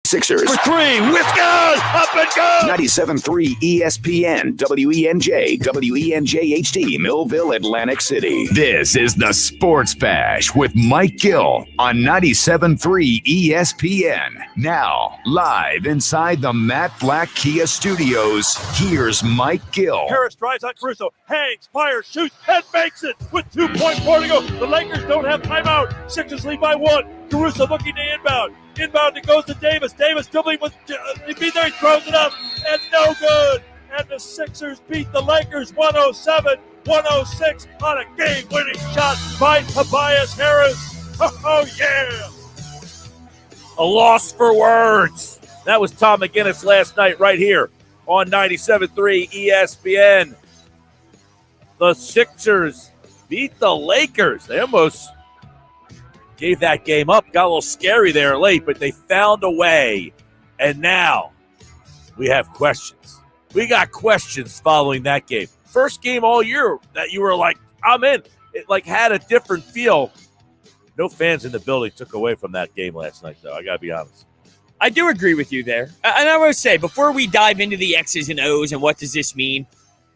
Sixers. For three, whiskers, up and go! 97.3 ESPN, WENJ, WENJ-HD, Millville, Atlantic City. This is the Sports Bash with Mike Gill on 97.3 ESPN. Now, live inside the Matt Black Kia Studios, here's Mike Gill. Harris drives on Caruso, hangs, fires, shoots, and makes it with 2.4 to go. The Lakers don't have timeout. Sixers lead by one. Caruso looking to inbound. Inbound, it goes to Davis. Davis dribbling with he throws it up, and no good. And the Sixers beat the Lakers 107-106 on a game-winning shot by Tobias Harris. Oh, yeah. A loss for words. That was Tom McGinnis last night right here on 97.3 ESPN. The Sixers beat the Lakers. They almost gave that game up. Got a little scary there late, but they found a way. And now we have questions. We got questions following that game. First game all year that you were like, I'm in. It like had a different feel. No fans in the building took away from that game last night, though. I got to be honest. I do agree with you there. And I will say, before we dive into the X's and O's and what does this mean,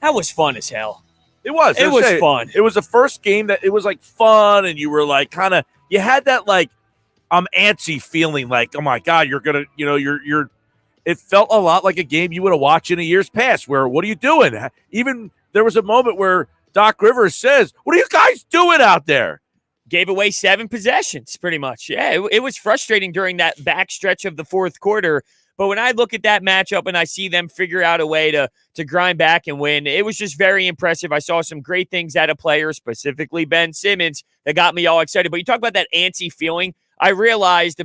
that was fun as hell. It was. It was fun. It was the first game that it was like fun, and you were like kind of, you had that like, I'm antsy feeling like, oh my God, you're going to, you're, it felt a lot like a game you would have watched in a year's past where, what are you doing? Even there was a moment where Doc Rivers says, what are you guys doing out there? Gave away 7 possessions, pretty much. Yeah, it was frustrating during that back stretch of the fourth quarter. But when I look at that matchup and I see them figure out a way to grind back and win, it was just very impressive. I saw some great things out of players, specifically Ben Simmons, that got me all excited. But you talk about that antsy feeling. I realized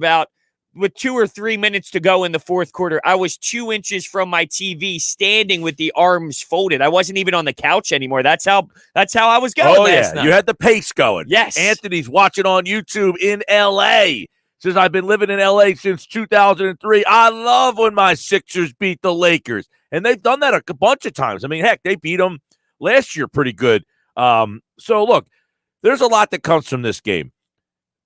with 2 or 3 minutes to go in the fourth quarter, I was 2 inches from my TV standing with the arms folded. I wasn't even on the couch anymore. That's how I was going last night. You had the pace going. Yes. Anthony's watching on YouTube in L.A., says, I've been living in L.A. since 2003. I love when my Sixers beat the Lakers. And they've done that a bunch of times. I mean, heck, they beat them last year pretty good. So, look, there's a lot that comes from this game.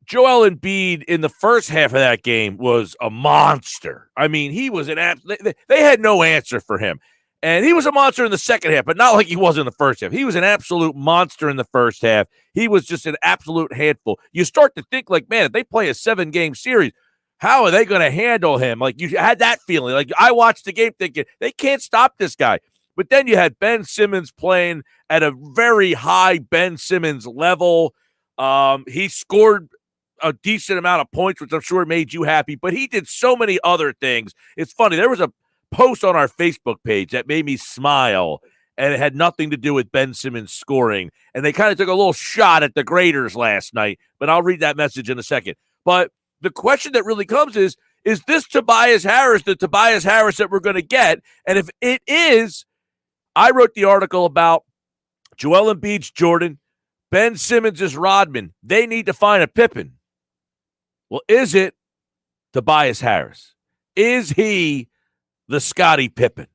Joel Embiid in the first half of that game was a monster. I mean, he was they had no answer for him. And he was a monster in the second half, but not like he was in the first half. He was an absolute monster in the first half. He was just an absolute handful. You start to think like, man, if they play a 7-game series, how are they going to handle him? Like, you had that feeling. Like, I watched the game thinking, they can't stop this guy. But then you had Ben Simmons playing at a very high Ben Simmons level. He scored a decent amount of points, which I'm sure made you happy, but he did so many other things. It's funny. There was a post on our Facebook page that made me smile, and it had nothing to do with Ben Simmons scoring. And they kind of took a little shot at the graders last night, but I'll read that message in a second. But the question that really comes is this Tobias Harris the Tobias Harris that we're going to get? And if it is, I wrote the article about Joel Embiid's Jordan, Ben Simmons is Rodman. They need to find a Pippen. Well, is it Tobias Harris? Is he the Scottie Pippen?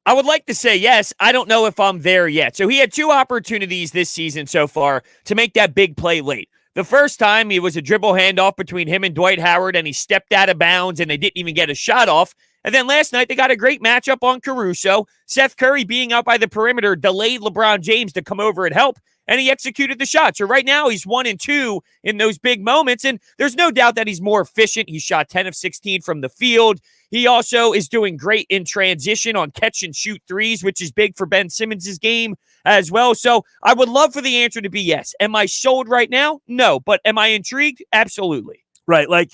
I would like to say yes. I don't know if I'm there yet. So he had 2 opportunities this season so far to make that big play late. The first time, it was a dribble handoff between him and Dwight Howard, and he stepped out of bounds, and they didn't even get a shot off. And then last night, they got a great matchup on Caruso. Seth Curry being out by the perimeter delayed LeBron James to come over and help, and he executed the shot. So right now, he's 1 and 2 in those big moments, and there's no doubt that he's more efficient. He shot 10 of 16 from the field. He also is doing great in transition on catch and shoot threes, which is big for Ben Simmons' game as well. So I would love for the answer to be yes. Am I sold right now? No. But am I intrigued? Absolutely. Right. Like,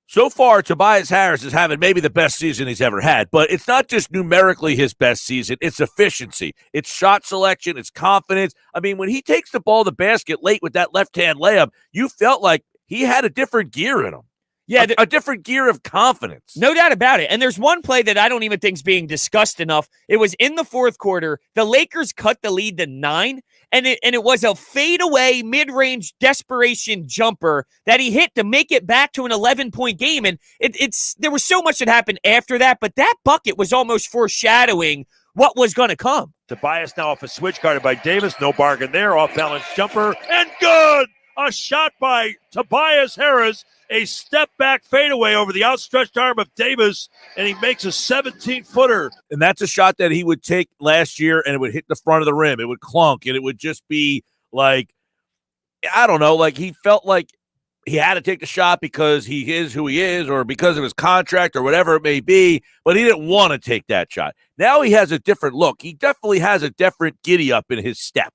so far, Tobias Harris is having maybe the best season he's ever had, but it's not just numerically his best season. It's efficiency. It's shot selection. It's confidence. I mean, when he takes the ball to the basket late with that left-hand layup, you felt like he had a different gear in him. Yeah, a different gear of confidence. No doubt about it. And there's one play that I don't even think is being discussed enough. It was in the fourth quarter. The Lakers cut the lead to 9, and it was a fadeaway mid-range desperation jumper that he hit to make it back to an 11-point game. And there was so much that happened after that, but that bucket was almost foreshadowing what was going to come. Tobias now off a switch guarded by Davis. No bargain there. Off balance jumper and good. A shot by Tobias Harris, a step-back fadeaway over the outstretched arm of Davis, and he makes a 17-footer. And that's a shot that he would take last year, and it would hit the front of the rim. It would clunk, and it would just be like, I don't know, like he felt like he had to take the shot because he is who he is or because of his contract or whatever it may be, but he didn't want to take that shot. Now he has a different look. He definitely has a different giddy-up in his step.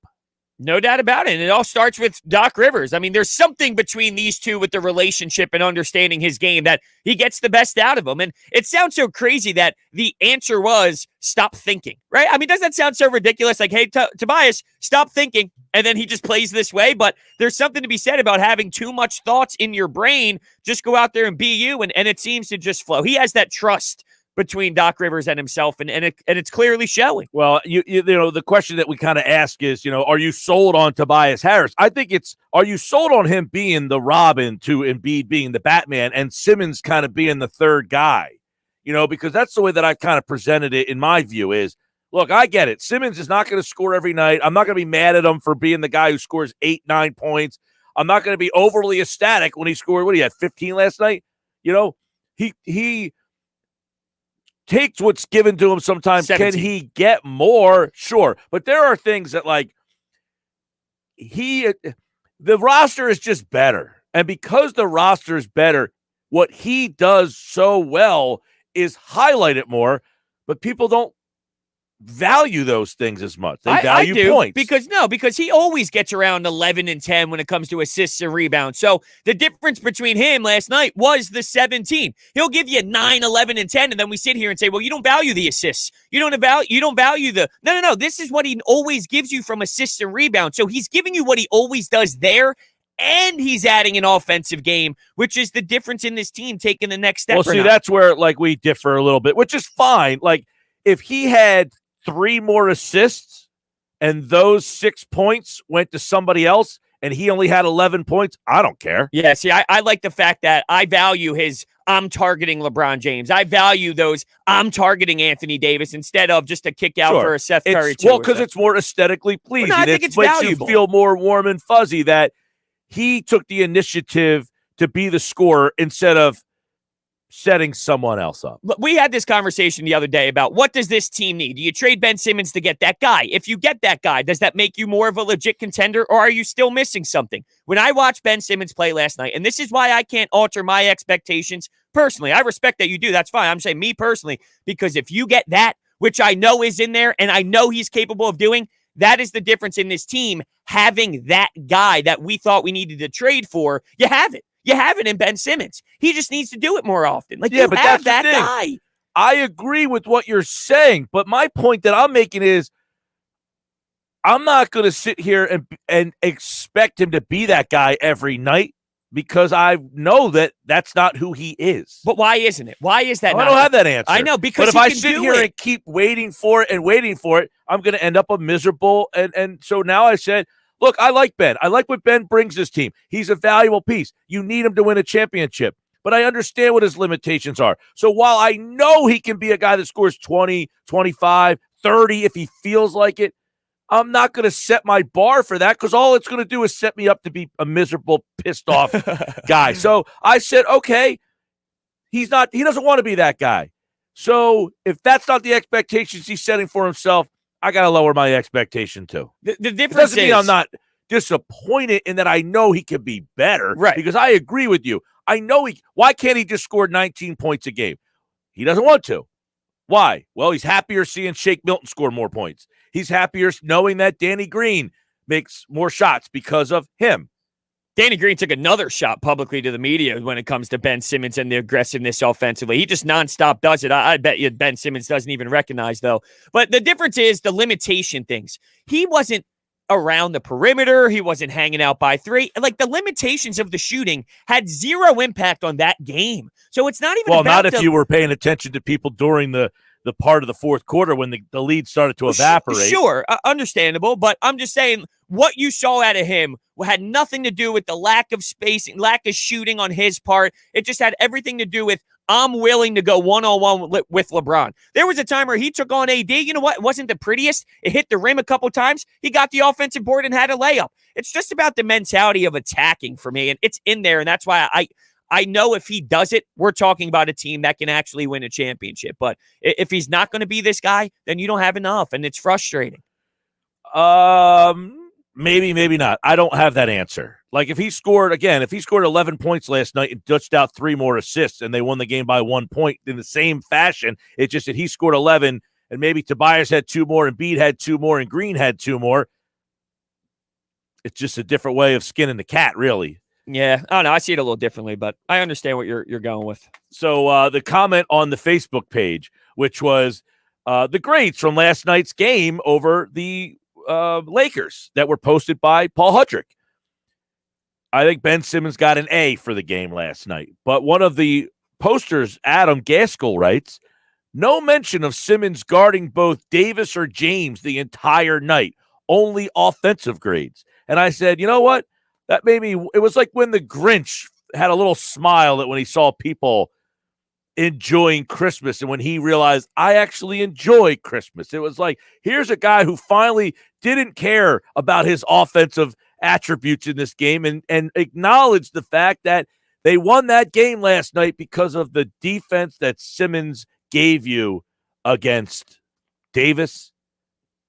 No doubt about it. And it all starts with Doc Rivers. I mean, there's something between these two with the relationship and understanding his game that he gets the best out of him. And it sounds so crazy that the answer was stop thinking, right? I mean, doesn't that sound so ridiculous? Like, hey, Tobias, stop thinking. And then he just plays this way. But there's something to be said about having too much thoughts in your brain. Just go out there and be you. And it seems to just flow. He has that trust between Doc Rivers and himself, and it's clearly showing. Well, you know, the question that we kind of ask is, you know, are you sold on Tobias Harris? I think it's, are you sold on him being the Robin to Embiid being the Batman and Simmons kind of being the third guy? You know, because that's the way that I've kind of presented it in my view is, look, I get it. Simmons is not going to score every night. I'm not going to be mad at him for being the guy who scores 8-9 points. I'm not going to be overly ecstatic when he scored, what, he had 15 last night? You know, he takes what's given to him sometimes. 17. Can he get more? Sure. But there are things that, like, the roster is just better. And because the roster is better, what he does so well is highlight it more, but people don't value those things as much. They value points. Because he always gets around 11 and 10 when it comes to assists and rebounds. So the difference between him last night was the 17. He'll give you 9, 11, and 10, and then we sit here and say, well, you don't value the assists. You don't value the No. This is what he always gives you from assists and rebounds. So he's giving you what he always does there, and he's adding an offensive game, which is the difference in this team taking the next step. Well, see, that's where, like, we differ a little bit, which is fine. Like, if he had 3 more assists and those 6 points went to somebody else and he only had 11 points, I don't care. Yeah, see, I like the fact that I value his I'm targeting LeBron James. I value those I'm targeting Anthony Davis instead of just a kick out for a Seth Curry. Well, because it's more aesthetically pleasing. Well, no, I think it's makes valuable. You feel more warm and fuzzy that he took the initiative to be the scorer instead of setting someone else up. We had this conversation the other day about what does this team need? Do you trade Ben Simmons to get that guy? If you get that guy, does that make you more of a legit contender, or are you still missing something? When I watched Ben Simmons play last night, and this is why I can't alter my expectations personally. I respect that you do. That's fine. I'm saying me personally, because if you get that, which I know is in there and I know he's capable of doing, that is the difference in this team. Having that guy that we thought we needed to trade for, you have it. You have it in Ben Simmons. He just needs to do it more often. Like, yeah, but that's that guy. I agree with what you're saying, but my point that I'm making is I'm not going to sit here and expect him to be that guy every night because I know that that's not who he is. But why isn't it? Why is that? I don't have that answer. I know, because but if I sit here and keep waiting for it, I'm going to end up a miserable. And so now I said, look, I like Ben. I like what Ben brings this team. He's a valuable piece. You need him to win a championship. But I understand what his limitations are. So while I know he can be a guy that scores 20, 25, 30 if he feels like it, I'm not going to set my bar for that because all it's going to do is set me up to be a miserable, pissed off guy. So I said, okay, he doesn't want to be that guy. So if that's not the expectations he's setting for himself, I got to lower my expectation too. The difference doesn't mean I'm not disappointed in that I know he can be better. Right. Because I agree with you. I know why can't he just score 19 points a game? He doesn't want to. Why? Well, he's happier seeing Shake Milton score more points. He's happier knowing that Danny Green makes more shots because of him. Danny Green took another shot publicly to the media when it comes to Ben Simmons and the aggressiveness offensively. He just nonstop does it. I bet you Ben Simmons doesn't even recognize, though. But the difference is the limitation things. He wasn't around the perimeter. He wasn't hanging out by 3. Like, the limitations of the shooting had zero impact on that game. So it's not even not if you were paying attention to people during the part of the fourth quarter when the lead started to evaporate. Sure, understandable. But I'm just saying what you saw out of him had nothing to do with the lack of spacing, lack of shooting on his part. It just had everything to do with I'm willing to go one-on-one with LeBron. There was a time where he took on AD. You know what? It wasn't the prettiest. It hit the rim a couple times. He got the offensive board and had a layup. It's just about the mentality of attacking for me, and it's in there, and that's why I know if he does it, we're talking about a team that can actually win a championship. But if he's not going to be this guy, then you don't have enough, and it's frustrating. Maybe, maybe not. I don't have that answer. Like if he scored 11 points last night and dished out 3 more assists and they won the game by 1 point in the same fashion, it's just that he scored 11 and maybe Tobias had 2 more and Embiid had 2 more and Green had 2 more. It's just a different way of skinning the cat, really. Yeah, I don't know. I see it a little differently, but I understand what you're going with. So the comment on the Facebook page, which was the grades from last night's game over the Lakers that were posted by Paul Hudrick. I think Ben Simmons got an A for the game last night. But one of the posters, Adam Gaskell, writes, no mention of Simmons guarding both Davis or James the entire night, only offensive grades. And I said, you know what? That made me, it was like when the Grinch had a little smile that when he saw people enjoying Christmas and when he realized I actually enjoy Christmas. It was like, here's a guy who finally didn't care about his offensive attributes in this game and acknowledged the fact that they won that game last night because of the defense that Simmons gave you against Davis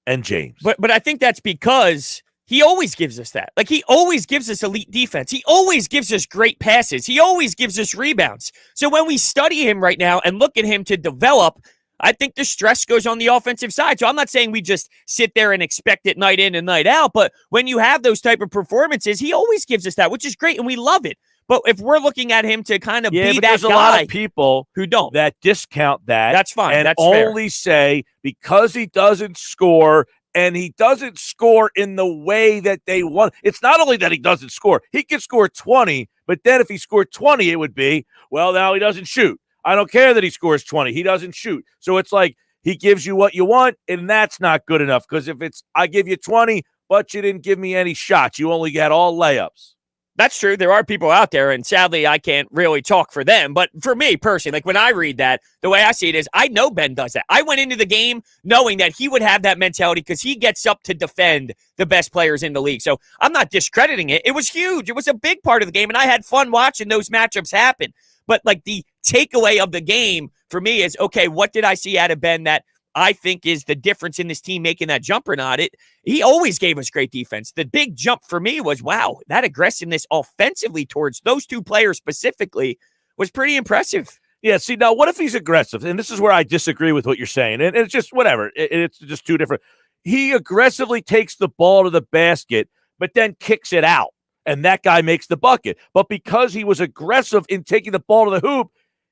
and James. But I think that's because he always gives us that. Like, he always gives us elite defense. He always gives us great passes. He always gives us rebounds. So when we study him right now and look at him to develop, I think the stress goes on the offensive side. So I'm not saying we just sit there and expect it night in and night out, but when you have those type of performances, he always gives us that, which is great, and we love it. But if we're looking at him to kind of be that there's guy, a lot of people who don't, that discount that. That's fine. And that's only fair. say because he doesn't score, and he doesn't score in the way that they want. It's not only that he doesn't score. He could score 20, but then if he scored 20, it would be, well, now he doesn't shoot. I don't care that he scores 20. He doesn't shoot. So it's like he gives you what you want, and that's not good enough because if it's I give you 20, but you didn't give me any shots. You only got all layups. That's true. There are people out there, and sadly, I can't really talk for them. But for me personally, like when I read that, the way I see it is I know Ben does that. I went into the game knowing that he would have that mentality because he gets up to defend the best players in the league. So I'm not discrediting it. It was huge. It was a big part of the game, and I had fun watching those matchups happen. But like the takeaway of the game for me is, okay, what did I see out of Ben that I think is the difference in this team making that jump or not? He always gave us great defense. The big jump for me was, wow, that aggressiveness offensively towards those two players specifically was pretty impressive. Yeah, see, now what if he's aggressive? And this is where I disagree with what you're saying. And it's just whatever. It's just two different. He aggressively takes the ball to the basket, but then kicks it out. And that guy makes the bucket. But because he was aggressive in taking the ball to the hoop,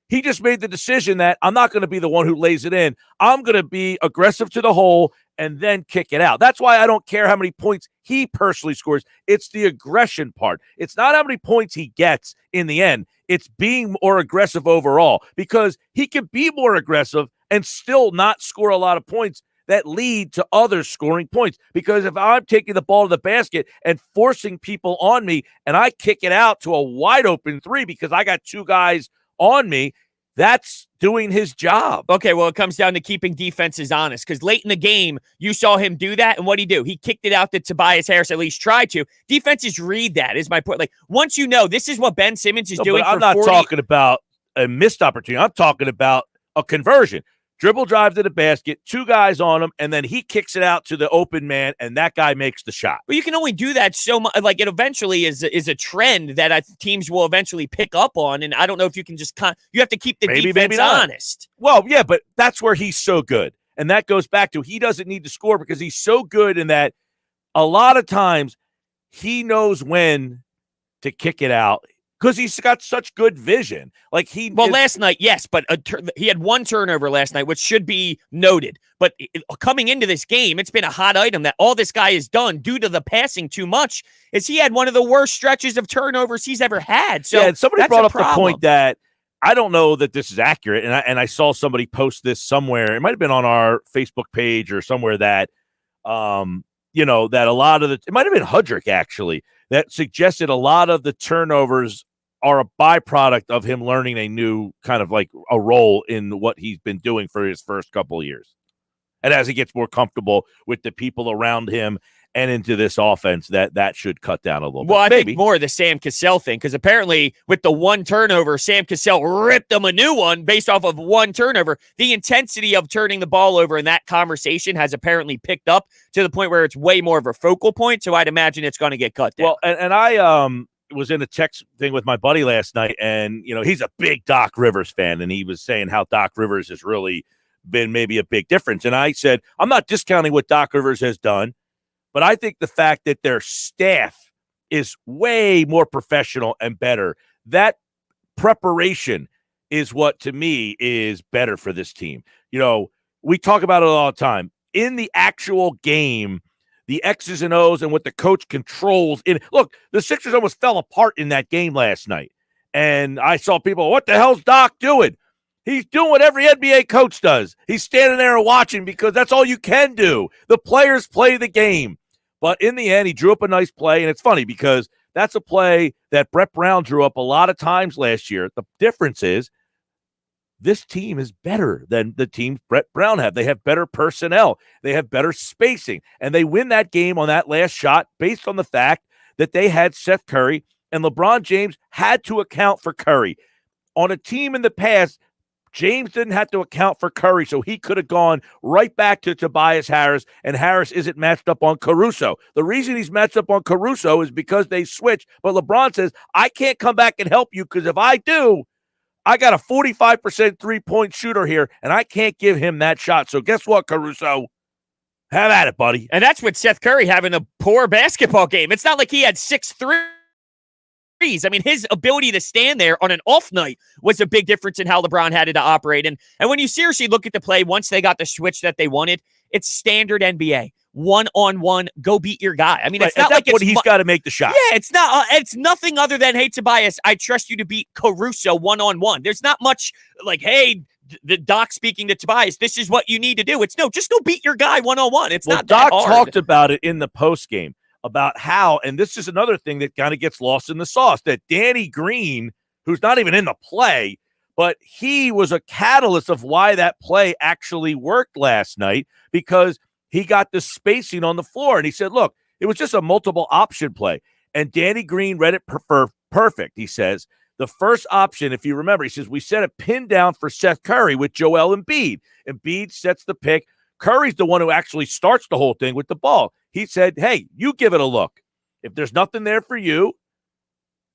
he just made the decision that I'm not going to be the one who lays it in. I'm going to be aggressive to the hole and then kick it out. That's why I don't care how many points he personally scores. It's the aggression part. It's not how many points he gets in the end. It's being more aggressive overall because he can be more aggressive and still not score a lot of points that lead to others scoring points. Because if I'm taking the ball to the basket and forcing people on me and I kick it out to a wide open three because I got two guys on me, that's doing his job. Okay, well, it comes down to keeping defenses honest because late in the game, you saw him do that, and what'd he do? He kicked it out to Tobias Harris, at least tried to. Defenses read that, is my point. Like, once you know this is what Ben Simmons is doing, but I'm not talking about a missed opportunity. I'm talking about a conversion. Dribble drive to the basket, two guys on him, and then he kicks it out to the open man, and that guy makes the shot. But you can only do that so much. Like, it eventually is a trend that teams will eventually pick up on, and I don't know if you can just you have to keep the defense honest. Well, yeah, but that's where he's so good, and that goes back to he doesn't need to score because he's so good in that a lot of times he knows when to kick it out. Because he's got such good vision. Last night, yes, but he had one turnover last night, which should be noted. But coming into this game, it's been a hot item that all this guy has done due to the passing too much is he had one of the worst stretches of turnovers he's ever had. So yeah, and somebody brought up the point that I don't know that this is accurate, and I saw somebody post this somewhere. It might have been on our Facebook page or somewhere that, that a lot of it might have been Hudrick actually that suggested a lot of the turnovers are a byproduct of him learning a new kind of like a role in what he's been doing for his first couple of years. And as he gets more comfortable with the people around him and into this offense, that should cut down a little bit. Well, I think more of the Sam Cassell thing, because apparently with the one turnover, Sam Cassell ripped him a new one based off of one turnover. The intensity of turning the ball over in that conversation has apparently picked up to the point where it's way more of a focal point, so I'd imagine it's going to get cut down. Well, and I was in a text thing with my buddy last night, and, he's a big Doc Rivers fan, and he was saying how Doc Rivers has really been maybe a big difference. And I said, I'm not discounting what Doc Rivers has done, but I think the fact that their staff is way more professional and better, that preparation is what, to me, is better for this team. We talk about it all the time. In the actual game, the X's and O's and what the coach controls. Look, the Sixers almost fell apart in that game last night. And I saw people, what the hell's Doc doing? He's doing what every NBA coach does. He's standing there and watching because that's all you can do. The players play the game. But in the end, he drew up a nice play, and it's funny because that's a play that Brett Brown drew up a lot of times last year. The difference is this team is better than the team Brett Brown had. They have better personnel. They have better spacing, and they win that game on that last shot based on the fact that they had Seth Curry, and LeBron James had to account for Curry. On a team in the past, James didn't have to account for Curry, so he could have gone right back to Tobias Harris, and Harris isn't matched up on Caruso. The reason he's matched up on Caruso is because they switch, but LeBron says, I can't come back and help you because if I do, I got a 45% three-point shooter here, and I can't give him that shot. So guess what, Caruso? Have at it, buddy. And that's with Seth Curry having a poor basketball game. It's not like he had 6 threes. I mean, his ability to stand there on an off night was a big difference in how LeBron had to operate. And when you seriously look at the play, once they got the switch that they wanted, it's standard NBA. One-on-one, go beat your guy. I mean, right. It's not like he's got to make the shot. Yeah, it's not. It's nothing other than, hey, Tobias, I trust you to beat Caruso one-on-one. There's not much like, hey, the Doc speaking to Tobias, this is what you need to do. It's no, just go beat your guy one-on-one. It's not that Doc hard. Talked about it in the post game. About how, and this is another thing that kind of gets lost in the sauce, that Danny Green, who's not even in the play, but he was a catalyst of why that play actually worked last night because he got the spacing on the floor. And he said, look, it was just a multiple option play. And Danny Green read it perfect. He says, the first option, if you remember, he says, we set a pin down for Seth Curry with Joel Embiid. Embiid sets the pick. Curry's the one who actually starts the whole thing with the ball. He said, hey, you give it a look. If there's nothing there for you,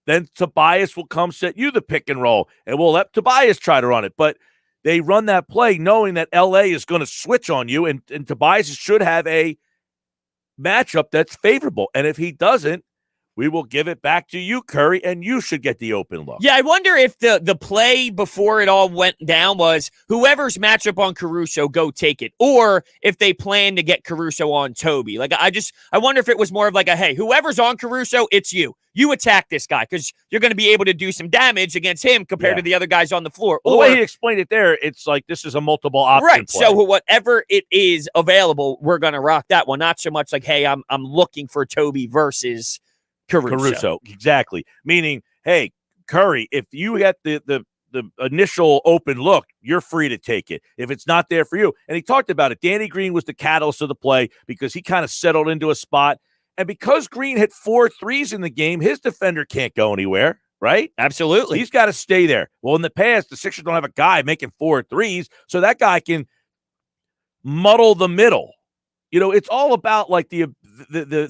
then Tobias will come set you the pick and roll, and we'll let Tobias try to run it. But they run that play knowing that L.A. is going to switch on you, and Tobias should have a matchup that's favorable. And if he doesn't, we will give it back to you, Curry, and you should get the open look. Yeah, I wonder if the play before it all went down was whoever's matchup on Caruso, go take it. Or if they plan to get Caruso on Toby. Like, I wonder if it was more of like a, hey, whoever's on Caruso, it's you. You attack this guy because you're going to be able to do some damage against him compared to the other guys on the floor. Well, the way he explained it there, it's like this is a multiple option play. So whatever it is available, we're going to rock that one. Not so much like, hey, I'm looking for Toby versus Caruso. Exactly. Meaning, hey, Curry, if you get the initial open look, you're free to take it. If it's not there for you. And he talked about it. Danny Green was the catalyst of the play because he kind of settled into a spot. And because Green hit 4 threes in the game, his defender can't go anywhere, right? Absolutely. He's got to stay there. Well, in the past, the Sixers don't have a guy making 4 threes, so that guy can muddle the middle. It's all about like the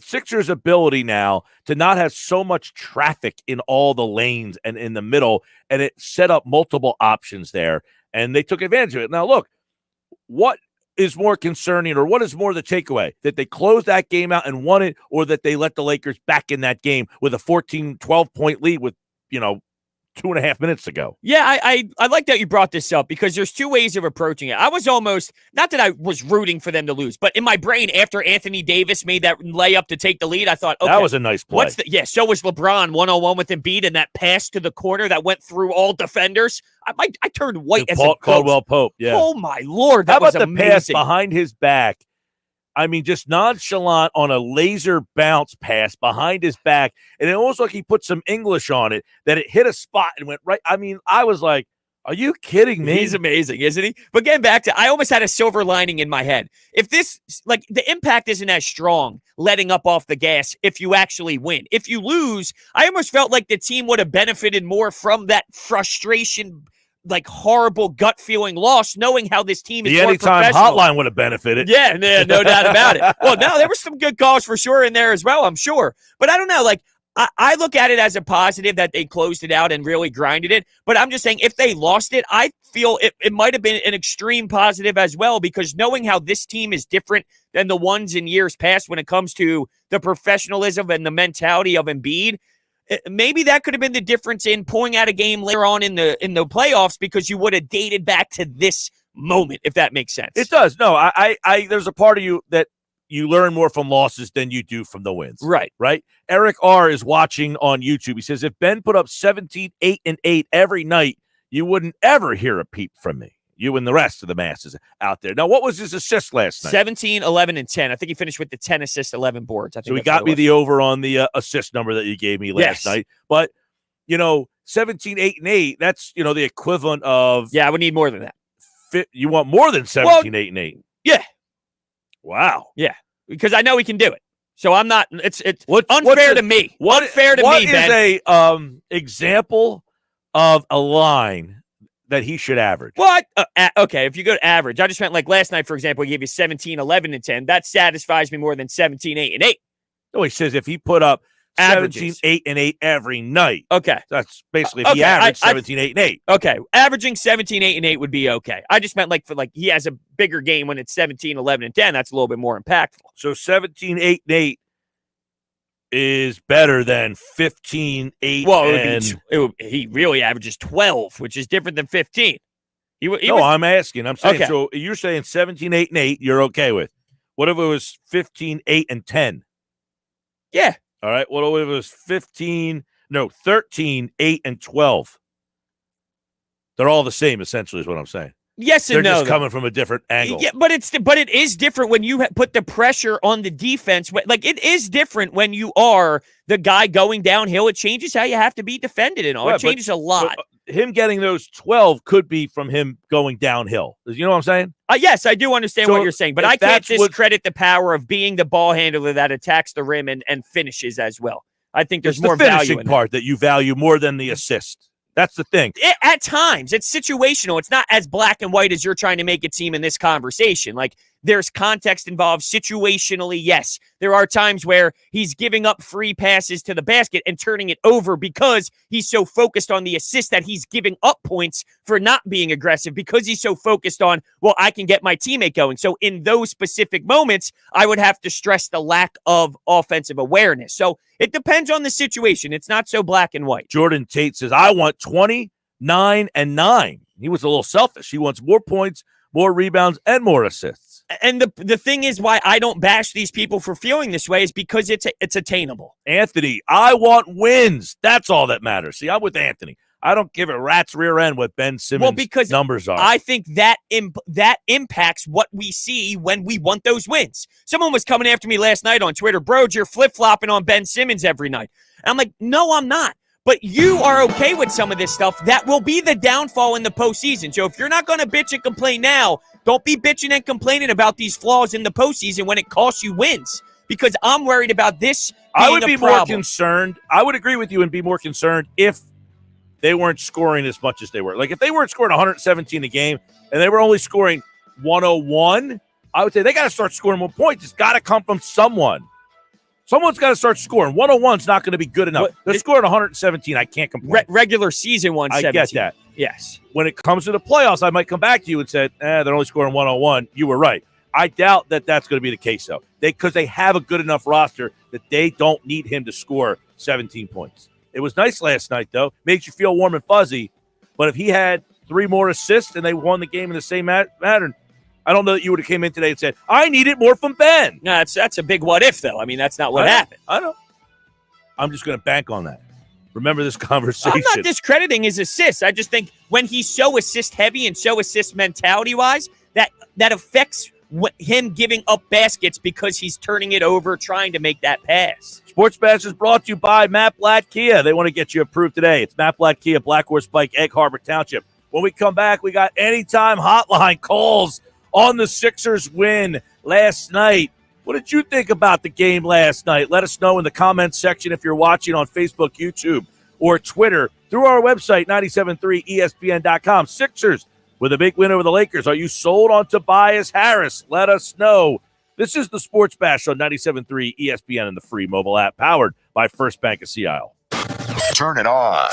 Sixers' ability now to not have so much traffic in all the lanes and in the middle, and it set up multiple options there, and they took advantage of it. Now, look, what is more concerning or what is more the takeaway? That they closed that game out and won it, or that they let the Lakers back in that game with a 12-point lead with, 2.5 minutes ago. Yeah, I like that you brought this up because there's 2 ways of approaching it. I was almost, not that I was rooting for them to lose, but in my brain, after Anthony Davis made that layup to take the lead, I thought, okay. That was a nice play. So was LeBron one-on-one with Embiid and that pass to the corner that went through all defenders. I turned white as a ghost. Caldwell Pope, yeah. Oh, my Lord, How that was about amazing. the pass behind his back? I mean, just nonchalant on a laser bounce pass behind his back. And it almost like he put some English on it, that it hit a spot and went right. I mean, I was like, are you kidding me? He's amazing, isn't he? But getting back to, I almost had a silver lining in my head. If this, like, the impact isn't as strong letting up off the gas if you actually win. If you lose, I almost felt like the team would have benefited more from that frustration, like horrible gut feeling loss, knowing how this team is the more anytime professional. hotline would have benefited. Yeah, no doubt about it. Well, no, there were some good calls for sure in there as well, I'm sure. But I don't know, like, I look at it as a positive that they closed it out and really grinded it. But I'm just saying, if they lost it, I feel it might have been an extreme positive as well, because knowing how this team is different than the ones in years past when it comes to the professionalism and the mentality of Embiid, maybe that could have been the difference in pulling out a game later on in the playoffs, because you would have dated back to this moment, if that makes sense. It does. No, I there's a part of you that you learn more from losses than you do from the wins. Right. Eric R. is watching on YouTube. He says, if Ben put up 17, 8, and 8 every night, you wouldn't ever hear a peep from me. You and the rest of the masses out there. Now, what was his assist last night? 17, 11, and 10. I think he finished with the 10 assists, 11 boards. I think so he got me the over on the assist number that you gave me last night. But, 17, 8, and 8, that's, the equivalent of... Yeah, I would need more than that. You want more than 17, 8, and 8? Yeah. Wow. Yeah, because I know he can do it. So I'm not. It's unfair to me. Unfair to me, Ben. What is a example of a line that he should average? Well, okay, if you go to average, I just meant like last night, for example, he gave you 17, 11, and 10. That satisfies me more than 17, 8, and 8. No, he says if he put up Averages. 17, 8, and 8 every night. Okay. That's basically if he averaged 17, 8, and 8. Okay. Averaging 17, 8, and 8 would be okay. I just meant he has a bigger game when it's 17, 11, and 10. That's a little bit more impactful. So 17, 8, and 8 is better than 15, 8, and... he really averages 12, which is different than 15. I'm asking. I'm saying, okay. So you're saying 17, 8, and 8 you're okay with. What if it was 15, 8, and 10? Yeah. All right. What if it was 13, 8, and 12? They're all the same, essentially, is what I'm saying. Yes and no. They're just coming from a different angle. Yeah, but it is different when you put the pressure on the defense. Like, it is different when you are the guy going downhill. It changes how you have to be defended and all. Right, it changes a lot. Him getting those 12 could be from him going downhill. You know what I'm saying? Yes, I do understand what you're saying, but I can't discredit the power of being the ball handler that attacks the rim and finishes as well. I think there's more value in finishing part that you value more than the assist. That's the thing. At times, it's situational. It's not as black and white as you're trying to make it seem in this conversation. Like, there's context involved situationally, yes. There are times where he's giving up free passes to the basket and turning it over because he's so focused on the assist that he's giving up points for not being aggressive because he's so focused on, well, I can get my teammate going. So in those specific moments, I would have to stress the lack of offensive awareness. So it depends on the situation. It's not so black and white. Jordan Tate says, I want 20, 9, and 9. He was a little selfish. He wants more points, more rebounds, and more assists. And the thing is why I don't bash these people for feeling this way is because it's attainable. Anthony, I want wins. That's all that matters. See, I'm with Anthony. I don't give a rat's rear end what Ben Simmons' numbers are. I think that impacts what we see when we want those wins. Someone was coming after me last night on Twitter. Brodes, you're flip-flopping on Ben Simmons every night. And I'm like, no, I'm not. But you are okay with some of this stuff. That will be the downfall in the postseason. So if you're not going to bitch and complain now, don't be bitching and complaining about these flaws in the postseason when it costs you wins. Because I'm worried about this being I would be a problem. more concerned. I would agree with you and be more concerned if they weren't scoring as much as they were. Like, if they weren't scoring 117 a game and they were only scoring 101, I would say they got to start scoring more points. It's got to come from someone. Someone's got to start scoring. 101 is not going to be good enough. They're scoring 117. I can't complain. Regular season 117. I get that. Yes. When it comes to the playoffs, I might come back to you and say, they're only scoring 101. You were right. I doubt that that's going to be the case, though. Because they have a good enough roster that they don't need him to score 17 points. It was nice last night, though. Makes you feel warm and fuzzy. But if he had 3 more assists and they won the game in the same pattern, I don't know that you would have came in today and said, I need it more from Ben. No, that's a big what if, though. I mean, that's not what happened. I know. I'm just going to bank on that. Remember this conversation. I'm not discrediting his assists. I just think when he's so assist heavy and so assist mentality wise, that affects him giving up baskets because he's turning it over, trying to make that pass. Sports Bash is brought to you by Matt Blatt Kia. They want to get you approved today. It's Matt Blatt Kia, Black Horse Pike, Egg Harbor Township. When we come back, we got anytime hotline calls on the Sixers win last night. What did you think about the game last night? Let us know in the comments section if you're watching on Facebook, YouTube, or Twitter through our website, 973ESPN.com. Sixers with a big win over the Lakers. Are you sold on Tobias Harris? Let us know. This is the Sports Bash on 97.3 ESPN and the free mobile app powered by First Bank of Sea Isle. Turn it on.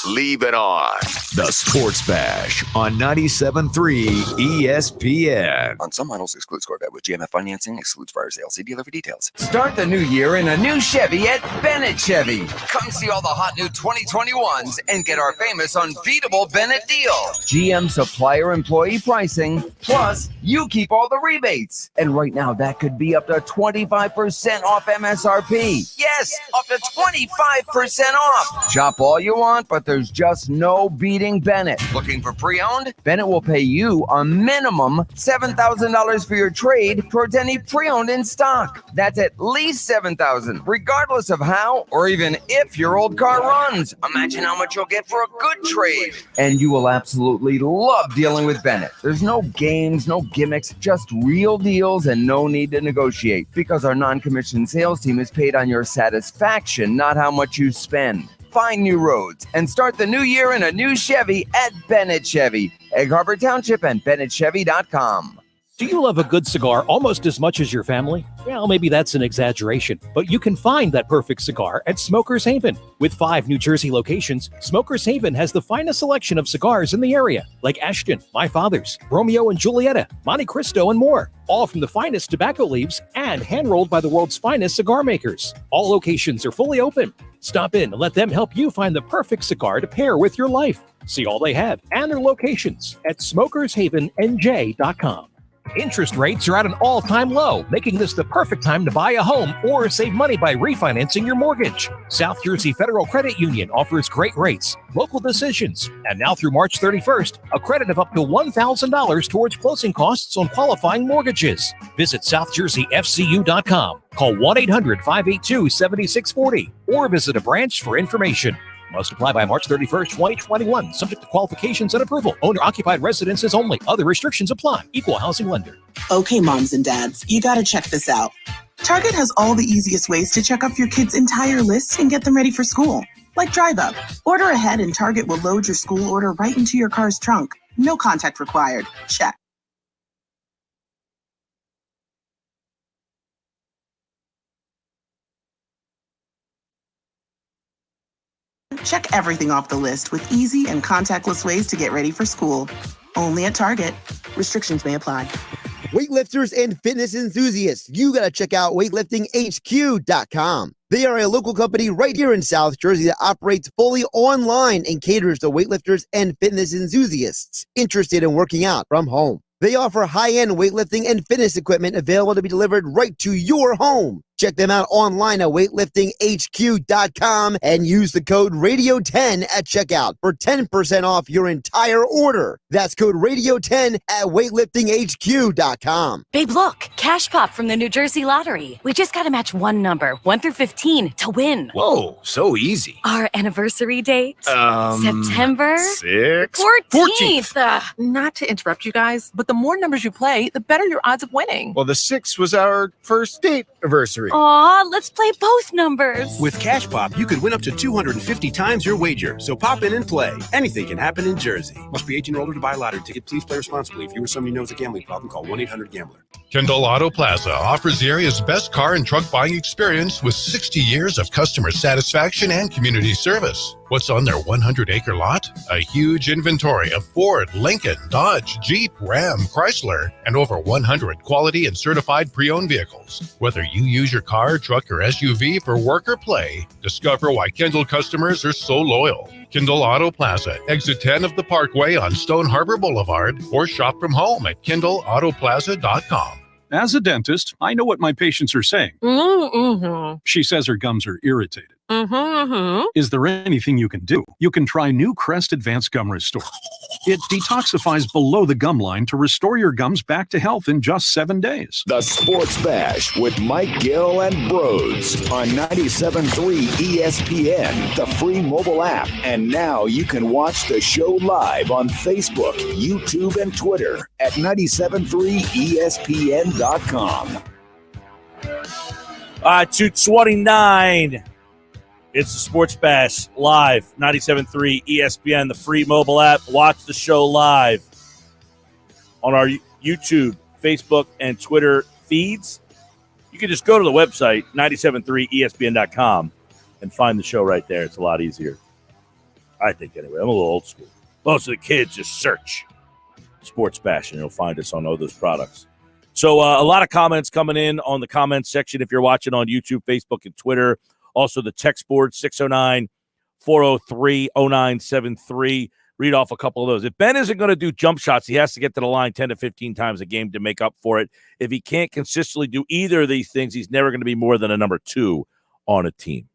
Leave it on. The Sports Bash on 97.3 ESPN. On some models, excludes Corvette with GMF financing, excludes fire sale. See dealer for details. Start the new year in a new Chevy at Bennett Chevy. Come see all the hot new 2021s and get our famous unbeatable Bennett deal. GM supplier employee pricing, plus you keep all the rebates. And right now, that could be up to 25% off MSRP. Yes, up to 25% off. Shop all you want, but there's just no beating Bennett. Looking for pre-owned? Bennett will pay you a minimum $7,000 for your trade towards any pre-owned in stock. That's at least $7,000, regardless of how or even if your old car runs. Imagine how much you'll get for a good trade. And you will absolutely love dealing with Bennett. There's no games, no gimmicks, just real deals and no need to negotiate because our non-commissioned sales team is paid on your satisfaction, not how much you spend. Find new roads and start the new year in a new Chevy at Bennett Chevy, Egg Harbor Township, and BennettChevy.com. Do you love a good cigar almost as much as your family? Well, maybe that's an exaggeration, but you can find that perfect cigar at Smokers Haven. With 5 New Jersey locations, Smokers Haven has the finest selection of cigars in the area, like Ashton, My Father's, Romeo and Julieta, Monte Cristo, and more. All from the finest tobacco leaves and hand-rolled by the world's finest cigar makers. All locations are fully open. Stop in and let them help you find the perfect cigar to pair with your life. See all they have and their locations at SmokersHavenNJ.com. Interest rates are at an all-time low, making this the perfect time to buy a home or save money by refinancing your mortgage. South Jersey Federal Credit Union offers great rates, local decisions, and now through March 31st, a credit of up to $1,000 towards closing costs on qualifying mortgages. Visit SouthJerseyFCU.com, call 1-800-582-7640, or visit a branch for information. Must apply by March 31st, 2021. Subject to qualifications and approval. Owner-occupied residences only. Other restrictions apply. Equal housing lender. Okay, moms and dads, you gotta check this out. Target has all the easiest ways to check off your kids' entire list and get them ready for school. Like Drive Up. Order ahead and Target will load your school order right into your car's trunk. No contact required. Check. Check everything off the list with easy and contactless ways to get ready for school. Only at Target. Restrictions may apply. Weightlifters and fitness enthusiasts, you got to check out weightliftinghq.com. They are a local company right here in South Jersey that operates fully online and caters to weightlifters and fitness enthusiasts interested in working out from home. They offer high-end weightlifting and fitness equipment available to be delivered right to your home. Check them out online at weightliftinghq.com and use the code RADIO10 at checkout for 10% off your entire order. That's code RADIO10 at weightliftinghq.com. Babe, look, Cash Pop from the New Jersey Lottery. We just got to match one number, 1 through 15, to win. Whoa, so easy. Our anniversary date? September 6th? 14th. Not to interrupt you guys, but the more numbers you play, the better your odds of winning. Well, the 6th was our first date anniversary. Aw, let's play both numbers. With Cash Pop, you could win up to 250 times your wager. So pop in and play. Anything can happen in Jersey. Must be 18 or older to buy a lottery ticket. Please play responsibly. If you or somebody knows a gambling problem, call 1-800-GAMBLER. Kendall Auto Plaza offers the area's best car and truck buying experience with 60 years of customer satisfaction and community service. What's on their 100-acre lot? A huge inventory of Ford, Lincoln, Dodge, Jeep, Ram, Chrysler, and over 100 quality and certified pre-owned vehicles. Whether you use your car, truck, or SUV for work or play, discover why Kendall customers are so loyal. Kendall Auto Plaza, exit 10 of the Parkway on Stone Harbor Boulevard, or shop from home at KendallAutoplaza.com. As a dentist, I know what my patients are saying. Mm-hmm. She says her gums are irritated. Mm-hmm. Is there anything you can do? You can try new Crest Advanced Gum Restore. It detoxifies below the gum line to restore your gums back to health in just 7 days. The Sports Bash with Mike Gill and Brodes on 97.3 ESPN, the free mobile app. And now you can watch the show live on Facebook, YouTube, and Twitter at 97.3ESPN.com. 2:29. It's the Sports Bash live, 97.3 ESPN, the free mobile app. Watch the show live on our YouTube, Facebook, and Twitter feeds. You can just go to the website, 97.3ESPN.com, and find the show right there. It's a lot easier. I think, anyway. I'm a little old school. Most of the kids just search Sports Bash, and you'll find us on all those products. So a lot of comments coming in on the comments section if you're watching on YouTube, Facebook, and Twitter. Also, the text board, 609-403-0973. Read off a couple of those. If Ben isn't going to do jump shots, he has to get to the line 10 to 15 times a game to make up for it. If he can't consistently do either of these things, he's never going to be more than a number 2 on a team.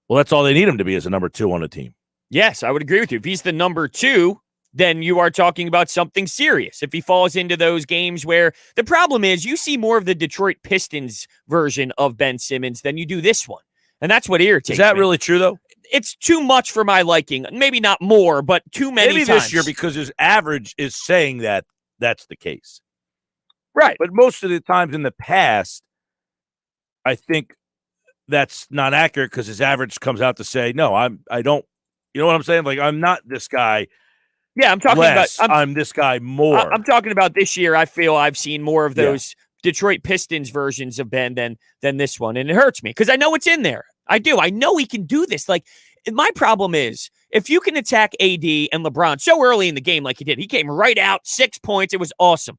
Well, that's all they need him to be, is a number 2 on a team. Yes, I would agree with you. If he's the number 2, then you are talking about something serious. If he falls into those games where the problem is you see more of the Detroit Pistons version of Ben Simmons than you do this one. And that's what irritates me. Is that really true, though? It's too much for my liking. Maybe not more, but too many Maybe times. this year, because his average is saying that that's the case. Right. But most of the times in the past, I think that's not accurate because his average comes out to say, no, I don't, you know what I'm saying? Like, I'm not this guy. Yeah, I'm talking less, about. I'm this guy more. I'm talking about this year. I feel I've seen more of those Detroit Pistons versions of Ben than this one. And it hurts me because I know it's in there. I do. I know he can do this. Like, my problem is if you can attack AD and LeBron so early in the game like he did, he came right out, 6 points. It was awesome.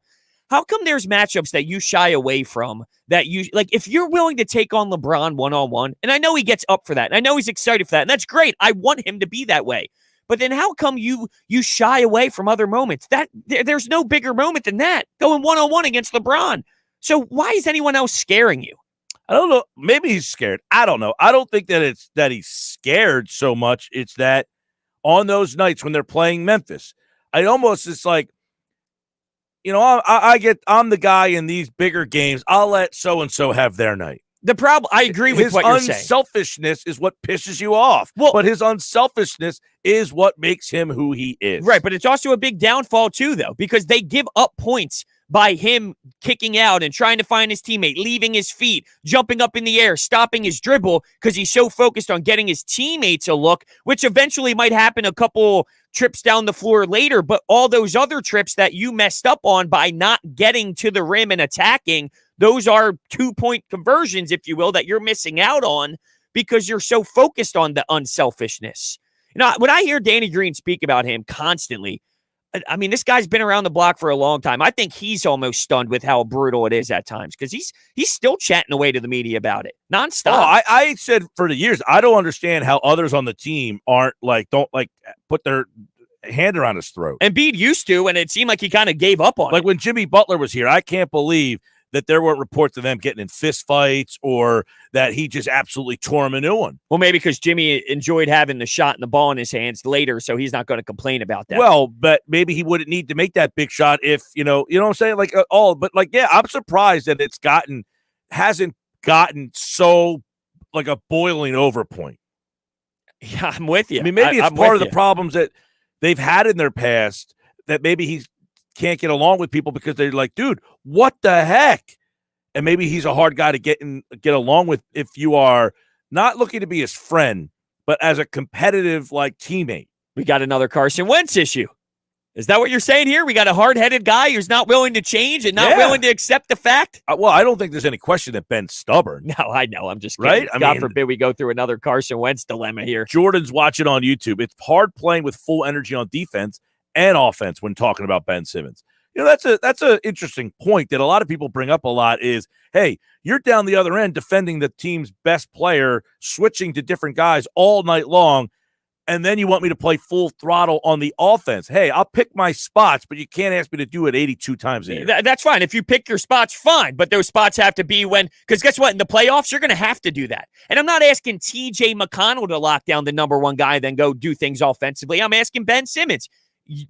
How come there's matchups that you shy away from that you like? If you're willing to take on LeBron one-on-one, and I know he gets up for that, and I know he's excited for that, and that's great. I want him to be that way. But then how come you shy away from other moments? There's no bigger moment than that, going one-on-one against LeBron. So why is anyone else scaring you? I don't know. Maybe he's scared. I don't know. I don't think that it's that he's scared so much. It's that on those nights when they're playing Memphis, it's like, you know, I'm the guy in these bigger games. I'll let so-and-so have their night. The problem, I agree with what you're saying. His unselfishness is what pisses you off. Well, but his unselfishness is what makes him who he is. Right, but it's also a big downfall too, though, because they give up points by him kicking out and trying to find his teammate, leaving his feet, jumping up in the air, stopping his dribble because he's so focused on getting his teammates a look, which eventually might happen a couple trips down the floor later. But all those other trips that you messed up on by not getting to the rim and attacking, those are 2-point conversions, if you will, that you're missing out on because you're so focused on the unselfishness. You know, when I hear Danny Green speak about him constantly, I mean, this guy's been around the block for a long time. I think he's almost stunned with how brutal it is at times because he's still chatting away to the media about it nonstop. Oh, I said for the years, I don't understand how others on the team don't put their hand around his throat. Embiid used to, and it seemed like he kind of gave up on it. Like when Jimmy Butler was here, I can't believe that there weren't reports of them getting in fist fights or that he just absolutely tore him a new one. Well, maybe because Jimmy enjoyed having the shot and the ball in his hands later, so he's not going to complain about that. Well, but maybe he wouldn't need to make that big shot if, you know what I'm saying? Like, I'm surprised that hasn't gotten so like a boiling over point. Yeah, I'm with you. I mean, maybe it's part of the problems that they've had in their past that maybe he can't get along with people because they're like, dude, what the heck? And maybe he's a hard guy to get along with if you are not looking to be his friend, but as a competitive like teammate. We got another Carson Wentz issue. Is that what you're saying here? We got a hard-headed guy who's not willing to change and not willing to accept the fact? Well, I don't think there's any question that Ben's stubborn. No, I know. I'm just kidding. Right? God forbid we go through another Carson Wentz dilemma here. Jordan's watching on YouTube. It's hard playing with full energy on defense and offense when talking about Ben Simmons. You know, that's an interesting point that a lot of people bring up a lot is, hey, you're down the other end defending the team's best player, switching to different guys all night long, and then you want me to play full throttle on the offense. Hey, I'll pick my spots, but you can't ask me to do it 82 times a year. That's fine. If you pick your spots, fine. But those spots have to be because guess what? In the playoffs, you're going to have to do that. And I'm not asking TJ McConnell to lock down the number one guy, then go do things offensively. I'm asking Ben Simmons.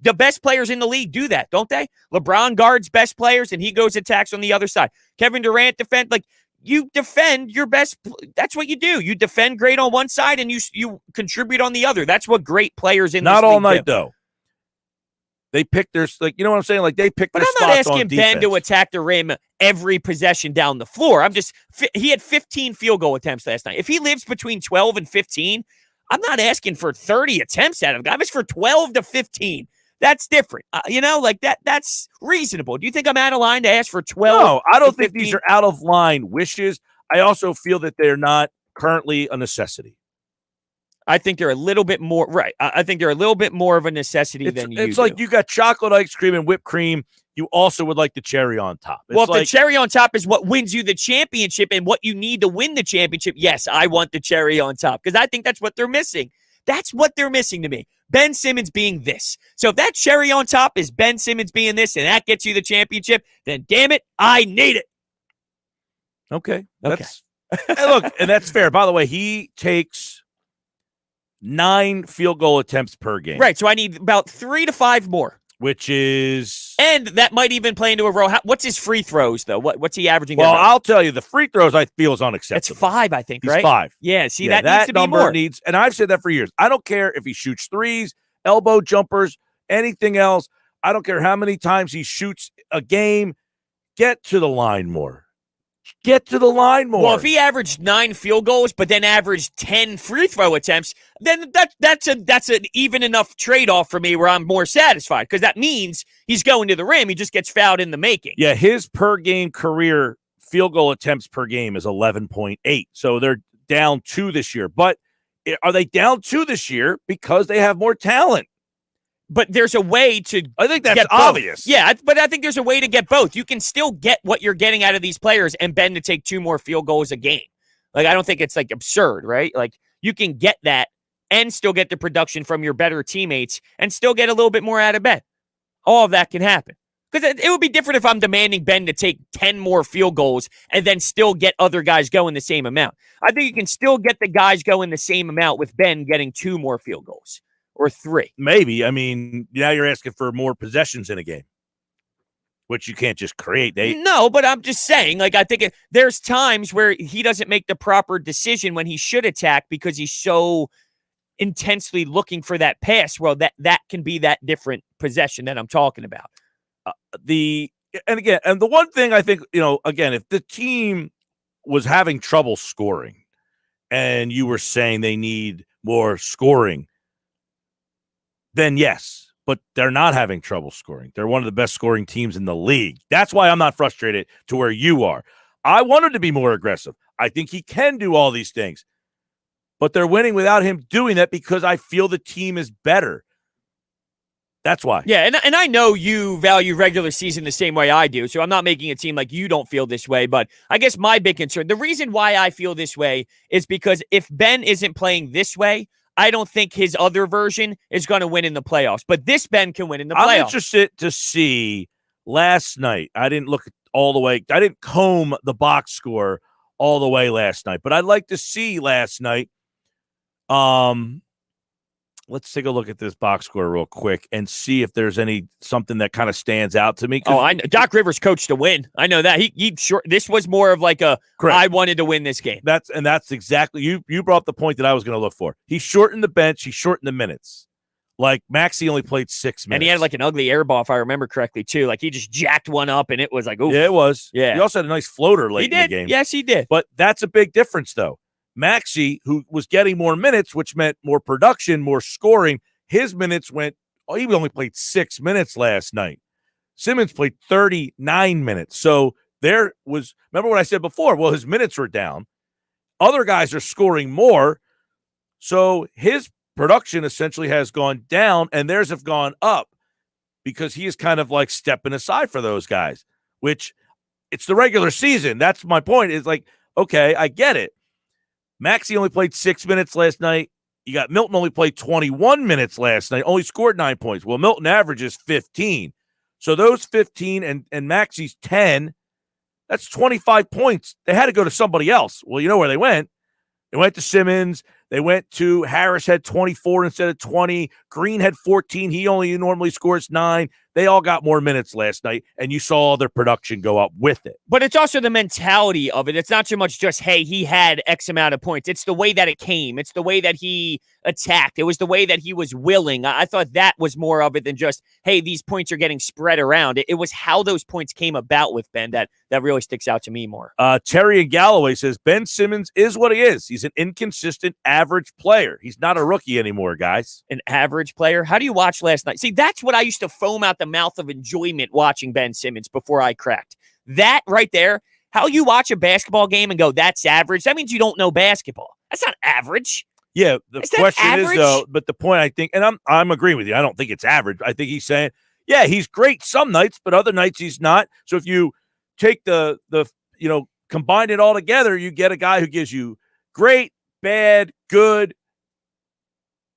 The best players in the league do that, don't they? LeBron guards best players, and he goes attacks on the other side. Kevin Durant defend, like, you defend your best. That's what you do. You defend great on one side, and you contribute on the other. That's what great players in this league Not all night, do. though. They pick their, like, you know what I'm saying? Like, they pick their spots on defense. But I'm not asking Ben to attack the rim every possession down the floor. He had 15 field goal attempts last night. If he lives between 12 and 15, I'm not asking for 30 attempts out of him. I'm asking for 12 to 15. That's different. That's reasonable. Do you think I'm out of line to ask for 12? No, I don't think these are out of line wishes. I also feel that they're not currently a necessity. I think they're a little bit more, right. I think they're a little bit more of a necessity than you do. It's like you got chocolate ice cream and whipped cream. You also would like the cherry on top. Well, if the cherry on top is what wins you the championship and what you need to win the championship, yes, I want the cherry on top because I think that's what they're missing. That's what they're missing to me. Ben Simmons being this. So if that cherry on top is Ben Simmons being this and that gets you the championship, then damn it, I need it. Okay. Look, and that's fair. By the way, he takes 9 field goal attempts per game. Right, so I need about 3 to 5 more. Which is... And that might even play into a role. What's his free throws, though? What's he averaging? Well, I'll tell you, the free throws I feel is unacceptable. It's 5, I think, He's right? 5. Yeah, see, that needs to be number more. And I've said that for years. I don't care if he shoots threes, elbow jumpers, anything else. I don't care how many times he shoots a game. Get to the line more. Get to the line more. Well, if he averaged 9 field goals, but then averaged 10 free throw attempts, then that's an even enough trade-off for me where I'm more satisfied because that means he's going to the rim. He just gets fouled in the making. Yeah, his per-game career field goal attempts per game is 11.8. So they're down 2 this year. But are they down 2 this year because they have more talent? But there's a way to I think that's get obvious. Both. Yeah, but I think there's a way to get both. You can still get what you're getting out of these players and Ben to take 2 more field goals a game. Like, I don't think it's, like, absurd, right? Like, you can get that and still get the production from your better teammates and still get a little bit more out of Ben. All of that can happen. Because it would be different if I'm demanding Ben to take 10 more field goals and then still get other guys going the same amount. I think you can still get the guys going the same amount with Ben getting 2 more field goals. Or 3. Maybe. I mean, now you're asking for more possessions in a game, which you can't just create. No, but I'm just saying, like, I think there's times where he doesn't make the proper decision when he should attack because he's so intensely looking for that pass. Well, that can be that different possession that I'm talking about. The one thing I think, again, if the team was having trouble scoring and you were saying they need more scoring, then yes, but they're not having trouble scoring. They're one of the best scoring teams in the league. That's why I'm not frustrated to where you are. I wanted to be more aggressive. I think he can do all these things, but they're winning without him doing that because I feel the team is better. That's why. Yeah, and I know you value regular season the same way I do, so I'm not making it seem like you don't feel this way, but I guess my big concern, the reason why I feel this way is because if Ben isn't playing this way, I don't think his other version is going to win in the playoffs. But this Ben can win in the playoffs. I'm interested to see last night. I didn't look all the way. I didn't comb the box score all the way last night. But I'd like to see last night. Let's take a look at this box score real quick and see if there's something that kind of stands out to me. Oh, I know. Doc Rivers coached to win. I know that. This was more of like I wanted to win this game. That's exactly you brought up the point that I was going to look for. He shortened the bench. He shortened the minutes. Like Maxey only played 6 minutes. And he had like an ugly air ball, if I remember correctly, too. Like he just jacked one up and it was like, oof. Yeah, it was. Yeah. He also had a nice floater late in the game. Yes, he did. But that's a big difference, though. Maxey, who was getting more minutes, which meant more production, more scoring, his minutes went, he only played 6 minutes last night. Simmons played 39 minutes. So there was, remember what I said before? Well, his minutes were down. Other guys are scoring more. So his production essentially has gone down and theirs have gone up because he is kind of like stepping aside for those guys, which it's the regular season. That's my point. It's like, okay, I get it. Maxey only played 6 minutes last night. You got Milton only played 21 minutes last night, only scored 9 points. Well, Milton averages 15. So those 15 and Maxey's 10, that's 25 points. They had to go to somebody else. Well, you know where they went. They went to Simmons. They went to Harris had 24 instead of 20. Green had 14. He only normally scores 9. They all got more minutes last night, and you saw their production go up with it. But it's also the mentality of it. It's not so much just, hey, he had X amount of points. It's the way that it came. It's the way that he attacked. It was the way that he was willing. I thought that was more of it than just, hey, these points are getting spread around. It was how those points came about with Ben that really sticks out to me more. Terry in Galloway says, Ben Simmons is what he is. He's an inconsistent, average player. He's not a rookie anymore, guys. An average player? How do you watch last night? See, that's what I used to foam out the mouth of enjoyment watching Ben Simmons before I cracked. That right there, how you watch a basketball game and go, that's average, that means you don't know basketball. That's not average. Yeah, the question is, though, but the point I think, and I'm agreeing with you, I don't think it's average. I think he's saying, yeah, he's great some nights, but other nights he's not. So if you take the combine it all together, you get a guy who gives you great, bad, good,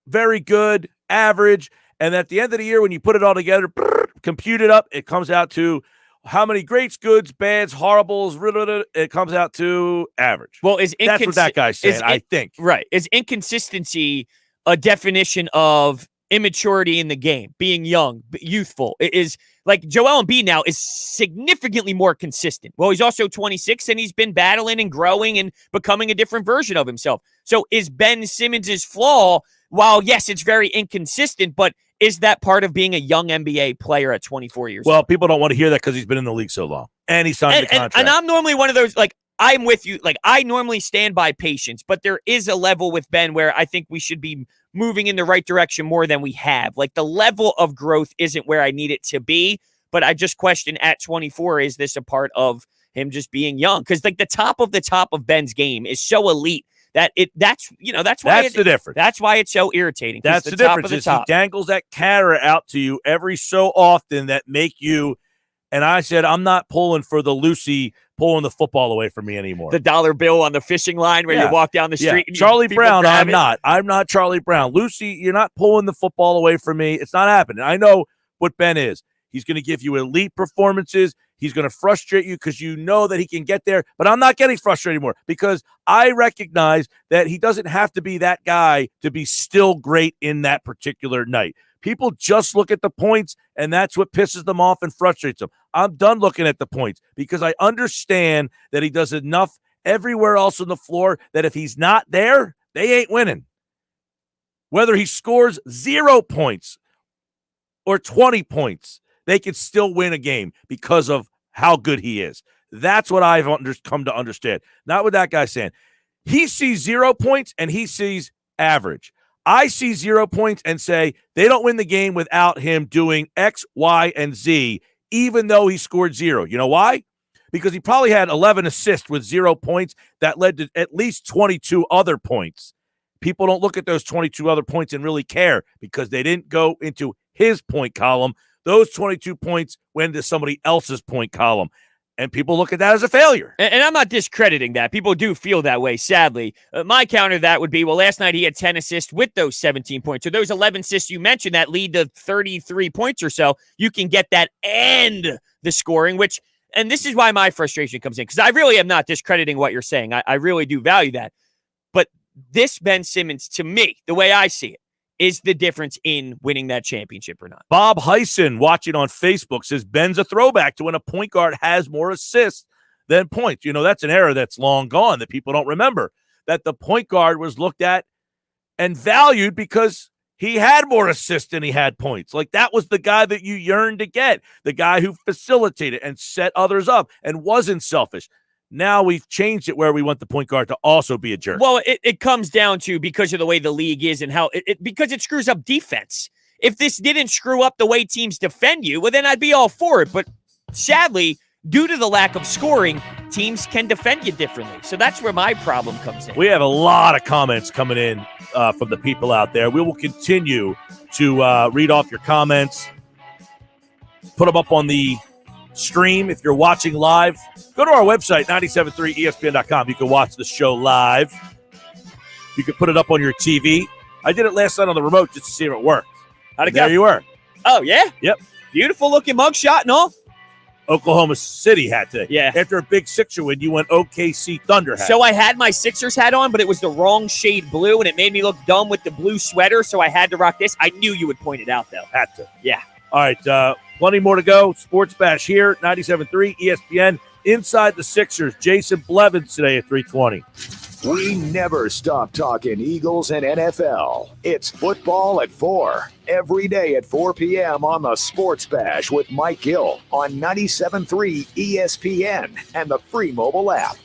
very good, average. And at the end of the year, when you put it all together, compute it up, it comes out to how many greats, goods, bads, horribles, it comes out to average. Well, that's what that guy's saying, I think. Right. Is inconsistency a definition of immaturity in the game, being young, youthful? It is like Joel Embiid now is significantly more consistent. Well, he's also 26 and he's been battling and growing and becoming a different version of himself. So is Ben Simmons' flaw, while yes, it's very inconsistent, but is that part of being a young NBA player at 24 years old? Well, people don't want to hear that because he's been in the league so long. And he signed the contract. And I'm normally one of those, like, I'm with you. Like, I normally stand by patience, but there is a level with Ben where I think we should be moving in the right direction more than we have. Like, the level of growth isn't where I need it to be, but I just question at 24, is this a part of him just being young? Because, like, the top of Ben's game is so elite that's the difference. That's why it's so irritating. That's the difference. Is he dangles that carrot out to you every so often that make you. And I said, I'm not pulling for the Lucy pulling the football away from me anymore. The dollar bill on the fishing line where you walk down the street. And Charlie Brown, I'm not. I'm not Charlie Brown. Lucy, you're not pulling the football away from me. It's not happening. I know what Ben is. He's going to give you elite performances. He's going to frustrate you because you know that he can get there. But I'm not getting frustrated anymore because I recognize that he doesn't have to be that guy to be still great in that particular night. People just look at the points, and that's what pisses them off and frustrates them. I'm done looking at the points because I understand that he does enough everywhere else on the floor that if he's not there, they ain't winning. Whether he scores 0 points or 20 points, they can still win a game because of how good he is. That's what I've come to understand. Not what that guy's saying. He sees 0 points and he sees average. I see 0 points and say they don't win the game without him doing X, Y, and Z, even though he scored 0. You know why? Because he probably had 11 assists with 0 points that led to at least 22 other points. People don't look at those 22 other points and really care because they didn't go into his point column. Those 22 points went into somebody else's point column. And people look at that as a failure. And I'm not discrediting that. People do feel that way, sadly. My counter to that would be, well, last night he had 10 assists with those 17 points. So those 11 assists you mentioned that lead to 33 points or so, you can get that and the scoring, and this is why my frustration comes in, because I really am not discrediting what you're saying. I really do value that. But this Ben Simmons, to me, the way I see it, is the difference in winning that championship or not. Bob Heisen, watching on Facebook, says Ben's a throwback to when a point guard has more assists than points. You know, that's an era that's long gone that people don't remember, that the point guard was looked at and valued because he had more assists than he had points. Like, that was the guy that you yearned to get, the guy who facilitated and set others up and wasn't selfish. Now we've changed it where we want the point guard to also be a jerk. Well, it comes down to, because of the way the league is and how because it screws up defense. If this didn't screw up the way teams defend you, well, then I'd be all for it. But sadly, due to the lack of scoring, teams can defend you differently. So that's where my problem comes in. We have a lot of comments coming in from the people out there. We will continue to read off your comments, put them up on the stream. If you're watching live, go to our website, 973ESPN.com. You can watch the show live. You can put it up on your TV. I did it last night on the remote just to see if it worked. How'd it go? There you were. Oh, yeah? Yep. Beautiful looking mugshot and all. Oklahoma City hat today. Yeah. After a big Sixer win, you went OKC Thunder hat. So I had my Sixers hat on, but it was the wrong shade blue, and it made me look dumb with the blue sweater, so I had to rock this. I knew you would point it out, though. Had to. Yeah. All right, plenty more to go. Sports Bash here, 97.3 ESPN. Inside the Sixers, Jason Blevins today at 3:20. We never stop talking Eagles and NFL. It's football at 4, every day at 4 p.m. on the Sports Bash with Mike Gill on 97.3 ESPN and the free mobile app.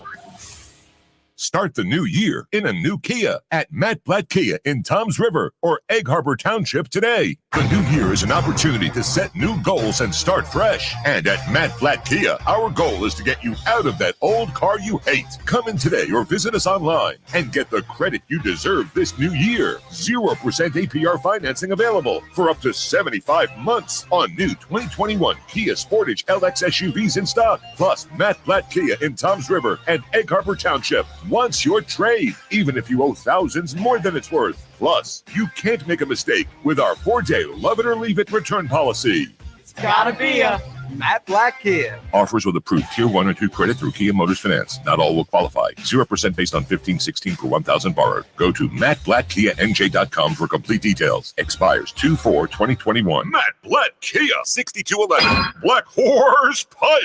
Start the new year in a new Kia at Matt Blatt Kia in Toms River or Egg Harbor Township today. The new year is an opportunity to set new goals and start fresh. And at Matt Blatt Kia, our goal is to get you out of that old car you hate. Come in today or visit us online and get the credit you deserve this new year. 0% APR financing available for up to 75 months on new 2021 Kia Sportage LX SUVs in stock. Plus, Matt Blatt Kia in Toms River and Egg Harbor Township wants your trade, even if you owe thousands more than it's worth. Plus, you can't make a mistake with our 4-day love it or leave it return policy. It's gotta be a Matt Blatt Kia. Offers with approved Tier 1 or 2 credit through Kia Motors Finance. Not all will qualify. 0% based on 1516 per 1,000 borrowed. Go to mattblattkianj.com for complete details. Expires 2/4/2021. Matt Blatt Kia, 6211 Black Horse Pike,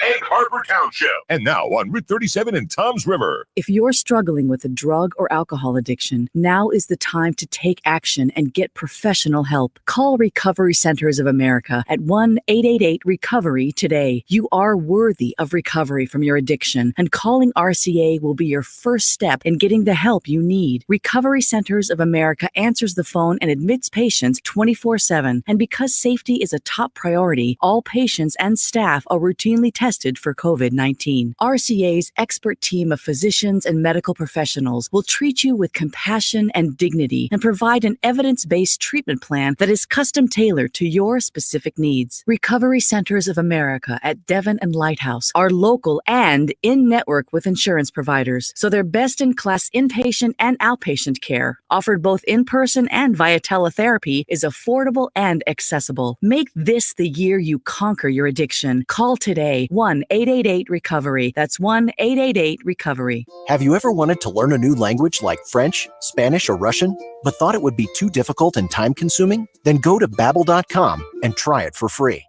Egg Harbor Township. And now on Route 37 in Toms River. If you're struggling with a drug or alcohol addiction, now is the time to take action and get professional help. Call Recovery Centers of America at 1-888-RECOVERY today. You are worthy of recovery from your addiction, and calling RCA will be your first step in getting the help you need. Recovery Centers of America answers the phone and admits patients 24/7. And because safety is a top priority, all patients and staff are routinely tested for COVID-19. RCA's expert team of physicians and medical professionals will treat you with compassion and dignity and provide an evidence-based treatment plan that is custom-tailored to your specific needs. Recovery Centers of America at Devon and Lighthouse are local and in-network with insurance providers, so they're best-in-class inpatient and outpatient care, offered both in-person and via teletherapy, is affordable and accessible. Make this the year you conquer your addiction. Call today, 1-888-RECOVERY. That's 1-888-RECOVERY. Have you ever wanted to learn a new language like French, Spanish, or Russian, but thought it would be too difficult and time-consuming? Then go to Babbel.com and try it for free.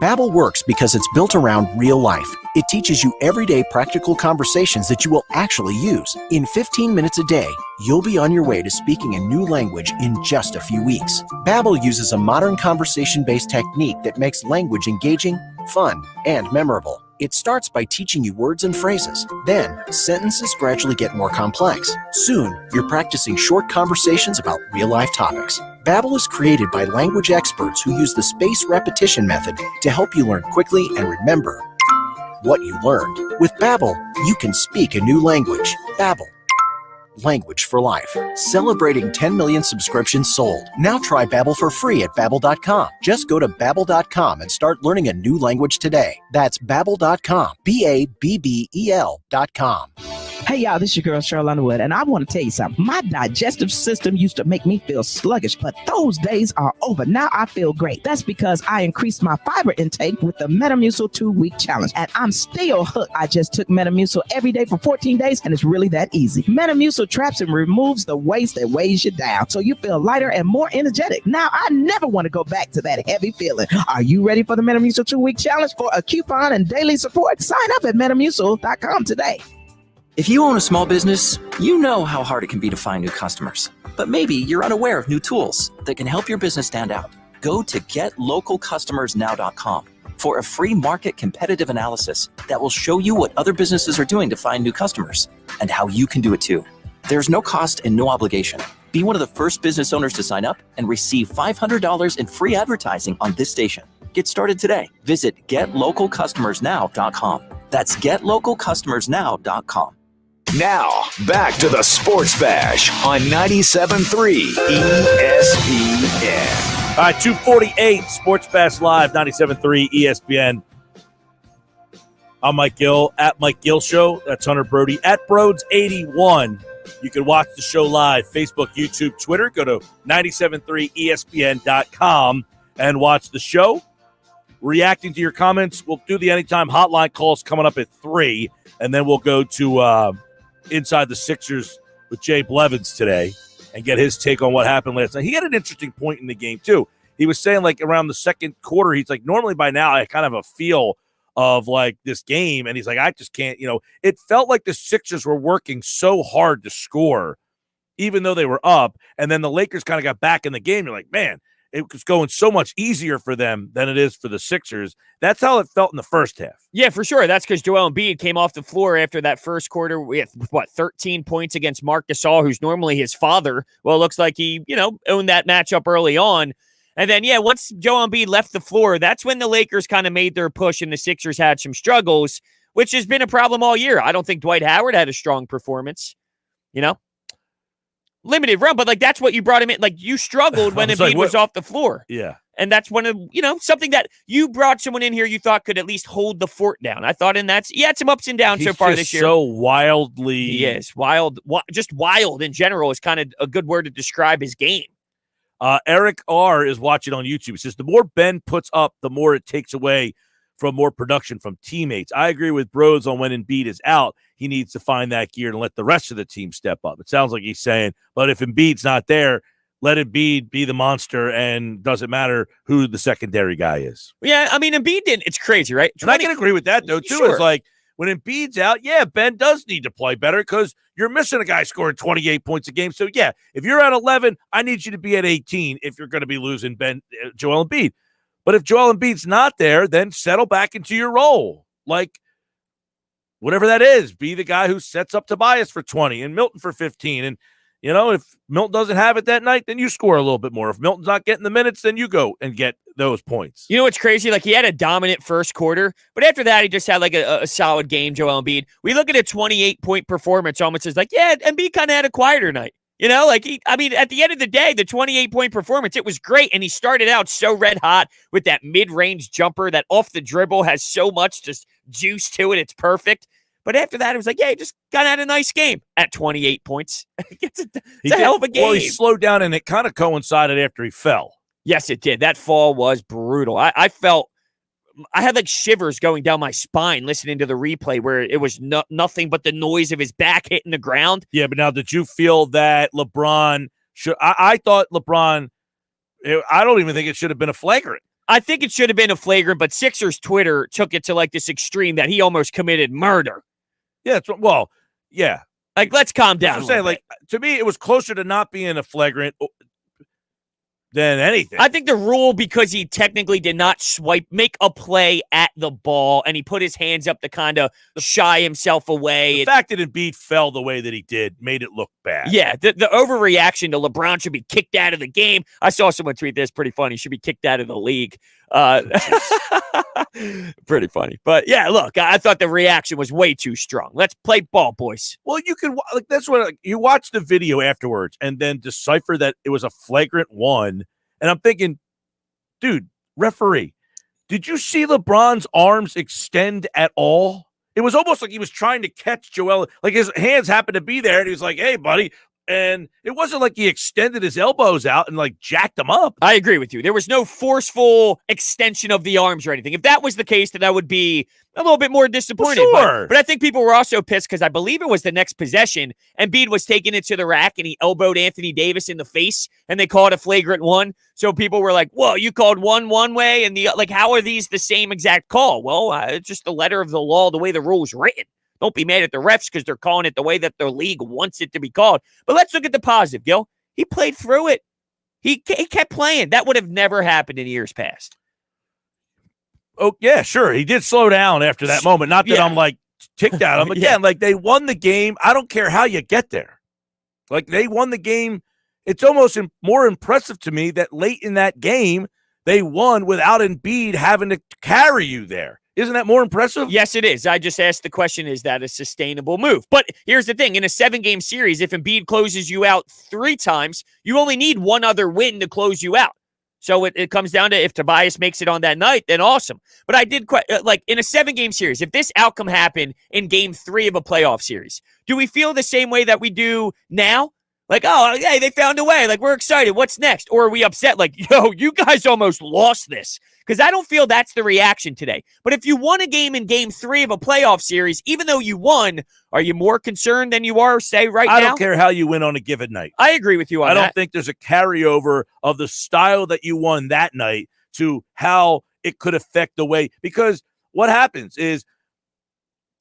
Babbel works because it's built around real life. It teaches you everyday practical conversations that you will actually use. In 15 minutes a day, you'll be on your way to speaking a new language in just a few weeks. Babbel uses a modern conversation-based technique that makes language engaging, fun, and memorable. It starts by teaching you words and phrases. Then, sentences gradually get more complex. Soon, you're practicing short conversations about real-life topics. Babbel is created by language experts who use the spaced repetition method to help you learn quickly and remember what you learned. With Babbel, you can speak a new language. Babbel. Language for life. Celebrating 10 million subscriptions sold. Now try Babbel for free at Babbel.com. Just go to Babbel.com and start learning a new language today. That's Babbel.com. Babbel.com. Hey y'all, this is your girl Cheryl Underwood, and I want to tell you something. My digestive system used to make me feel sluggish, but those days are over. Now I feel great. That's because I increased my fiber intake with the Metamucil 2-week challenge, and I'm still hooked. I just took Metamucil every day for 14 days, and it's really that easy. Metamucil traps and removes the waste that weighs you down, so you feel lighter and more energetic. Now I never want to go back to that heavy feeling. Are you ready for the Metamucil 2-week challenge? For a coupon and daily support, sign up at Metamucil.com today. If you own a small business, you know how hard it can be to find new customers. But maybe you're unaware of new tools that can help your business stand out. Go to GetLocalCustomersNow.com for a free market competitive analysis that will show you what other businesses are doing to find new customers and how you can do it too. There's no cost and no obligation. Be one of the first business owners to sign up and receive $500 in free advertising on this station. Get started today. Visit GetLocalCustomersNow.com. That's GetLocalCustomersNow.com. Now, back to the Sports Bash on 97.3 ESPN. All right, 2:48, Sports Bash Live, 97.3 ESPN. I'm Mike Gill, at Mike Gill Show. That's Hunter Brody, at Brodes81. You can watch the show live, Facebook, YouTube, Twitter. Go to 973ESPN.com and watch the show. reacting to your comments. We'll do the Anytime hotline calls coming up at 3, and then we'll go to Inside the Sixers with Jay Blevins today and get his take on what happened last night. He had an interesting point in the game, too. He was saying, like, around the second quarter, he's like, normally by now I kind of have a feel of, like, this game, and he's like, I just can't, it felt like the Sixers were working so hard to score, even though they were up, and then the Lakers kind of got back in the game. You're like, man, it was going so much easier for them than it is for the Sixers. That's how it felt in the first half. Yeah, for sure. That's because Joel Embiid came off the floor after that first quarter with, 13 points against Marc Gasol, who's normally his father. Well, it looks like he, owned that matchup early on. And then, once Joel Embiid left the floor, that's when the Lakers kind of made their push and the Sixers had some struggles, which has been a problem all year. I don't think Dwight Howard had a strong performance, Limited run, but, like, that's what you brought him in. Like, you struggled when Embiid was off the floor. Yeah. And that's one of, something that you brought someone in here you thought could at least hold the fort down. I thought he had some ups and downs so far this year. So wildly. He is. Just wild in general is kind of a good word to describe his game. Eric R. is watching on YouTube. He says, the more Ben puts up, the more it takes away from more production from teammates. I agree with Brodes on when Embiid is out, he needs to find that gear and let the rest of the team step up. It sounds like he's saying, but if Embiid's not there, let Embiid be the monster, and doesn't matter who the secondary guy is. Yeah, I mean, Embiid didn't. It's crazy, right? And I can agree with that, though, too. Sure. It's like, when Embiid's out, Ben does need to play better because you're missing a guy scoring 28 points a game. So, if you're at 11, I need you to be at 18 if you're going to be losing Joel Embiid. But if Joel Embiid's not there, then settle back into your role. Like, whatever that is, be the guy who sets up Tobias for 20 and Milton for 15. And, if Milton doesn't have it that night, then you score a little bit more. If Milton's not getting the minutes, then you go and get those points. You know what's crazy? Like, he had a dominant first quarter, but after that, he just had like a solid game, Joel Embiid. We look at a 28-point performance, almost as like, Embiid kind of had a quieter night. At the end of the day, the 28-point performance, it was great, and he started out so red hot with that mid-range jumper that off the dribble has so much just juice to it. It's perfect. But after that, it was like, he just kind of had a nice game at 28 points. It's a hell of a game. Well, he slowed down, and it kind of coincided after he fell. Yes, it did. That fall was brutal. I felt I had like shivers going down my spine listening to the replay where it was nothing but the noise of his back hitting the ground. Yeah, but now did you feel that LeBron should – I thought LeBron – I don't even think it should have been a flagrant. I think it should have been a flagrant, but Sixers Twitter took it to like this extreme that he almost committed murder. Yeah, yeah. Like, let's calm down. I'm saying, like, to me, it was closer to not being a flagrant than anything. I think the rule, because he technically did not make a play at the ball, and he put his hands up to kind of shy himself away. The fact that Embiid fell the way that he did made it look bad. Yeah, the overreaction to LeBron should be kicked out of the game. I saw someone tweet this, pretty funny. Should be kicked out of the league. Pretty funny. But yeah, look, I thought the reaction was way too strong. Let's play ball, boys. Well, you can, like, that's what you watch the video afterwards and then decipher that it was a flagrant one. And I'm thinking, dude, referee, did you see LeBron's arms extend at all? It was almost like he was trying to catch Joel. Like, his hands happened to be there, and he was like, hey, buddy. And it wasn't like he extended his elbows out and, like, jacked them up. I agree with you. There was no forceful extension of the arms or anything. If that was the case, then that would be a little bit more disappointing. Well, sure. But I think people were also pissed because I believe it was the next possession. Embiid was taking it to the rack, and he elbowed Anthony Davis in the face, and they called a flagrant one. So people were like, whoa, you called one way, and how are these the same exact call? Well, it's just the letter of the law, the way the rule is written. Don't be mad at the refs because they're calling it the way that the league wants it to be called. But let's look at the positive, Gil. He played through it. He kept playing. That would have never happened in years past. Oh, yeah, sure. He did slow down after that moment. Not that I'm, like, ticked at him. Again, like, they won the game. I don't care how you get there. Like, they won the game. It's almost more impressive to me that late in that game, they won without Embiid having to carry you there. Isn't that more impressive? Yes, it is. I just asked the question, is that a sustainable move? But here's the thing. In a 7-game series, if Embiid closes you out 3 times, you only need one other win to close you out. So it comes down to if Tobias makes it on that night, then awesome. But I did like in a 7-game series, if this outcome happened in game 3 of a playoff series, do we feel the same way that we do now? Like, oh, hey, they found a way. Like, we're excited. What's next? Or are we upset? Like, yo, you guys almost lost this. because I don't feel that's the reaction today. But if you won a game in game 3 of a playoff series, even though you won, are you more concerned than you are, say, right now? I don't care how you win on a given night. I agree with you on that. I don't think there's a carryover of the style that you won that night to how it could affect the way, because what happens is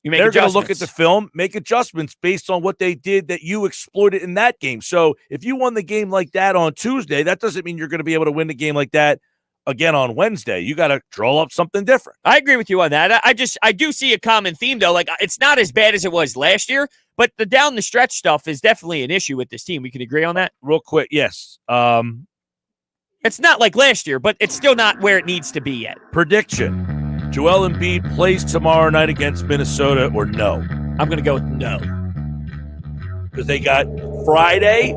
they're going to look at the film, make adjustments based on what they did that you exploited in that game. So if you won the game like that on Tuesday, that doesn't mean you're going to be able to win the game like that again on Wednesday. You got to draw up something different. I agree with you on that. I do see a common theme, though. Like, it's not as bad as it was last year, but the down the stretch stuff is definitely an issue with this team. We can agree on that? Real quick, yes. It's not like last year, but it's still not where it needs to be yet. Prediction. Joel Embiid plays tomorrow night against Minnesota, or no? I'm going to go with no. Because they got Friday,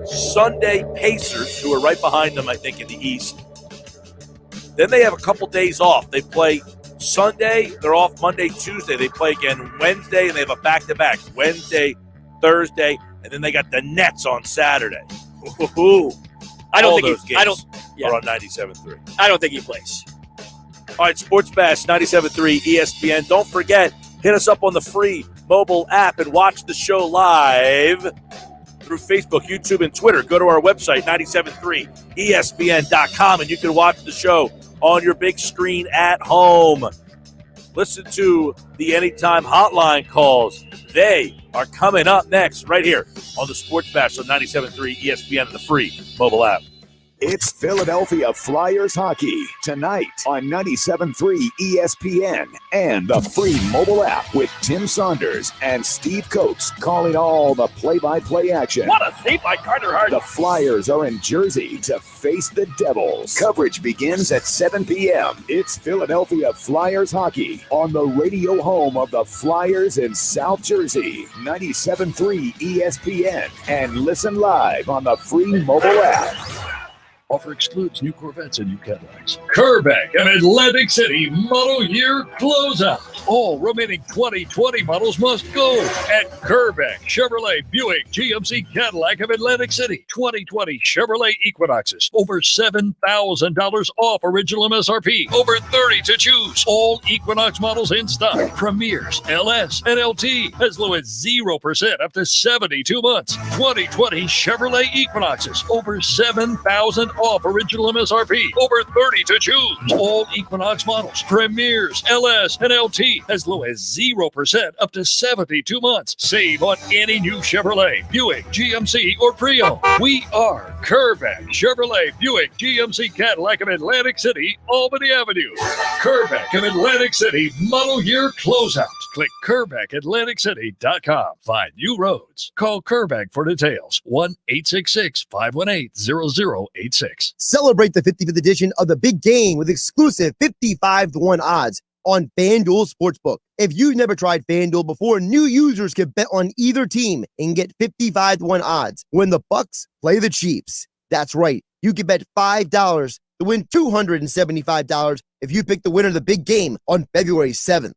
Sunday Pacers, who are right behind them, I think, in the East. Then they have a couple days off. They play Sunday, they're off Monday, Tuesday. They play again Wednesday, and they have a back-to-back Wednesday, Thursday, and then they got the Nets on Saturday. Ooh. I don't think those games are on 97.3. I don't think he plays. All right, Sports Bash 97.3 ESPN. Don't forget, hit us up on the free mobile app and watch the show live through Facebook, YouTube, and Twitter. Go to our website, 973ESPN.com, and you can watch the show on your big screen at home. Listen to the Anytime Hotline calls. They are coming up next right here on the Sports Bash on 97.3 ESPN and the free mobile app. It's Philadelphia Flyers hockey tonight on 97.3 ESPN and the free mobile app with Tim Saunders and Steve Coates calling all the play-by-play action. What a save by Carter Hart. The Flyers are in Jersey to face the Devils. Coverage begins at 7 p.m. It's Philadelphia Flyers hockey on the radio home of the Flyers in South Jersey, 97.3 ESPN, and listen live on the free mobile app. Offer excludes new Corvettes and new Cadillacs. Kerbeck and Atlantic City model year closeout. All remaining 2020 models must go at Kerbeck Chevrolet Buick GMC Cadillac of Atlantic City. 2020 Chevrolet Equinoxes. Over $7,000 off original MSRP. Over 30 to choose. All Equinox models in stock. Premiers, LS, and LT. As low as 0% up to 72 months. 2020 Chevrolet Equinoxes. Over 7,000 off original MSRP. Over 30 to choose. All Equinox models. Premiers, LS, and LT. As low as 0% up to 72 months. Save on any new Chevrolet, Buick, GMC, or pre-owned. We are Kerbeck Chevrolet Buick GMC Cadillac of Atlantic City, Albany Avenue. Kerbeck of Atlantic City model year closeout. Click KerbeckAtlanticCity.com. Find new roads. Call Kerbeck for details. 1-866-518-0086. Celebrate the 55th edition of the big game with exclusive 55-1 odds on FanDuel Sportsbook. If you've never tried FanDuel before, new users can bet on either team and get 55-1 odds when the Bucks play the Chiefs. That's right. You can bet $5 to win $275 if you pick the winner of the big game on February 7th.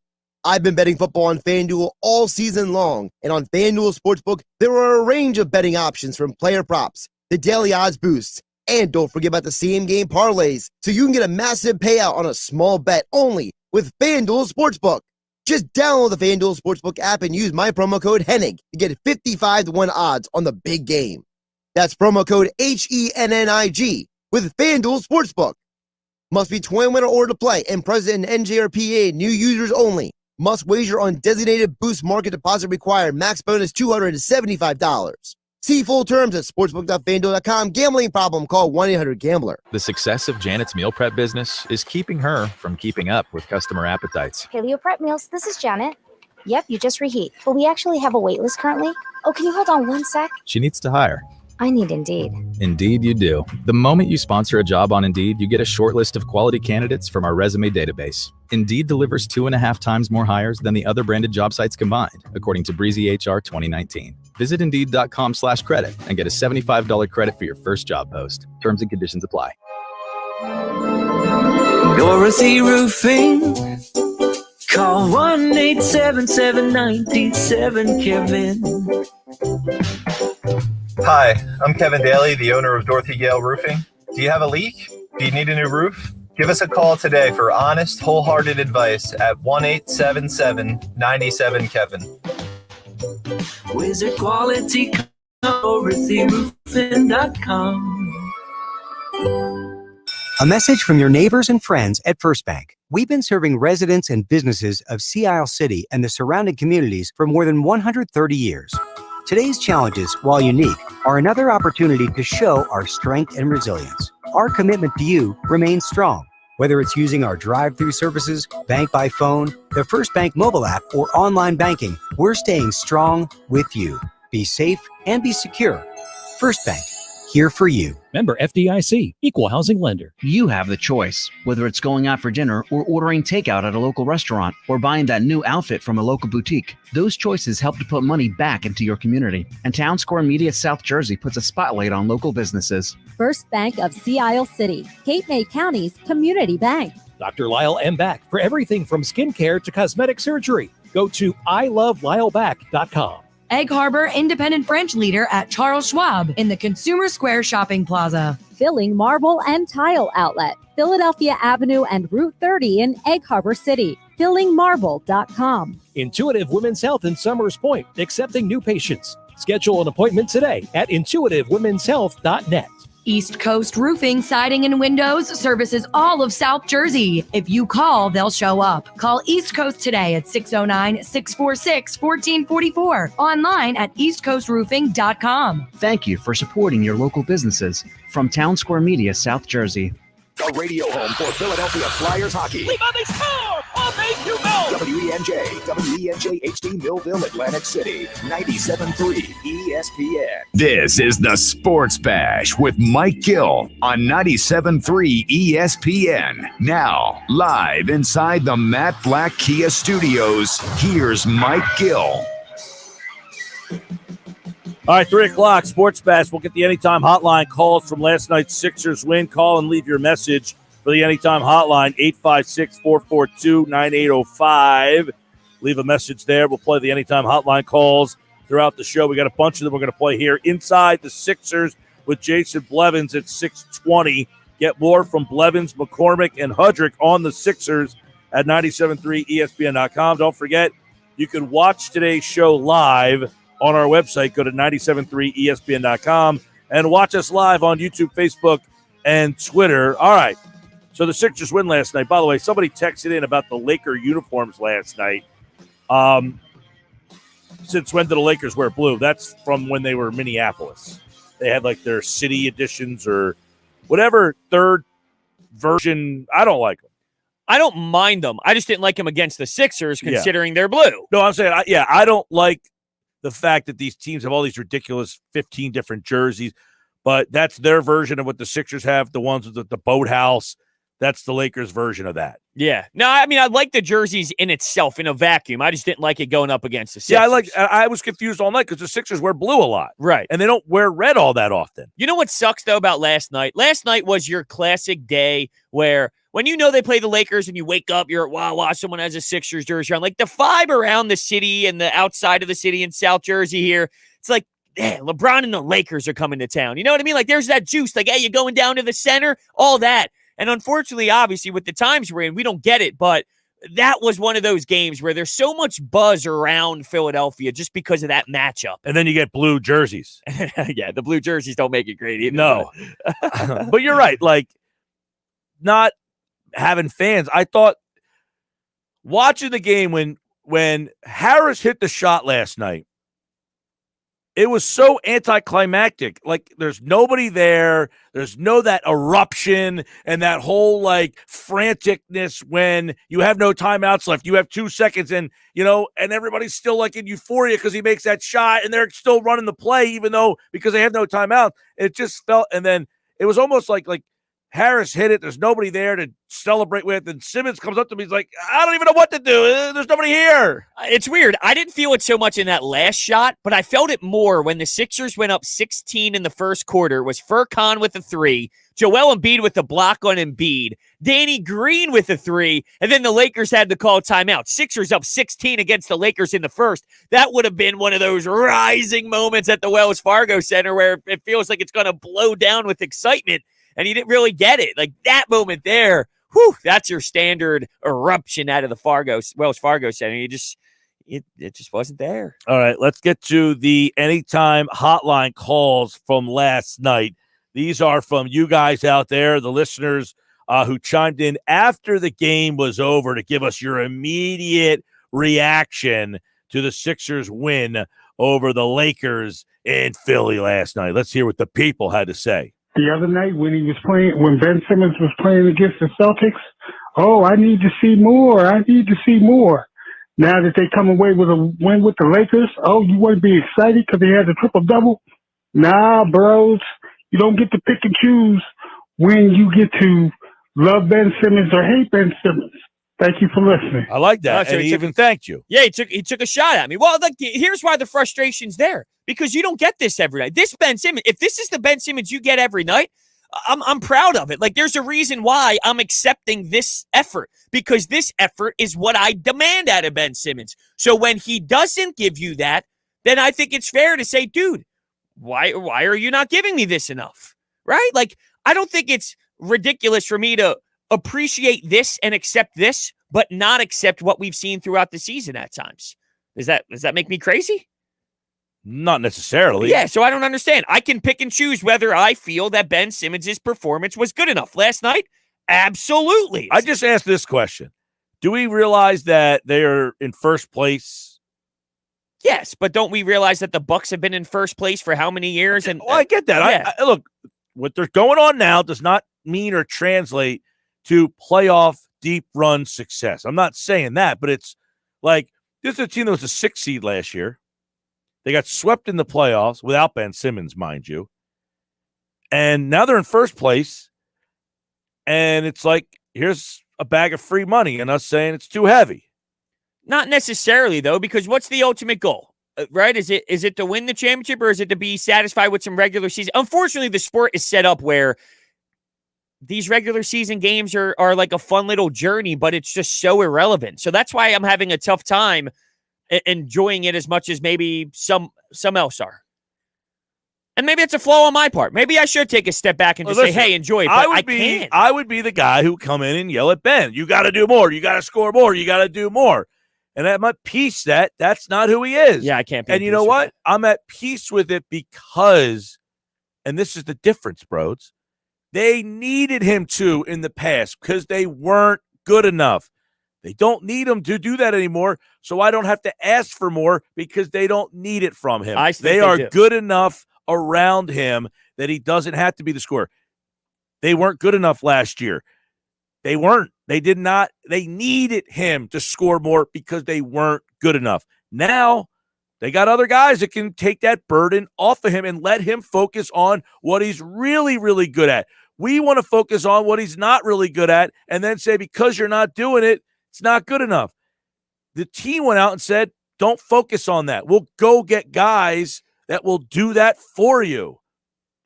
I've been betting football on FanDuel all season long, and on FanDuel Sportsbook, there are a range of betting options from player props to daily odds boosts. And don't forget about the same game parlays, so you can get a massive payout on a small bet only with FanDuel Sportsbook. Just download the FanDuel Sportsbook app and use my promo code HENNIG to get 55-1 odds on the big game. That's promo code HENNIG with FanDuel Sportsbook. Must be 21 or older to play and present in NJRPA, new users only. Must wager on designated boost market deposit required. Max bonus $275. See full terms at sportsbook.fanduel.com. Gambling problem? Call 1-800-GAMBLER. The success of Janet's meal prep business is keeping her from keeping up with customer appetites. Paleo Prep Meals, this is Janet. Yep, you just reheat. But we actually have a wait list currently. Oh, can you hold on one sec? She needs to hire. I need Indeed. Indeed you do. The moment you sponsor a job on Indeed, you get a short list of quality candidates from our resume database. Indeed delivers 2.5 times more hires than the other branded job sites combined, according to Breezy HR 2019. Visit Indeed.com/credit and get a $75 credit for your first job post. Terms and conditions apply. Dorothy Roofing. Call 1-877-97-KEVIN. Hi, I'm Kevin Daly, the owner of Dorothy Gale Roofing. Do you have a leak? Do you need a new roof? Give us a call today for honest, wholehearted advice at 1-877-97-KEVIN. Wizard quality roofing.com. A message from your neighbors and friends at First Bank. We've been serving residents and businesses of Sea Isle City and the surrounding communities for more than 130 years. Today's challenges, while unique, are another opportunity to show our strength and resilience. Our commitment to you remains strong. Whether it's using our drive-through services, bank by phone, the First Bank mobile app, or online banking, we're staying strong with you. Be safe and be secure. First Bank, here for you. Member FDIC, Equal Housing Lender. You have the choice, whether it's going out for dinner or ordering takeout at a local restaurant or buying that new outfit from a local boutique. Those choices help to put money back into your community. And Town Square Media South Jersey puts a spotlight on local businesses. First Bank of Sea Isle City, Cape May County's community bank. Dr. Lyle M. Back for everything from skincare to cosmetic surgery. Go to ilovelylback.com. Egg Harbor Independent Branch Leader at Charles Schwab in the Consumer Square Shopping Plaza. Filling Marble and Tile Outlet, Philadelphia Avenue and Route 30 in Egg Harbor City. FillingMarble.com. Intuitive Women's Health in Summers Point, accepting new patients. Schedule an appointment today at intuitivewomenshealth.net. East Coast Roofing, Siding, and Windows services all of South Jersey. If you call, they'll show up. Call East Coast today at 609-646-1444. Online at eastcoastroofing.com. Thank you for supporting your local businesses. From Town Square Media, South Jersey. The radio home for Philadelphia Flyers hockey. Leave on the score! I'll make you know! WENJ HD Millville, Atlantic City, 97.3 ESPN. This is the Sports Bash with Mike Gill on 97.3 ESPN. Now, live inside the Matt Black Kia Studios, here's Mike Gill. All right, 3 o'clock, Sports Bash. We'll get the Anytime Hotline calls from last night's Sixers win. Call and leave your message for the Anytime Hotline, 856-442-9805. Leave a message there. We'll play the Anytime Hotline calls throughout the show. We got a bunch of them we're going to play here inside the Sixers with Jason Blevins at 6:20. Get more from Blevins, McCormick, and Hudrick on the Sixers at 97.3 ESPN.com. Don't forget, you can watch today's show live on our website. Go to 97.3ESPN.com and watch us live on YouTube, Facebook, and Twitter. All right, so the Sixers win last night. By the way, somebody texted in about the Laker uniforms last night. Since when did the Lakers wear blue? That's from when they were Minneapolis. They had like their city editions or whatever third version. I don't like them. I don't mind them. I just didn't like them against the Sixers considering they're blue. No, I'm saying, I don't like the fact that these teams have all these ridiculous 15 different jerseys, but that's their version of what the Sixers have, the ones with the boathouse. That's the Lakers' version of that. Yeah. No, I mean, I like the jerseys in itself in a vacuum. I just didn't like it going up against the Sixers. Yeah, I was confused all night because the Sixers wear blue a lot. Right. And they don't wear red all that often. You know what sucks, though, about last night? Last night was your classic day where when you know they play the Lakers and you wake up, you're at Wawa, someone has a Sixers jersey on. Like the vibe around the city and the outside of the city in South Jersey here, it's like, LeBron and the Lakers are coming to town. You know what I mean? Like there's that juice. Like, hey, you're going down to the center, all that. And unfortunately, obviously, with the times we're in, we don't get it. But that was one of those games where there's so much buzz around Philadelphia just because of that matchup. And then you get blue jerseys. Yeah, the blue jerseys don't make it great either. No. But you're right. Like, not having fans. I thought watching the game when Harris hit the shot last night, it was so anticlimactic. Like, there's nobody there. There's that eruption and that whole, like, franticness when you have no timeouts left. You have 2 seconds and everybody's still, like, in euphoria because he makes that shot and they're still running the play even though because they have no timeout. It just felt – and then it was almost like Harris hit it. There's nobody there to celebrate with. And Simmons comes up to me. He's like, I don't even know what to do. There's nobody here. It's weird. I didn't feel it so much in that last shot, but I felt it more when the Sixers went up 16 in the first quarter. It was Furkan with a 3, Joel Embiid with the block on Embiid, Danny Green with a 3, and then the Lakers had to call timeout. Sixers up 16 against the Lakers in the first. That would have been one of those rising moments at the Wells Fargo Center where it feels like it's going to blow down with excitement. And he didn't really get it. Like that moment there, that's your standard eruption out of the Wells Fargo Center. It just wasn't there. All right, let's get to the anytime hotline calls from last night. These are from you guys out there, the listeners who chimed in after the game was over to give us your immediate reaction to the Sixers win over the Lakers in Philly last night. Let's hear what the people had to say. The other night when when Ben Simmons was playing against the Celtics, I need to see more. I need to see more. Now that they come away with a win with the Lakers, you want to be excited because they had a triple-double? Nah, bros. You don't get to pick and choose when you get to love Ben Simmons or hate Ben Simmons. Thank you for listening. I like that. And he even thanked you. Yeah, he took a shot at me. Well, look, here's why the frustration's there. Because you don't get this every night. This Ben Simmons, if this is the Ben Simmons you get every night, I'm proud of it. Like, there's a reason why I'm accepting this effort, because this effort is what I demand out of Ben Simmons. So when he doesn't give you that, then I think it's fair to say, dude, why are you not giving me this enough? Right? Like, I don't think it's ridiculous for me to appreciate this and accept this, but not accept what we've seen throughout the season at times. Does that make me crazy? Not necessarily. Yeah, so I don't understand. I can pick and choose whether I feel that Ben Simmons' performance was good enough. Last night, absolutely. I just asked this question. Do we realize that they are in first place? Yes, but don't we realize that the Bucks have been in first place for how many years? And I get that. Yeah. I look, what they're going on now does not mean or translate to playoff deep run success. I'm not saying that, but it's like this is a team that was a 6 seed last year. They got swept in the playoffs without Ben Simmons, mind you. And now they're in first place. And it's like, here's a bag of free money and us saying it's too heavy. Not necessarily, though, because what's the ultimate goal, right? Is it to win the championship, or is it to be satisfied with some regular season? Unfortunately, the sport is set up where these regular season games are like a fun little journey, but it's just so irrelevant. So that's why I'm having a tough time enjoying it as much as maybe some else are. And maybe it's a flaw on my part. Maybe I should take a step back and just say, hey, enjoy it, but I can't. I would be the guy who come in and yell at Ben. You got to do more. You got to score more. You got to do more. And I'm at peace that's not who he is. Yeah, I can't be. And you know what? I'm at peace with it because, and this is the difference, Brodes, they needed him to in the past because they weren't good enough. They don't need him to do that anymore, so I don't have to ask for more because they don't need it from him. They are good enough around him that he doesn't have to be the scorer. They weren't good enough last year. They weren't. They did not. They needed him to score more because they weren't good enough. Now, they got other guys that can take that burden off of him and let him focus on what he's really, really good at. We want to focus on what he's not really good at and then say, because you're not doing it, it's not good enough. The team went out and said, don't focus on that. We'll go get guys that will do that for you.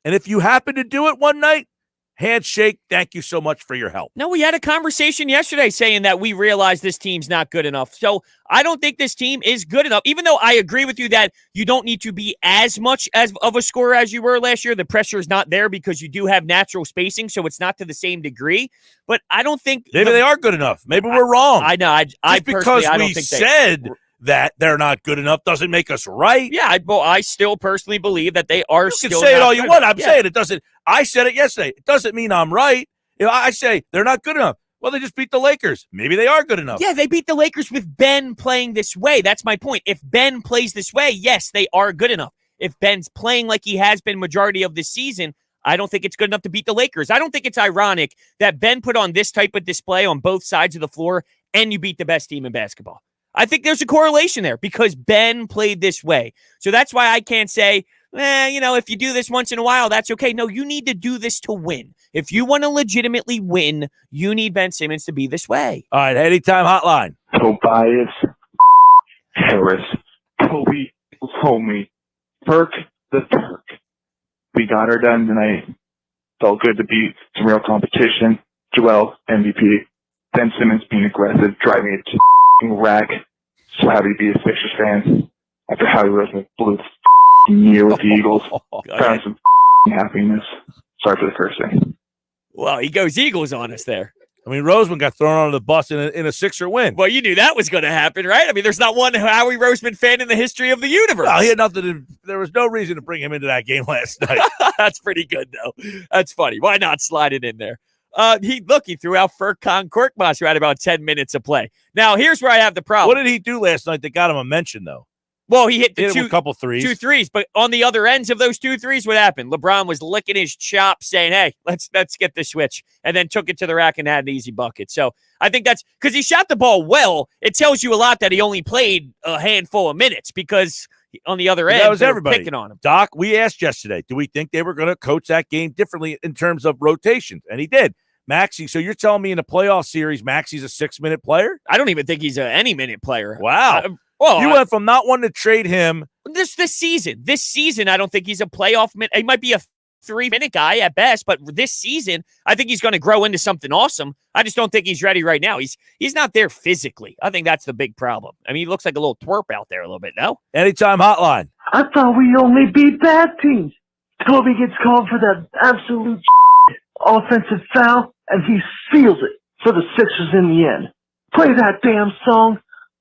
And if you happen to do it one night, handshake, thank you so much for your help. No, we had a conversation yesterday saying that we realize this team's not good enough. So I don't think this team is good enough, even though I agree with you that you don't need to be as much of a scorer as you were last year. The pressure is not there because you do have natural spacing, so it's not to the same degree. But I don't think... Maybe they are good enough. Maybe we're wrong. I know. I because I don't we think said that they're not good enough doesn't make us right. Yeah, I still personally believe that they are still. You can say it all you want. I'm saying it doesn't. I said it yesterday. It doesn't mean I'm right. If I say they're not good enough, well, they just beat the Lakers. Maybe they are good enough. Yeah, they beat the Lakers with Ben playing this way. That's my point. If Ben plays this way, yes, they are good enough. If Ben's playing like he has been majority of this season, I don't think it's good enough to beat the Lakers. I don't think it's ironic that Ben put on this type of display on both sides of the floor and you beat the best team in basketball. I think there's a correlation there because Ben played this way. So that's why I can't say, if you do this once in a while, that's okay. No, you need to do this to win. If you want to legitimately win, you need Ben Simmons to be this way. All right, anytime hotline. Tobias Harris, Toby Homie, Perk the Turk. We got her done tonight. Felt good to beat some real competition. Joel, MVP. Ben Simmons being aggressive, driving it to the rack. So happy to be a Sixers fan after Howie Roseman blew the year with the Eagles. Found some happiness. Sorry for the cursing. Well, he goes Eagles on us there. I mean, Roseman got thrown under the bus in a Sixer win. Well, you knew that was going to happen, right? I mean, there's not one Howie Roseman fan in the history of the universe. No, he had nothing. There was no reason to bring him into that game last night. That's pretty good, though. That's funny. Why not slide it in there? He threw out Furkan Korkmaz, who had about 10 minutes of play. Now, here's where I have the problem. What did he do last night that got him a mention, though? Well, he hit a couple threes. 2 threes, but on the other ends of those 2 threes, what happened? LeBron was licking his chops, saying, "Hey, let's get the switch," and then took it to the rack and had an easy bucket. So I think that's because he shot the ball well. It tells you a lot that he only played a handful of minutes because on the other end, that was everybody picking on him. Doc, we asked yesterday, do we think they were going to coach that game differently in terms of rotations? And he did. Maxey, so you're telling me in a playoff series, Maxey's a 6-minute player? I don't even think he's an any-minute player. Wow. You went from not wanting to trade him. This season, I don't think he's a playoff minute. He might be a 3-minute guy at best, but this season, I think he's going to grow into something awesome. I just don't think he's ready right now. He's not there physically. I think that's the big problem. I mean, he looks like a little twerp out there a little bit, no? Anytime hotline. I thought we only beat bad teams. Toby gets called for that absolute offensive foul, and he seals it for the Sixers in the end. Play that damn song.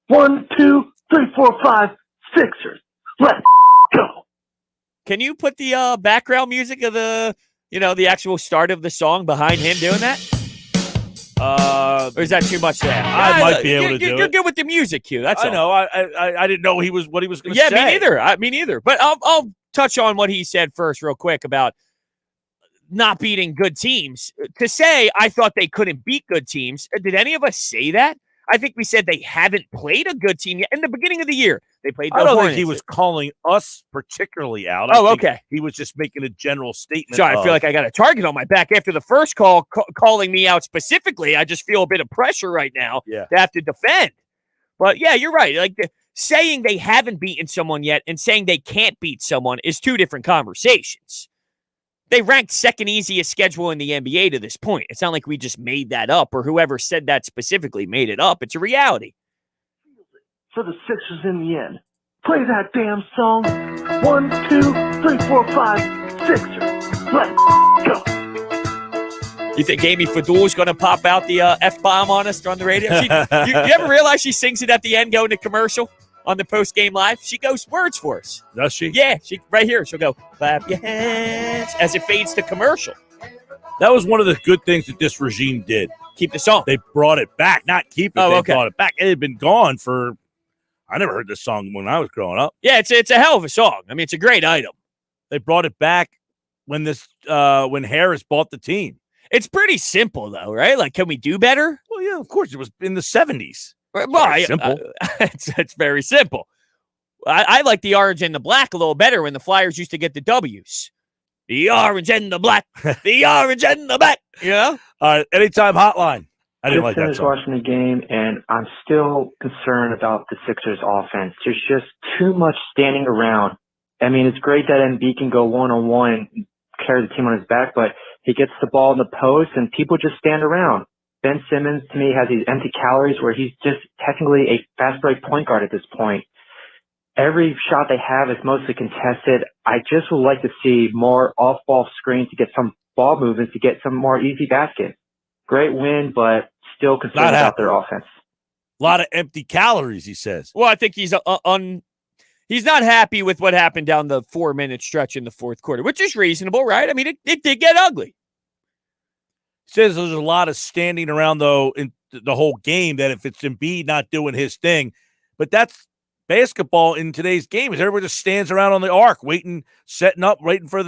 1, 2, 3, 4, 5, Sixers. Let's go. Can you put the background music of the actual start of the song behind him doing that? Or is that too much there? I might be able to do it. You're good with the music, Q. That's I all. know. I didn't know what he was going to say. Yeah, me neither. But I'll touch on what he said first real quick about not beating good teams. To say I thought they couldn't beat good teams, did any of us say that? I think we said they haven't played a good team yet. In the beginning of the year, they played the I don't Hornets. think he was calling us particularly out. Oh, okay. He was just making a general statement. Sorry, I feel like I got a target on my back after the first call calling me out specifically. I just feel a bit of pressure right now to have to defend. But yeah, you're right. Like saying they haven't beaten someone yet and saying they can't beat someone is two different conversations. They ranked second easiest schedule in the NBA to this point. It's not like we just made that up or whoever said that specifically made it up. It's a reality. For the Sixers in the end. Play that damn song. 1, 2, 3, 4, 5, Sixers. Let's go. You think Amy Fadul is going to pop out the F-bomb on us on the radio? You ever realize she sings it at the end going to commercial? On the post-game live, she goes words for us. Does she? Yeah, she right here. She'll go, clap your hands, as it fades to commercial. That was one of the good things that this regime did. Keep the song. They brought it back. Not keep it, they okay. brought it back. It had been gone for, I never heard this song when I was growing up. Yeah, it's a hell of a song. I mean, it's a great item. They brought it back when when Harris bought the team. It's pretty simple, though, right? Like, can we do better? Well, yeah, of course. It was in the 70s. Well, simple. It's very simple. I like the orange and the black a little better when the Flyers used to get the W's. The orange and the black. The orange and the black. You know? All right, anytime hotline. I didn't like that song. Watching the game, and I'm still concerned about the Sixers' offense. There's just too much standing around. I mean, it's great that Embiid can go one-on-one and carry the team on his back, but he gets the ball in the post, and people just stand around. Ben Simmons, to me, has these empty calories where he's just technically a fast break point guard at this point. Every shot they have is mostly contested. I just would like to see more off-ball screens to get some ball movements, to get some more easy baskets. Great win, but still concerned about their offense. A lot of empty calories, he says. Well, I think he's he's not happy with what happened down the 4-minute stretch in the fourth quarter, which is reasonable, right? I mean, it did get ugly. Says there's a lot of standing around, though, in the whole game, that if it's Embiid not doing his thing. But that's basketball in today's game, is everyone just stands around on the arc, setting up, waiting for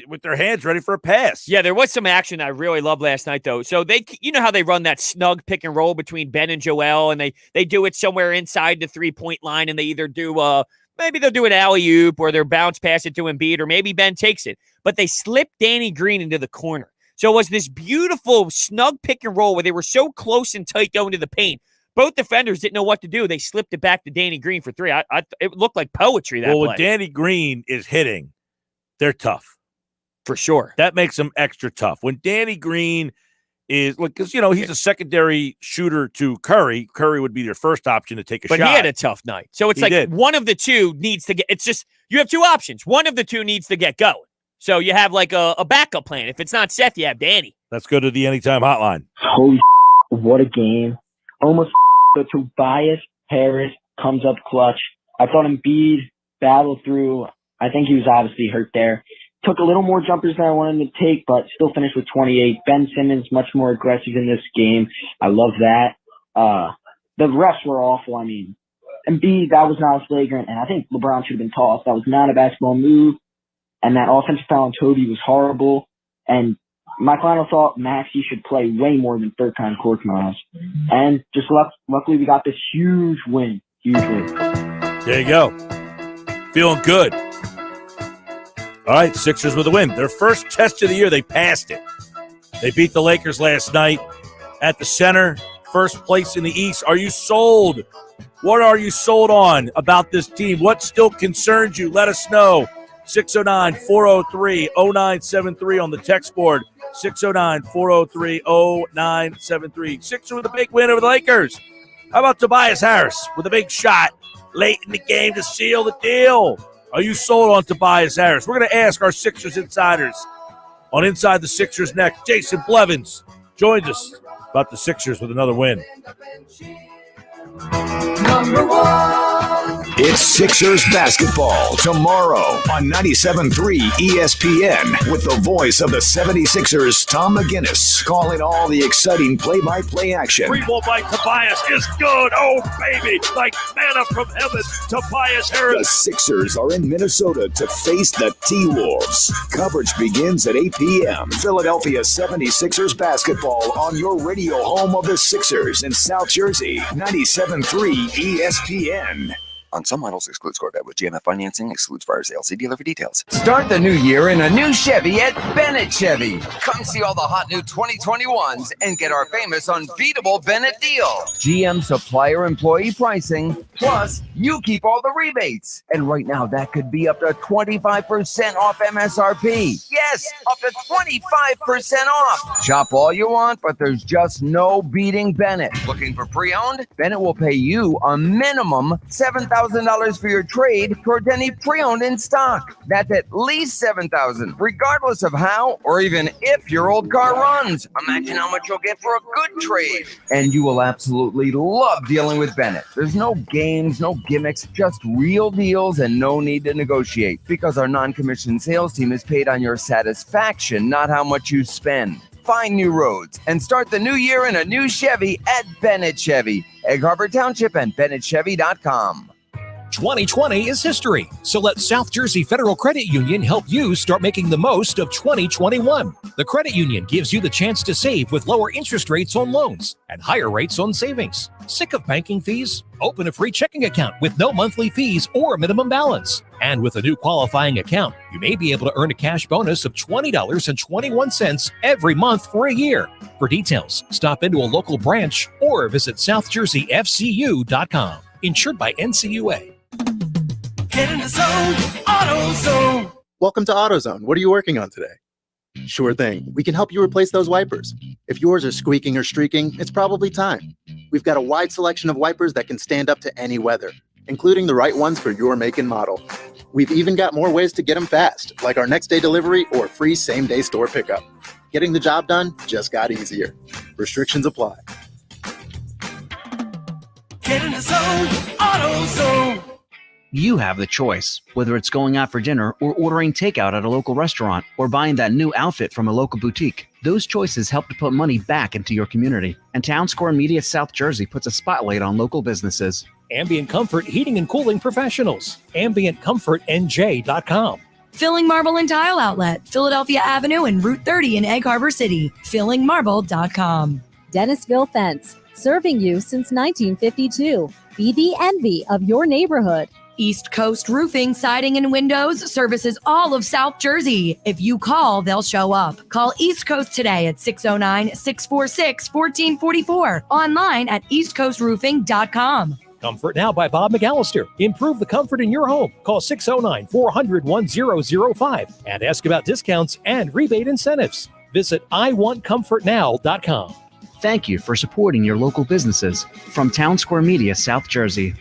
with their hands ready for a pass. Yeah, there was some action I really loved last night, though. So you know how they run that snug pick and roll between Ben and Joel, and they do it somewhere inside the 3-point line, and they either do maybe they'll do an alley-oop, or they'll bounce pass it to Embiid, or maybe Ben takes it. But they slip Danny Green into the corner. So it was this beautiful snug pick and roll where they were so close and tight going to the paint. Both defenders didn't know what to do. They slipped it back to Danny Green for three. It looked like poetry that play. When Danny Green is hitting, they're tough. For sure. That makes them extra tough. When Danny Green is, because, he's a secondary shooter to Curry. Curry would be their first option to take a shot. But he had a tough night. So it's one of the two needs to get, it's just, you have two options. One of the two needs to get going. So you have like a backup plan. If it's not Seth, you have Danny. Let's go to the anytime hotline. Holy what a game. Almost so Tobias Harris comes up clutch. I thought Embiid battled through. I think he was obviously hurt there. Took a little more jumpers than I wanted him to take, but still finished with 28. Ben Simmons, much more aggressive in this game. I love that. The refs were awful. I mean, Embiid, that was not flagrant, and I think LeBron should have been tossed. That was not a basketball move, and that offensive foul on Toby was horrible. And my final thought, Maxey should play way more than third-time court miles. And just luckily we got this huge win. Huge win. There you go. Feeling good. All right, Sixers with a win. Their first test of the year, they passed it. They beat the Lakers last night at the Center, first place in the East. Are you sold? What are you sold on about this team? What still concerns you? Let us know. 609-403-0973 on the text board. 609-403-0973. Sixers with a big win over the Lakers. How about Tobias Harris with a big shot late in the game to seal the deal? Are you sold on Tobias Harris? We're going to ask our Sixers insiders on Inside the Sixers next. Jason Blevins joins us about the Sixers with another win. Number one. It's Sixers basketball tomorrow on 97.3 ESPN with the voice of the 76ers, Tom McGinnis, calling all the exciting play-by-play action. Free ball by Tobias is good. Oh, baby, like manna from heaven, Tobias Harris. The Sixers are in Minnesota to face the T-Wolves. Coverage begins at 8 p.m. Philadelphia 76ers basketball on your radio home of the Sixers in South Jersey, 97.3 ESPN. On some models, excludes Corvette with GMF financing, excludes buyer's sale. See dealer for details. Start the new year in a new Chevy at Bennett Chevy. Come see all the hot new 2021s and get our famous unbeatable Bennett deal. GM supplier employee pricing, plus you keep all the rebates. And right now, that could be up to 25% off MSRP. Yes, up to 25% off. Shop all you want, but there's just no beating Bennett. Looking for pre-owned? Bennett will pay you a minimum $7,000 for your trade towards any pre-owned in stock. That's at least $7,000, regardless of how or even if your old car runs. Imagine how much you'll get for a good trade. And you will absolutely love dealing with Bennett. There's no games, no gimmicks, just real deals and no need to negotiate because our non-commissioned sales team is paid on your satisfaction, not how much you spend. Find new roads and start the new year in a new Chevy at Bennett Chevy, Egg Harbor Township, and BennettChevy.com. 2020 is history, so let South Jersey Federal Credit Union help you start making the most of 2021. The credit union gives you the chance to save with lower interest rates on loans and higher rates on savings. Sick of banking fees? Open a free checking account with no monthly fees or minimum balance. And with a new qualifying account, you may be able to earn a cash bonus of $20.21 every month for a year. For details, stop into a local branch or visit southjerseyfcu.com. Insured by NCUA. Get in the zone, AutoZone. Welcome to AutoZone. What are you working on today? Sure thing. We can help you replace those wipers. If yours are squeaking or streaking, it's probably time. We've got a wide selection of wipers that can stand up to any weather, including the right ones for your make and model. We've even got more ways to get them fast, like our next day delivery or free same-day store pickup. Getting the job done just got easier. Restrictions apply. Get in the zone, AutoZone. You have the choice, whether it's going out for dinner or ordering takeout at a local restaurant or buying that new outfit from a local boutique. Those choices help to put money back into your community. And Town Square Media South Jersey puts a spotlight on local businesses. Ambient Comfort Heating and Cooling Professionals. AmbientComfortNJ.com. Filling Marble and Tile Outlet, Philadelphia Avenue and Route 30 in Egg Harbor City. FillingMarble.com. Dennisville Fence, serving you since 1952. Be the envy of your neighborhood. East Coast Roofing, Siding, and Windows services all of South Jersey. If you call, they'll show up. Call East Coast today at 609-646-1444. Online at eastcoastroofing.com. Comfort Now by Bob McAllister. Improve the comfort in your home. Call 609-400-1005 and ask about discounts and rebate incentives. Visit iwantcomfortnow.com. Thank you for supporting your local businesses. From Town Square Media, South Jersey.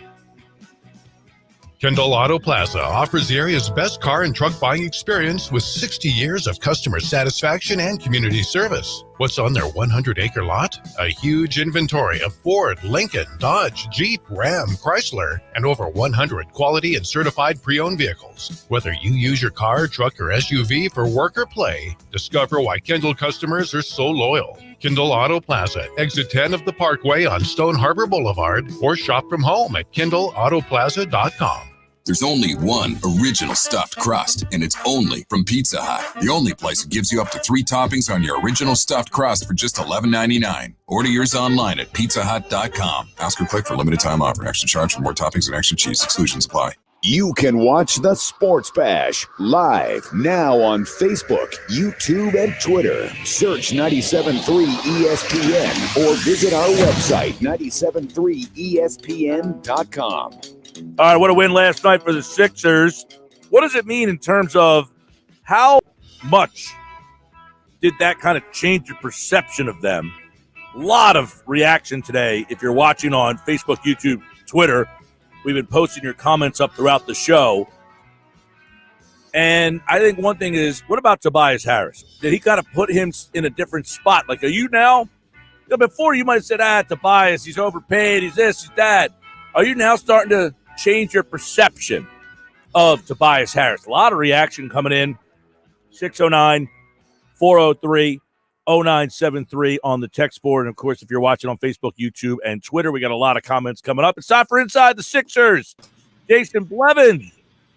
Kendall Auto Plaza offers the area's best car and truck buying experience with 60 years of customer satisfaction and community service. What's on their 100-acre lot? A huge inventory of Ford, Lincoln, Dodge, Jeep, Ram, Chrysler, and over 100 quality and certified pre-owned vehicles. Whether you use your car, truck, or SUV for work or play, discover why Kindle customers are so loyal. Kindle Auto Plaza, exit 10 of the Parkway on Stone Harbor Boulevard, or shop from home at KindleAutoplaza.com. There's only one original stuffed crust, and it's only from Pizza Hut. The only place that gives you up to 3 toppings on your original stuffed crust for just $11.99. Order yours online at pizzahut.com. Ask or click for limited time offer. Extra charge for more toppings and extra cheese. Exclusions apply. You can watch the Sports Bash live now on Facebook, YouTube, and Twitter. Search 97.3 ESPN or visit our website, 973ESPN.com. All right, what a win last night for the Sixers. What does it mean in terms of how much did that kind of change your perception of them? A lot of reaction today. If you're watching on Facebook, YouTube, Twitter, we've been posting your comments up throughout the show. And I think one thing is, what about Tobias Harris? Did he kind of put him in a different spot? Like, are you now? Before you might have said, Tobias, he's overpaid, he's this, he's that. Are you now starting to change your perception of Tobias Harris? A lot of reaction coming in. 609-403-0973 on the text board. And, of course, if you're watching on Facebook, YouTube, and Twitter, we got a lot of comments coming up. It's time for Inside the Sixers. Jason Blevins.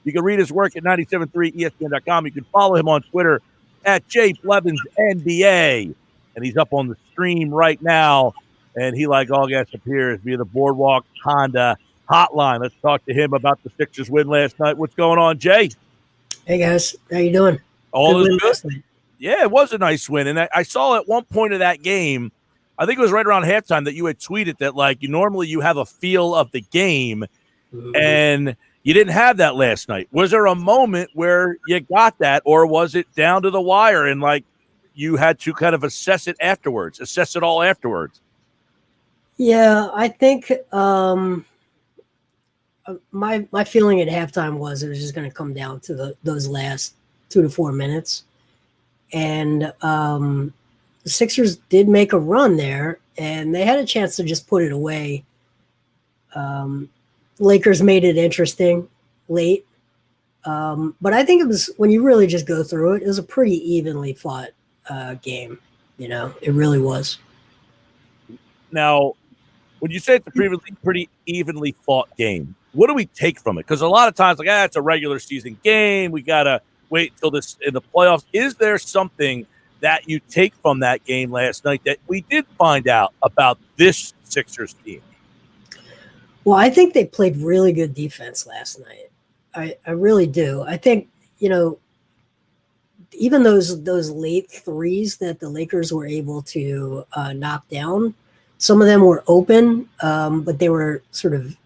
You can read his work at 973ESPN.com. You can follow him on Twitter at JBlevinsNBA. And he's up on the stream right now. And he, like all guests, appears via the Boardwalk Honda hotline. Let's talk to him about the Sixers win last night. What's going on, Jay? Hey, guys. How you doing? All is good. Yeah, it was a nice win. And I saw at one point of that game, I think it was right around halftime, that you had tweeted that, like, normally you have a feel of the game, and you didn't have that last night. Was there a moment where you got that, or was it down to the wire and, like, you had to kind of assess it all afterwards? Yeah, I think my feeling at halftime was it was just going to come down to those last 2 to 4 minutes. And the Sixers did make a run there, and they had a chance to just put it away. Lakers made it interesting late. But I think it was, when you really just go through it, it was a pretty evenly fought game. You know, it really was. Now, when you say it's a pretty evenly fought game, what do we take from it? Because a lot of times, like, it's a regular season game. We got to wait until this in the playoffs. Is there something that you take from that game last night that we did find out about this Sixers team? Well, I think they played really good defense last night. I really do. I think, you know, even those late threes that the Lakers were able to knock down, some of them were open, but they were sort of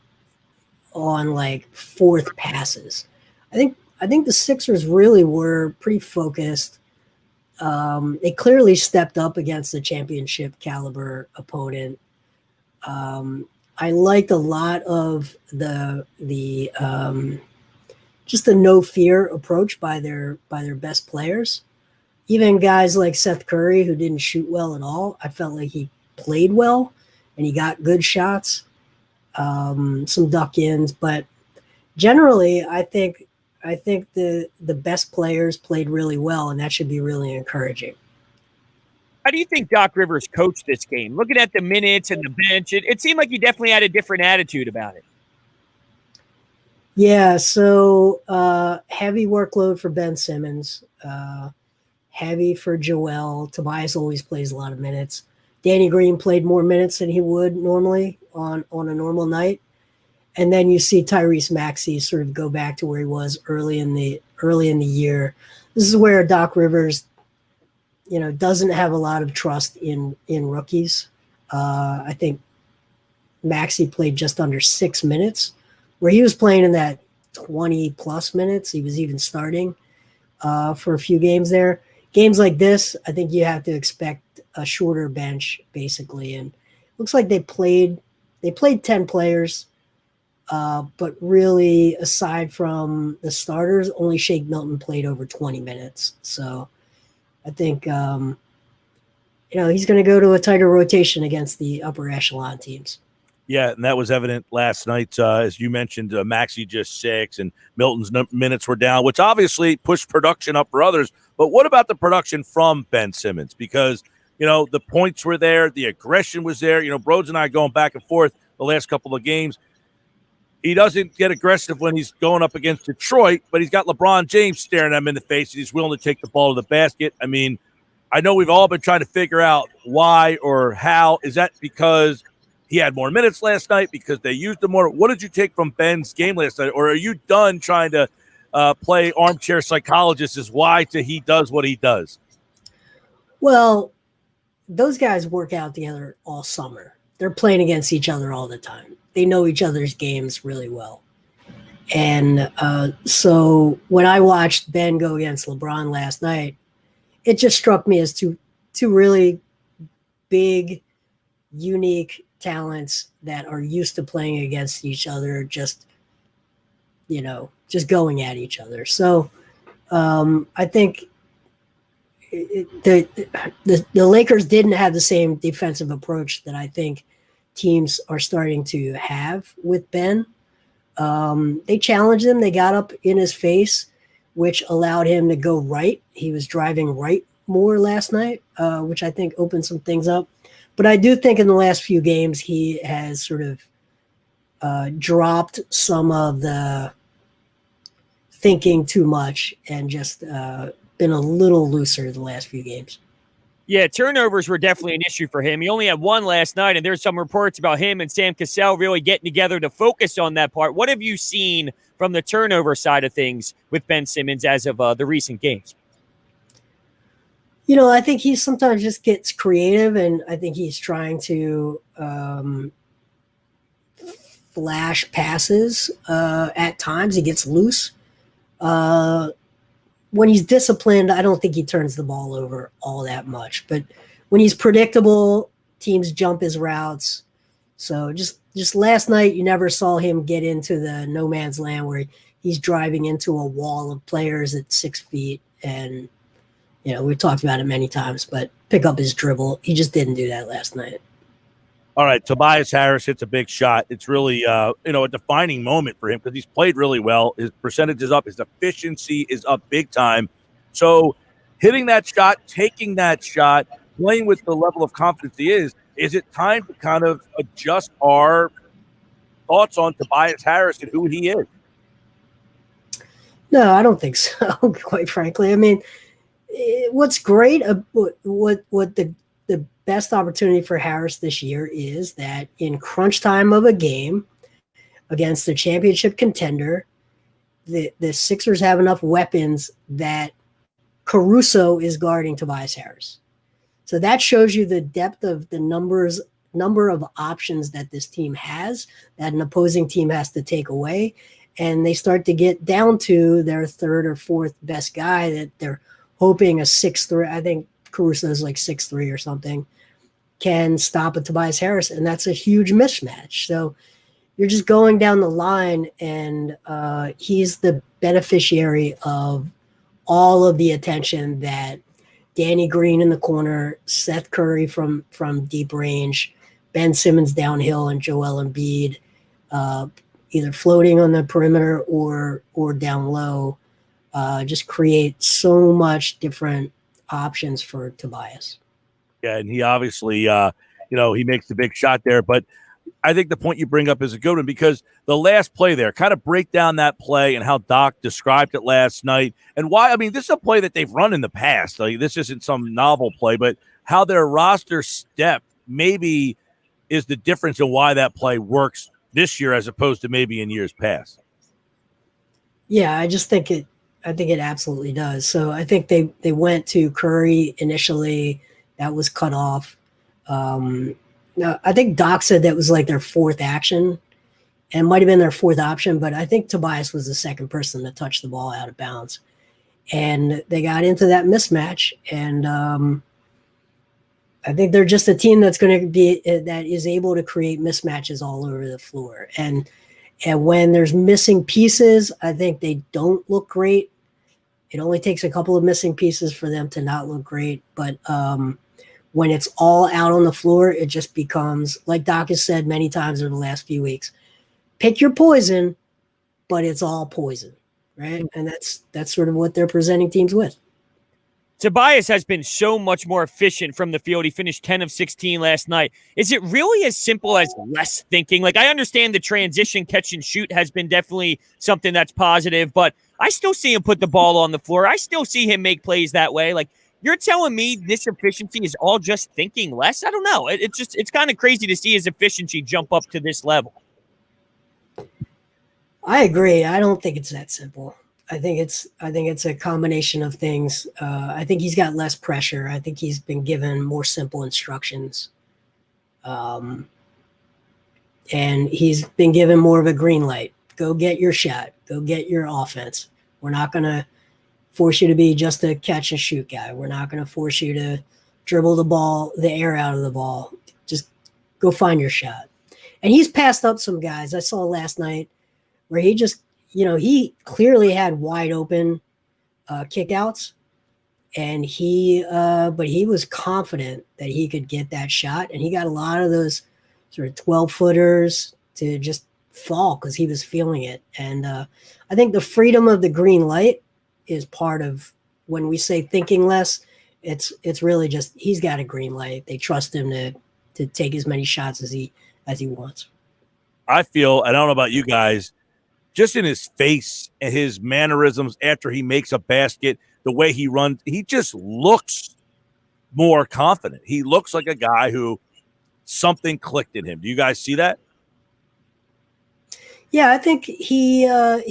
on like fourth passes. I think the Sixers really were pretty focused. They clearly stepped up against the championship caliber opponent. I liked a lot of the just the no fear approach by their best players. Even guys like Seth Curry, who didn't shoot well at all, I felt like he played well and he got good shots, some duck ins, but generally I think the best players played really well, and that should be really encouraging. How do you think Doc Rivers coached this game? Looking at the minutes and the bench, it seemed like he definitely had a different attitude about it. Yeah, so heavy workload for Ben Simmons, heavy for Joel. Tobias always plays a lot of minutes. Danny Green played more minutes than he would normally on a normal night. And then you see Tyrese Maxey sort of go back to where he was early in the year. This is where Doc Rivers, you know, doesn't have a lot of trust in rookies. I think Maxey played just under 6 minutes, where he was playing in that 20 plus minutes. He was even starting for a few games there. Games like this, I think you have to expect a shorter bench, basically. And looks like they played 10 players, but really, aside from the starters, only Shake Milton played over 20 minutes. So I think he's going to go to a tighter rotation against the upper echelon teams. Yeah, and that was evident last night. As you mentioned, Maxey just 6, and Milton's minutes were down, which obviously pushed production up for others. But what about the production from Ben Simmons? Because, the points were there, the aggression was there. Brodes and I going back and forth the last couple of games. He doesn't get aggressive when he's going up against Detroit, but he's got LeBron James staring at him in the face, and he's willing to take the ball to the basket. I mean, I know we've all been trying to figure out why or how. Is that because he had more minutes last night, because they used him more? What did you take from Ben's game last night? Or are you done trying to play armchair psychologist as why he does what he does? Well, those guys work out together all summer. They're playing against each other all the time. They know each other's games really well. And so when I watched Ben go against LeBron last night, it just struck me as two really big, unique talents that are used to playing against each other, just going at each other. So I think the Lakers didn't have the same defensive approach that I think teams are starting to have with Ben. They challenged him. They got up in his face, which allowed him to go right. He was driving right more last night, which I think opened some things up. But I do think in the last few games, he has sort of dropped some of the thinking too much and just been a little looser the last few games. Yeah, turnovers were definitely an issue for him. He only had 1 last night, and there's some reports about him and Sam Cassell really getting together to focus on that part. What have you seen from the turnover side of things with Ben Simmons as of the recent games? I think he sometimes just gets creative, and I think he's trying to flash passes. At times he gets loose. When he's disciplined, I don't think he turns the ball over all that much. But when he's predictable, teams jump his routes. So just last night, you never saw him get into the no man's land where he's driving into a wall of players at 6 feet. And, we've talked about it many times, but pick up his dribble. He just didn't do that last night. All right, Tobias Harris hits a big shot. It's really, a defining moment for him because he's played really well. His percentage is up. His efficiency is up big time. So hitting that shot, taking that shot, playing with the level of confidence he is it time to kind of adjust our thoughts on Tobias Harris and who he is? No, I don't think so, quite frankly. I mean, what's great, what the best opportunity for Harris this year is that in crunch time of a game against the championship contender, the Sixers have enough weapons that Caruso is guarding Tobias Harris. So that shows you the depth of the number of options that this team has, that an opposing team has to take away. And they start to get down to their third or fourth best guy that they're hoping a 6'3", I think Caruso is like 6'3" or something, can stop a Tobias Harris. And that's a huge mismatch. So you're just going down the line, and he's the beneficiary of all of the attention that Danny Green in the corner, Seth Curry from deep range, Ben Simmons downhill, and Joel Embiid either floating on the perimeter or down low just create so much different options for Tobias. Yeah, and he obviously, he makes the big shot there. But I think the point you bring up is a good one because the last play there, kind of break down that play and how Doc described it last night and why. I mean, this is a play that they've run in the past. Like, this isn't some novel play, but how their roster step maybe is the difference in why that play works this year as opposed to maybe in years past. Yeah, I think it absolutely does. So I think they went to Curry initially. That was cut off. Now, I think Doc said that was like their fourth action and might have been their fourth option, but I think Tobias was the second person to touch the ball out of bounds. And they got into that mismatch. And I think they're just a team that's going to be that is able to create mismatches all over the floor. And when there's missing pieces, I think they don't look great. It only takes a couple of missing pieces for them to not look great. But when it's all out on the floor, it just becomes, like Doc has said many times over the last few weeks, pick your poison, but it's all poison, right? And that's sort of what they're presenting teams with. Tobias has been so much more efficient from the field. He finished 10 of 16 last night. Is it really as simple as less thinking? Like, I understand the transition catch and shoot has been definitely something that's positive, but I still see him put the ball on the floor. I still see him make plays that way. Like, you're telling me this efficiency is all just thinking less? I don't know. It's kind of crazy to see his efficiency jump up to this level. I agree. I don't think it's that simple. I think it's a combination of things. I think he's got less pressure. I think he's been given more simple instructions. And he's been given more of a green light. Go get your shot. Go get your offense. We're not going to force you to be just a catch and shoot guy. We're not going to force you to dribble the air out of the ball. Just go find your shot. And he's passed up some guys. I saw last night where he just, he clearly had wide open kickouts, and but he was confident that he could get that shot, and he got a lot of those sort of 12-footers to just fall because he was feeling it. And I think the freedom of the green light is part of when we say thinking less. It's really just he's got a green light. They trust him to take as many shots as he wants. I feel, I don't know about you guys, just in his face and his mannerisms after he makes a basket, the way he runs, he just looks more confident. He looks like a guy who something clicked in him. Do you guys see that? Yeah, I think he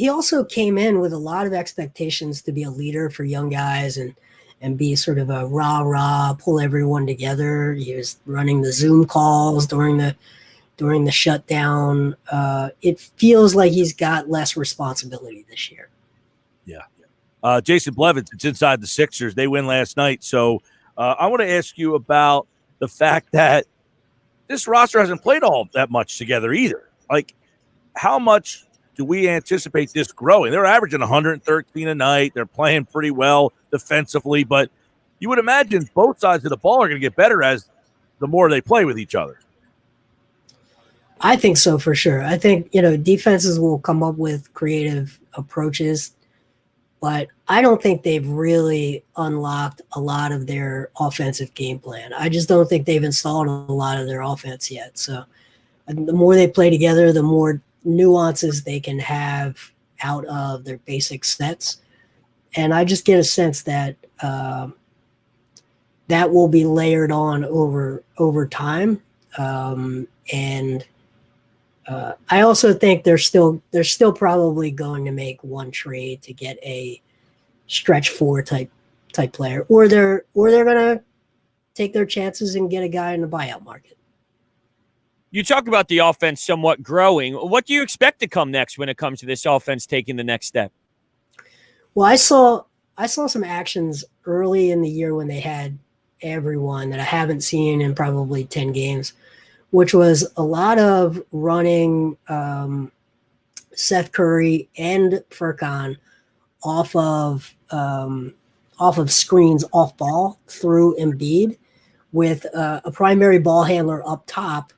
also came in with a lot of expectations to be a leader for young guys and be sort of a rah-rah, pull everyone together. He was running the Zoom calls during the shutdown. It feels like he's got less responsibility this year. Yeah. Jason Blevins, it's inside the Sixers. They win last night. So I want to ask you about the fact that this roster hasn't played all that much together either. Like, how much do we anticipate this growing? They're averaging 113 a night. They're playing pretty well defensively, but you would imagine both sides of the ball are going to get better as the more they play with each other. I think so, for sure. I think, defenses will come up with creative approaches, but I don't think they've really unlocked a lot of their offensive game plan. I just don't think they've installed a lot of their offense yet. So the more they play together, the more nuances they can have out of their basic sets. And I just get a sense that that will be layered on over time. I also think they're still probably going to make one trade to get a stretch four type player, or they're going to take their chances and get a guy in the buyout market. You talk about the offense somewhat growing. What do you expect to come next when it comes to this offense taking the next step? Well, I saw some actions early in the year when they had everyone that I haven't seen in probably 10 games, which was a lot of running Seth Curry and Furkan off of screens off ball through Embiid with a primary ball handler up top.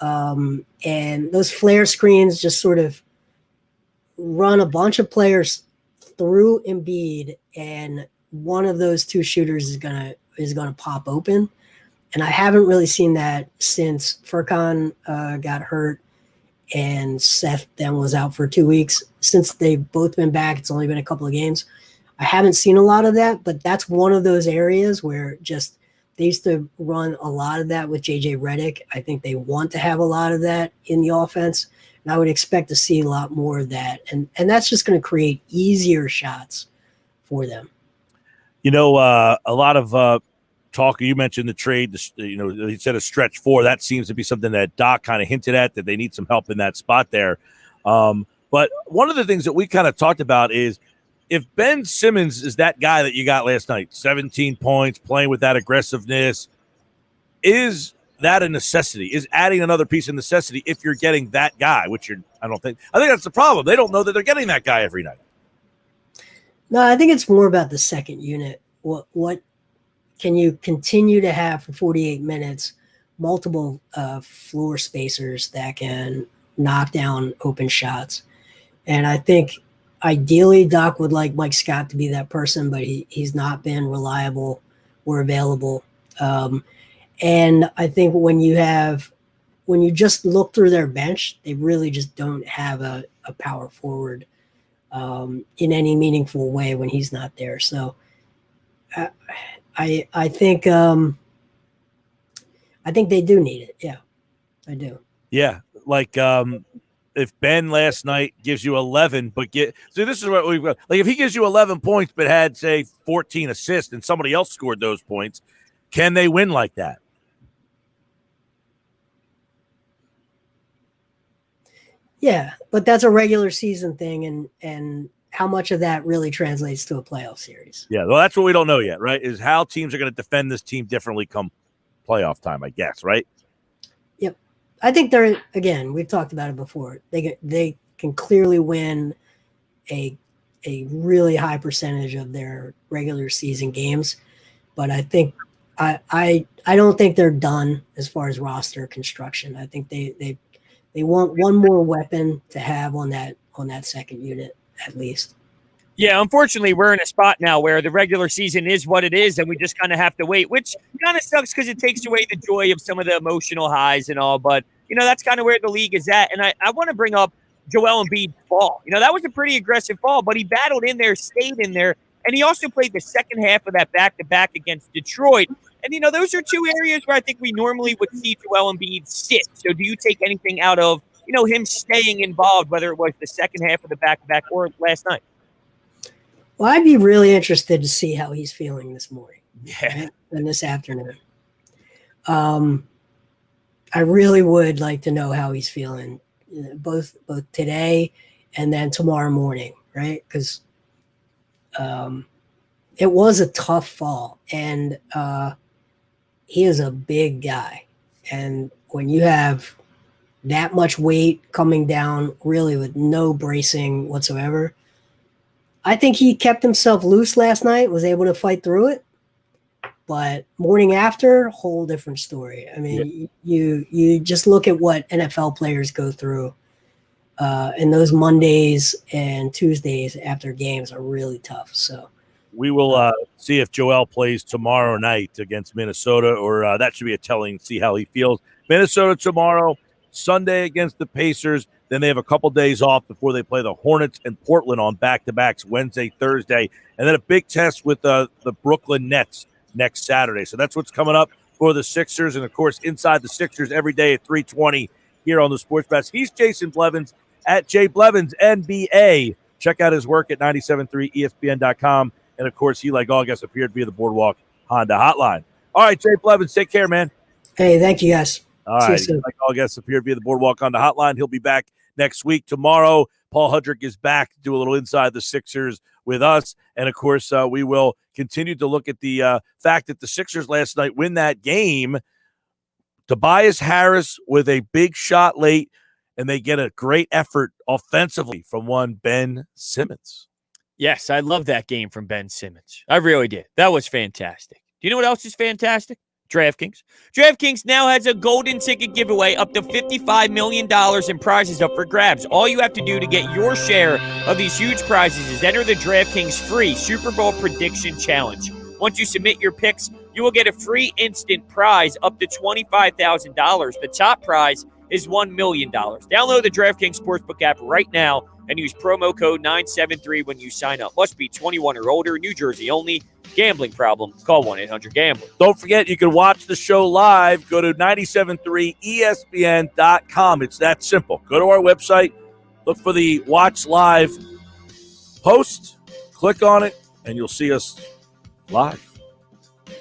And those flare screens just sort of run a bunch of players through Embiid, and one of those two shooters is gonna pop open. And I haven't really seen that since Furkan got hurt and Seth then was out for 2 weeks. Since they've both been back, it's only been a couple of games. I haven't seen a lot of that, but that's one of those areas where just they used to run a lot of that with JJ Redick. I think they want to have a lot of that in the offense, and I would expect to see a lot more of that. And that's just going to create easier shots for them. A lot of talk, you mentioned the trade, he said a stretch four. That seems to be something that Doc kind of hinted at, that they need some help in that spot there. But one of the things that we kind of talked about is if Ben Simmons is that guy that you got last night, 17 points, playing with that aggressiveness, is that a necessity? Is adding another piece of necessity if you're getting that guy, which I think that's the problem. They don't know that they're getting that guy every night. No, I think it's more about the second unit. What can you continue to have for 48 minutes multiple floor spacers that can knock down open shots? And I think ideally Doc would like Mike Scott to be that person, but he's not been reliable or available. And I think when you just look through their bench, they really just don't have a power forward in any meaningful way when he's not there. So I think they do need it. Yeah, I do. Yeah, like if Ben last night gives you 11, but so this is what we've got. Like if he gives you 11 points, but had say 14 assists, and somebody else scored those points, can they win like that? Yeah, but that's a regular season thing, and how much of that really translates to a playoff series? Yeah, well, that's what we don't know yet, right? Is how teams are going to defend this team differently come playoff time, I guess, right? Yep. I think they're, again, we've talked about it before. They can clearly win a really high percentage of their regular season games, but I think I don't think they're done as far as roster construction. I think they want one more weapon to have on that second unit at least. Yeah, unfortunately, we're in a spot now where the regular season is what it is, and we just kind of have to wait, which kind of sucks because it takes away the joy of some of the emotional highs and all. But, that's kind of where the league is at. And I want to bring up Joel Embiid's fall. That was a pretty aggressive fall, but he battled in there, stayed in there, and he also played the second half of that back-to-back against Detroit. And, those are two areas where I think we normally would see Joel Embiid sit. So do you take anything out of, him staying involved, whether it was the second half of the back-to-back or last night? Well, I'd be really interested to see how he's feeling this morning. Yeah. Right? And this afternoon. I really would like to know how he's feeling, both today and then tomorrow morning, right? Because it was a tough fall, and he is a big guy. And when you have that much weight coming down really with no bracing whatsoever, I think he kept himself loose last night, was able to fight through it. But morning after, whole different story. I mean, you just look at what NFL players go through, and those Mondays and Tuesdays after games are really tough. So we will see if Joel plays tomorrow night against Minnesota, or that should be a telling, see how he feels. Minnesota tomorrow, Sunday against the Pacers. Then they have a couple days off before they play the Hornets and Portland on back-to-backs Wednesday, Thursday, and then a big test with the Brooklyn Nets next Saturday. So that's what's coming up for the Sixers. And, of course, inside the Sixers every day at 3:20 here on the Sports Bash. He's Jason Blevins at Jay Blevins NBA. Check out his work at 973ESPN.com. And, of course, he, like all guests, appeared via the Boardwalk Honda hotline. All right, Jay Blevins, take care, man. Hey, thank you, guys. All right, like all guests appeared via the Boardwalk on the hotline. He'll be back next week. Tomorrow, Paul Hudrick is back to do a little Inside the Sixers with us. And, of course, we will continue to look at the fact that the Sixers last night win that game. Tobias Harris with a big shot late, and they get a great effort offensively from one Ben Simmons. Yes, I love that game from Ben Simmons. I really did. That was fantastic. Do you know what else is fantastic? DraftKings. DraftKings now has a golden ticket giveaway up to $55 million in prizes up for grabs. All you have to do to get your share of these huge prizes is enter the DraftKings free Super Bowl prediction challenge. Once you submit your picks, you will get a free instant prize up to $25,000. The top prize is $1 million. Download the DraftKings Sportsbook app right now and use promo code 973 when you sign up. Must be 21 or older, New Jersey only. Gambling problem? Call 1-800-GAMBLER. Don't forget, you can watch the show live. Go to 973ESPN.com. It's that simple. Go to our website, look for the Watch Live post, click on it, and you'll see us live.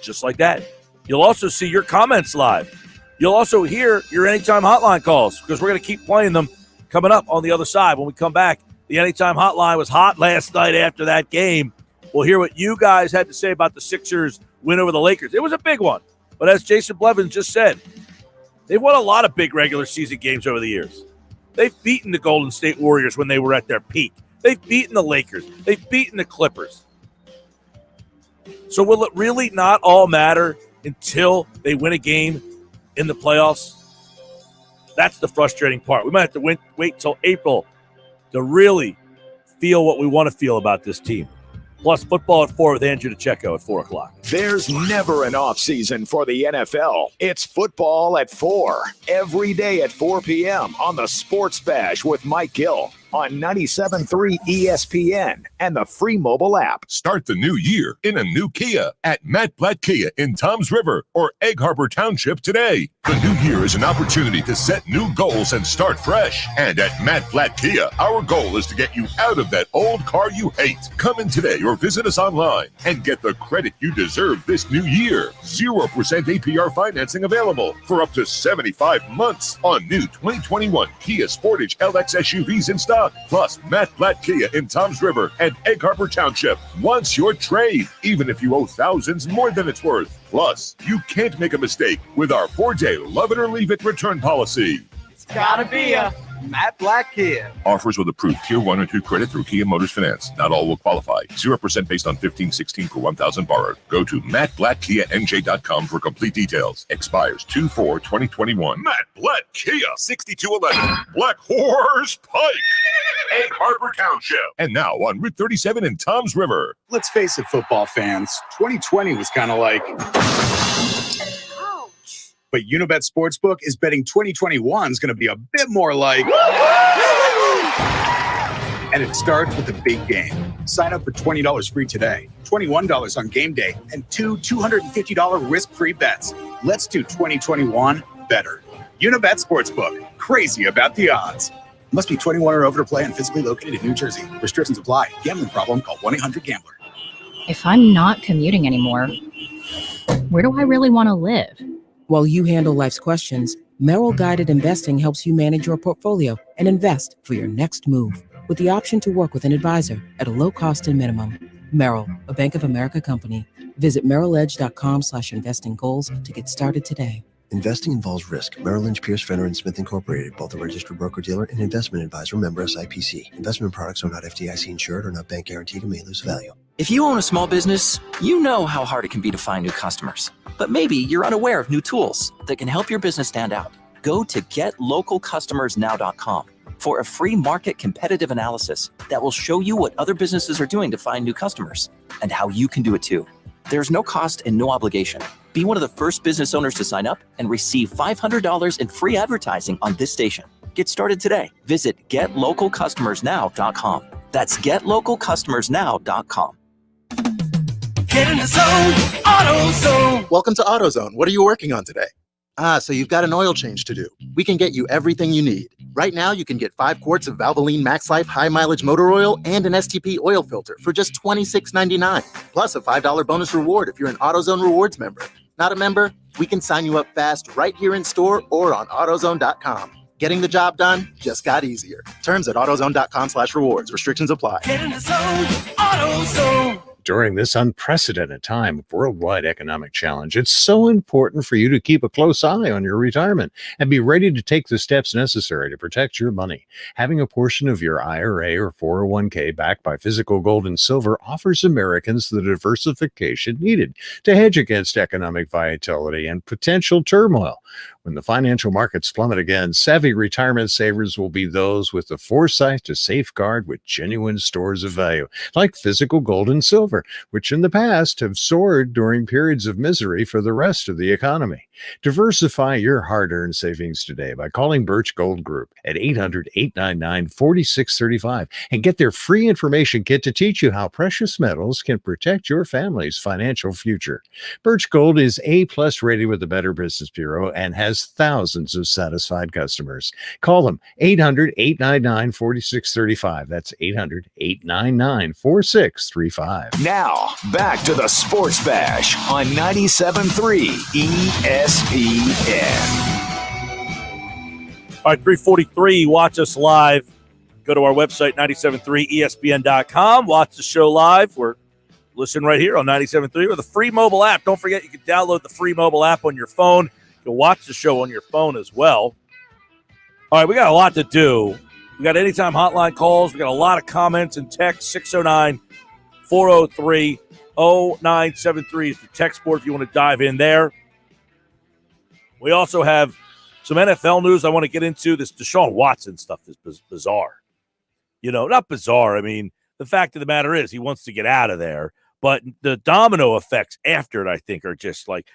Just like that. You'll also see your comments live. You'll also hear your Anytime Hotline calls because we're going to keep playing them coming up on the other side. When we come back, the Anytime Hotline was hot last night after that game. We'll hear what you guys had to say about the Sixers' win over the Lakers. It was a big one. But as Jason Blevins just said, they've won a lot of big regular season games over the years. They've beaten the Golden State Warriors when they were at their peak. They've beaten the Lakers. They've beaten the Clippers. So will it really not all matter until they win a game in the playoffs? That's the frustrating part. We might have to wait till April to really feel what we want to feel about this team. Plus, football at 4 with Andrew DeCecco at 4 o'clock. There's never an off season for the NFL. It's football at 4 every day at 4 p.m. on the Sports Bash with Mike Gill on 97.3 ESPN and the free mobile app. Start the new year in a new Kia at Matt Blatt Kia in Toms River or Egg Harbor Township today. The new year is an opportunity to set new goals and start fresh. And at Matt Blatt Kia, our goal is to get you out of that old car you hate. Come in today or visit us online and get the credit you deserve this new year. 0% APR financing available for up to 75 months on new 2021 Kia Sportage LX SUVs in stock. Plus, Matt Blatt Kia in Toms River and Egg Harbor Township wants your trade, even if you owe thousands more than it's worth. Plus, you can't make a mistake with our 4-day love it or leave it return policy. It's gotta be a Matt Blatt Kia. Offers with approved Tier 1 and 2 credit through Kia Motors Finance. Not all will qualify. 0% based on 1516 per 1,000 borrowed. Go to mattblattkianj.com for complete details. Expires 2/4/2021. Matt Blatt Kia, 6211 Black Horse Pike, Egg Harbor Township. And now on Route 37 in Toms River. Let's face it, football fans, 2020 was kind of like... But Unibet Sportsbook is betting 2021 is going to be a bit more like... And it starts with a big game. Sign up for $20 free today, $21 on game day, and two $250 risk-free bets. Let's do 2021 better. Unibet Sportsbook. Crazy about the odds. Must be 21 or over to play and physically located in New Jersey. Restrictions apply. Gambling problem? Call 1-800-GAMBLER. If I'm not commuting anymore, where do I really want to live? While you handle life's questions, Merrill Guided Investing helps you manage your portfolio and invest for your next move with the option to work with an advisor at a low cost and minimum. Merrill, a Bank of America company. Visit merrilledge.com/investing goals to get started today. Investing involves risk. Merrill Lynch, Pierce, Fenner & Smith Incorporated, both a registered broker-dealer and investment advisor, member SIPC. Investment products are not FDIC insured or not bank guaranteed and may lose value. If you own a small business, you know how hard it can be to find new customers. But maybe you're unaware of new tools that can help your business stand out. Go to GetLocalCustomersNow.com for a free market competitive analysis that will show you what other businesses are doing to find new customers and how you can do it too. There's no cost and no obligation. Be one of the first business owners to sign up and receive $500 in free advertising on this station. Get started today. Visit GetLocalCustomersNow.com. That's GetLocalCustomersNow.com. Get in the zone, AutoZone. Welcome to AutoZone. What are you working on today? So you've got an oil change to do. We can get you everything you need. Right now, you can get 5 quarts of Valvoline Max Life high mileage motor oil and an STP oil filter for just $26.99. Plus a $5 bonus reward if you're an AutoZone Rewards member. Not a member? We can sign you up fast right here in store or on AutoZone.com. Getting the job done just got easier. Terms at AutoZone.com/rewards. Restrictions apply. Get in the zone, AutoZone. During this unprecedented time of worldwide economic challenge, it's so important for you to keep a close eye on your retirement and be ready to take the steps necessary to protect your money. Having a portion of your IRA or 401k backed by physical gold and silver offers Americans the diversification needed to hedge against economic volatility and potential turmoil. When the financial markets plummet again, savvy retirement savers will be those with the foresight to safeguard with genuine stores of value, like physical gold and silver, which in the past have soared during periods of misery for the rest of the economy. Diversify your hard-earned savings today by calling Birch Gold Group at 800-899-4635 and get their free information kit to teach you how precious metals can protect your family's financial future. Birch Gold is A+ rated with the Better Business Bureau and has thousands of satisfied customers. Call them 800-899-4635. That's 800-899-4635. Now, back to the Sports Bash on 97.3 ESPN. All right, 3:43. Watch us live. Go to our website, 973ESPN.com. Watch the show live. We're listening right here on 97.3 with a free mobile app. Don't forget, you can download the free mobile app on your phone. You'll watch the show on your phone as well. All right, we got a lot to do. We got anytime hotline calls. We got a lot of comments and texts, 609-403. 0973 is the text board if you want to dive in there. We also have some NFL news I want to get into. This Deshaun Watson stuff is bizarre. Not bizarre. I mean, the fact of the matter is he wants to get out of there. But the domino effects after it, I think, are just like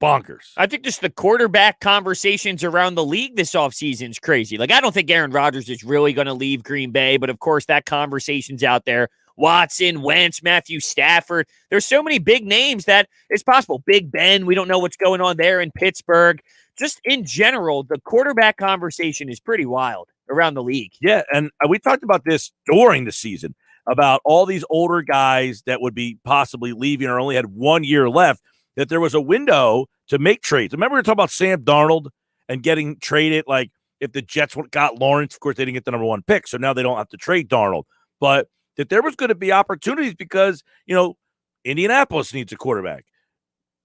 bonkers. I think just the quarterback conversations around the league this offseason is crazy. Like, I don't think Aaron Rodgers is really going to leave Green Bay, but of course that conversation's out there. Watson, Wentz, Matthew Stafford. There's so many big names that it's possible. Big Ben, we don't know what's going on there in Pittsburgh. Just in general, the quarterback conversation is pretty wild around the league. Yeah, and we talked about this during the season, about all these older guys that would be possibly leaving or only had 1 year left, that there was a window to make trades. Remember we were talking about Sam Darnold and getting traded, like if the Jets got Lawrence, of course they didn't get the number 1 pick, so now they don't have to trade Darnold. But that there was going to be opportunities because, Indianapolis needs a quarterback.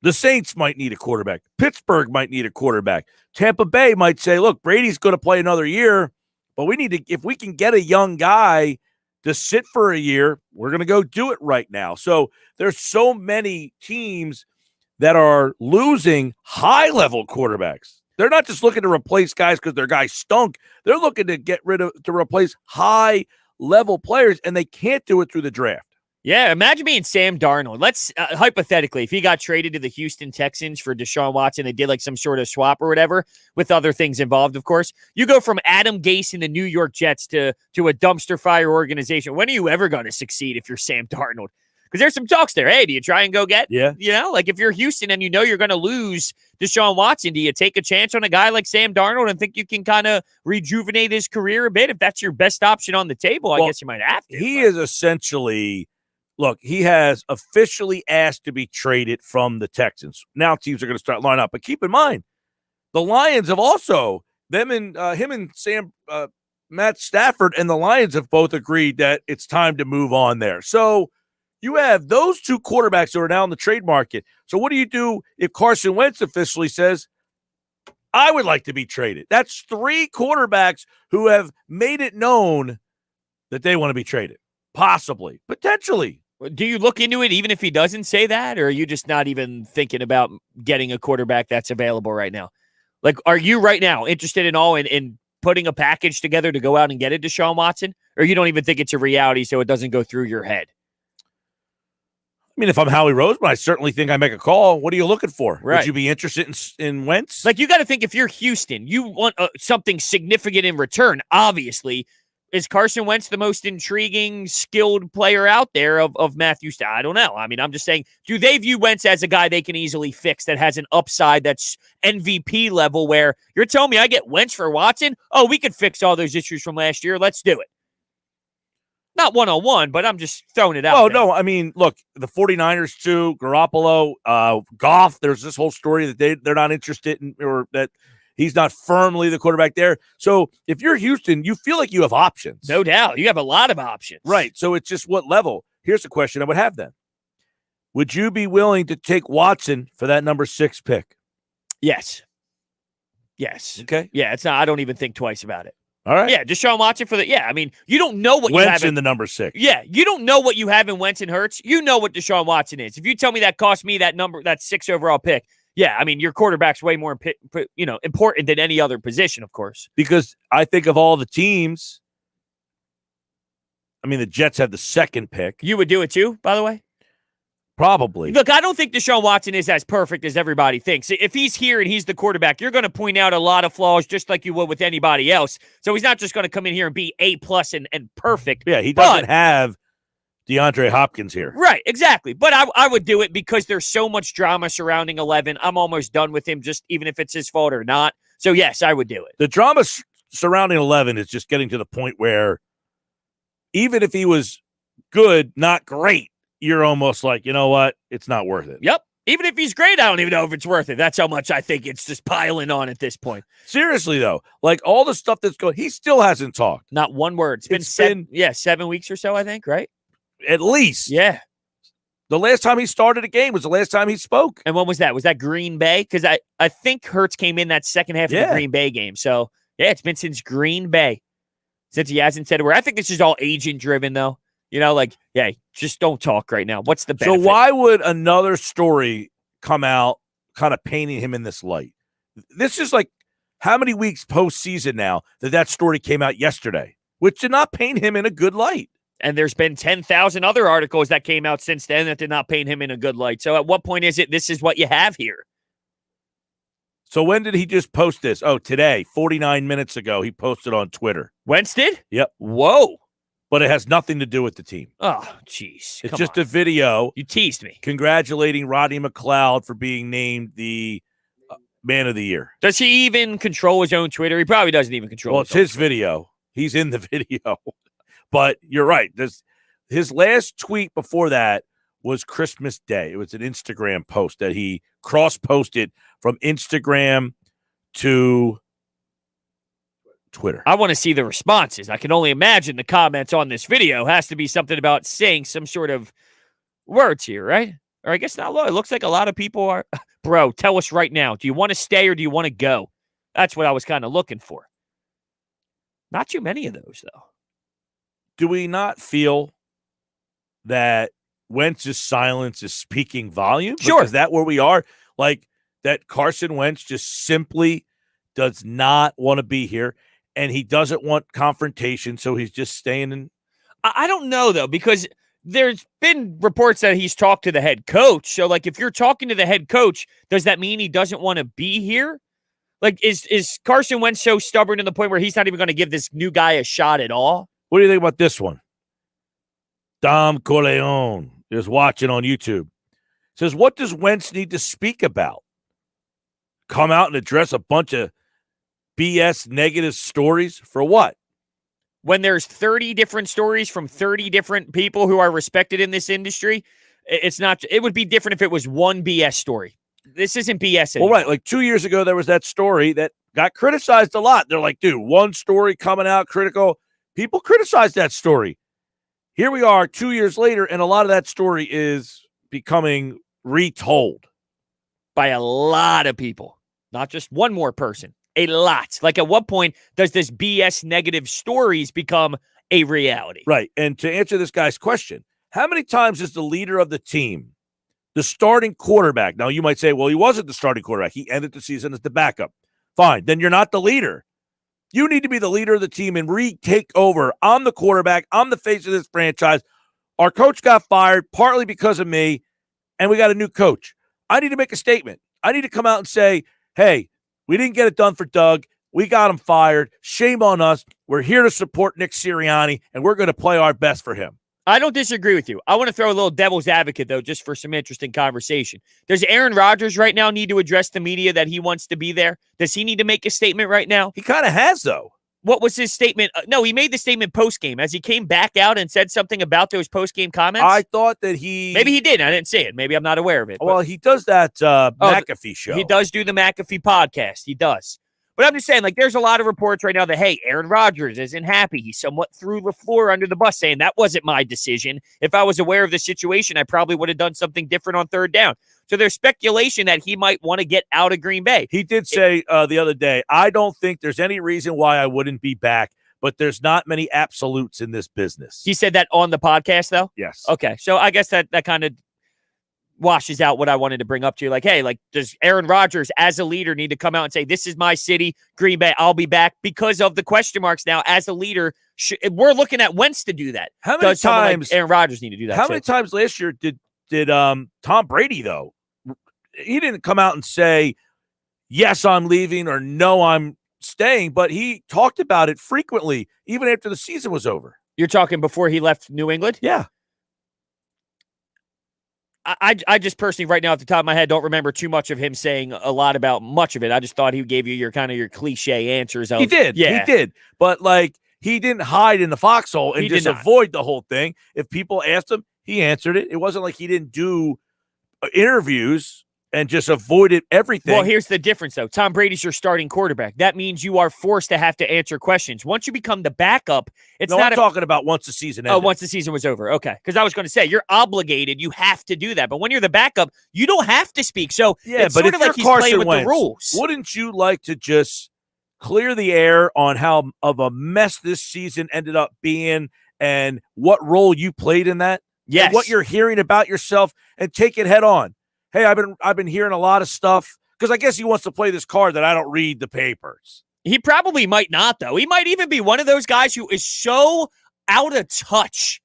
The Saints might need a quarterback. Pittsburgh might need a quarterback. Tampa Bay might say, look, Brady's going to play another year, but we need to, if we can get a young guy to sit for a year, we're going to go do it right now. So there's so many teams that are losing high-level quarterbacks. They're not just looking to replace guys because their guy stunk. They're looking to replace high-level players, and they can't do it through the draft. Yeah, imagine being Sam Darnold. Let's, hypothetically, if he got traded to the Houston Texans for Deshaun Watson, they did like some sort of swap or whatever, with other things involved, of course. You go from Adam Gase and the New York Jets to a dumpster fire organization. When are you ever going to succeed if you're Sam Darnold? Because there's some talks there. Hey, do you try and go get? Yeah. Like if you're Houston and you're going to lose Deshaun Watson, do you take a chance on a guy like Sam Darnold and think you can kind of rejuvenate his career a bit? If that's your best option on the table, I guess you might have to. He is essentially, look, he has officially asked to be traded from the Texans. Now teams are going to start lining up. But keep in mind, the Lions have also, him and Matt Stafford and the Lions have both agreed that it's time to move on there. So you have those two quarterbacks who are now in the trade market. So what do you do if Carson Wentz officially says, I would like to be traded? That's 3 quarterbacks who have made it known that they want to be traded. Possibly. Potentially. Do you look into it even if he doesn't say that, or are you just not even thinking about getting a quarterback that's available right now? Like, are you right now interested in putting a package together to go out and get a Deshaun Watson, or you don't even think it's a reality so it doesn't go through your head? I mean, if I'm Howie Roseman, I certainly think I make a call. What are you looking for? Right. Would you be interested in Wentz? Like, you got to think if you're Houston, you want something significant in return, obviously. Is Carson Wentz the most intriguing, skilled player out there of Matthew Stafford? I don't know. I mean, I'm just saying, do they view Wentz as a guy they can easily fix that has an upside that's MVP level where you're telling me I get Wentz for Watson? Oh, we could fix all those issues from last year. Let's do it. Not one-on-one, but I'm just throwing it out. Oh, no. I mean, look, the 49ers too, Garoppolo, Goff, there's this whole story that they're not interested in, or that he's not firmly the quarterback there. So if you're Houston, you feel like you have options. No doubt. You have a lot of options. Right. So it's just what level. Here's the question I would have then. Would you be willing to take Watson for that number 6 pick? Yes. Yes. Okay. Yeah, it's not. I don't even think twice about it. All right. Yeah, Deshaun Watson for the. Yeah, I mean, you don't know what Wentz you have in the number 6. Yeah, you don't know what you have in Wentz and Hurts. You know what Deshaun Watson is. If you tell me that cost me that 6 overall pick, yeah, I mean, your quarterback's way more important than any other position, of course. Because I think of all the teams, I mean, the Jets have the 2nd pick. You would do it too, by the way? Probably. Look, I don't think Deshaun Watson is as perfect as everybody thinks. If he's here and he's the quarterback, you're going to point out a lot of flaws just like you would with anybody else. So he's not just going to come in here and be A+ and perfect. Yeah, he doesn't have DeAndre Hopkins here. Right, exactly. But I would do it because there's so much drama surrounding 11. I'm almost done with him, just even if it's his fault or not. So, yes, I would do it. The drama surrounding 11 is just getting to the point where even if he was good, not great, you're almost like, you know what? It's not worth it. Yep. Even if he's great, I don't even know if it's worth it. That's how much I think it's just piling on at this point. Seriously, though, like all the stuff that's going, he still hasn't talked. Not one word. It's been 7 weeks or so, I think, right? At least. Yeah. The last time he started a game was the last time he spoke. And when was that? Was that Green Bay? Because I think Hurts came in that second half of the Green Bay game. So, yeah, it's been since Green Bay. Since he hasn't said a word. I think this is all agent-driven, though. You know, like, yeah, just don't talk right now. What's the benefit? So why would another story come out kind of painting him in this light? This is like how many weeks postseason now that story came out yesterday, which did not paint him in a good light. And there's been 10,000 other articles that came out since then that did not paint him in a good light. So at what point is it this is what you have here? So when did he just post this? Oh, today, 49 minutes ago, he posted on Twitter. Wentz did? Yep. Whoa. But it has nothing to do with the team. Oh, jeez. It's just a video. You teased me. Congratulating Rodney McLeod for being named the Man of the Year. Does he even control his own Twitter? He probably doesn't even control it's his video. He's in the video. But you're right. His last tweet before that was Christmas Day. It was an Instagram post that he cross-posted from Instagram to Twitter. I want to see the responses. I can only imagine the comments on this video has to be something about saying some sort of words here, right? Or I guess not. Look, it looks like a lot of people are. Bro, tell us right now. Do you want to stay or do you want to go? That's what I was kind of looking for. Not too many of those, though. Do we not feel that Wentz's silence is speaking volumes? Sure. Is that where we are? Like that Carson Wentz just simply does not want to be here, and he doesn't want confrontation, so he's just staying in. I don't know, though, because there's been reports that he's talked to the head coach. So, like, if you're talking to the head coach, does that mean he doesn't want to be here? Like, is Carson Wentz so stubborn to the point where he's not even going to give this new guy a shot at all? What do you think about this one? Dom Corleone is watching on YouTube. Says, what does Wentz need to speak about? Come out and address a bunch of BS negative stories for what? When there's 30 different stories from 30 different people who are respected in this industry, it's not. It would be different if it was one BS story. This isn't BS anymore. Well, right. Like 2 years ago, there was that story that got criticized a lot. They're like, dude, one story coming out critical. People criticized that story. Here we are 2 years later, and a lot of that story is becoming retold by a lot of people, not just one more person. A lot. Like, at what point does this BS negative stories become a reality? Right. And to answer this guy's question, how many times is the leader of the team, the starting quarterback? Now, you might say, well, he wasn't the starting quarterback. He ended the season as the backup. Fine. Then you're not the leader. You need to be the leader of the team and retake over. I'm the quarterback. I'm the face of this franchise. Our coach got fired partly because of me, and we got a new coach. I need to make a statement. I need to come out and say, hey, we didn't get it done for Doug. We got him fired. Shame on us. We're here to support Nick Sirianni, and we're going to play our best for him. I don't disagree with you. I want to throw a little devil's advocate, though, just for some interesting conversation. Does Aaron Rodgers right now need to address the media that he wants to be there? Does he need to make a statement right now? He kind of has, though. What was his statement? No, he made the statement post-game. As he came back out and said something about those post-game comments? I thought that he... Maybe he did. I didn't say it. Maybe I'm not aware of it. Well, he does that McAfee show. He does do the McAfee podcast. He does. But I'm just saying, like, there's a lot of reports right now that, hey, Aaron Rodgers isn't happy. He somewhat threw LaFleur under the bus, saying that wasn't my decision. If I was aware of the situation, I probably would have done something different on third down. So there's speculation that he might want to get out of Green Bay. He did say the other day, I don't think there's any reason why I wouldn't be back, but there's not many absolutes in this business. He said that on the podcast, though? Yes. Okay, so I guess that kind of washes out what I wanted to bring up to you. Like, hey, like, does Aaron Rodgers as a leader need to come out and say, this is my city, Green Bay, I'll be back, because of the question marks now as a leader? We're looking at Wentz to do that. How many times like Aaron Rodgers need to do that? How many times last year did Tom Brady, though? He didn't come out and say, yes, I'm leaving, or no, I'm staying, but he talked about it frequently, even after the season was over. You're talking before he left New England? Yeah. I just personally, right now, off the top of my head, don't remember too much of him saying a lot about much of it. I just thought he gave you your kind of your cliche answers. He did. Yeah. He did. But, like, he didn't hide in the foxhole and just avoid the whole thing. If people asked him, he answered it. It wasn't like he didn't do interviews and just avoided everything. Well, here's the difference, though. Tom Brady's your starting quarterback. That means you are forced to have to answer questions. Once you become the backup, it's not... I'm talking about once the season ended. Oh, once the season was over. Okay. Because I was going to say, you're obligated. You have to do that. But when you're the backup, you don't have to speak. So yeah, it's but sort of like he's playing with the rules. Wouldn't you like to just clear the air on how of a mess this season ended up being and what role you played in that. Yes. And what you're hearing about yourself, and take it head on. Hey, I've been hearing a lot of stuff, because I guess he wants to play this card that I don't read the papers. He probably might not, though. He might even be one of those guys who is so out of touch.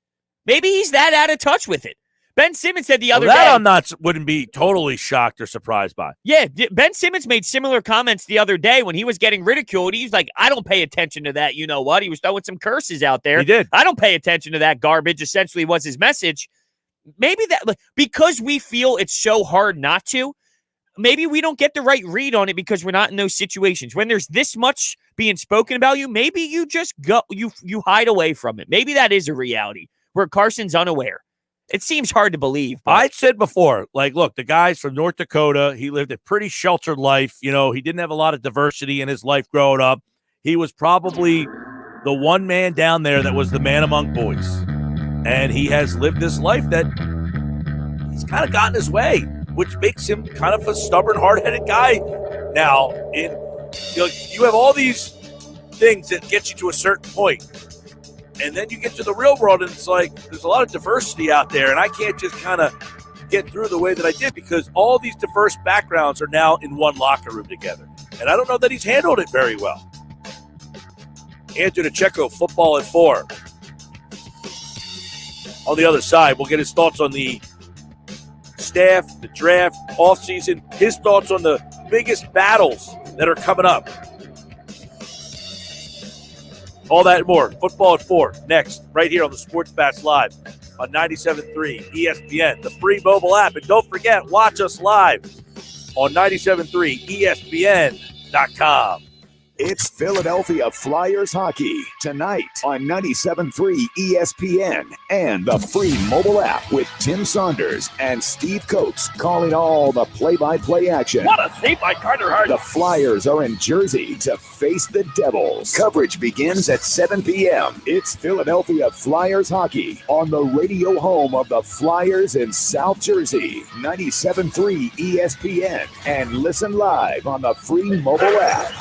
Maybe he's that out of touch with it. Ben Simmons said the other day. I wouldn't be totally shocked or surprised by. Yeah, Ben Simmons made similar comments the other day when he was getting ridiculed. He's like, I don't pay attention to that. You know what? He was throwing some curses out there. He did. I don't pay attention to that garbage, essentially was his message. Maybe that, because we feel it's so hard not to, maybe we don't get the right read on it because we're not in those situations. When there's this much being spoken about you, maybe you just go, you hide away from it. Maybe that is a reality where Carson's unaware. It seems hard to believe. But I said before, look, the guy's from North Dakota. He lived a pretty sheltered life. He didn't have a lot of diversity in his life growing up. He was probably the one man down there that was the man among boys. And he has lived this life that he's kind of gotten his way, which makes him kind of a stubborn, hard-headed guy now. You have all these things that get you to a certain point. And then you get to the real world, and it's like there's a lot of diversity out there, and I can't just kind of get through the way that I did because all these diverse backgrounds are now in one locker room together. And I don't know that he's handled it very well. Andrew DeCecco, Football at 4. On the other side, we'll get his thoughts on the staff, the draft, offseason, his thoughts on the biggest battles that are coming up. All that and more. Football at 4. Next, right here on the Sports Bash Live on 97.3 ESPN, the free mobile app. And don't forget, watch us live on 97.3 ESPN.com. It's Philadelphia Flyers hockey tonight on 97.3 ESPN and the free mobile app with Tim Saunders and Steve Coates calling all the play-by-play action. What a save by Carter Hart. The Flyers are in Jersey to face the Devils. Coverage begins at 7 p.m. It's Philadelphia Flyers hockey on the radio home of the Flyers in South Jersey, 97.3 ESPN, and listen live on the free mobile app.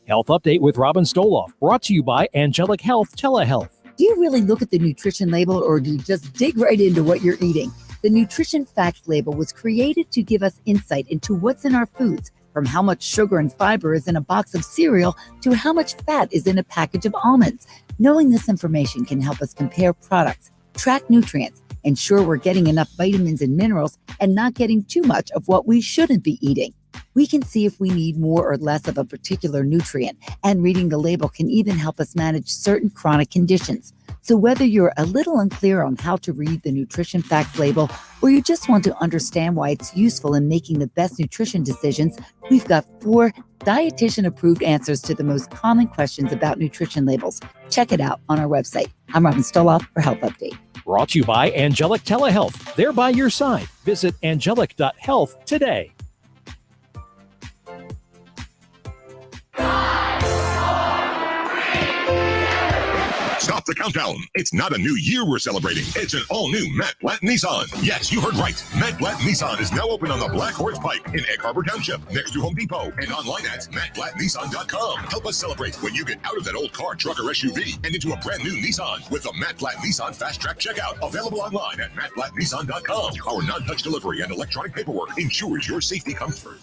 Health Update with Robin Stoloff, brought to you by Angelic Health Telehealth. Do you really look at the nutrition label, or do you just dig right into what you're eating? The Nutrition Facts label was created to give us insight into what's in our foods, from how much sugar and fiber is in a box of cereal to how much fat is in a package of almonds. Knowing this information can help us compare products, track nutrients, ensure we're getting enough vitamins and minerals, and not getting too much of what we shouldn't be eating. We can see if we need more or less of a particular nutrient, and reading the label can even help us manage certain chronic conditions. So whether you're a little unclear on how to read the Nutrition Facts label, or you just want to understand why it's useful in making the best nutrition decisions, we've got 4 dietitian-approved answers to the most common questions about nutrition labels. Check it out on our website. I'm Robin Stoloff for Health Update. Brought to you by Angelic Telehealth. They're by your side. Visit angelic.health today. Stop the countdown. It's not a new year we're celebrating. It's an all-new Matt Blatt Nissan. Yes, you heard right. Matt Blatt Nissan is now open on the Black Horse Pike in Egg Harbor Township, next to Home Depot, and online at mattblattnissan.com. Help us celebrate when you get out of that old car, truck, or SUV and into a brand new Nissan with the Matt Blatt Nissan Fast Track Checkout. Available online at mattblattnissan.com. Our non-touch delivery and electronic paperwork ensures your safety comes first.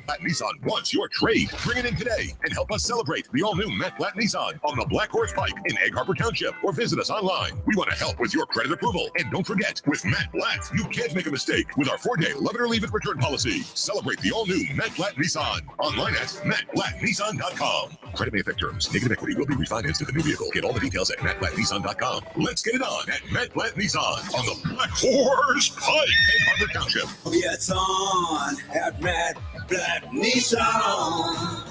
Blatt Nissan wants your trade. Bring it in today and help us celebrate the all-new Matt Blatt Nissan on the Black Horse Pike in Egg Harbor Township, or visit us online. We want to help with your credit approval. And don't forget, with Matt Blatt, you can't make a mistake with our 4-day love it or leave it return policy. Celebrate the all-new Matt Blatt Nissan online at mattblattnissan.com. Credit may affect terms. Negative equity will be refinanced in the new vehicle. Get all the details at mattblattnissan.com. Let's get it on at Matt Blatt Nissan on the Black Horse Pike, Egg Harbor Township. Yeah, it's on at Matt Blatt Nissan.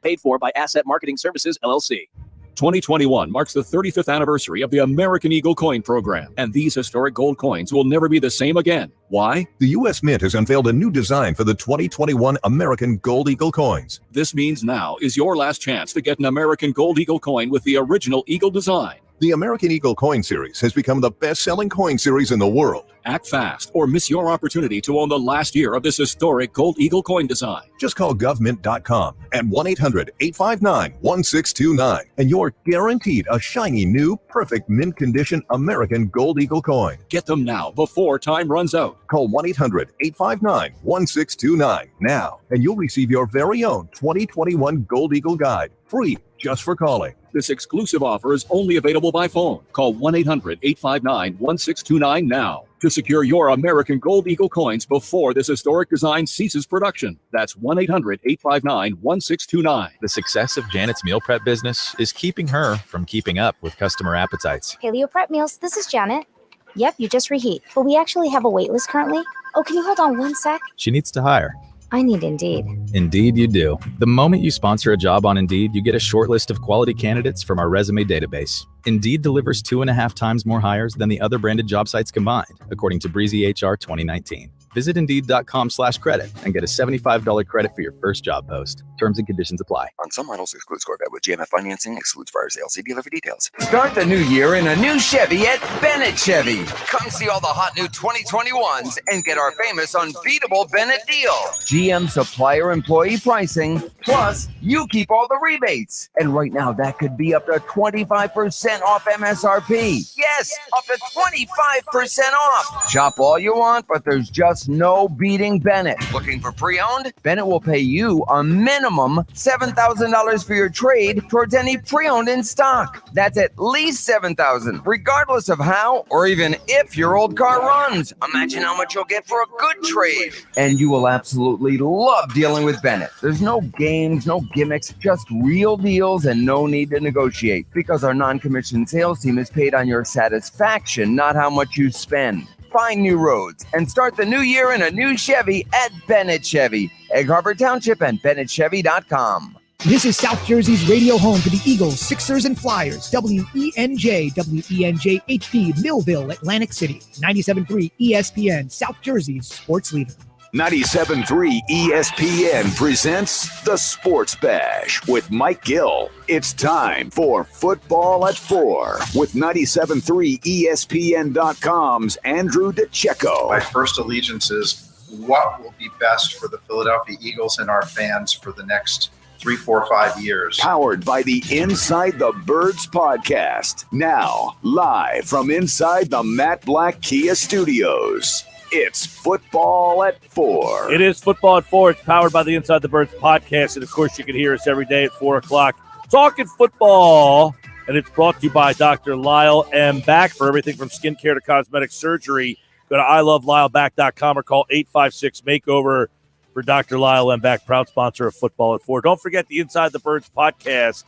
Paid for by Asset Marketing Services, LLC. 2021 marks the 35th anniversary of the American Eagle Coin Program, and these historic gold coins will never be the same again. Why? The U.S. Mint has unveiled a new design for the 2021 American Gold Eagle coins. This means now is your last chance to get an American Gold Eagle coin with the original Eagle design. The American Eagle Coin Series has become the best-selling coin series in the world. Act fast or miss your opportunity to own the last year of this historic Gold Eagle coin design. Just call govmint.com at 1-800-859-1629 and you're guaranteed a shiny, new, perfect mint condition American Gold Eagle coin. Get them now before time runs out. Call 1-800-859-1629 now and you'll receive your very own 2021 Gold Eagle Guide, free just for calling. This exclusive offer is only available by phone. Call 1-800-859-1629 now to secure your American Gold Eagle coins before this historic design ceases production. That's 1-800-859-1629. The success of Janet's meal prep business is keeping her from keeping up with customer appetites. Paleo Prep Meals, this is Janet. Yep, you just reheat. But we actually have a wait list currently. Oh, can you hold on one sec? She needs to hire. I need Indeed. Indeed you do. The moment you sponsor a job on Indeed, you get a short list of quality candidates from our resume database. Indeed delivers 2.5 times more hires than the other branded job sites combined, according to Breezy HR 2019. Visit Indeed.com/credit and get a $75 credit for your first job post. Terms and conditions apply. On some models, excludes Corvette with GMF financing, excludes buyers sales. See dealer for details. Start the new year in a new Chevy at Bennett Chevy. Come see all the hot new 2021s and get our famous unbeatable Bennett deal. GM supplier employee pricing, plus you keep all the rebates. And right now, that could be up to 25% off MSRP. Yes, up to 25% off. Shop all you want, but there's just no beating Bennett. Looking for pre-owned? Bennett will pay you a minimum $7,000 for your trade towards any pre-owned in stock. That's at least $7,000, regardless of how or even if your old car runs. Imagine how much you'll get for a good trade. And you will absolutely love dealing with Bennett. There's no games, no gimmicks, just real deals and no need to negotiate because our non-commissioned sales team is paid on your satisfaction, not how much you spend. Find new roads and start the new year in a new Chevy at Bennett Chevy, Egg Harbor Township, and BennettChevy.com. This is South Jersey's radio home for the Eagles, Sixers, and Flyers. WENJ, WENJ HD, Millville, Atlantic City. 97.3 ESPN, South Jersey's sports leader. 97.3 ESPN presents The Sports Bash with Mike Gill. It's time for Football at 4 with 97.3 ESPN.com's Andrew DeCecco. My first allegiance is what will be best for the Philadelphia Eagles and our fans for the next 3, 4, 5 years. Powered by the Inside the Birds podcast. Now, live from inside the Matt Black Kia Studios. It's Football at 4. It is Football at 4. It's powered by the Inside the Birds podcast. And, of course, you can hear us every day at 4 o'clock talking football. And it's brought to you by Dr. Lyle M. Back. For everything from skincare to cosmetic surgery, go to iloveLyleBack.com or call 856-MAKEOVER for Dr. Lyle M. Back, proud sponsor of Football at 4. Don't forget the Inside the Birds podcast.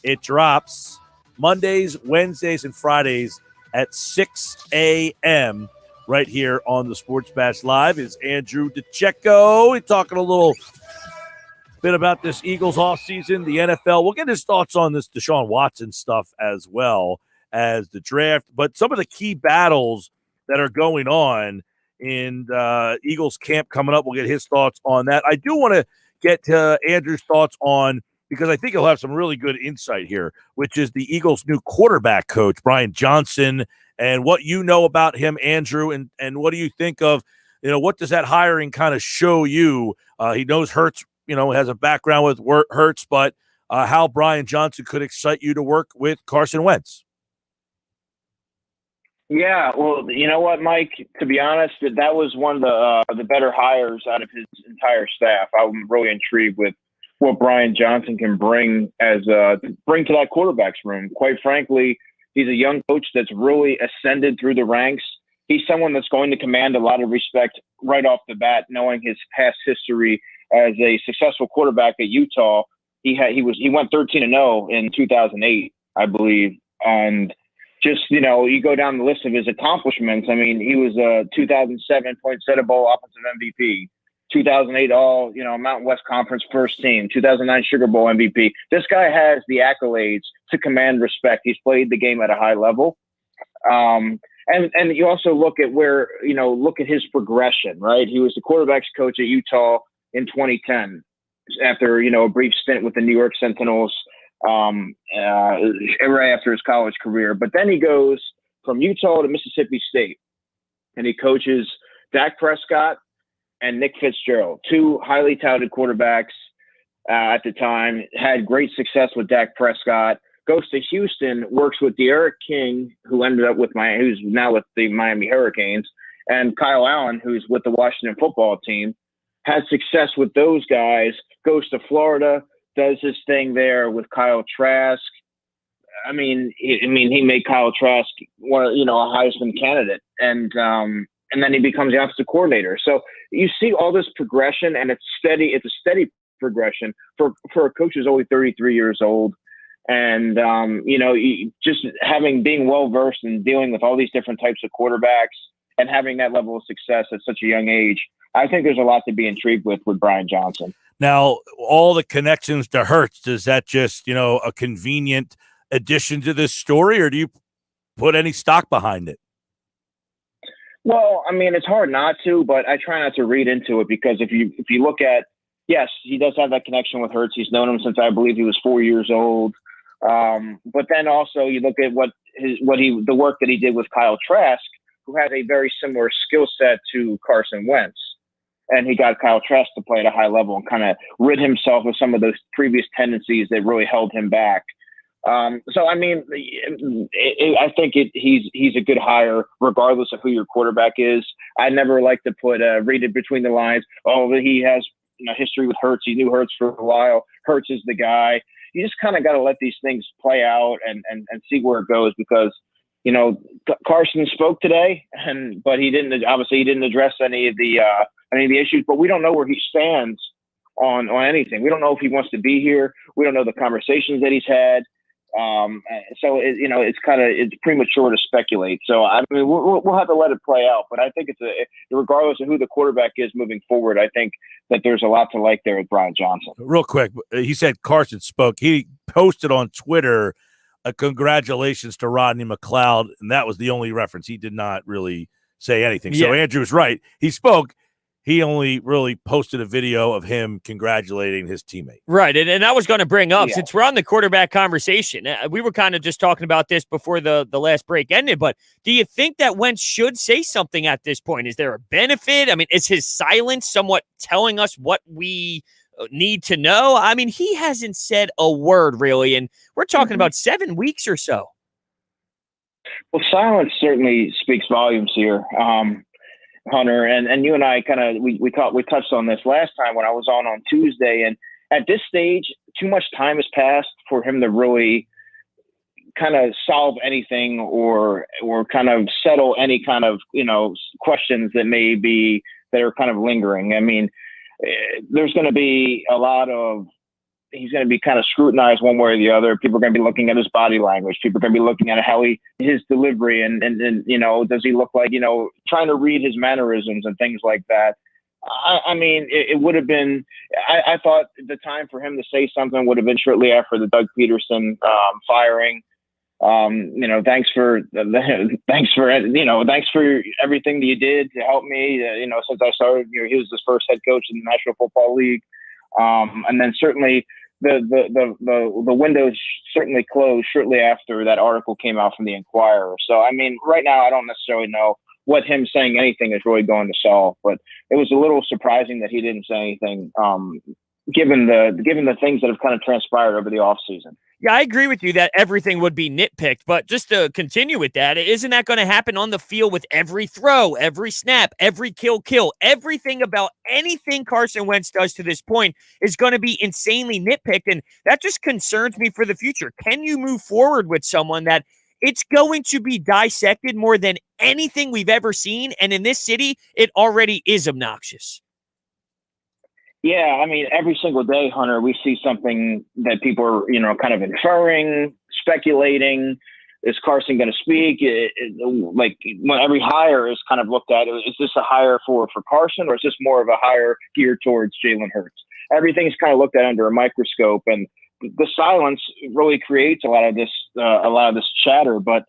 It drops Mondays, Wednesdays, and Fridays at 6 a.m., right here on the Sports Bash Live is Andrew DeCecco. We're talking a little bit about this Eagles offseason, the NFL. We'll get his thoughts on this Deshaun Watson stuff as well as the draft. But some of the key battles that are going on in Eagles camp coming up, we'll get his thoughts on that. I do want to get to Andrew's thoughts on, because I think he'll have some really good insight here, which is the Eagles' new quarterback coach, Brian Johnson, and what you know about him, Andrew, and what do you think of, what does that hiring kind of show you? He knows Hurts, has a background with Hurts, but how Brian Johnson could excite you to work with Carson Wentz. Yeah, well, you know what, Mike? To be honest, that was one of the better hires out of his entire staff. I'm really intrigued with what Brian Johnson can bring to that quarterback's room. Quite frankly, he's a young coach that's really ascended through the ranks. He's someone that's going to command a lot of respect right off the bat, knowing his past history as a successful quarterback at Utah. He went 13-0 in 2008, I believe, and just you go down the list of his accomplishments. I mean, he was a 2007 Poinsettia Bowl offensive MVP. 2008 All Mountain West Conference first team, 2009 Sugar Bowl MVP. This guy has the accolades to command respect. He's played the game at a high level. And you also look at look at his progression, right? He was the quarterback's coach at Utah in 2010 after, a brief stint with the New York Sentinels. right after his college career. But then he goes from Utah to Mississippi State, and he coaches Dak Prescott and Nick Fitzgerald, two highly touted quarterbacks at the time. Had great success with Dak Prescott. Goes to Houston, works with De'Aaron King, who's now with the Miami Hurricanes, and Kyle Allen, who's with the Washington football team. Had success with those guys. Goes to Florida, does his thing there with Kyle Trask. I mean, he made Kyle Trask a Heisman candidate, and then he becomes the offensive coordinator. So you see all this progression, and it's steady. It's a steady progression for a coach who's only 33 years old, and just being well versed in dealing with all these different types of quarterbacks and having that level of success at such a young age. I think there's a lot to be intrigued with Brian Johnson. Now, all the connections to Hurts, is that just, a convenient addition to this story, or do you put any stock behind it? Well, I mean, it's hard not to, but I try not to read into it, because if you look at, yes, he does have that connection with Hurts. He's known him since I believe he was 4 years old. But then also you look at the work that he did with Kyle Trask, who had a very similar skill set to Carson Wentz. And he got Kyle Trask to play at a high level and kind of rid himself of some of those previous tendencies that really held him back. So, I mean, I think he's a good hire regardless of who your quarterback is. I never like to read it between the lines. Oh, he has history with Hurts. He knew Hurts for a while. Hurts is the guy. You just kind of got to let these things play out and see where it goes, because Carson spoke today, but he didn't address any of the issues. But we don't know where he stands on anything. We don't know if he wants to be here. We don't know the conversations that he's had. So it's premature to speculate. So I mean, we'll have to let it play out. But I think regardless of who the quarterback is moving forward, I think that there's a lot to like there with Brian Johnson. Real quick, he said Carson spoke. He posted on Twitter a congratulations to Rodney McLeod, and that was the only reference. He did not really say anything. So Andrew's right. He spoke. He only really posted a video of him congratulating his teammate. Right, and I was going to bring up, since we're on the quarterback conversation, we were kind of just talking about this before the last break ended, but do you think that Wentz should say something at this point? Is there a benefit? I mean, is his silence somewhat telling us what we need to know? I mean, he hasn't said a word, really, and we're talking about 7 weeks or so. Well, silence certainly speaks volumes here. Hunter, and you and I we touched on this last time when I was on Tuesday, and at this stage, too much time has passed for him to really kind of solve anything or kind of settle any kind of questions that are kind of lingering. I mean, there's going to be he's going to be kind of scrutinized one way or the other. People are going to be looking at his body language. People are going to be looking at his delivery and does he look like, trying to read his mannerisms and things like that. I mean, it would have been, I thought the time for him to say something would have been shortly after the Doug Peterson firing. Thanks for everything that you did to help me, since I started. He was the first head coach in the National Football League. And then certainly the window certainly closed shortly after that article came out from the Inquirer. So, I mean, right now I don't necessarily know what him saying anything is really going to solve, but it was a little surprising that he didn't say anything, given the things that have kind of transpired over the offseason. Yeah, I agree with you that everything would be nitpicked, but just to continue with that, isn't that going to happen on the field with every throw, every snap, every kill? Everything about anything Carson Wentz does to this point is going to be insanely nitpicked, and that just concerns me for the future. Can you move forward with someone that it's going to be dissected more than anything we've ever seen, and in this city, it already is obnoxious? Yeah, I mean, every single day, Hunter, we see something that people are, kind of inferring, speculating. Is Carson going to speak? When every hire is kind of looked at, is this a hire for Carson, or is this more of a hire geared towards Jalen Hurts? Everything's kind of looked at under a microscope, and the silence really creates a lot of this chatter. But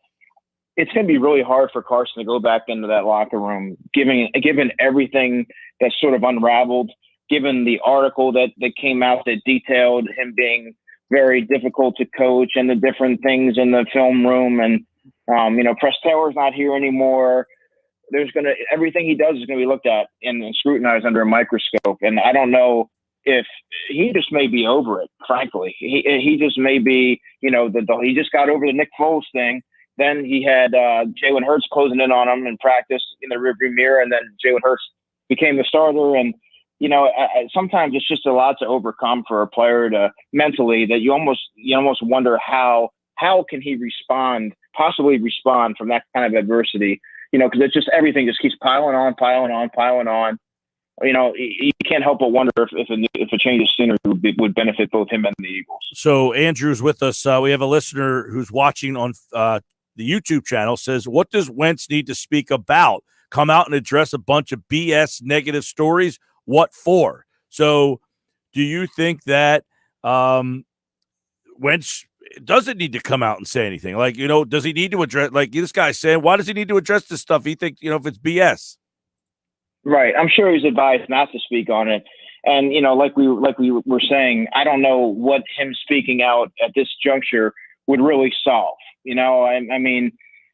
it's going to be really hard for Carson to go back into that locker room, given everything that's sort of unraveled. Given the article that came out that detailed him being very difficult to coach, and the different things in the film room. And, Press Taylor's not here anymore. Everything he does is going to be looked at and scrutinized under a microscope. And I don't know if he just may be over it, frankly. He just may be, he just got over the Nick Foles thing. Then he had Jalen Hurts closing in on him in practice in the rearview mirror, and then Jalen Hurts became the starter. And, sometimes it's just a lot to overcome for a player to mentally, that you almost wonder how can he possibly respond from that kind of adversity, because it's just everything just keeps piling on. You can't help but wonder if a change of scenery would benefit both him and the Eagles. So Andrew's with us. We have a listener who's watching on the YouTube channel, says, what does Wentz need to speak about? Come out and address a bunch of BS negative stories? What for? So do you think that Wentz doesn't need to come out and say anything? Like, does he need to address, like this guy's saying, why does he need to address this stuff? He thinks, if it's BS. Right. I'm sure he's advised not to speak on it. And, like we were saying, I don't know what him speaking out at this juncture would really solve. I mean,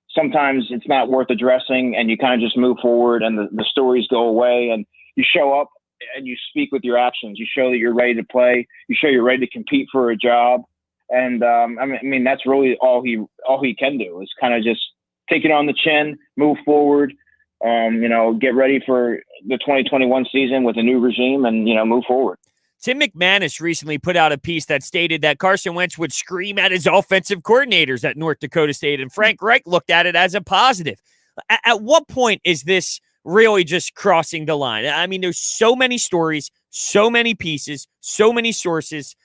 sometimes it's not worth addressing, and you kind of just move forward, and the stories go away, and you show up and you speak with your actions. You show that you're ready to play. You show you're ready to compete for a job. And I mean, that's really all he can do, is kind of just take it on the chin, move forward, get ready for the 2021 season with a new regime, and, move forward. Tim McManus recently put out a piece that stated that Carson Wentz would scream at his offensive coordinators at North Dakota State, and Frank Reich looked at it as a positive. At what point is this really just crossing the line? I mean, there's so many stories, so many pieces, so many sources.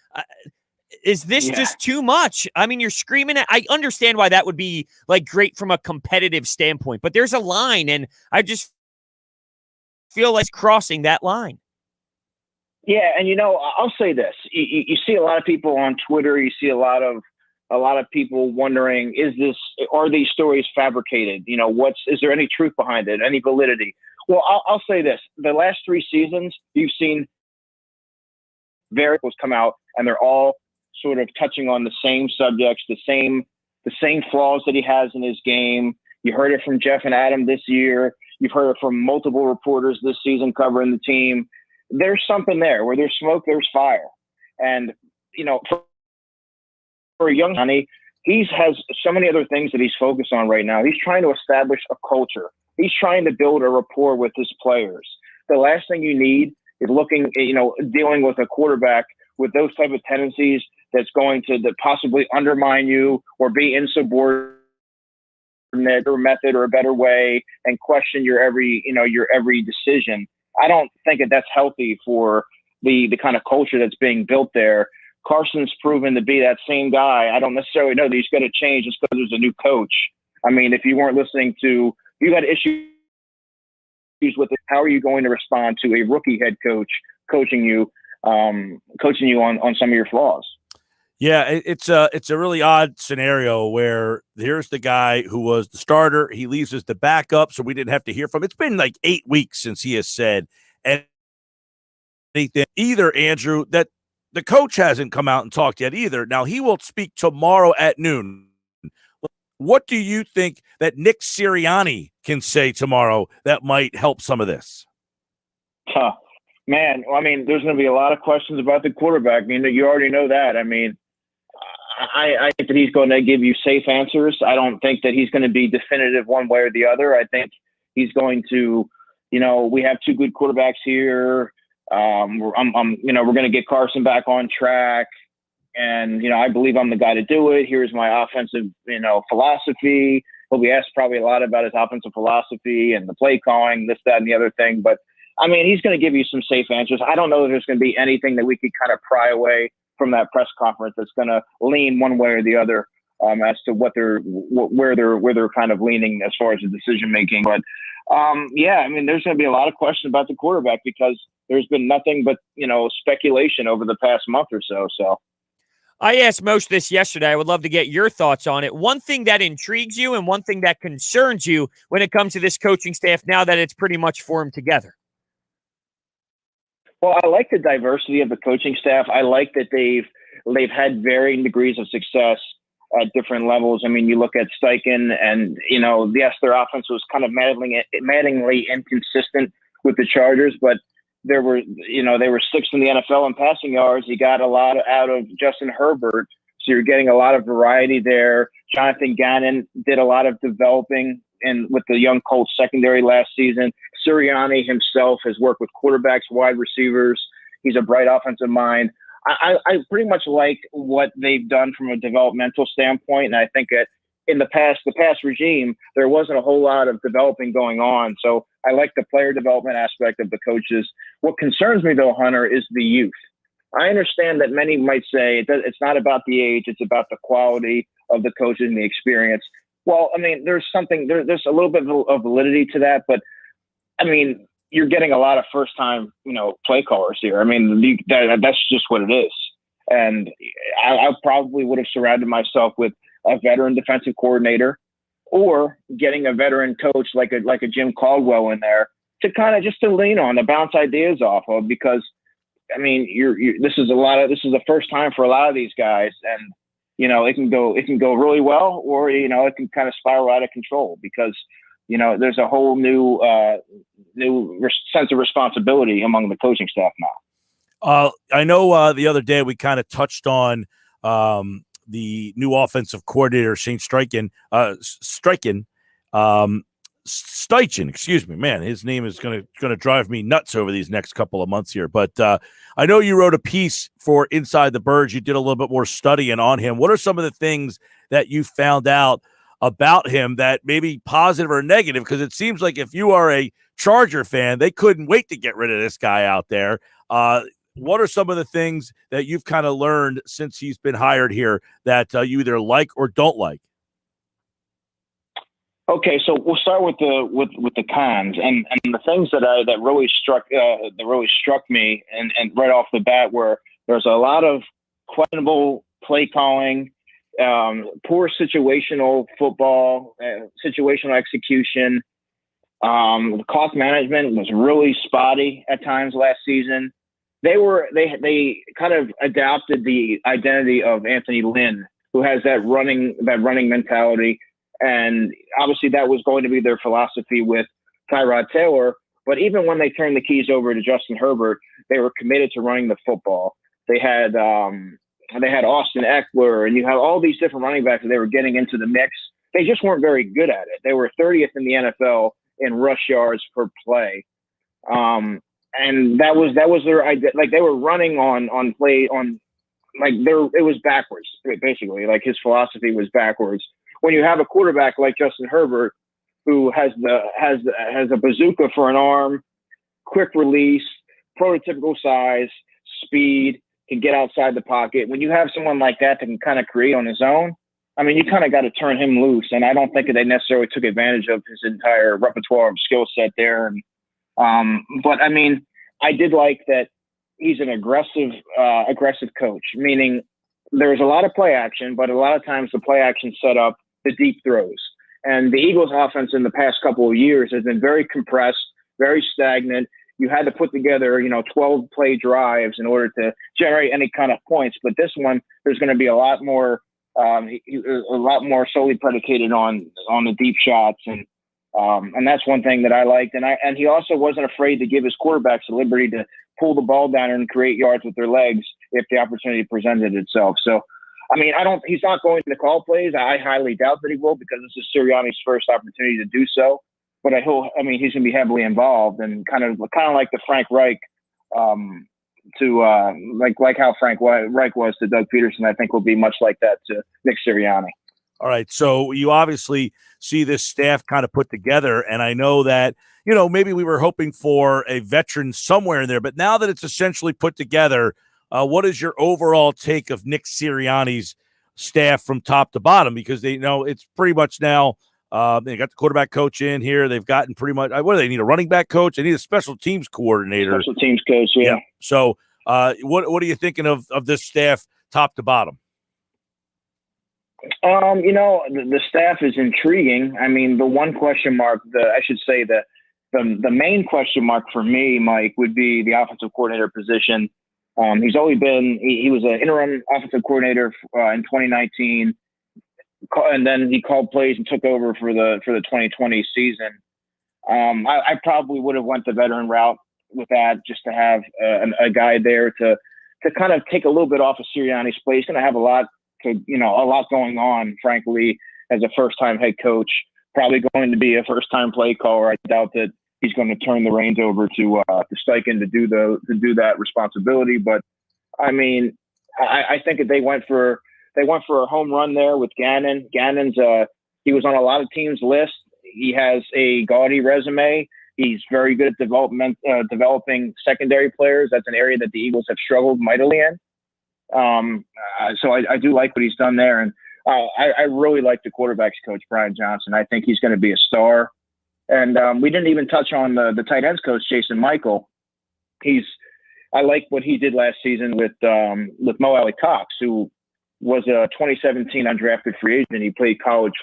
Is this just too much? I mean, you're screaming at, I understand why that would be like great from a competitive standpoint, but there's a line, and I just feel like it's crossing that line. Yeah, and I'll say this: you see a lot of people on Twitter. You see a lot of people wondering, are these stories fabricated? Is there any truth behind it? Any validity? Well, I'll say this: the last 3 seasons, you've seen variables come out, and they're all sort of touching on the same subjects, the same flaws that he has in his game. You heard it from Jeff and Adam this year. You've heard it from multiple reporters this season covering the team. There's something there. Where there's smoke, there's fire. And, for a young honey, he has so many other things that he's focused on right now. He's trying to establish a culture. He's trying to build a rapport with his players. The last thing you need is dealing with a quarterback with those type of tendencies that's going to possibly undermine you or be insubordinate or method or a better way and question your every decision. I don't think that's healthy for the kind of culture that's being built there. Carson's proven to be that same guy. I don't necessarily know that he's going to change just because there's a new coach. I mean, if you weren't listening to, you had issues with it, how are you going to respond to a rookie head coach coaching you on some of your flaws? Yeah, it's a really odd scenario where here's the guy who was the starter. He leaves as the backup, so we didn't have to hear from him. It's been like 8 weeks since he has said anything either, Andrew, that the coach hasn't come out and talked yet either. Now, he will speak tomorrow at noon. What do you think that Nick Sirianni can say tomorrow that might help some of this? Man, I mean, there's going to be a lot of questions about the quarterback. I mean, you already know that. I mean, I think that he's going to give you safe answers. I don't think that he's going to be definitive one way or the other. I think he's going to, we have 2 good quarterbacks here. We're going to get Carson back on track. And, I believe I'm the guy to do it. Here's my offensive, philosophy. He'll be asked probably a lot about his offensive philosophy and the play calling, this, that, and the other thing. But, I mean, he's going to give you some safe answers. I don't know if there's going to be anything that we could kind of pry away from that press conference that's going to lean one way or the other as to where they're kind of leaning as far as the decision making. But I mean, there's going to be a lot of questions about the quarterback because there's been nothing but speculation over the past month or so. So I asked Moshe this yesterday. I would love to get your thoughts on it. One thing that intrigues you and one thing that concerns you when it comes to this coaching staff now that it's pretty much formed together. Well, I like the diversity of the coaching staff. I like that they've they've had varying degrees of success at different levels. I mean, you look at Steichen and, yes, their offense was kind of maddeningly inconsistent with the Chargers, but they were 6th in the NFL in passing yards. You got a lot out of Justin Herbert. So you're getting a lot of variety there. Jonathan Gannon did a lot of developing with the young Colts secondary last season. Sirianni himself has worked with quarterbacks, wide receivers. He's a bright offensive mind. I pretty much like what they've done from a developmental standpoint. And I think that in the past regime, there wasn't a whole lot of developing going on. So I like the player development aspect of the coaches. What concerns me, though, Hunter, is the youth. I understand that many might say it's not about the age, it's about the quality of the coaches and the experience. Well, I mean, there's a little bit of validity to that, but I mean, you're getting a lot of first-time, play callers here. I mean, that's just what it is. And I probably would have surrounded myself with a veteran defensive coordinator, or getting a veteran coach like a Jim Caldwell in there to kind of just to lean on, to bounce ideas off of. Because I mean, this is the first time for a lot of these guys, and it can go really well, or it can kind of spiral out of control because there's a whole new sense of responsibility among the coaching staff now. I know the other day we kind of touched on the new offensive coordinator, Shane Steichen. Excuse me, man. His name is going to drive me nuts over these next couple of months here. But I know you wrote a piece for Inside the Birds. You did a little bit more studying on him. What are some of the things that you found out about him that may be positive or negative? Because it seems like if you are a Charger fan, they couldn't wait to get rid of this guy out there. What are some of the things that you've kind of learned since he's been hired here that you either like or don't like? Okay, so we'll start with the cons and the things that really struck me and right off the bat were there's a lot of questionable play calling, poor situational football, situational execution. Clock management was really spotty at times last season. They kind of adopted the identity of Anthony Lynn, who has that running mentality. And obviously that was going to be their philosophy with Tyrod Taylor. But even when they turned the keys over to Justin Herbert, they were committed to running the football. They had Austin Eckler, and you have all these different running backs that they were getting into the mix. They just weren't very good at it. They were 30th in the NFL in rush yards per play. And that was their idea. Like they were running on play on like it was backwards, basically. Like his philosophy was backwards. When you have a quarterback like Justin Herbert, who has a bazooka for an arm, quick release, prototypical size, speed, can get outside the pocket. When you have someone like that can kind of create on his own, I mean, you kind of got to turn him loose. And I don't think they necessarily took advantage of his entire repertoire of skill set there. And but I mean, I did like that he's an aggressive coach, meaning there's a lot of play action, but a lot of times the play action set up the deep throws. And the Eagles offense in the past couple of years has been very compressed, very stagnant. You had to put together, 12 play drives in order to generate any kind of points. But this one, there's going to be a lot more solely predicated on the deep shots. And that's one thing that I liked. And he also wasn't afraid to give his quarterbacks the liberty to pull the ball down and create yards with their legs if the opportunity presented itself. So, I mean, he's not going to call plays. I highly doubt that he will because this is Sirianni's first opportunity to do so. But he's going to be heavily involved and kind of like the Frank Reich like how Frank Reich was to Doug Peterson. I think will be much like that to Nick Sirianni. All right. So you obviously see this staff kind of put together, and I know that, maybe we were hoping for a veteran somewhere in there, but now that it's essentially put together, what is your overall take of Nick Sirianni's staff from top to bottom? Because they know it's pretty much now they got the quarterback coach in here. They've gotten pretty much what do they need? A running back coach? They need a special teams coordinator. Special teams coach, yeah. So what are you thinking of this staff top to bottom? The staff is intriguing. I mean, the one question mark, the main question mark for me, Mike, would be the offensive coordinator position. He's only been he was an interim offensive coordinator in 2019, and then he called plays and took over for the 2020 season. I probably would have went the veteran route with that, just to have a guy there to kind of take a little bit off of Sirianni's plate. He's going to have a lot going on, frankly, as a first-time head coach. Probably going to be a first-time play caller. I doubt that he's going to turn the reins over to Steichen to do that responsibility. But I mean, I think that they went for a home run there with Gannon. Gannon's he was on a lot of teams' lists. He has a gaudy resume. He's very good at developing secondary players. That's an area that the Eagles have struggled mightily in. So I do like what he's done there. And I really like the quarterbacks coach, Brian Johnson. I think he's going to be a star. And we didn't even touch on the tight ends coach, Jason Michael. I like what he did last season with Mo Alley Cox, who was a 2017 undrafted free agent. He played college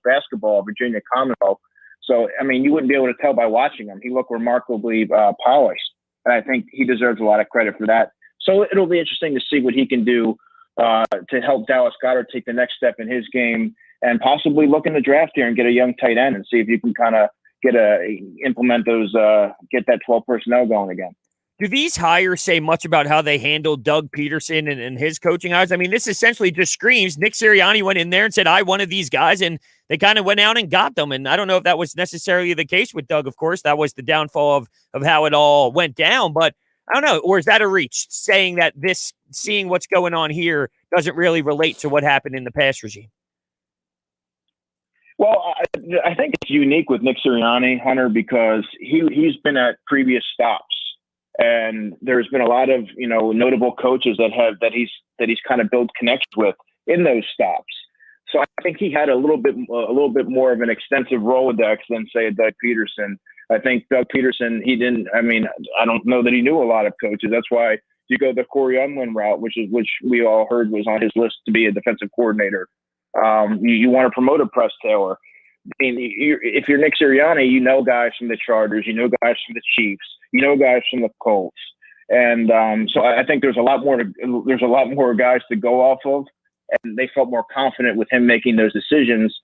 basketball at Virginia Commonwealth. So, I mean, you wouldn't be able to tell by watching him. He looked remarkably polished. And I think he deserves a lot of credit for that. So it'll be interesting to see what he can do to help Dallas Goedert take the next step in his game, and possibly look in the draft here and get a young tight end and see if you can kind of get that 12 personnel going again. Do these hires say much about how they handled Doug Peterson and his coaching hires? I mean, this essentially just screams Nick Sirianni went in there and said, I wanted these guys, and they kind of went out and got them. And I don't know if that was necessarily the case with Doug, of course. That was the downfall of how it all went down. But I don't know. Or is that a reach, saying that seeing what's going on here doesn't really relate to what happened in the past regime? Well, I think it's unique with Nick Sirianni, Hunter, because he's been at previous stops. And there's been a lot of, notable coaches that he's kind of built connections with in those stops. So I think he had a little bit more of an extensive Rolodex than, say, Doug Peterson. I think Doug Peterson, I don't know that he knew a lot of coaches. That's why you go the Corey Unwin route, which we all heard was on his list to be a defensive coordinator. You want to promote a Press Taylor. I mean, if you're Nick Sirianni, you know guys from the Chargers, you know guys from the Chiefs, you know guys from the Colts, and so I think there's a lot more guys to go off of, and they felt more confident with him making those decisions,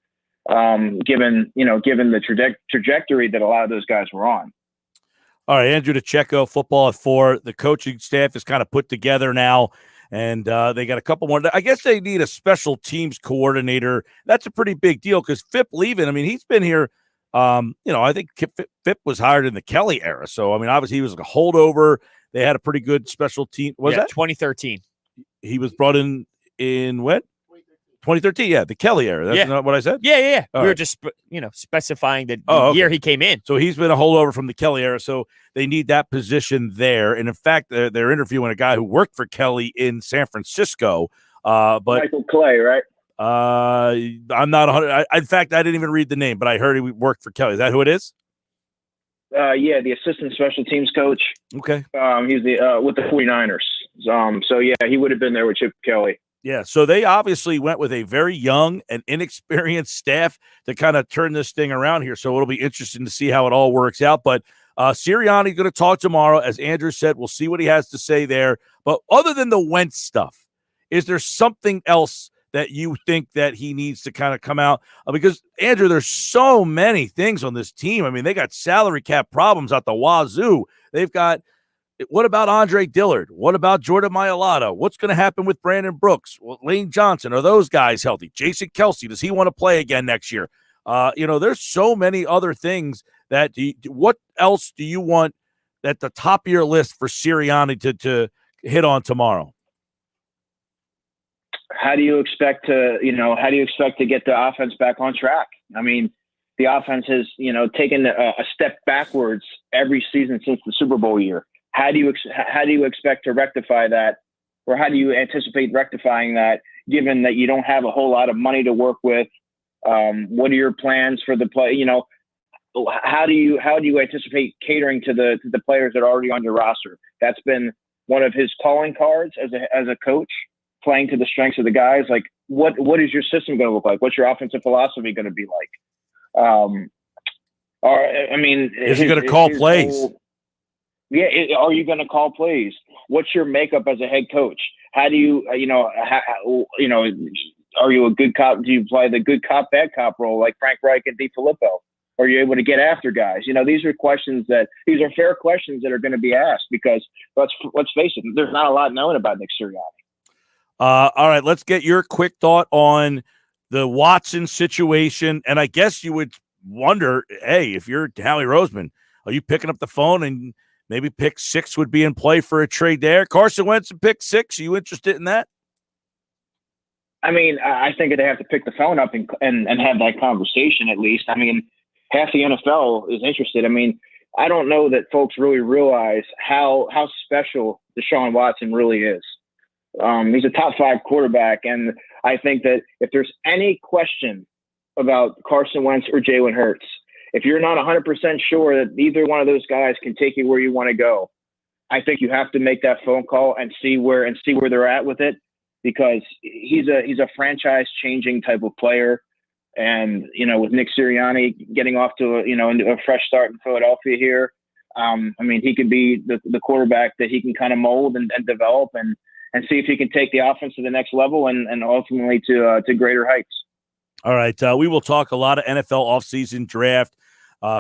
given the trajectory that a lot of those guys were on. All right, Andrew DeCecco, football at 4. The coaching staff is kind of put together now. And they got a couple more. I guess they need a special teams coordinator. That's a pretty big deal because Phipp leaving. I mean, he's been here. I think Phipp was hired in the Kelly era. So, I mean, obviously he was a holdover. They had a pretty good special team. Was that 2013? He was brought in when? 2013. Yeah, the Kelly era. That's not what I said? Yeah. All we were right. just, specifying the okay. year he came in. So he's been a holdover from the Kelly era. So they need that position there. And in fact, they're interviewing a guy who worked for Kelly in San Francisco. But Michael Clay, right? I'm not 100. In fact, I didn't even read the name, but I heard he worked for Kelly. Is that who it is? Yeah, the assistant special teams coach. Okay. He's with the 49ers. So yeah, he would have been there with Chip Kelly. Yeah, so they obviously went with a very young and inexperienced staff to kind of turn this thing around here. So it'll be interesting to see how it all works out. But Sirianni's going to talk tomorrow. As Andrew said, we'll see what he has to say there. But other than the Wentz stuff, is there something else that you think that he needs to kind of come out? Because, Andrew, there's so many things on this team. I mean, they got salary cap problems out the wazoo. They've got – what about Andre Dillard? What about Jordan Mailata? What's going to happen with Brandon Brooks? Lane Johnson? Are those guys healthy? Jason Kelsey, does he want to play again next year? There's so many other things that what else do you want at the top of your list for Sirianni to hit on tomorrow? How do you expect to get the offense back on track? I mean, the offense has, taken a step backwards every season since the Super Bowl year. How do you expect to rectify that, or how do you anticipate rectifying that, given that you don't have a whole lot of money to work with? What are your plans for the play? How do you anticipate catering to the players that are already on your roster? That's been one of his calling cards as a coach, playing to the strengths of the guys. Like, what is your system going to look like? What's your offensive philosophy going to be like? Is he going to call plays? Are you going to call plays? what's your makeup as a head coach? How do you, are you a good cop? Do you play the good cop, bad cop role like Frank Reich and DiFilippo? Are you able to get after guys? These are fair questions that are going to be asked because let's face it, there's not a lot known about Nick Sirianni. All right, let's get your quick thought on the Watson situation. And I guess you would wonder, hey, if you're Howie Roseman, are you picking up the phone and maybe pick 6 would be in play for a trade there? Carson Wentz and pick 6. Are you interested in that? I mean, I think they have to pick the phone up and have that conversation at least. I mean, half the NFL is interested. I mean, I don't know that folks really realize how special Deshaun Watson really is. He's a top 5 quarterback, and I think that if there's any question about Carson Wentz or Jalen Hurts, if you're not 100% sure that either one of those guys can take you where you want to go, I think you have to make that phone call and see where they're at with it, because he's a franchise-changing type of player. And, with Nick Sirianni getting off to a fresh start in Philadelphia here, I mean, he could be the quarterback that he can kind of mold and develop and see if he can take the offense to the next level and ultimately to greater heights. All right. We will talk a lot of NFL offseason draft,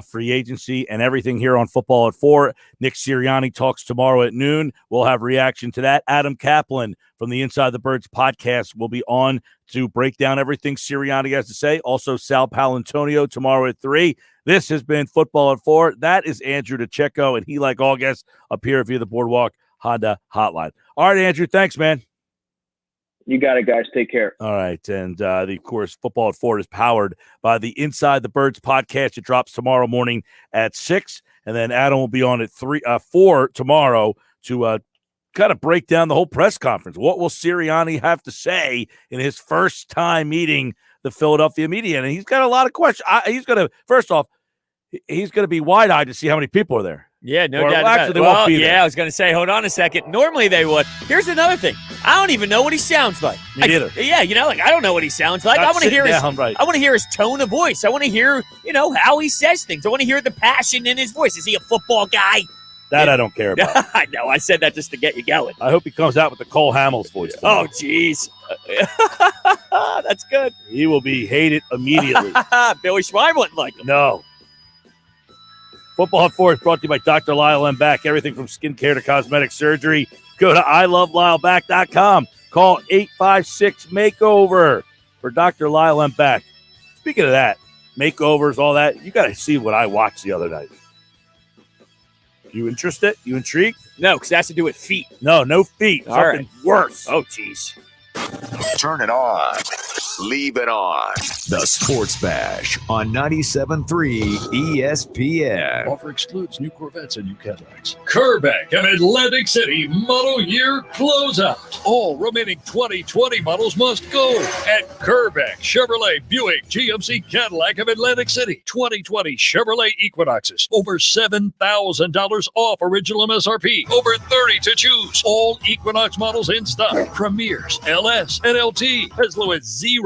free agency, and everything here on Football at 4. Nick Sirianni talks tomorrow at noon. We'll have reaction to that. Adam Kaplan from the Inside the Birds podcast will be on to break down everything Sirianni has to say. Also, Sal Palantonio tomorrow at 3. This has been Football at 4. That is Andrew DeCecco, and he, like all guests, up here via the Boardwalk Honda hotline. All right, Andrew, thanks, man. You got it, guys. Take care. All right. And, of course, Football at 4 is powered by the Inside the Birds podcast. It drops tomorrow morning at 6. And then Adam will be on at 4 tomorrow to kind of break down the whole press conference. What will Sirianni have to say in his first time meeting the Philadelphia media? And he's got a lot of questions. First off, he's going to be wide-eyed to see how many people are there. Yeah, no doubt about it. They won't be there. Yeah, I was going to say, hold on a second. Normally they would. Here's another thing. I don't even know what he sounds like. Me neither. Yeah, I don't know what he sounds like. I want to hear I want to hear his tone of voice. I want to hear, how he says things. I want to hear the passion in his voice. Is he a football guy? That I don't care about. I know. I said that just to get you going. I hope he comes out with the Cole Hamels voice tomorrow. Oh, jeez. That's good. He will be hated immediately. Billy Schwein wouldn't like him. No. Football at 4 is brought to you by Dr. Lyle M. Back. Everything from skincare to cosmetic surgery. Go to iloveLyleBack.com. Call 856-MAKEOVER for Dr. Lyle M. Back. Speaking of that, makeovers, all that, you got to see what I watched the other night. You interested? You intrigued? No, because it has to do with feet. No feet. All Something right. worse. Oh, jeez. Turn it on. Leave it on. The Sports Bash on 97.3 ESPN. Offer excludes new Corvettes and new Cadillacs. Kerbeck of Atlantic City model year closeout. All remaining 2020 models must go at Kerbeck Chevrolet Buick GMC Cadillac of Atlantic City. 2020 Chevrolet Equinoxes. Over $7,000 off original MSRP. Over 30 to choose. All Equinox models in stock. Premieres, LS, and LT as low as 0%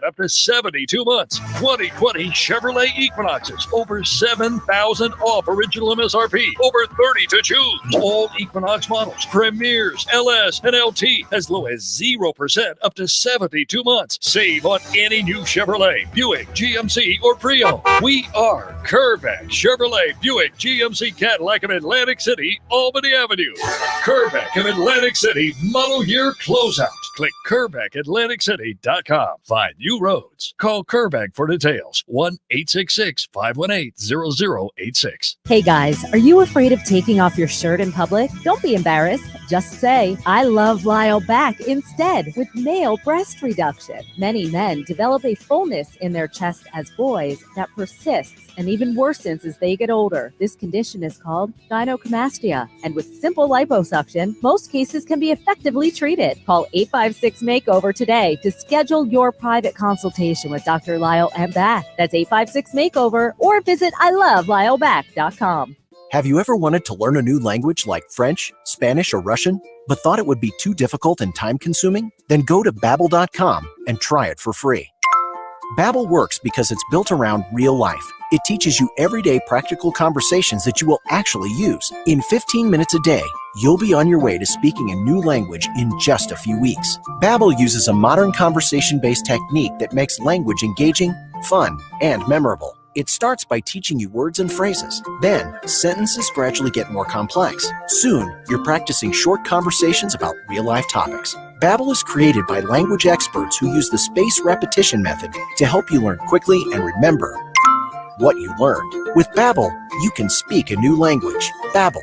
up to 72 months. 2020 Chevrolet Equinoxes. Over $7,000 off original MSRP. Over 30 to choose. All Equinox models. Premieres, LS, and LT as low as 0% up to 72 months. Save on any new Chevrolet, Buick, GMC, or Pre-owned. We are Kerbeck Chevrolet Buick GMC Cadillac of Atlantic City, Albany Avenue. Kerbeck of Atlantic City model year closeout. Click KerbeckAtlanticCity.com. Find new roads. Call Kerbeck for details. 1-866-518-0086. Hey guys, are you afraid of taking off your shirt in public? Don't be embarrassed. Just say, I love Lyle Back instead with male breast reduction. Many men develop a fullness in their chest as boys that persists and even worsens as they get older. This condition is called gynecomastia, and with simple liposuction, most cases can be effectively treated. Call 856-MAKEOVER today to schedule your private consultation with Dr. Lyle M. Back. That's 856-MAKEOVER, or visit ilovelyleback.com. Have you ever wanted to learn a new language like French, Spanish, or Russian, but thought it would be too difficult and time-consuming? Then go to Babbel.com and try it for free. Babbel works because it's built around real life. It teaches you everyday practical conversations that you will actually use. In 15 minutes a day, You'll be on your way to speaking a new language in just a few weeks. Babbel uses a modern conversation-based technique that makes language engaging, fun, and memorable. It starts by teaching you words and phrases. Then, sentences gradually get more complex. Soon, you're practicing short conversations about real-life topics. Babbel is created by language experts who use the spaced repetition method to help you learn quickly and remember what you learned. With Babbel, you can speak a new language. Babbel.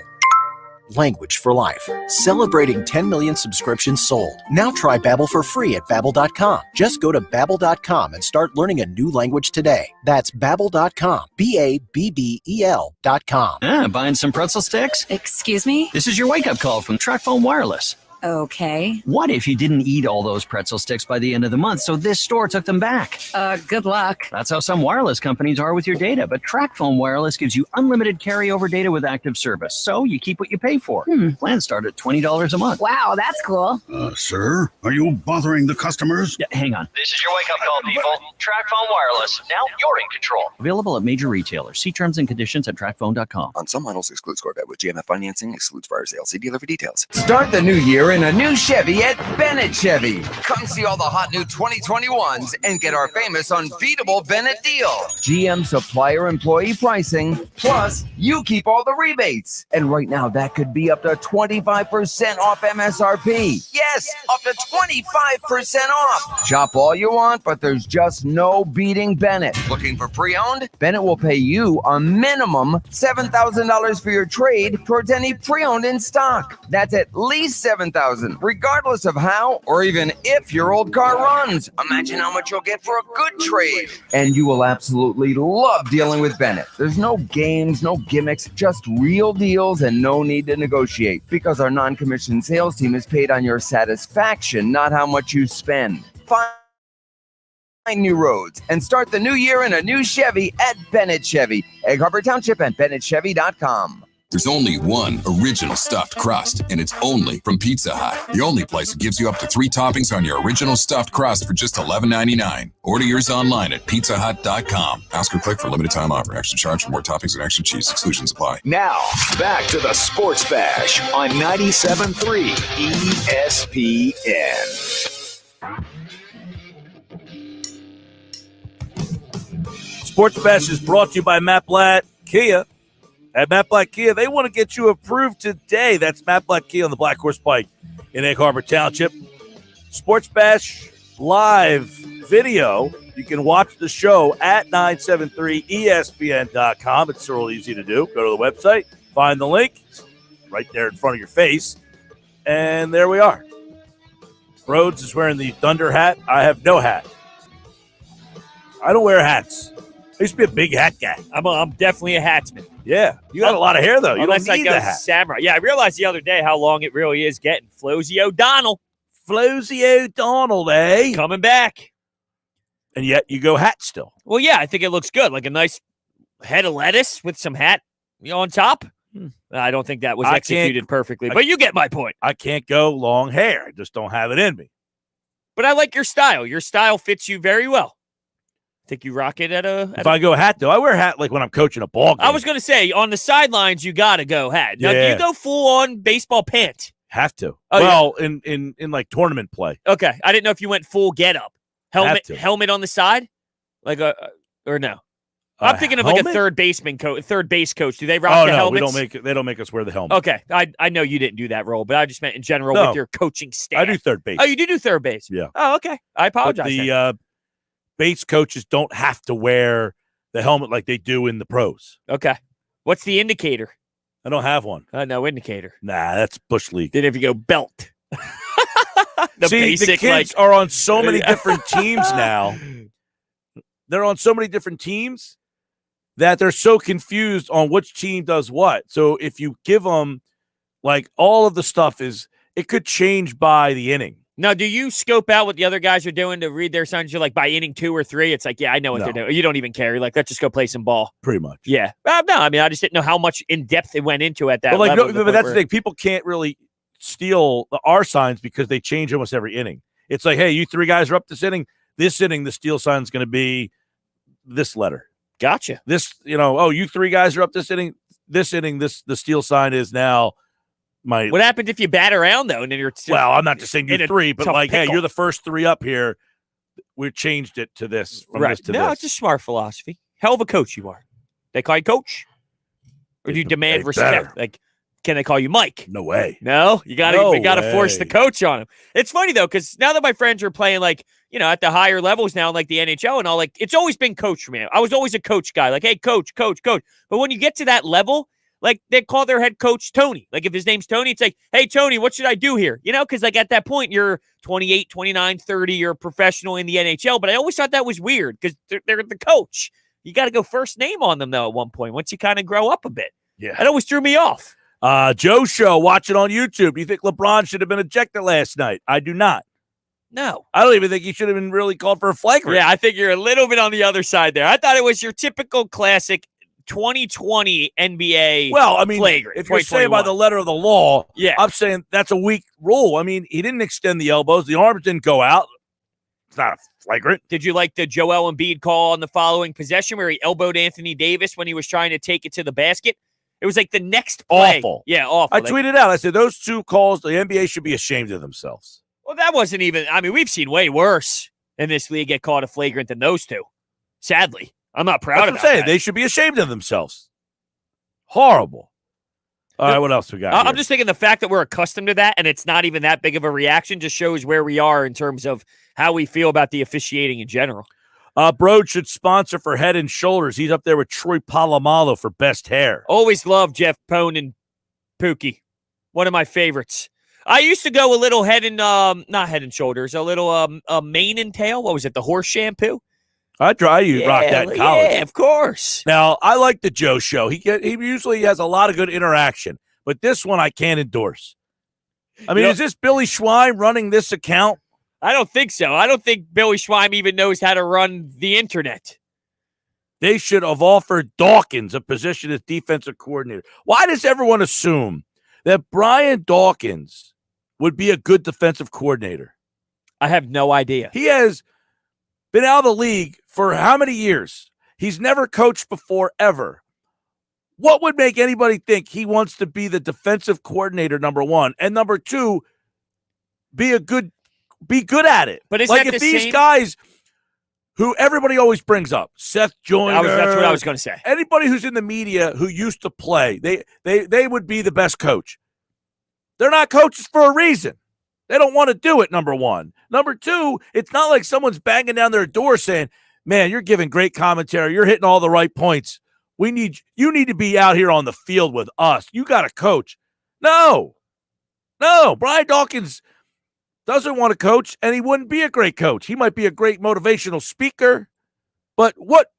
Language for life. Celebrating 10 million subscriptions sold. Now try Babbel for free at Babbel.com. Just go to Babbel.com and start learning a new language today. That's Babbel.com. Babbel.com. Buying some pretzel sticks? Excuse me? This is your wake-up call from TracFone Wireless. Okay. What if you didn't eat all those pretzel sticks by the end of the month, so this store took them back? Good luck. That's how some wireless companies are with your data, but TracFone Wireless gives you unlimited carryover data with active service, so you keep what you pay for. Plans start at $20 a month. Wow, that's cool. Sir, are you bothering the customers? Yeah, hang on. This is your wake-up call, people. TracFone Wireless. Now you're in control. Available at major retailers. See terms and conditions at TracFone.com. On some models, excludes Corvette with GMF financing, excludes buyer's LC dealer for details. Start the new year in a new Chevy at Bennett Chevy. Come see all the hot new 2021s and get our famous unbeatable Bennett deal. GM supplier employee pricing, plus you keep all the rebates. And right now, that could be up to 25% off MSRP. Yes, up to 25% off. Shop all you want, but there's just no beating Bennett. Looking for pre-owned? Bennett will pay you a minimum $7,000 for your trade towards any pre-owned in stock. That's at least $7,000, regardless of how or even if your old car runs. Imagine how much you'll get for a good trade. And you will absolutely love dealing with Bennett. There's no games, no gimmicks, just real deals and no need to negotiate, because our non-commissioned sales team is paid on your satisfaction, not how much you spend. Find new roads and start the new year in a new Chevy at Bennett Chevy, Egg Harbor Township, and BennettChevy.com. There's only one original stuffed crust, and it's only from Pizza Hut. The only place that gives you up to 3 toppings on your original stuffed crust for just $11.99. Order yours online at pizzahut.com. Ask or click for limited time offer. Extra charge for more toppings and extra cheese. Exclusions apply. Now, back to the Sports Bash on 97.3 ESPN. Sports Bash is brought to you by Matt Blatt Kia. At Matt Blatt Kia, they want to get you approved today. That's Matt Blatt Kia on the Black Horse Pike in Egg Harbor Township. Sports Bash live video. You can watch the show at 973ESPN.com. It's real easy to do. Go to the website, find the link. It's right there in front of your face. And there we are. Brodes is wearing the Thunder hat. I have no hat. I don't wear hats. I used to be a big hat guy. I'm definitely a hatsman. Yeah. You got a lot of hair, though. You Unless don't need I go the hat. samurai. Yeah, I realized the other day how long it really is getting. Flosy O'Donnell. Flosy O'Donnell, eh? Coming back. And yet you go hat still. Well, yeah, I think it looks good. Like a nice head of lettuce with some hat on top. I don't think that was executed perfectly, but you get my point. I can't go long hair. I just don't have it in me. But I like your style. Your style fits you very well. Think you rock it if I go hat, though, I wear a hat like when I'm coaching a ball game. I was going to say, on the sidelines, you got to go hat. Now, do you go full-on baseball pants? Have to. Oh, in like tournament play. Okay. I didn't know if you went full get-up. Helmet on the side? Like or no? I'm thinking of like a third base coach. Do they rock the helmets? They don't make us wear the helmet. Okay. I know you didn't do that role, but I just meant in general with your coaching staff. I do third base. Oh, you do third base? Yeah. Oh, okay. I apologize. But the base coaches don't have to wear the helmet like they do in the pros. Okay. What's the indicator? I don't have one. No indicator. Nah, that's Bush League. Then if you go belt. The kids are on so many different teams now. They're on so many different teams that they're so confused on which team does what. So if you give them, like, all of the stuff it could change by the inning. Now, do you scope out what the other guys are doing to read their signs? You're like, by inning 2 or 3, it's like, yeah, I know what they're doing. You don't even care. You're like, let's just go play some ball. Pretty much. Yeah. No, I mean, I just didn't know how much in depth it went into at that level. But that's the thing. People can't really steal our signs because they change almost every inning. It's like, hey, you 3 guys are up this inning. This inning, the steal sign is going to be this letter. Gotcha. This, you 3 guys are up this inning. This inning, the steal sign is now What happens if you bat around, though, and then you're well, I'm not just saying you three, but like, pickle. hey, you're the first three up here. We changed it to this. From Right. This to no, this. it's a smart philosophy. Hell of a coach you are. They call you coach? Or do you demand respect? better. Like, can they call you Mike? No way. No? You gotta force the way. coach on him. It's funny, though, because now that my friends are playing, like, at the higher levels now, like the NHL and all, like, it's always been coach for me. I was always a coach guy. Like, hey, coach. But when you get to that level, like, they call their head coach Tony. Like, if his name's Tony, it's like, hey, Tony, what should I do here? Because, like, at that point, you're 28, 29, 30, you're a professional in the NHL. But I always thought that was weird because they're the coach. You got to go first name on them, though, at one point, once you kind of grow up a bit. Yeah. That always threw me off. Joe Show, watch it on YouTube. Do you think LeBron should have been ejected last night? I do not. No. I don't even think he should have been really called for a flagrant. Yeah, I think you're a little bit on the other side there. I thought it was your typical classic 2020 NBA Well, I mean, flagrant. if you're saying by the letter of the law, yeah. I'm saying that's a weak rule. I mean, he didn't extend the elbows. The arms didn't go out. It's not a flagrant. Did you like the Joel Embiid call on the following possession where he elbowed Anthony Davis when he was trying to take it to the basket? It was like the next play. Awful. Yeah, awful. I tweeted out, I said, those two calls, the NBA should be ashamed of themselves. Well, that wasn't even, we've seen way worse in this league get caught a flagrant than those two. Sadly. I'm not proud of That's what I'm saying. that. They should be ashamed of themselves. Horrible. All right, what else we got I'm here? just thinking the fact that we're accustomed to that and it's not even that big of a reaction just shows where we are in terms of how we feel about the officiating in general. Broad should sponsor for Head and Shoulders. He's up there with Troy Polamalu for best hair. Always loved Jeff Pone and Pookie. One of my favorites. I used to go a little not Head and Shoulders, a little mane and tail. What was it, the horse shampoo? I rock that in college. Yeah, of course. Now, I like the Joe Show. He usually has a lot of good interaction, but this one I can't endorse. I mean, is this Billy Schwein running this account? I don't think so. I don't think Billy Schwein even knows how to run the internet. They should have offered Dawkins a position as defensive coordinator. Why does everyone assume that Brian Dawkins would be a good defensive coordinator? I have no idea. He has been out of the league for how many years? He's never coached before, ever. What would make anybody think he wants to be the defensive coordinator, number one, and number two, be good at it? But like if these guys who everybody always brings up, Seth Joyner, that's what I was going to say. Anybody who's in the media who used to play, they would be the best coach. They're not coaches for a reason. They don't want to do it, number one. Number two, it's not like someone's banging down their door saying, man, you're giving great commentary. You're hitting all the right points. You need to be out here on the field with us. You got to coach. No. Brian Dawkins doesn't want to coach, and he wouldn't be a great coach. He might be a great motivational speaker, but what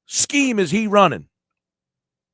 scheme is he running?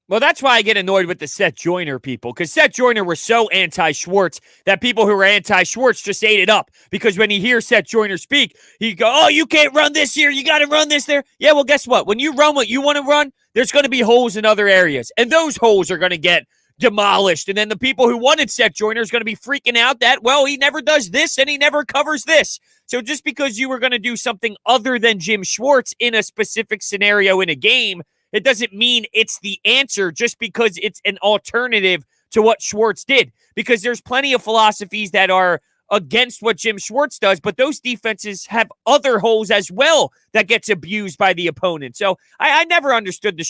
Well, that's why I get annoyed with the Seth Joyner people, because Seth Joyner was so anti-Schwartz that people who were anti-Schwartz just ate it up. Because when you hear Seth Joyner speak, he go, oh, you can't run this here. You got to run this there. Yeah, well, guess what? When you run what you want to run, there's going to be holes in other areas. And those holes are going to get demolished. And then the people who wanted Seth Joyner is going to be freaking out that, well, he never does this and he never covers this. So just because you were going to do something other than Jim Schwartz in a specific scenario in a game, it doesn't mean it's the answer just because it's an alternative to what Schwartz did. Because there's plenty of philosophies that are against what Jim Schwartz does, but those defenses have other holes as well that gets abused by the opponent. So I never understood the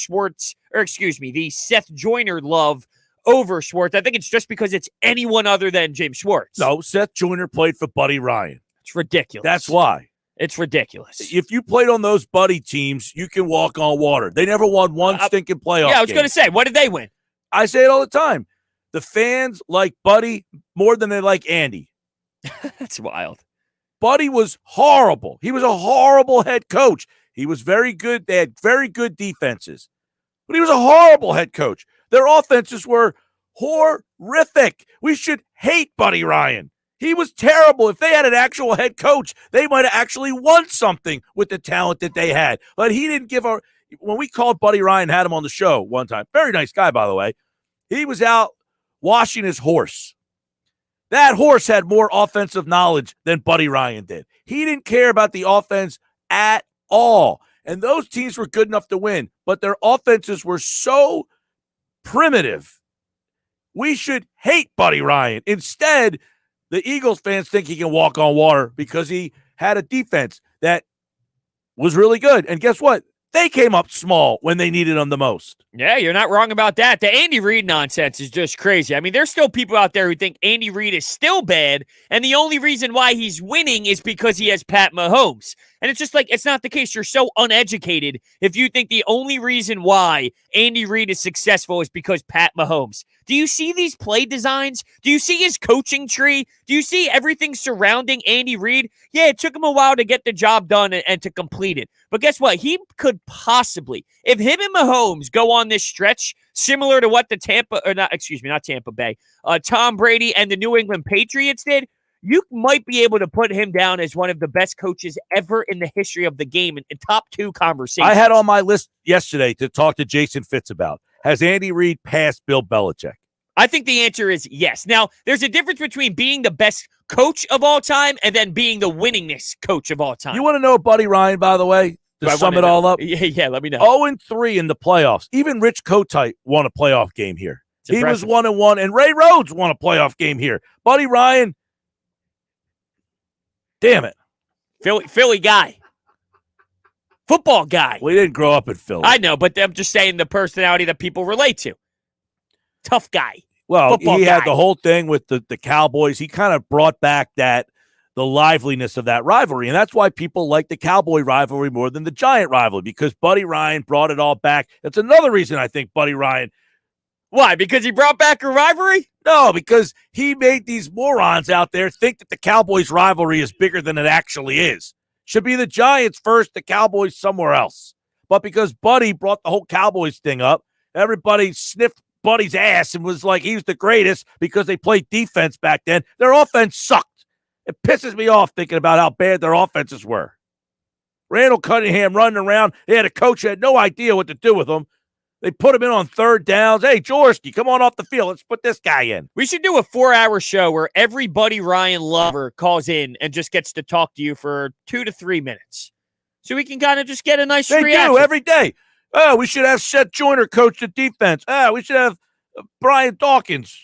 Seth Joyner love over Schwartz. I think it's just because it's anyone other than Jim Schwartz. No, Seth Joyner played for Buddy Ryan. It's ridiculous. That's why. It's ridiculous. If you played on those Buddy teams, you can walk on water. They never won one stinking playoff Yeah, I was going to say, what did they win? I say it all the time. The fans like Buddy more than they like Andy. That's wild. Buddy was horrible. He was a horrible head coach. He was very good. They had very good defenses. But he was a horrible head coach. Their offenses were horrific. We should hate Buddy Ryan. He was terrible. If they had an actual head coach, they might have actually won something with the talent that they had. But he didn't give our – when we called Buddy Ryan, had him on the show one time, very nice guy, by the way, he was out washing his horse. That horse had more offensive knowledge than Buddy Ryan did. He didn't care about the offense at all. And those teams were good enough to win, but their offenses were so primitive. we should hate Buddy Ryan. Instead, the Eagles fans think he can walk on water because he had a defense that was really good. And guess what? They came up small when they needed them the most. Yeah, you're not wrong about that. The Andy Reid nonsense is just crazy. I mean, there's still people out there who think Andy Reid is still bad, and the only reason why he's winning is because he has Pat Mahomes. And it's just like, it's not the case. You're so uneducated if you think the only reason why Andy Reid is successful is because Pat Mahomes. Do you see these play designs? Do you see his coaching tree? Do you see everything surrounding Andy Reid? Yeah, it took him a while to get the job done and to complete it. But guess what? He could possibly, if him and Mahomes go on this stretch, similar to what the not Tampa Bay, Tom Brady and the New England Patriots did, you might be able to put him down as one of the best coaches ever in the history of the game in top 2 conversations. I had on my list yesterday to talk to Jason Fitz about, has Andy Reid passed Bill Belichick? I think the answer is yes. Now, there's a difference between being the best coach of all time and then being the winningest coach of all time. You want to know Buddy Ryan, by the way, to sum it all up? Yeah, let me know. 0-3 in the playoffs. Even Rich Kotite won a playoff game here. He was 1-1, and Ray Rhodes won a playoff game here. Buddy Ryan, damn it. Philly guy. Football guy. We didn't grow up in Philly. I know, but I'm just saying the personality that people relate to. Tough guy. Well, Football he guy. had the whole thing with the Cowboys. He kind of brought back the liveliness of that rivalry, and that's why people like the Cowboy rivalry more than the Giant rivalry, because Buddy Ryan brought it all back. That's another reason I think Buddy Ryan. Why? Because he brought back a rivalry? No, because he made these morons out there think that the Cowboys rivalry is bigger than it actually is. Should be the Giants first, the Cowboys somewhere else. But because Buddy brought the whole Cowboys thing up, everybody sniffed Buddy's ass and was like he was the greatest because they played defense back then. Their offense sucked. It pisses me off thinking about how bad their offenses were. Randall Cunningham running around. They had a coach who had no idea what to do with them. They put him in on third downs. Hey, Jaworski, come on off the field. Let's put this guy in. We should do a 4-hour show where every Buddy Ryan lover calls in and just gets to talk to you for 2 to 3 minutes. So we can kind of just get a nice reaction. They do every day. Oh, we should have Seth Joyner coach the defense. We should have Brian Dawkins.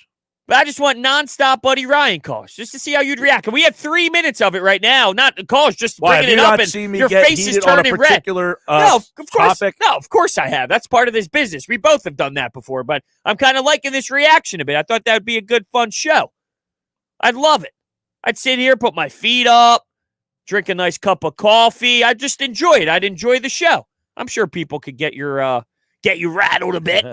But I just want nonstop Buddy Ryan calls just to see how you'd react. And we have 3 minutes of it right now. Not calls, just bringing it up, and your face is turning red. No, of course. Topic? No, of course I have. That's part of this business. We both have done that before, but I'm kind of liking this reaction a bit. I thought that would be a good, fun show. I'd love it. I'd sit here, put my feet up, drink a nice cup of coffee. I'd just enjoy it. I'd enjoy the show. I'm sure people could get you rattled a bit.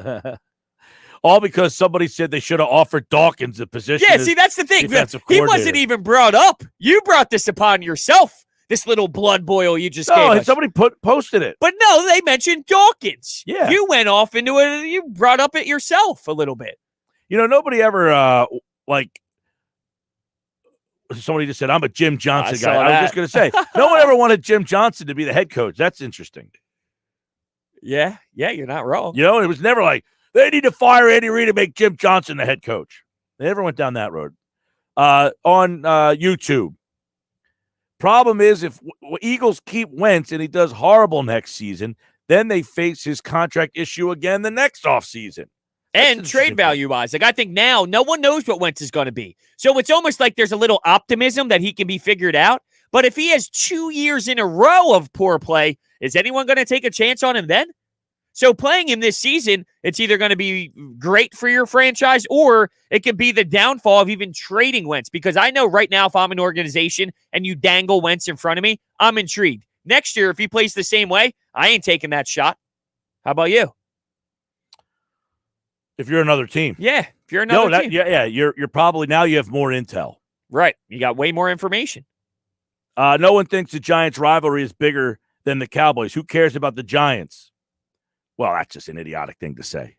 All because somebody said they should have offered Dawkins the position. Yeah, see, that's the thing. He wasn't even brought up. You brought this upon yourself, this little blood boil you just gave us. Somebody posted it. But no, they mentioned Dawkins. Yeah. You went off into it. You brought up it yourself a little bit. You know, nobody ever, somebody just said, I'm a Jim Johnson guy. I was just going to say, no one ever wanted Jim Johnson to be the head coach. That's interesting. Yeah, you're not wrong. You know, it was never like, they need to fire Andy Reid and make Jim Johnson the head coach. They never went down that road. On YouTube. Problem is, if Eagles keep Wentz and he does horrible next season, then they face his contract issue again the next offseason. And trade value-wise, I think now no one knows what Wentz is going to be. So it's almost like there's a little optimism that he can be figured out. But if he has 2 years in a row of poor play, is anyone going to take a chance on him then? So playing him this season, it's either going to be great for your franchise or it could be the downfall of even trading Wentz. Because I know right now if I'm an organization and you dangle Wentz in front of me, I'm intrigued. Next year, if he plays the same way, I ain't taking that shot. How about you? If you're another team. Yeah, if you're another team. Yeah, you're probably, now you have more intel. Right. You got way more information. No one thinks the Giants rivalry is bigger than the Cowboys. Who cares about the Giants? Well, that's just an idiotic thing to say.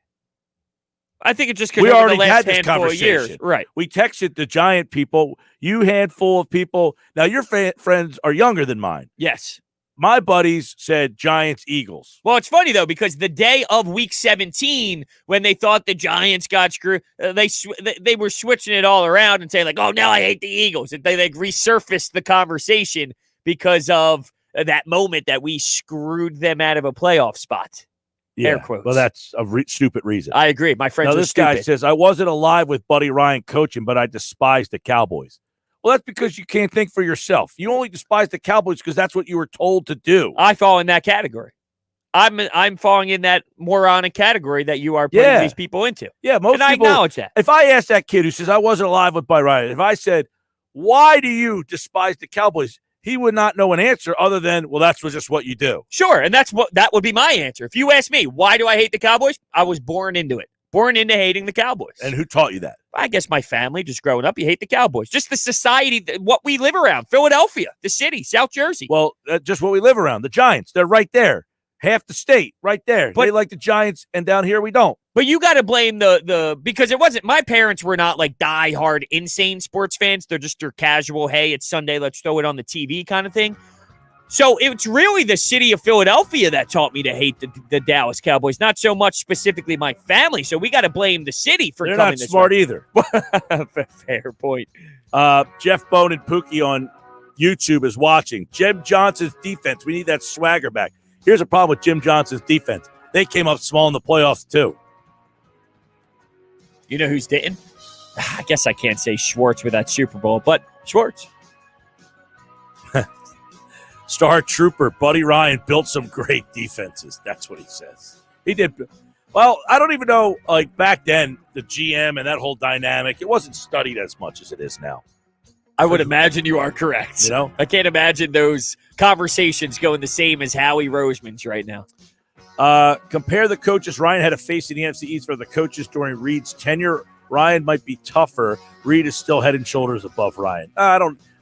I think it just could we already had this handful conversation. Of years. Right. We texted the Giant people, you handful of people. Now, your friends are younger than mine. Yes. My buddies said Giants, Eagles. Well, it's funny, though, because the day of Week 17, when they thought the Giants got screwed, they were switching it all around and saying, like, oh, now I hate the Eagles. And they resurfaced the conversation because of that moment that we screwed them out of a playoff spot. Air quotes. Well, that's a stupid reason. I agree. My friends now, are this stupid. guy says, I wasn't alive with Buddy Ryan coaching, but I despised the Cowboys. Well, that's because you can't think for yourself. You only despise the Cowboys because that's what you were told to do. I fall in that category. I'm falling in that moronic category that you are putting these people into. Yeah, most and people, I acknowledge that. If I asked that kid who says, I wasn't alive with Buddy Ryan, if I said, why do you despise the Cowboys? He would not know an answer other than, well, that's just what you do. Sure, and that would be my answer. If you ask me, why do I hate the Cowboys? I was born into it. Born into hating the Cowboys. And who taught you that? I guess my family, just growing up, you hate the Cowboys. Just the society, what we live around. Philadelphia, the city, South Jersey. Well, just what we live around. The Giants, they're right there. Half the state, right there. But they like the Giants, and down here we don't. But you got to blame because it wasn't, my parents were not like diehard, insane sports fans. They're just your casual, hey, it's Sunday, let's throw it on the TV kind of thing. So it's really the city of Philadelphia that taught me to hate the Dallas Cowboys, not so much specifically my family. So we got to blame the city for They're coming not this smart way. either. Fair point. Jeff Bone and Pookie on YouTube is watching. Jim Johnson's defense. We need that swagger back. Here's a problem with Jim Johnson's defense. They came up small in the playoffs, too. You know who's didn't? I guess I can't say Schwartz with that Super Bowl, but Schwartz. Star Trooper Buddy Ryan built some great defenses. That's what he says. He did. Well, I don't even know, like back then, the GM and that whole dynamic, it wasn't studied as much as it is now. I would imagine you are correct. You know? I can't imagine those conversations going the same as Howie Roseman's right now. Compare the coaches Ryan had to face in the NFC East for the coaches during Reed's tenure. Ryan might be tougher. Reed is still head and shoulders above Ryan.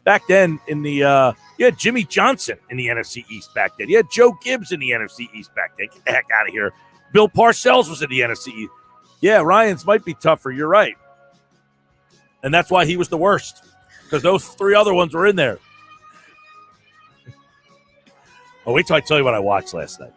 Back then, you had Jimmy Johnson in the NFC East back then. You had Joe Gibbs in the NFC East back then. Get the heck out of here. Bill Parcells was in the NFC East. Yeah, Ryan's might be tougher. You're right. And that's why he was the worst, because those three other ones were in there. Oh, wait till I tell you what I watched last night.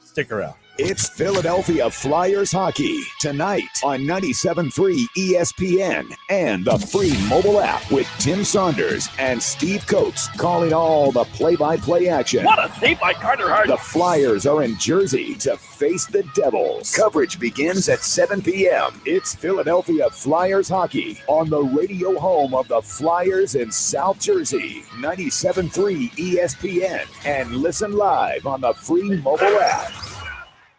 Stick around. It's Philadelphia Flyers hockey tonight on 97.3 ESPN and the free mobile app with Tim Saunders and Steve Coates calling all the play-by-play action. What a save by Carter Hart. The Flyers are in Jersey to face the Devils. Coverage begins at 7 p.m. It's Philadelphia Flyers hockey on the radio home of the Flyers in South Jersey, 97.3 ESPN, and listen live on the free mobile app.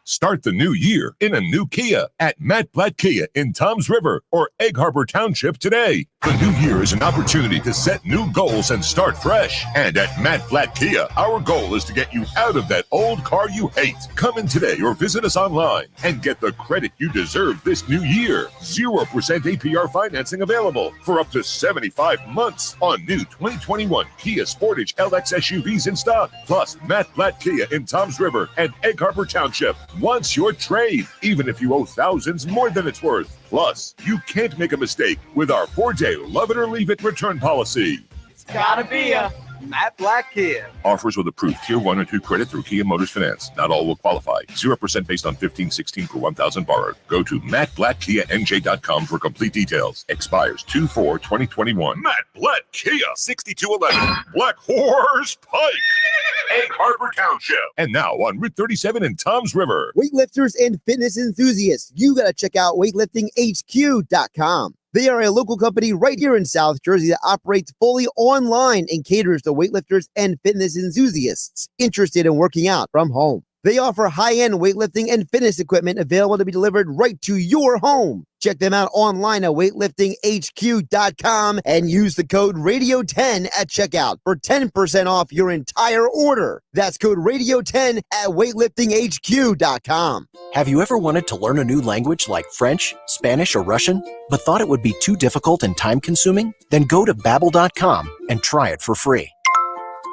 Start the new year in a new Kia at Matt Blatt Kia in Toms River or Egg Harbor Township today. The new year is an opportunity to set new goals and start fresh. And at Matt Blatt Kia, our goal is to get you out of that old car you hate. Come in today or visit us online and get the credit you deserve this new year. 0% APR financing available for up to 75 months on new 2021 Kia Sportage LX SUVs in stock. Plus, Matt Blatt Kia in Toms River and Egg Harbor Township wants your trade, even if you owe thousands more than it's worth. Plus, you can't make a mistake with our 4-day love it or leave it return policy. It's gotta be a Matt Blatt Kia. Offers with approved Tier 1 or 2 credit through Kia Motors Finance. Not all will qualify. 0% based on 1516 per 1,000 borrowed. Go to mattblattkianj.com for complete details. Expires 2/4/2021. Matt Blatt Kia, 6211 Black Horse Pike, Egg Harbor Township. And now on Route 37 in Toms River. Weightlifters and fitness enthusiasts, you got to check out weightliftinghq.com. They are a local company right here in South Jersey that operates fully online and caters to weightlifters and fitness enthusiasts interested in working out from home. They offer high-end weightlifting and fitness equipment available to be delivered right to your home. Check them out online at weightliftinghq.com and use the code RADIO10 at checkout for 10% off your entire order. That's code RADIO10 at weightliftinghq.com. Have you ever wanted to learn a new language like French, Spanish, or Russian, but thought it would be too difficult and time-consuming? Then go to Babbel.com and try it for free.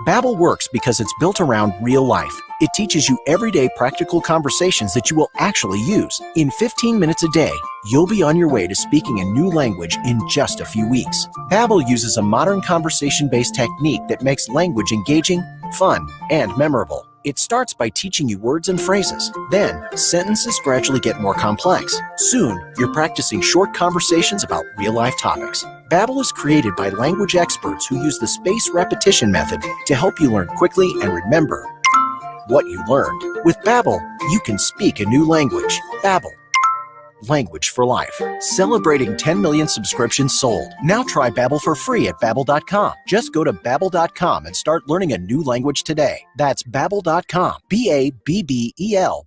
Babbel works because it's built around real life. It teaches you everyday practical conversations that you will actually use. In 15 minutes a day, you'll be on your way to speaking a new language in just a few weeks. Babbel uses a modern conversation-based technique that makes language engaging, fun, and memorable. It starts by teaching you words and phrases. Then, sentences gradually get more complex. Soon, you're practicing short conversations about real-life topics. Babbel is created by language experts who use the spaced repetition method to help you learn quickly and remember what you learned. With Babbel, you can speak a new language. Babbel. Language for life. Celebrating 10 million subscriptions sold. Now try Babbel for free at Babbel.com. Just go to Babbel.com and start learning a new language today. That's Babbel.com. Babbel.com.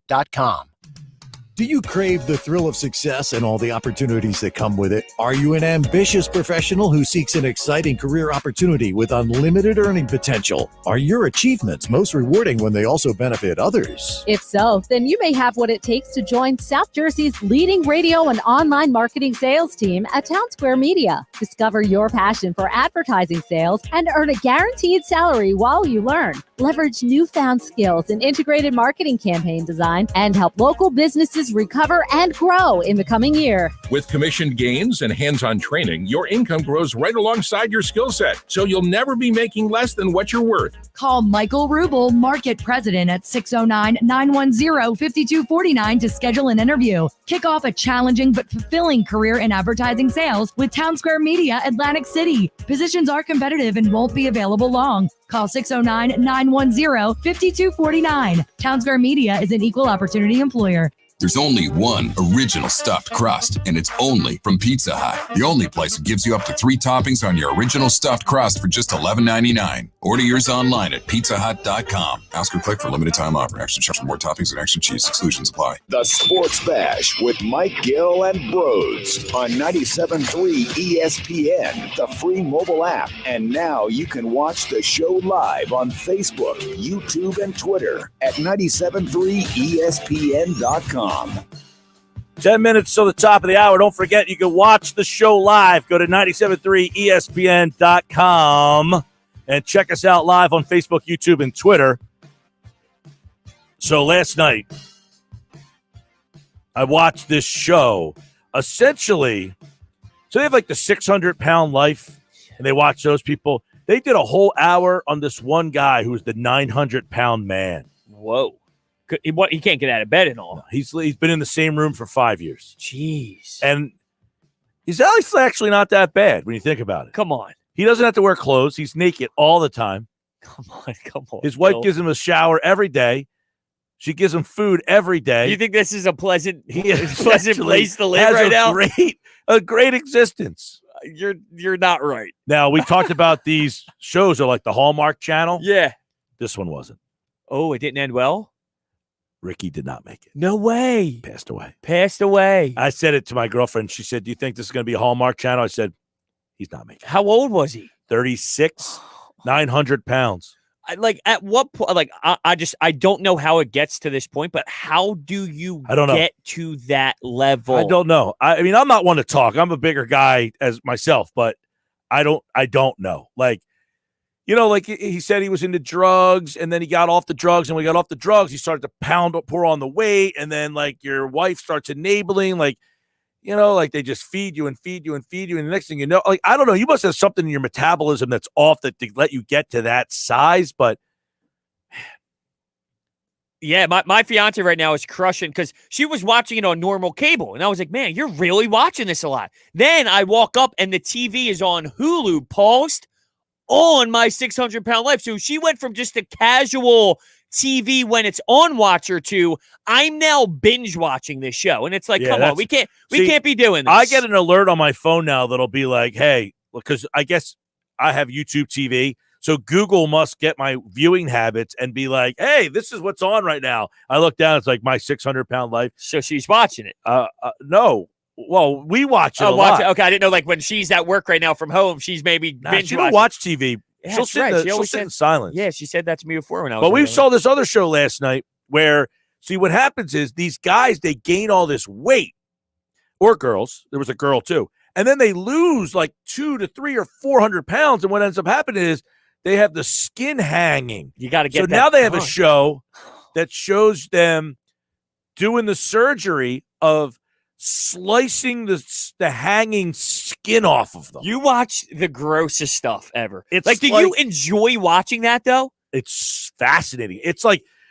Do you crave the thrill of success and all the opportunities that come with it? Are you an ambitious professional who seeks an exciting career opportunity with unlimited earning potential? Are your achievements most rewarding when they also benefit others? If so, then you may have what it takes to join South Jersey's leading radio and online marketing sales team at Town Square Media. Discover your passion for advertising sales and earn a guaranteed salary while you learn. Leverage newfound skills in integrated marketing campaign design and help local businesses recover and grow in the coming year. With commission gains and hands-on training, your income grows right alongside your skill set, so you'll never be making less than what you're worth. Call Michael Rubel, Market President, at 609-910-5249 to schedule an interview. Kick off a challenging but fulfilling career in advertising sales with Town Square Media, Atlantic City. Positions are competitive and won't be available long. Call 609-910-5249. Town Square Media is an equal opportunity employer. There's only one original stuffed crust, and it's only from Pizza Hut. The only place that gives you up to 3 toppings on your original stuffed crust for just $11.99. Order yours online at pizzahut.com. Ask or click for limited time offer. Extra charge for more toppings and extra cheese. Exclusions apply. The Sports Bash with Mike Gill and Brodes on 97.3 ESPN, the free mobile app. And now you can watch the show live on Facebook, YouTube, and Twitter at 97.3ESPN.com. 10 minutes till the top of the hour. Don't forget, you can watch the show live. Go to 97.3ESPN.com and check us out live on Facebook, YouTube, and Twitter. So last night, I watched this show. Essentially, so they have like the 600-pound life, and they watch those people. They did a whole hour on this one guy who was the 900-pound man. Whoa. He can't get out of bed and all. He's been in the same room for 5 years. Jeez. And he's actually not that bad when you think about it. Come on. He doesn't have to wear clothes. He's naked all the time. Come on. His wife gives him a shower every day. She gives him food every day. You think this is a pleasant place to live right now? A great existence. You're not right. Now, we talked about these shows are like the Hallmark Channel. Yeah. This one wasn't. Oh, it didn't end well? Ricky did not make it. No way. Passed away. I said it to my girlfriend. She said, "Do you think this is going to be a Hallmark Channel?" I said, "He's not making it." How old was he? 36, 900 pounds. At what point? I don't know how it gets to this point, but how do you get to that level? I don't know. I mean, I'm not one to talk. I'm a bigger guy as myself, but I don't know. He said he was into drugs, and then he got off the drugs, and when he got off the drugs, he started to pour on the weight, and then, your wife starts enabling, they just feed you, and the next thing you know, I don't know, you must have something in your metabolism that's off that to let you get to that size, but yeah, my fiance right now is crushing because she was watching it on normal cable, and I was like, man, you're really watching this a lot. Then I walk up, and the TV is on Hulu, paused, on my 600-pound life. So she went from just a casual TV when it's on watcher to I'm now binge watching this show. And it's like, come on, we can't be doing this. I get an alert on my phone now that'll be like, hey, because I guess I have YouTube TV. So Google must get my viewing habits and be like, hey, this is what's on right now. I look down, it's like my 600-pound life. So she's watching it. No. Well, we watch it a lot. Okay, I didn't know when she's at work right now from home, she's maybe binge she don't watch TV. Yeah, she'll sit in silence. Yeah, she said that to me before when I was. But we saw this other show last night where, see, what happens is these guys, they gain all this weight, or girls. There was a girl too, and then they lose 200 to 300 or 400 pounds, and what ends up happening is they have the skin hanging. You got to get. So now they have a show that shows them doing the surgery of slicing the hanging skin off of them. You watch the grossest stuff ever. It's do you enjoy watching that though? It's fascinating. It's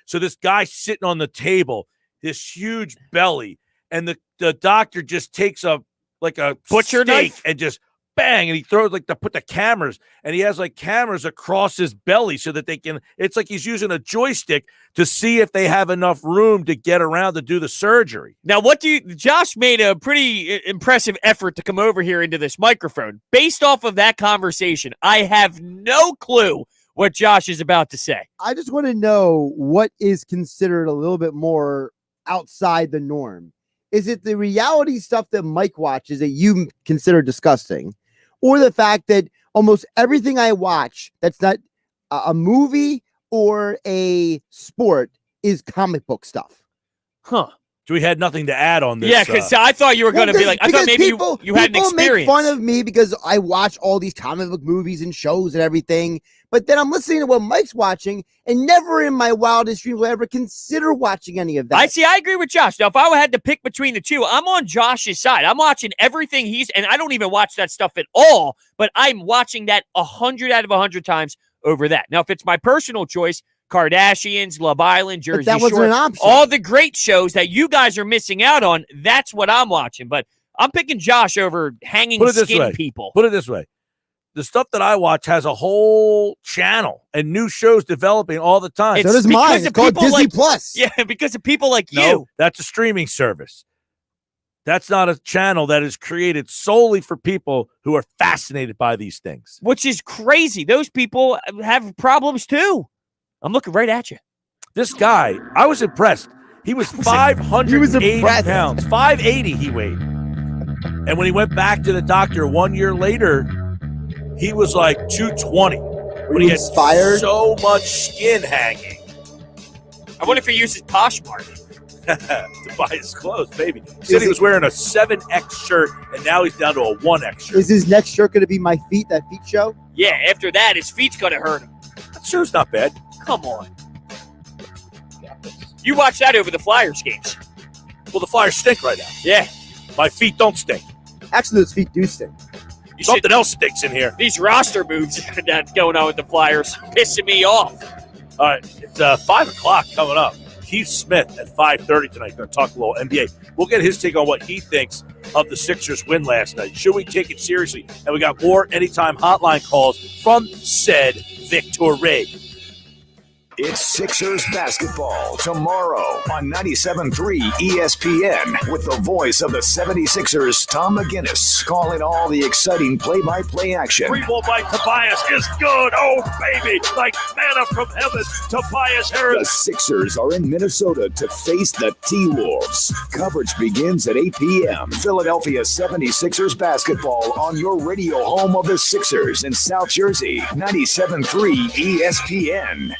so this guy sitting on the table, this huge belly, and the doctor just takes a butcher knife and just bang, and he throws put the cameras, and he has cameras across his belly so that it's like he's using a joystick to see if they have enough room to get around to do the surgery. Now, Josh made a pretty impressive effort to come over here into this microphone. Based off of that conversation, I have no clue what Josh is about to say. I just want to know what is considered a little bit more outside the norm. Is it the reality stuff that Mike watches that you consider disgusting, or the fact that almost everything I watch that's not a movie or a sport is comic book stuff? Huh. So we had nothing to add on this. Yeah, because I thought you were going to be like, I thought maybe you had an experience. People make fun of me because I watch all these comic book movies and shows and everything, but then I'm listening to what Mike's watching, and never in my wildest dreams will I ever consider watching any of that. I agree with Josh. Now, if I had to pick between the two, I'm on Josh's side. I'm watching everything and I don't even watch that stuff at all, but I'm watching that 100 out of 100 times over that. Now, if it's my personal choice, Kardashians, Love Island, Jersey that wasn't Shore, an option. all the great shows that you guys are missing out on, that's what I'm watching. But I'm picking Josh over hanging skin people. Put it this way. The stuff that I watch has a whole channel and new shows developing all the time. So does mine. It's called Disney Plus. Yeah, because of people like No, you. that's a streaming service. That's not a channel that is created solely for people who are fascinated by these things. Which is crazy. Those people have problems too. I'm looking right at you. This guy, I was impressed. He was 580 pounds. 580 he weighed. And when he went back to the doctor 1 year later, he was like 220. But he had so much skin hanging. I wonder if he uses Poshmark to buy his clothes, baby. He said he was wearing a 7X shirt, and now he's down to a 1X shirt. Is his next shirt going to be my feet, that feet show? Yeah, after that, his feet's going to hurt him. That show's not bad. Come on. You watch that over the Flyers games. Well, the Flyers stink right now. Yeah. My feet don't stink. Actually, those feet do stink. Something else stinks in here. These roster moves that's going on with the Flyers pissing me off. All right, it's 5 o'clock coming up. Keith Smith at 5:30 tonight. Going to talk a little NBA. We'll get his take on what he thinks of the Sixers' win last night. Should we take it seriously? And we got more anytime hotline calls from said victory. It's Sixers basketball tomorrow on 97.3 ESPN with the voice of the 76ers, Tom McGinnis, calling all the exciting play-by-play action. Three-ball by Tobias is good. Oh, baby, like manna from heaven, Tobias Harris. The Sixers are in Minnesota to face the T-Wolves. Coverage begins at 8 p.m. Philadelphia 76ers basketball on your radio home of the Sixers in South Jersey, 97.3 ESPN.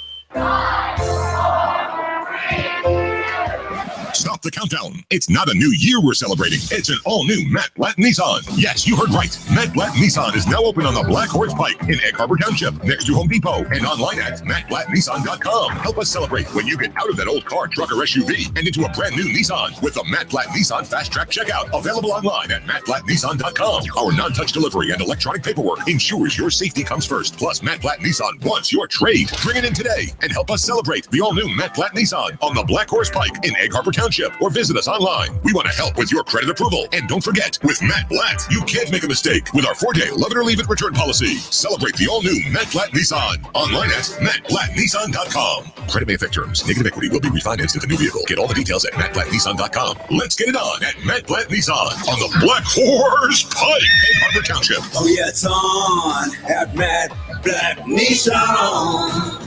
Stop the countdown. It's not a new year we're celebrating. It's an all-new Matt Blatt Nissan. Yes, you heard right. Matt Blatt Nissan is now open on the Black Horse Pike in Egg Harbor Township, next to Home Depot, and online at mattblattnissan.com. Help us celebrate when you get out of that old car, truck, or SUV and into a brand new Nissan with the Matt Blatt Nissan Fast Track Checkout. Available online at mattblattnissan.com. Our non-touch delivery and electronic paperwork ensures your safety comes first. Plus, Matt Blatt Nissan wants your trade. Bring it in today and help us celebrate the all-new Matt Blatt Nissan on the Black Horse Pike in Egg Harbor Township, or visit us online. We want to help with your credit approval. And don't forget, with Matt Blatt, you can't make a mistake with our 4-day love it or leave it return policy. Celebrate the all-new Matt Blatt Nissan online at mattblattnissan.com. Credit may affect terms. Negative equity will be refinanced with the new vehicle. Get all the details at mattblattnissan.com. Let's get it on at Matt Blatt Nissan on the Black Horse Pike, Egg Harbor Township. Oh yeah, it's on at Matt Blatt Nissan.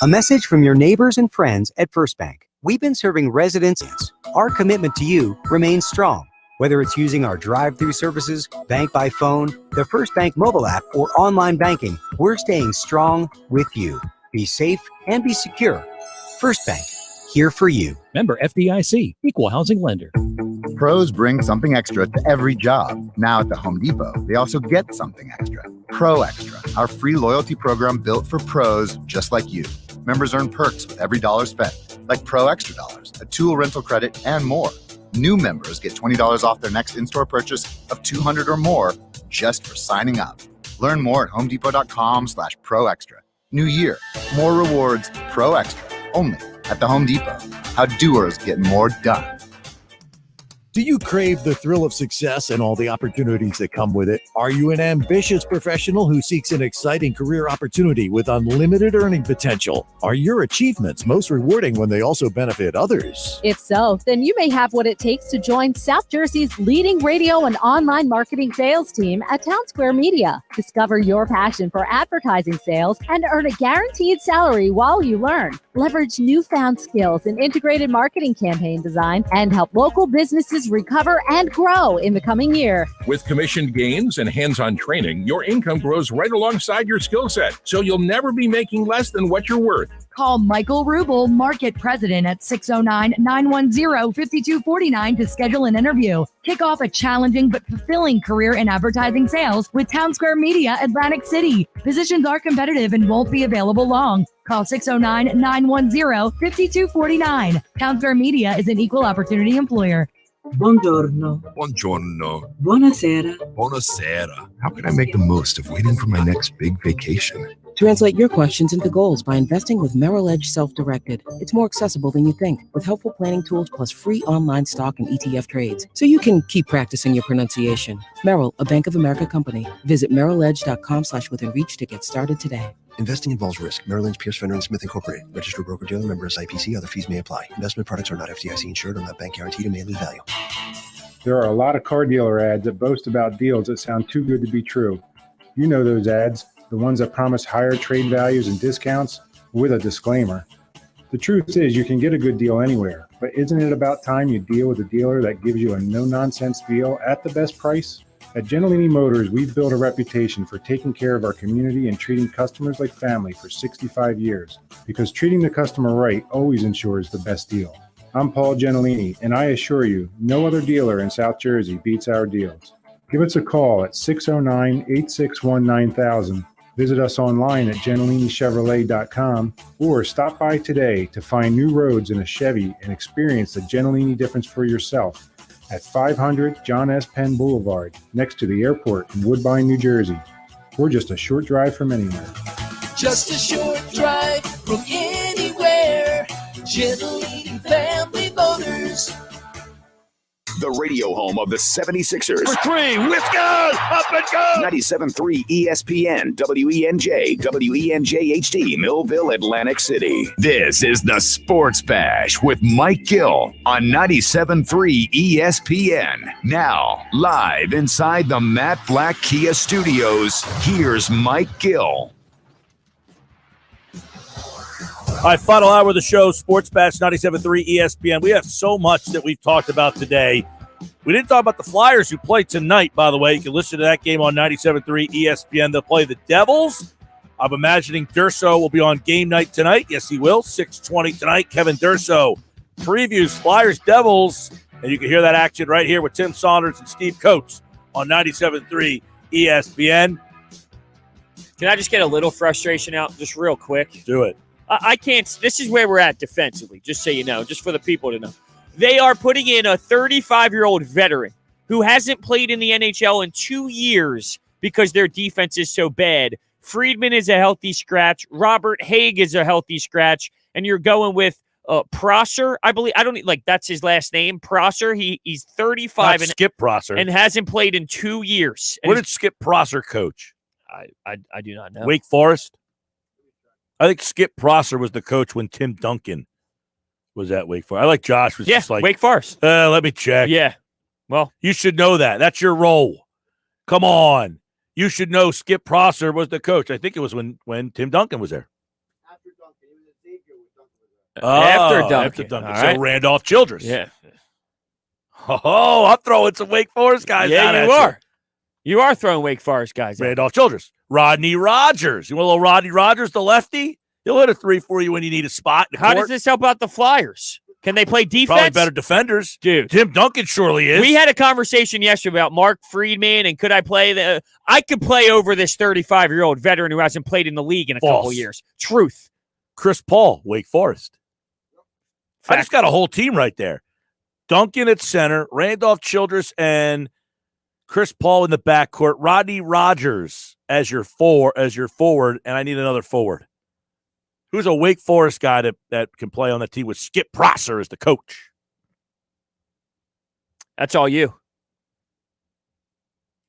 A message from your neighbors and friends at First Bank. We've been serving residents. Our commitment to you remains strong. Whether it's using our drive-through services, bank by phone, the First Bank mobile app, or online banking, we're staying strong with you. Be safe and be secure. First Bank, here for you. Member FDIC, Equal Housing Lender. Pros bring something extra to every job. Now at the Home Depot, they also get something extra. Pro Extra, our free loyalty program built for pros just like you. Members earn perks with every dollar spent, like Pro Extra Dollars, a tool rental credit, and more. New members get $20 off their next in-store purchase of $200 or more just for signing up. Learn more at homedepot.com/Pro Extra. New year, more rewards, Pro Extra, only at the Home Depot. How doers get more done. Do you crave the thrill of success and all the opportunities that come with it? Are you an ambitious professional who seeks an exciting career opportunity with unlimited earning potential? Are your achievements most rewarding when they also benefit others? If so, then you may have what it takes to join South Jersey's leading radio and online marketing sales team at Town Square Media. Discover your passion for advertising sales and earn a guaranteed salary while you learn. Leverage newfound skills in integrated marketing campaign design and help local businesses recover and grow in the coming year. With commissioned gains and hands-on training, your income grows right alongside your skill set, so you'll never be making less than what you're worth. Call Michael Rubel, Market President, at 609-910-5249 to schedule an interview. Kick off a challenging but fulfilling career in advertising sales with Town Square Media, Atlantic City. Positions are competitive and won't be available long. Call 609-910-5249. Town Square Media is an equal opportunity employer. Buongiorno. Buongiorno. Buonasera. Buonasera. How can I make the most of waiting for my next big vacation? Translate your questions into goals by investing with Merrill Edge Self-Directed. It's more accessible than you think, with helpful planning tools plus free online stock and ETF trades, so you can keep practicing your pronunciation. Merrill, a Bank of America company. Visit merrilledge.com/withinreach to get started today. Investing involves risk. Merrill Lynch, Pierce, Fenner & Smith Incorporated. Registered broker-dealer, member SIPC. Other fees may apply. Investment products are not FDIC insured or not bank guaranteed and may lose value. There are a lot of car dealer ads that boast about deals that sound too good to be true. You know those ads, the ones that promise higher trade values and discounts with a disclaimer. The truth is you can get a good deal anywhere, but isn't it about time you deal with a dealer that gives you a no-nonsense deal at the best price? At Gentilini Motors, we've built a reputation for taking care of our community and treating customers like family for 65 years, because treating the customer right always ensures the best deal. I'm Paul Gentilini, and I assure you, no other dealer in South Jersey beats our deals. Give us a call at 609-861-9000. Visit us online at gentilinichevrolet.com or stop by today to find new roads in a Chevy and experience the Gentilini difference for yourself at 500 John S. Penn Boulevard, next to the airport in Woodbine, New Jersey. We're just a short drive from anywhere. Just a short drive from anywhere. Gentilini Family Motors. The radio home of the 76ers. For three, Whisker, up and go! 97.3 ESPN, WENJ, WENJ HD, Millville, Atlantic City. This is the Sports Bash with Mike Gill on 97.3 ESPN. Now, live inside the Matt Black Kia Studios, here's Mike Gill. All right, final hour of the show, Sports Bash 97.3 ESPN. We have so much that we've talked about today. We didn't talk about the Flyers who play tonight, by the way. You can listen to that game on 97.3 ESPN. They'll play the Devils. I'm imagining Durso will be on game night tonight. Yes, he will. 6:20 tonight. Kevin Durso previews Flyers-Devils. And you can hear that action right here with Tim Saunders and Steve Coates on 97.3 ESPN. Can I just get a little frustration out just real quick? Do it. I can't. This is where we're at defensively, just so you know, just for the people to know. They are putting in a 35-year-old veteran who hasn't played in the NHL in 2 years because their defense is so bad. Friedman is a healthy scratch. Robert Haig is a healthy scratch. And you're going with Prosser, I believe. I don't like that's his last name. Prosser. He's 35 and Skip Prosser and hasn't played in 2 years. Where did Skip Prosser coach? I do not know. Wake Forest. I think Skip Prosser was the coach when Tim Duncan was at Wake Forest. I like Josh was just like Wake Forest. Let me check. Yeah. Well, you should know that. That's your role. Come on. You should know Skip Prosser was the coach. I think it was when Tim Duncan was there. After Duncan. All All right. right. So Randolph Childress. Yeah. Oh, I'm throwing some Wake Forest guys out Yeah, at you are. You are throwing Wake Forest guys out. Randolph Childress. Rodney Rogers. You want a little Rodney Rogers, the lefty? He'll hit a three for you when you need a spot. How does this help out the Flyers? Can they play defense? Probably better defenders. Dude. Tim Duncan surely is. We had a conversation yesterday about Mark Friedman and could I play I could play over this 35-year-old veteran who hasn't played in the league in a couple years. Truth. Chris Paul, Wake Forest. Fact. I just got a whole team right there. Duncan at center, Randolph Childress and Chris Paul in the backcourt, Rodney Rogers as your forward, and I need another forward. Who's a Wake Forest guy that can play on the team with Skip Prosser as the coach? That's all you.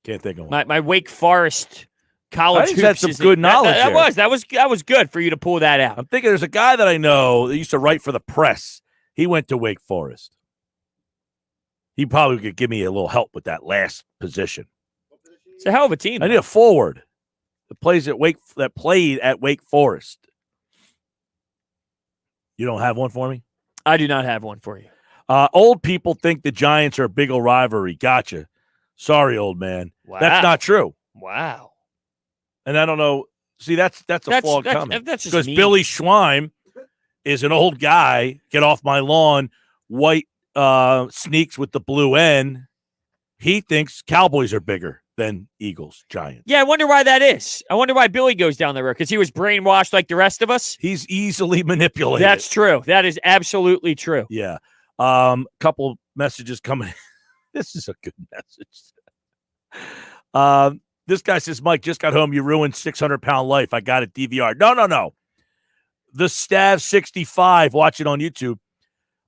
Can't think of one. My Wake Forest college I think that's some good knowledge That was good for you to pull that out. I'm thinking there's a guy that I know that used to write for the press. He went to Wake Forest. He probably could give me a little help with that last position. It's a hell of a team. I need a forward that played at Wake Forest. You don't have one for me? I do not have one for you. Old people think the Giants are a big old rivalry. Gotcha. Sorry, old man. Wow. That's not true. Wow. And I don't know. See, that's a flawed comment. That's just because mean. Billy Schweim is an old guy. Get off my lawn. White sneaks with the blue N. He thinks Cowboys are bigger than Eagles, Giants. Yeah, I wonder why that is. I wonder why Billy goes down the road, because he was brainwashed like the rest of us. He's easily manipulated. That's true. That is absolutely true. Yeah. Couple messages coming in. This is a good message. This guy says, Mike, just got home. You ruined 600-pound life. I got it DVR. No. The Stav 65, watch it on YouTube.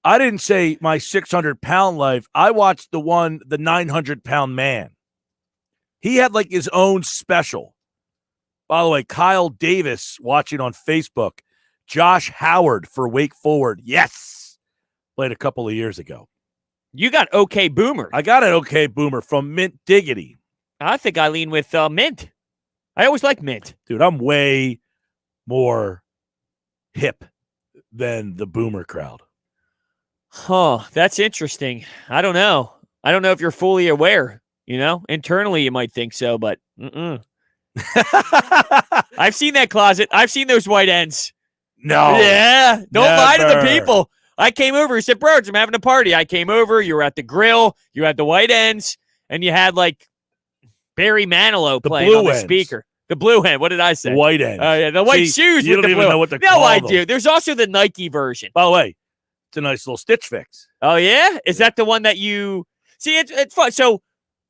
I didn't say my 600-pound life. I watched the 900-pound man. He had like his own special. By the way, Kyle Davis watching on Facebook. Josh Howard for Wake Forward. Yes. Played a couple of years ago. You got OK Boomer. I got an OK Boomer from Mint Diggity. I think I lean with Mint. I always like Mint. Dude, I'm way more hip than the Boomer crowd. Huh, that's interesting. I don't know. I don't know if you're fully aware. Internally you might think so, but I've seen that closet. I've seen those white ends. No. Yeah. Don't never. lie to the people. I came over. He said, Brodes, I'm having a party. I came over. You were at the grill. You had the white ends, and you had like Barry Manilow playing on the speaker. The blue end. What did I say? White ends. Oh, yeah. The white shoes you with don't the even blue. know what to No, call I them. do. There's also the Nike version. By the way, it's a nice little Stitch Fix. Oh, yeah? Is that the one that you – see, it's fun. So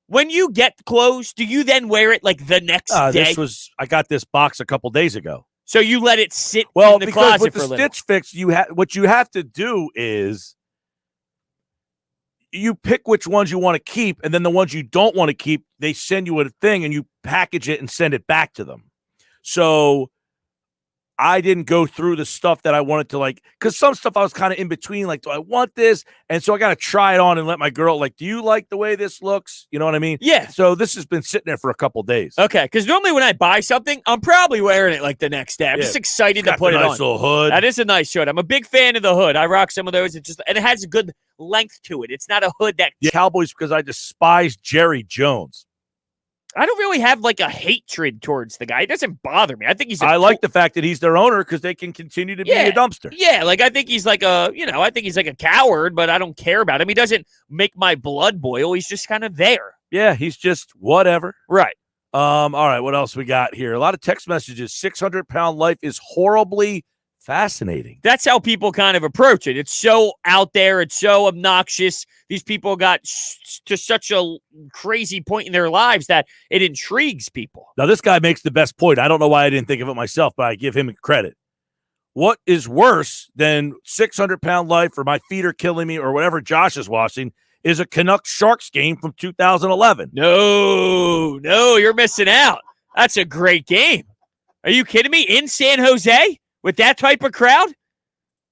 when you get clothes, do you then wear it like the next day? I got this box a couple days ago. So you let it sit Well, in the because closet with for the a little. Stitch Fix, what you have to do is you pick which ones you want to keep, and then the ones you don't want to keep, they send you a thing, and you package it and send it back to them. So I didn't go through the stuff that I wanted to because some stuff I was kind of in between, like, do I want this? And so I got to try it on and let my girl, do you like the way this looks? You know what I mean? Yeah. So this has been sitting there for a couple days. Okay, because normally when I buy something, I'm probably wearing it like the next day. I'm just excited to put it on. Nice little hood. That is a nice hood. I'm a big fan of the hood. I rock some of those. And it has a good length to it. It's not a hood that Cowboys, because I despise Jerry Jones. I don't really have a hatred towards the guy. It doesn't bother me. I think he's. I like the fact that he's their owner because they can continue to be a dumpster. Yeah, I think he's I think he's like a coward, but I don't care about him. He doesn't make my blood boil. He's just kind of there. Yeah, he's just whatever. Right. All right, what else we got here? A lot of text messages. 600-pound life is horribly fascinating. That's how people kind of approach it. It's so out there. It's so obnoxious. These people got to such a crazy point in their lives that it intrigues people. Now, this guy makes the best point. I don't know why I didn't think of it myself, but I give him credit. What is worse than 600-pound life or my feet are killing me or whatever Josh is watching is a Canucks Sharks game from 2011. No, you're missing out. That's a great game. Are you kidding me? In San Jose? With that type of crowd?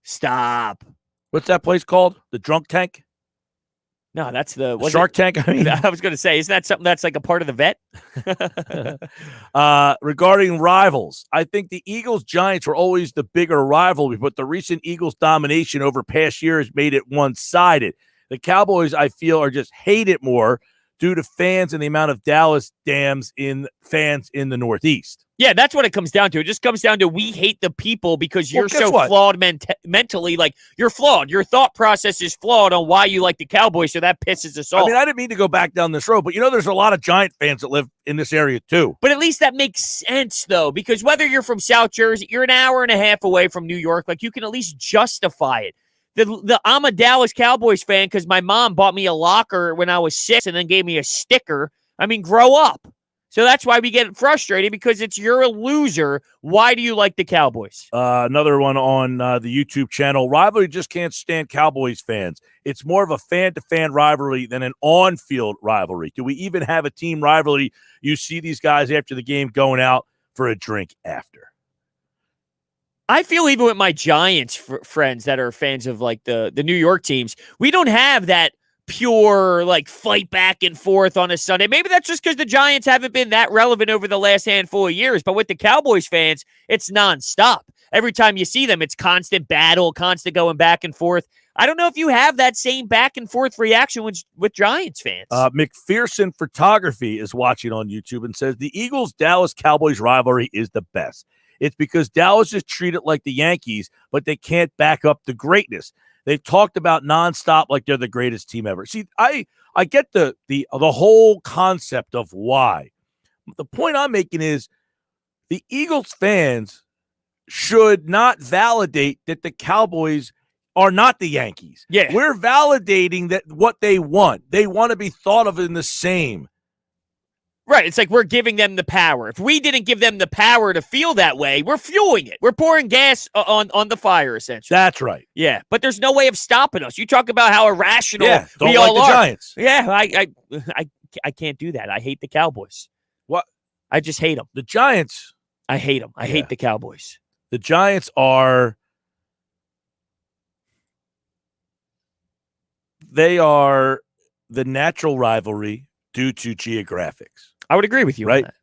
Stop. What's that place called? The Drunk Tank? No, that's the Shark Tank. I mean, I was going to say, isn't that something that's like a part of the vet? Regarding rivals, I think the Eagles-Giants were always the bigger rivalry, but the recent Eagles domination over past years made it one-sided. The Cowboys, I feel, are just hate it more due to fans and the amount of Dallas fans in the Northeast. Yeah, that's what it comes down to. It just comes down to we hate the people because you're so flawed mentally. You're flawed. Your thought process is flawed on why you like the Cowboys, so that pisses us off. I mean, I didn't mean to go back down this road, but there's a lot of Giant fans that live in this area too. But at least that makes sense, though, because whether you're from South Jersey, you're an hour and a half away from New York, you can at least justify it. I'm a Dallas Cowboys fan because my mom bought me a locker when I was 6 and then gave me a sticker. I mean, grow up. So that's why we get frustrated, because you're a loser. Why do you like the Cowboys? Another one on the YouTube channel. Rivalry just can't stand Cowboys fans. It's more of a fan-to-fan rivalry than an on-field rivalry. Do we even have a team rivalry? You see these guys after the game going out for a drink after. I feel even with my Giants friends that are fans of like the New York teams, we don't have that pure like fight back and forth on a Sunday. Maybe that's just because the Giants haven't been that relevant over the last handful of years. But with the Cowboys fans, it's nonstop. Every time you see them, it's constant battle, constant going back and forth. I don't know if you have that same back and forth reaction with Giants fans. McPherson Photography is watching on YouTube and says the Eagles-Dallas Cowboys rivalry is the best. It's because Dallas is treated like the Yankees, but they can't back up the greatness. They've talked about nonstop like they're the greatest team ever. See, I get the whole concept of why. The point I'm making is the Eagles fans should not validate that the Cowboys are not the Yankees. Yeah. We're validating that what they want. They want to be thought of in the same. Right. It's like we're giving them the power. If we didn't give them the power to feel that way, we're fueling it. We're pouring gas on the fire, essentially. That's right. Yeah. But there's no way of stopping us. You talk about how irrational don't we like all the are. Giants. Yeah. I can't do that. I hate the Cowboys. What? I just hate them. The Giants. I hate them. I hate the Cowboys. The Giants are. They are the natural rivalry due to geographics. I would agree with you on that.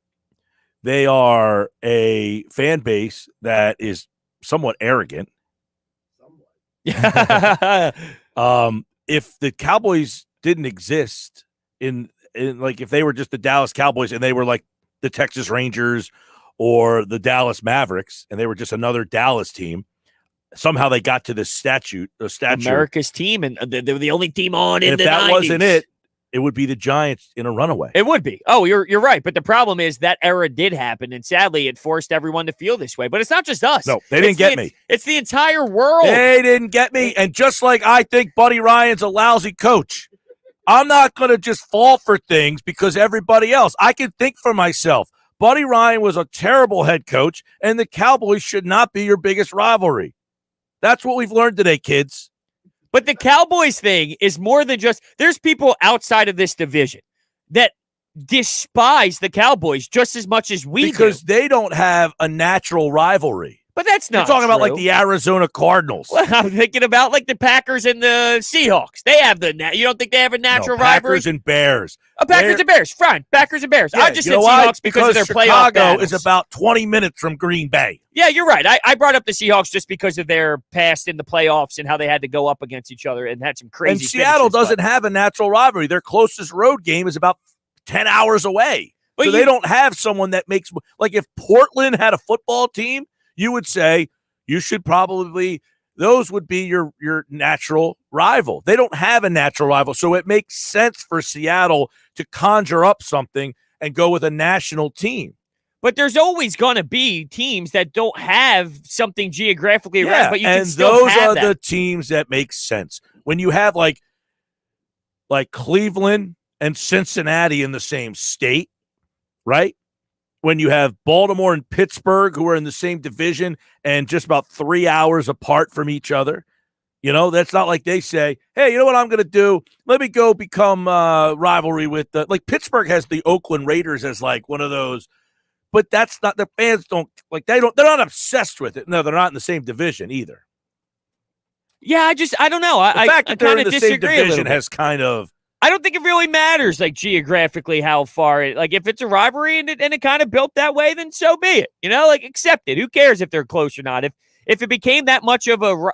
They are a fan base that is somewhat arrogant. If the Cowboys didn't exist in like if they were just the Dallas Cowboys and they were like the Texas Rangers or the Dallas Mavericks and they were just another Dallas team, somehow they got to this stature. America's team, and they were the only team on in and the if that 90s. wasn't it, it would be the Giants in a runaway. It would be. Oh, you're right. But the problem is that era did happen, and sadly, it forced everyone to feel this way. But it's not just us. No, they didn't get me. It's the entire world. They didn't get me. And just like I think Buddy Ryan's a lousy coach, I'm not going to just fall for things because everybody else. I can think for myself. Buddy Ryan was a terrible head coach, and the Cowboys should not be your biggest rivalry. That's what we've learned today, kids. But the Cowboys thing is more than just – there's people outside of this division that despise the Cowboys just as much as we do. Because they don't have a natural rivalry. But that's not You're talking about like true. the Arizona Cardinals. Well, I'm thinking about like the Packers and the Seahawks. They have you don't think they have a natural rivalry? Packers and Bears. Packers and Bears. Fine. Packers and Bears. Yeah, I just you said know why? Seahawks because of their playoff Chicago battles. is about 20 minutes from Green Bay. Yeah, you're right. I brought up the Seahawks just because of their past in the playoffs and how they had to go up against each other and had some crazy And Seattle finishes, doesn't have a natural rivalry. Their closest road game is about 10 hours away. But So they don't have someone that makes – like if Portland had a football team, you would say you should probably – those would be your natural rival. They don't have a natural rival. So it makes sense for Seattle to conjure up something and go with a national team. But there's always going to be teams that don't have something geographically around, but you can and still those have are that. the teams that make sense. When you have like Cleveland and Cincinnati in the same state, right? When you have Baltimore and Pittsburgh who are in the same division and just about 3 hours apart from each other, that's not like they say, hey, you know what I'm going to do? Let me go become rivalry with like Pittsburgh has the Oakland Raiders as like one of those. But that's not, the fans don't, like, they're not obsessed with it. No, they're not in the same division either. Yeah, I don't know. The fact that they're in the same disagree a little division bit. has kind of. I don't think it really matters, like, geographically how far it, like, if it's a rivalry and it kind of built that way, then so be it. Like, accept it. Who cares if they're close or not? If it became that much of a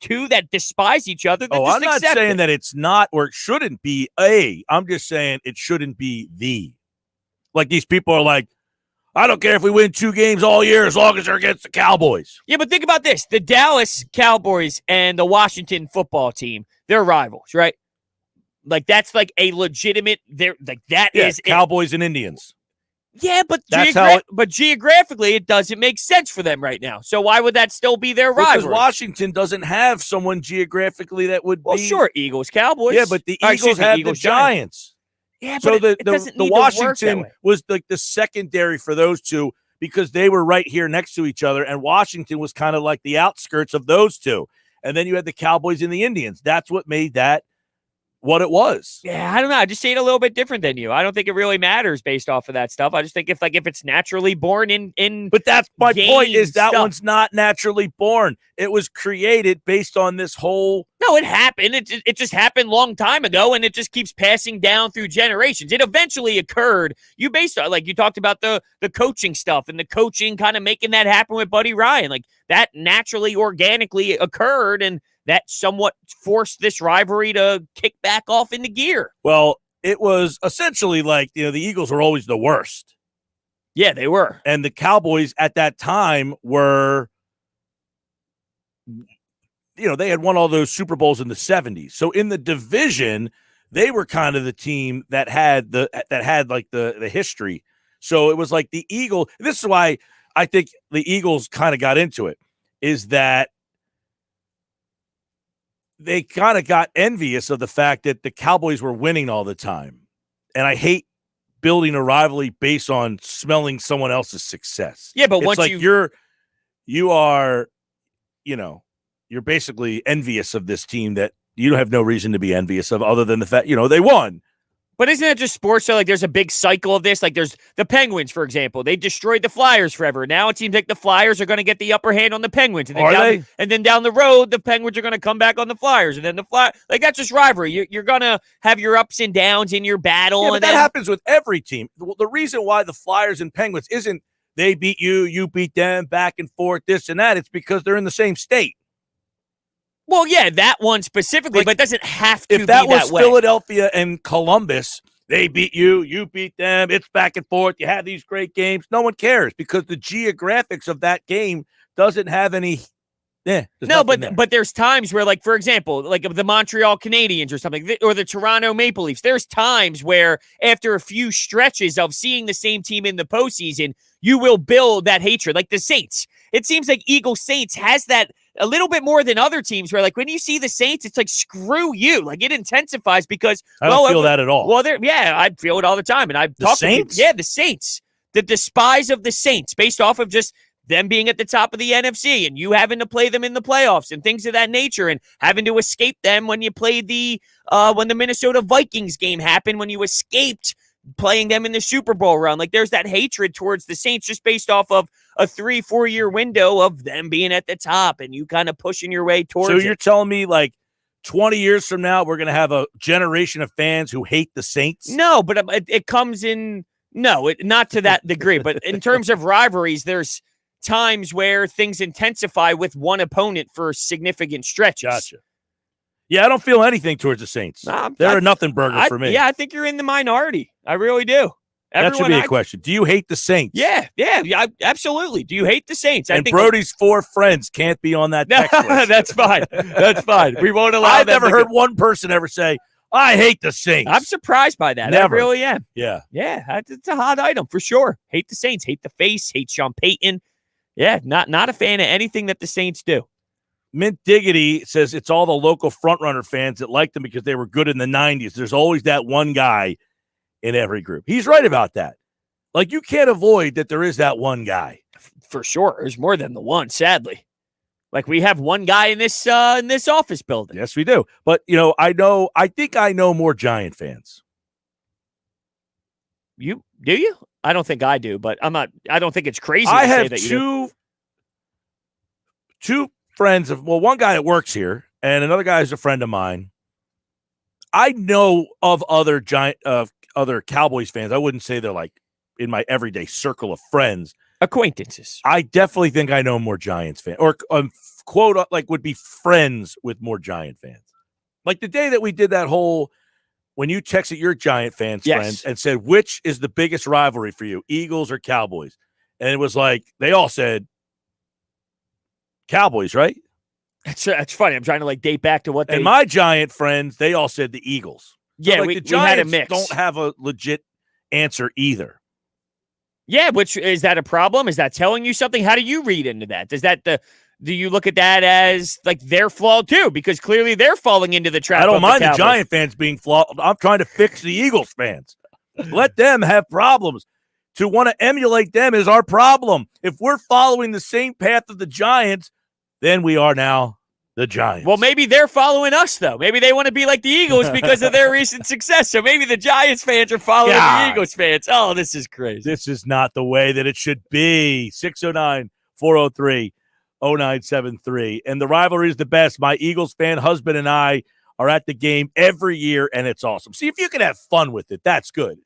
two that despise each other, then just I'm not accept saying it. that it's not or it shouldn't be I'm just saying it shouldn't be the. Like, these people are like, I don't care if we win 2 games all year as long as they're against the Cowboys. Yeah, but think about this. The Dallas Cowboys and the Washington football team, they're rivals, right? Like, that's like a legitimate, Cowboys and Indians. Yeah, but That's but geographically, it doesn't make sense for them right now. So why would that still be their Because rivalry? Washington doesn't have someone geographically that would Well, be. sure, Eagles, Cowboys. Yeah, but the Eagles have the Giants. Yeah, So but it doesn't the need to work that Washington way. was like the secondary for those two because they were right here next to each other, and Washington was kind of like the outskirts of those two. And then you had the Cowboys and the Indians. That's what made that what it was. Yeah, I don't know. I just see it a little bit different than you. I don't think it really matters based off of that stuff. I just think if it's naturally born in But that's my point is that stuff. one's not naturally born. It was created based on this whole. No, it happened. It just happened a long time ago, and it just keeps passing down through generations. It eventually occurred. You based on, like you talked about the coaching stuff and the coaching kind of making that happen with Buddy Ryan. Like that naturally, organically occurred, and that somewhat forced this rivalry to kick back off into gear. Well, it was essentially like, the Eagles were always the worst. Yeah, they were. And the Cowboys at that time were, they had won all those Super Bowls in the 70s. So in the division, they were kind of the team that had the history. So it was like the Eagles. This is why I think the Eagles kind of got into it, is that they kind of got envious of the fact that the Cowboys were winning all the time. And I hate building a rivalry based on smelling someone else's success. Yeah, but it's once like you're basically envious of this team that you don't have no reason to be envious of other than the fact, they won. But isn't that just sports? So, like, there's a big cycle of this. Like, there's the Penguins, for example. They destroyed the Flyers forever. Now it seems like the Flyers are going to get the upper hand on the Penguins. And then and then down the road, the Penguins are going to come back on the Flyers. And then like, that's just rivalry. You're going to have your ups and downs in your battle. Yeah, but and that happens with every team. The reason why the Flyers and Penguins isn't they beat you, you beat them, back and forth, this and that. It's because they're in the same state. Well, yeah, that one specifically, but it doesn't have to be that way. If that was way. Philadelphia and Columbus, they beat you, you beat them, it's back and forth, you have these great games. No one cares because the geographics of that game doesn't have any. No, but there's times where, like, for example, like the Montreal Canadiens or something, or the Toronto Maple Leafs, there's times where after a few stretches of seeing the same team in the postseason, you will build that hatred. Like the Saints. It seems like Eagles Saints has that a little bit more than other teams where, like, when you see the Saints, it's like, screw you. Like, it intensifies because I don't feel that at all. Well, I feel it all the time. And I've talked to people. Yeah, the Saints. The despise of the Saints based off of just them being at the top of the NFC and you having to play them in the playoffs and things of that nature and having to escape them when you played when the Minnesota Vikings game happened, when you escaped playing them in the Super Bowl run. Like, there's that hatred towards the Saints just based off of a 3-4 year window of them being at the top and you kind of pushing your way towards So you're telling me, like, 20 years from now, we're going to have a generation of fans who hate the Saints? No, but it comes in, not to that degree. But in terms of rivalries, there's times where things intensify with one opponent for significant stretches. Gotcha. Yeah, I don't feel anything towards the Saints. They're a nothing burger for me. Yeah, I think you're in the minority. I really do. That should be a question. Do you hate the Saints? Yeah, absolutely. Do you hate the Saints? And Brody's 4 friends can't be on that text list. That's fine. That's fine. We won't allow I've never heard one person ever say, I hate the Saints. I'm surprised by that. Never. I really am. Yeah. Yeah, it's a hot item for sure. Hate the Saints. Hate the face. Hate Sean Payton. Yeah, not a fan of anything that the Saints do. Mint Diggity says it's all the local frontrunner fans that like them because they were good in the 90s. There's always that one guy in every group. He's right about that. Like, you can't avoid that there is that one guy. For sure. There's more than the one, sadly. Like, we have one guy in this office building. Yes, we do. But, I think I know more Giant fans. Do you? I don't think I do, but I don't think it's crazy I to have say that you do. two friends one guy that works here and another guy is a friend of mine. I know of other other Cowboys fans. I wouldn't say they're like in my everyday circle of friends. Acquaintances. I definitely think I know more Giants fans or quote, like, would be friends with more Giant fans. Like the day that we did that whole, when you texted your Giant fans friends and said, which is the biggest rivalry for you, Eagles or Cowboys? And it was like, they all said Cowboys, right? That's funny. I'm trying to, like, date back to what they... And my Giant friends, they all said the Eagles. Yeah, so, like, we the Giants had a mix. Don't have a legit answer either. Yeah, which is that a problem? Is that telling you something? How do you read into that? Does that do you look at that as like their flaw too? Because clearly they're falling into the trap. I don't mind the Cowboys. Giant fans being flawed. I'm trying to fix the Eagles fans. Let them have problems. To want to emulate them is our problem. If we're following the same path of the Giants, then we are now the Giants. Well, maybe they're following us, though. Maybe they want to be like the Eagles because of their recent success. So maybe the Giants fans are following the Eagles fans. Oh, this is crazy. This is not the way that it should be. 609-403-0973. And the rivalry is the best. My Eagles fan husband and I are at the game every year, and it's awesome. See, if you can have fun with it, that's good.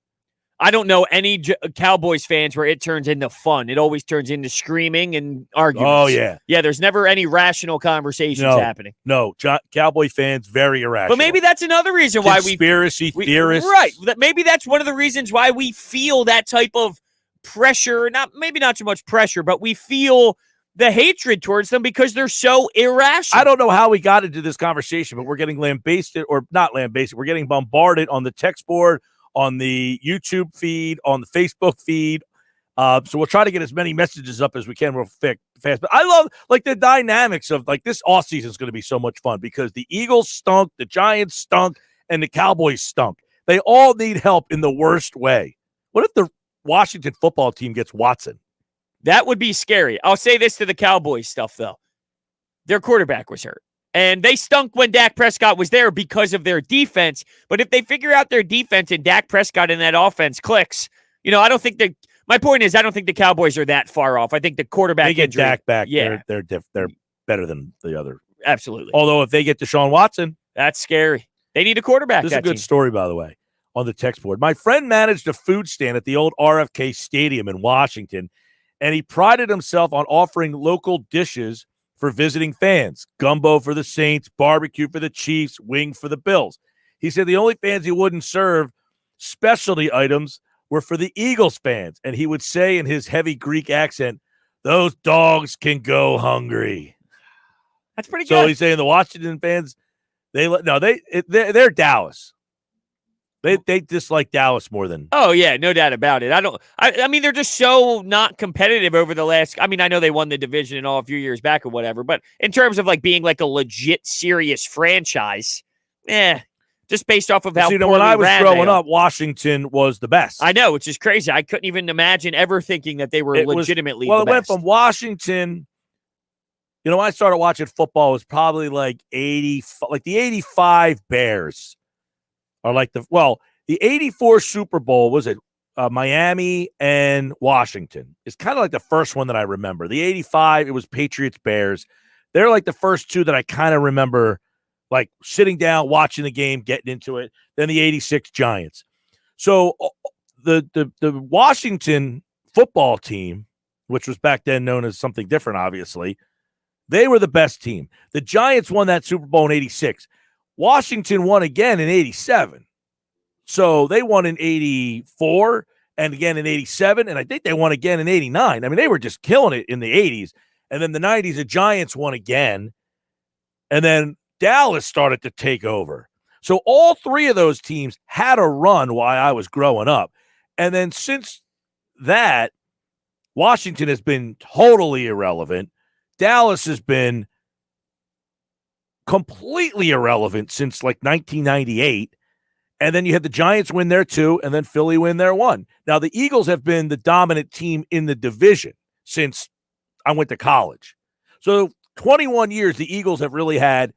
I don't know any Cowboys fans where it turns into fun. It always turns into screaming and arguments. Oh, yeah. Yeah, there's never any rational conversations happening. No, Cowboy fans, very irrational. But maybe that's another reason why Conspiracy theorists. Right. Maybe that's one of the reasons why we feel that type of pressure. Maybe not so much pressure, but we feel the hatred towards them because they're so irrational. I don't know how we got into this conversation, but we're getting lambasted, or not lambasted. We're getting bombarded on the text board, on the YouTube feed, on the Facebook feed. So we'll try to get as many messages up as we can real fast. But I love like the dynamics of like this offseason is going to be so much fun because the Eagles stunk, the Giants stunk, and the Cowboys stunk. They all need help in the worst way. What if the Washington football team gets Watson? That would be scary. I'll say this to the Cowboys stuff, though. Their quarterback was hurt. And they stunk when Dak Prescott was there because of their defense. But if they figure out their defense and Dak Prescott in that offense clicks, I don't think my point is I don't think the Cowboys are that far off. I think the quarterback they get injury, Dak back. Yeah. They're better than the other. Absolutely. Although if they get Deshaun Watson, that's scary. They need a quarterback. This is a good story, by the way, on the text board. My friend managed a food stand at the old RFK Stadium in Washington, and he prided himself on offering local dishes for visiting fans. Gumbo for the Saints, barbecue for the Chiefs, wing for the Bills. He said the only fans he wouldn't serve specialty items were for the Eagles fans. And he would say in his heavy Greek accent, those dogs can go hungry. That's pretty good. So he's saying the Washington fans, they're Dallas. They dislike Dallas more than. Oh, yeah, no doubt about it. I mean, they're just so not competitive over the last. I mean, I know they won the division and all a few years back or whatever, but in terms of like being like a legit, serious franchise, just based off of how. When I was growing up, Washington was the best. I know, which is crazy. I couldn't even imagine ever thinking that they were legitimately. Well, the it went best. from Washington. When I started watching football, it was probably like 80, like the 85 Bears. Or like the 84 Super Bowl, was it Miami and Washington? It's kind of like the first one that I remember. The 85, it was Patriots Bears. They're like the first two that I kind of remember, like sitting down, watching the game, getting into it. Then the 86 Giants. So the Washington football team, which was back then known as something different, obviously, they were the best team. The Giants won that Super Bowl in 86. Washington won again in 87. So they won in 84 and again in 87. And I think they won again in 89. I mean, they were just killing it in the 80s. And then the 90s, the Giants won again. And then Dallas started to take over. So all three of those teams had a run while I was growing up. And then since that, Washington has been totally irrelevant. Dallas has been completely irrelevant since like 1998. And then you had the Giants win their two, and then Philly win their one. Now, the Eagles have been the dominant team in the division since I went to college. So 21 years, the Eagles have really had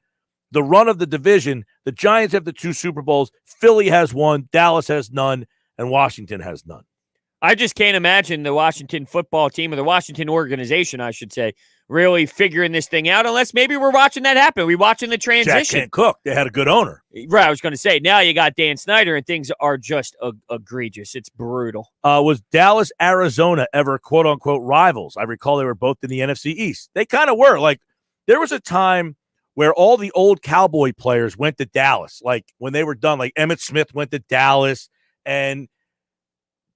the run of the division. The Giants have the two Super Bowls. Philly has one. Dallas has none. And Washington has none. I just can't imagine the Washington football team, or the Washington organization, I should say, really figuring this thing out, unless maybe we're watching that happen. We're watching the transition. Jack Kent Cook, they had a good owner. Right, I was going to say, now you got Dan Snyder, and things are just egregious. It's brutal. Was Dallas, Arizona ever quote-unquote rivals? I recall they were both in the NFC East. They kind of were. Like, there was a time where all the old Cowboy players went to Dallas. Like, when they were done, like Emmitt Smith went to Dallas, and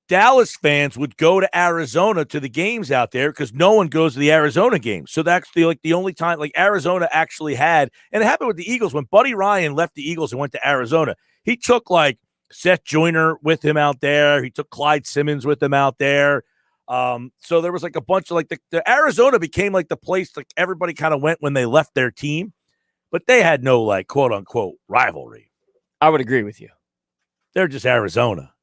Dallas fans would go to Arizona to the games out there because no one goes to the Arizona games. So that's the only time like Arizona actually had, and it happened with the Eagles when Buddy Ryan left the Eagles and went to Arizona. He took like Seth Joyner with him out there. He took Clyde Simmons with him out there. So there was like a bunch of like the Arizona became like the place like everybody kind of went when they left their team, but they had no like quote unquote rivalry. I would agree with you. They're just Arizona.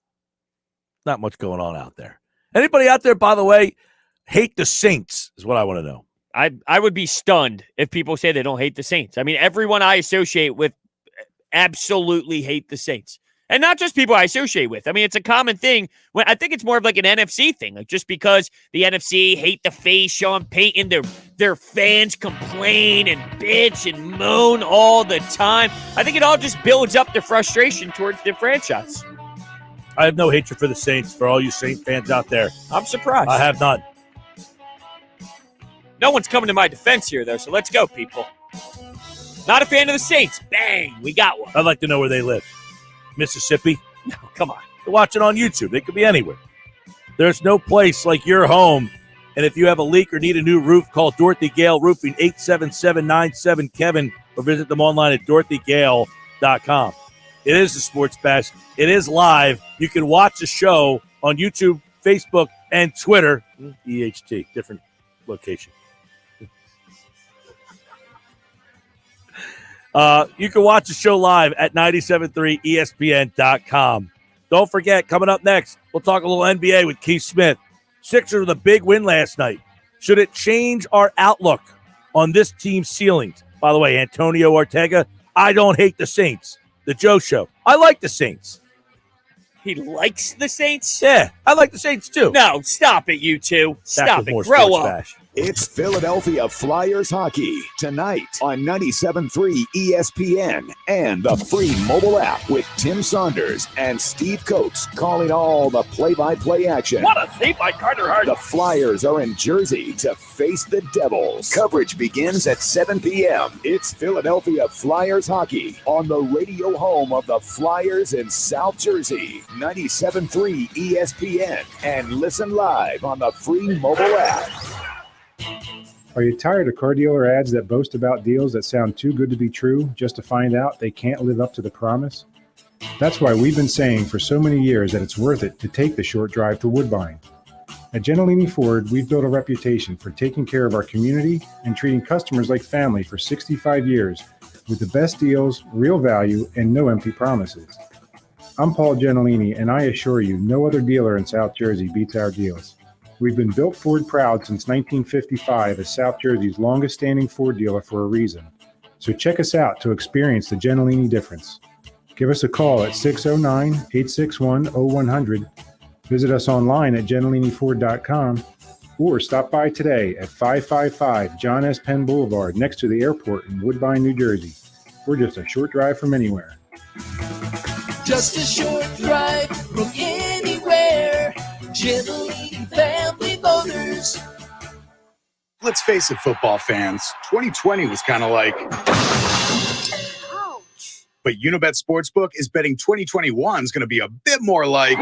Not much going on out there. Anybody out there, by the way, hate the Saints is what I want to know. I would be stunned if people say they don't hate the Saints. I mean, everyone I associate with absolutely hate the Saints. And not just people I associate with. I mean, it's a common thing. When I think it's more of like an NFC thing. Like just because the NFC hate the face, Sean Payton, their fans complain and bitch and moan all the time. I think it all just builds up the frustration towards their franchise. I have no hatred for the Saints, for all you Saint fans out there. I'm surprised. I have none. No one's coming to my defense here, though, so let's go, people. Not a fan of the Saints. Bang, we got one. I'd like to know where they live. Mississippi? No, come on. They're watching on YouTube. They could be anywhere. There's no place like your home. And if you have a leak or need a new roof, call Dorothy Gale Roofing, 877-97-KEVIN, or visit them online at dorothygale.com. It is the Sports Bash. It is live. You can watch the show on YouTube, Facebook, and Twitter. EHT, different location. You can watch the show live at 973ESPN.com. Don't forget, coming up next, we'll talk a little NBA with Keith Smith. Sixers with a big win last night. Should it change our outlook on this team's ceilings? By the way, Antonio Ortega, I don't hate the Saints. The Joe Show. I like the Saints. He likes the Saints? Yeah, I like the Saints too. No, stop it, you two. Stop it. Grow up. Bash. It's Philadelphia Flyers hockey tonight on 97.3 ESPN and the free mobile app with Tim Saunders and Steve Coates calling all the play-by-play action. What a save by Carter Hart. The Flyers are in Jersey to face the Devils. Coverage begins at 7 p.m. It's Philadelphia Flyers hockey on the radio home of the Flyers in South Jersey. 97.3 ESPN and listen live on the free mobile app. Are you tired of car dealer ads that boast about deals that sound too good to be true just to find out they can't live up to the promise? That's why we've been saying for so many years that it's worth it to take the short drive to Woodbine. At Gentilini Ford, we've built a reputation for taking care of our community and treating customers like family for 65 years with the best deals, real value, and no empty promises. I'm Paul Gentilini, and I assure you no other dealer in South Jersey beats our deals. We've been built Ford proud since 1955 as South Jersey's longest-standing Ford dealer for a reason. So check us out to experience the Gentilini difference. Give us a call at 609-861-0100. Visit us online at Gentiliniford.com or stop by today at 555 John S. Penn Boulevard next to the airport in Woodbine, New Jersey. We're just a short drive from anywhere. Just a short drive from anywhere. Gentilini Family Motors. Let's face it, football fans, 2020 was kind of like... Ouch. But Unibet Sportsbook is betting 2021 is going to be a bit more like...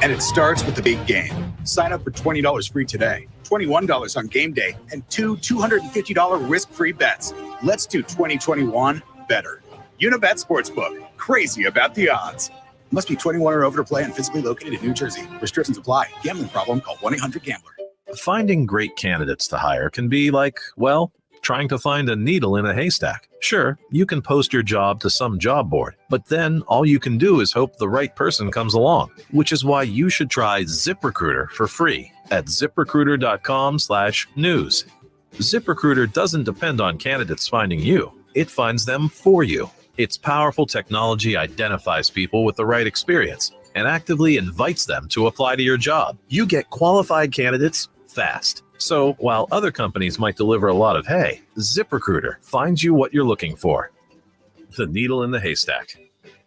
And it starts with the big game. Sign up for $20 free today, $21 on game day, and two $250 risk-free bets. Let's do 2021 better. Unibet Sportsbook. Crazy about the odds. Must be 21 or over to play and physically located in New Jersey. Restrictions apply. Gambling problem? Call 1-800-GAMBLER. Finding great candidates to hire can be like, well, trying to find a needle in a haystack. Sure, you can post your job to some job board, but then all you can do is hope the right person comes along, which is why you should try ZipRecruiter for free at ZipRecruiter.com/news. ZipRecruiter doesn't depend on candidates finding you. It finds them for you. Its powerful technology identifies people with the right experience and actively invites them to apply to your job. You get qualified candidates fast. So while other companies might deliver a lot of hay, ZipRecruiter finds you what you're looking for. The needle in the haystack.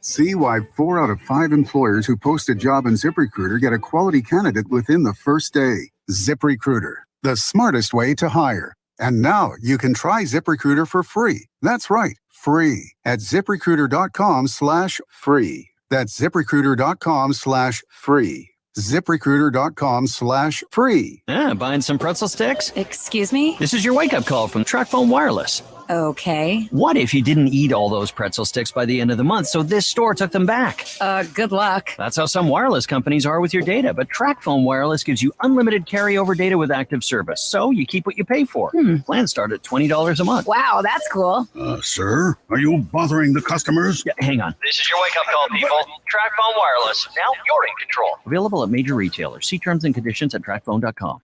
See why 4 out of 5 employers who post a job in ZipRecruiter get a quality candidate within the first day. ZipRecruiter, the smartest way to hire. And now you can try ZipRecruiter for free. That's right, free at ZipRecruiter.com/free. That's ZipRecruiter.com/free. ZipRecruiter.com/free. Buying some pretzel sticks? Excuse me? This is your wake-up call from Truck Phone Wireless. Okay. What if you didn't eat all those pretzel sticks by the end of the month, so this store took them back? Good luck. That's how some wireless companies are with your data, but TracFone Wireless gives you unlimited carryover data with active service, so you keep what you pay for. Plans start at $20 a month. Wow, that's cool. Sir, are you bothering the customers? Yeah, hang on. This is your wake-up call, people. TracFone Wireless. Now you're in control. Available at major retailers. See terms and conditions at TracFone.com.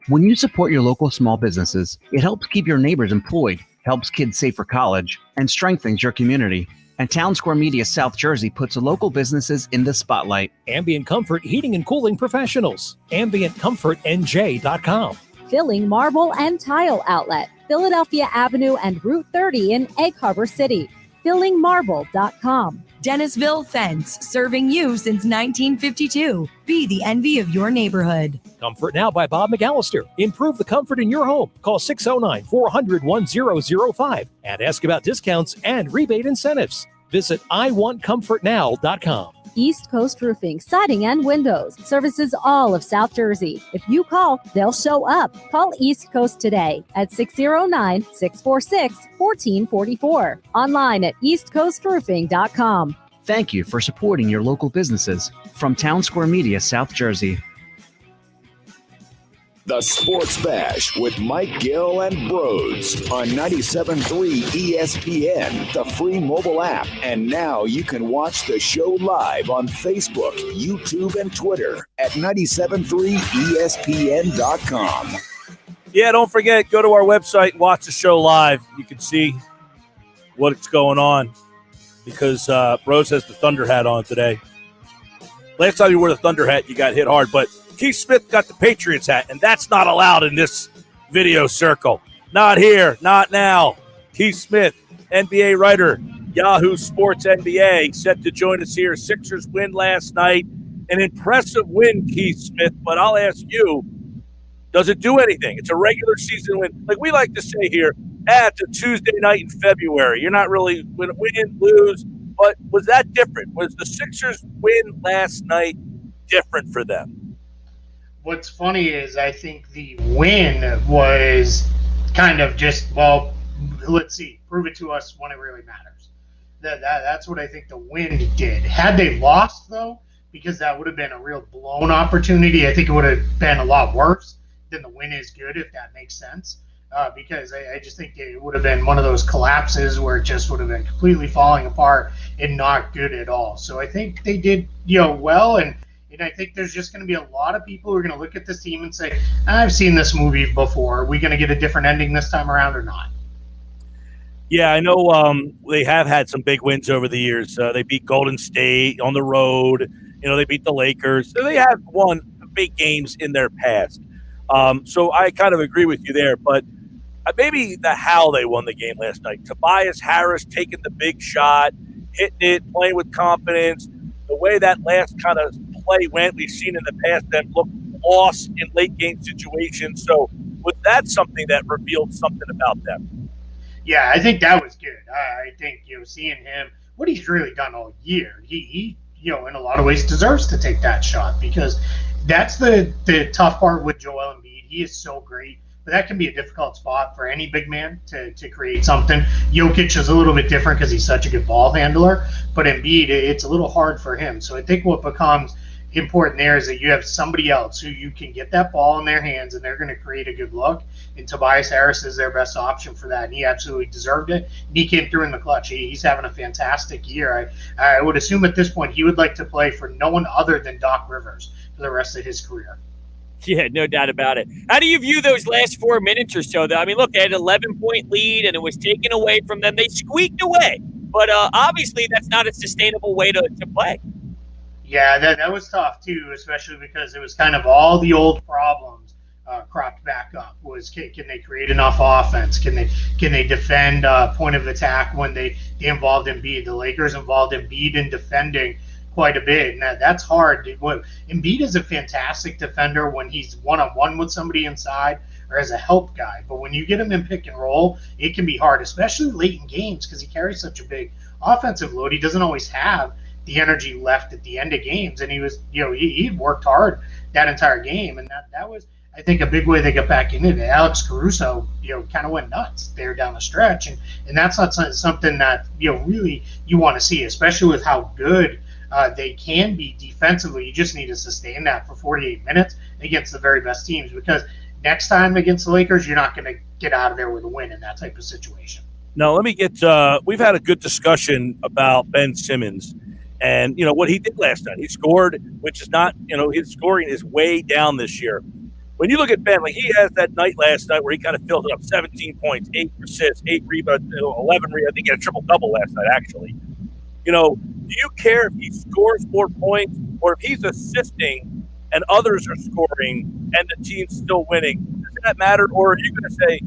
When you support your local small businesses, it helps keep your neighbors employed, helps kids save for college, and strengthens your community. And Town Square Media South Jersey puts local businesses in the spotlight. Ambient Comfort Heating and Cooling Professionals. AmbientComfortNJ.com. Filling Marble and Tile Outlet, Philadelphia Avenue and Route 30 in Egg Harbor City. FillingMarble.com. Dennisville Fence, serving you since 1952. Be the envy of your neighborhood. Comfort Now by Bob McAllister. Improve the comfort in your home. Call 609-400-1005 and ask about discounts and rebate incentives. Visit IWantComfortNow.com. East Coast Roofing, Siding and Windows. Services all of South Jersey. If you call, they'll show up. Call East Coast today at 609-646-1444. Online at eastcoastroofing.com. Thank you for supporting your local businesses. From Town Square Media South Jersey. The Sports Bash with Mike Gill and Brodes on 97.3 ESPN, the free mobile app. And now you can watch the show live on Facebook, YouTube, and Twitter at 97.3ESPN.com. Yeah, don't forget, go to our website, watch the show live. You can see what's going on because Brodes has the Thunder hat on today. Last time you wore the Thunder hat, you got hit hard, but Keith Smith got the Patriots hat, and that's not allowed in this video circle. Not here, not now. Keith Smith, NBA writer, Yahoo Sports NBA, set to join us here. Sixers win last night. An impressive win, Keith Smith, but I'll ask you, does it do anything? It's a regular season win. Like we like to say here, it's a Tuesday night in February. You're not really win, lose, but was that different? Was the Sixers win last night different for them? What's funny is I think the win was kind of just, well, let's see, prove it to us when it really matters. That's what I think the win did. Had they lost, though, because that would have been a real blown opportunity, I think it would have been a lot worse than the win is good, if that makes sense. Because I just think it would have been one of those collapses where it just would have been completely falling apart and not good at all. So I think they did, well, and I think there's just going to be a lot of people who are going to look at this team and say, I've seen this movie before. Are we going to get a different ending this time around or not? Yeah, I know they have had some big wins over the years. They beat Golden State on the road. They beat the Lakers. So they have won big games in their past. So I kind of agree with you there. But maybe the how they won the game last night. Tobias Harris taking the big shot, hitting it, playing with confidence. The way that last kind of play went, we've seen in the past them look lost in late game situations. So was that something that revealed something about them? Yeah, I think that was good. I think seeing him, what he's really done all year, he in a lot of ways deserves to take that shot because that's the tough part with Joel Embiid. He is so great, but that can be a difficult spot for any big man to create something. Jokic is a little bit different because he's such a good ball handler, but Embiid, it's a little hard for him. So I think what becomes important there is that you have somebody else who you can get that ball in their hands and they're going to create a good look. And Tobias Harris is their best option for that. And he absolutely deserved it. And he came through in the clutch. He's having a fantastic year. I would assume at this point he would like to play for no one other than Doc Rivers for the rest of his career. Yeah, no doubt about it. How do you view those last 4 minutes or so, though? I mean, look, they had an 11-point lead, and it was taken away from them. They squeaked away. But obviously that's not a sustainable way to play. Yeah, that was tough, too, especially because it was kind of all the old problems cropped back up. Was can they create enough offense? Can they defend point of attack when they involved Embiid? The Lakers involved Embiid in defending quite a bit, and that's hard. Embiid is a fantastic defender when he's one-on-one with somebody inside or as a help guy, but when you get him in pick and roll, it can be hard, especially late in games because he carries such a big offensive load. He doesn't always have the energy left at the end of games, and he was, he worked hard that entire game, and that was I think a big way they got back into it, Alex Caruso, kind of went nuts there down the stretch. And that's not something that, really you want to see, especially with how good they can be defensively. You just need to sustain that for 48 minutes against the very best teams, because next time against the Lakers, you're not going to get out of there with a win in that type of situation. Now, let me get we've had a good discussion about Ben Simmons and, what he did last night. He scored, which is not, his scoring is way down this year. When you look at Ben, like he has that night last night where he kind of filled it up, 17 points, 8 assists, 8 rebounds, 11 rebounds. I think he had a triple-double last night, actually. Do you care if he scores more points or if he's assisting and others are scoring and the team's still winning? Does that matter? Or are you going to say,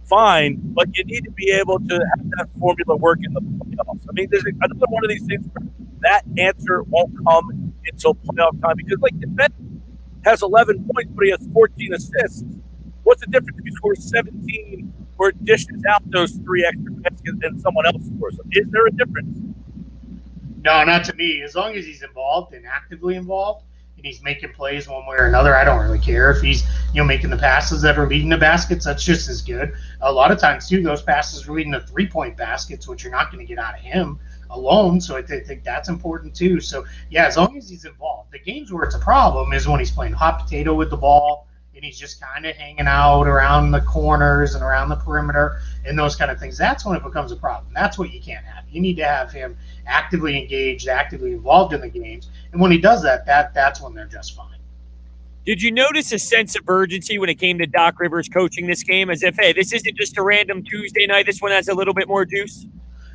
fine, but you need to be able to have that formula work in the playoffs? I mean, there's another one of these things where that answer won't come until playoff time, because, like, the Ben has 11 points, but he has 14 assists. What's the difference if he scores 17 or dishes out those 3 extra baskets and someone else scores them? Is there a difference? No, not to me. As long as he's involved and actively involved and he's making plays one way or another, I don't really care. If he's, making the passes that are leading to baskets, that's just as good. A lot of times, too, those passes are leading to 3-point baskets, which you're not going to get out of him alone. So I think that's important, too. So, yeah, as long as he's involved. The games where it's a problem is when he's playing hot potato with the ball and he's just kind of hanging out around the corners and around the perimeter and those kind of things. That's when it becomes a problem. That's what you can't have. You need to have him actively engaged, actively involved in the games. And when he does that's when they're just fine. Did you notice a sense of urgency when it came to Doc Rivers coaching this game, as if, hey, this isn't just a random Tuesday night, this one has a little bit more juice?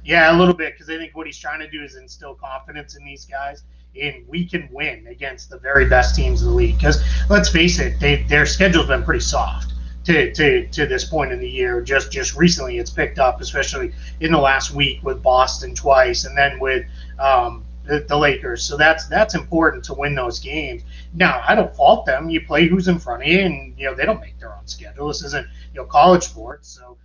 Yeah, a little bit, because I think what he's trying to do is instill confidence in these guys, and we can win against the very best teams in the league. Because let's face it, their schedule's been pretty soft to this point in the year. Just recently, it's picked up, especially in the last week with Boston twice, and then with the Lakers. So that's important to win those games. Now, I don't fault them. You play who's in front of you, and they don't make their own schedule. This isn't college sports, so.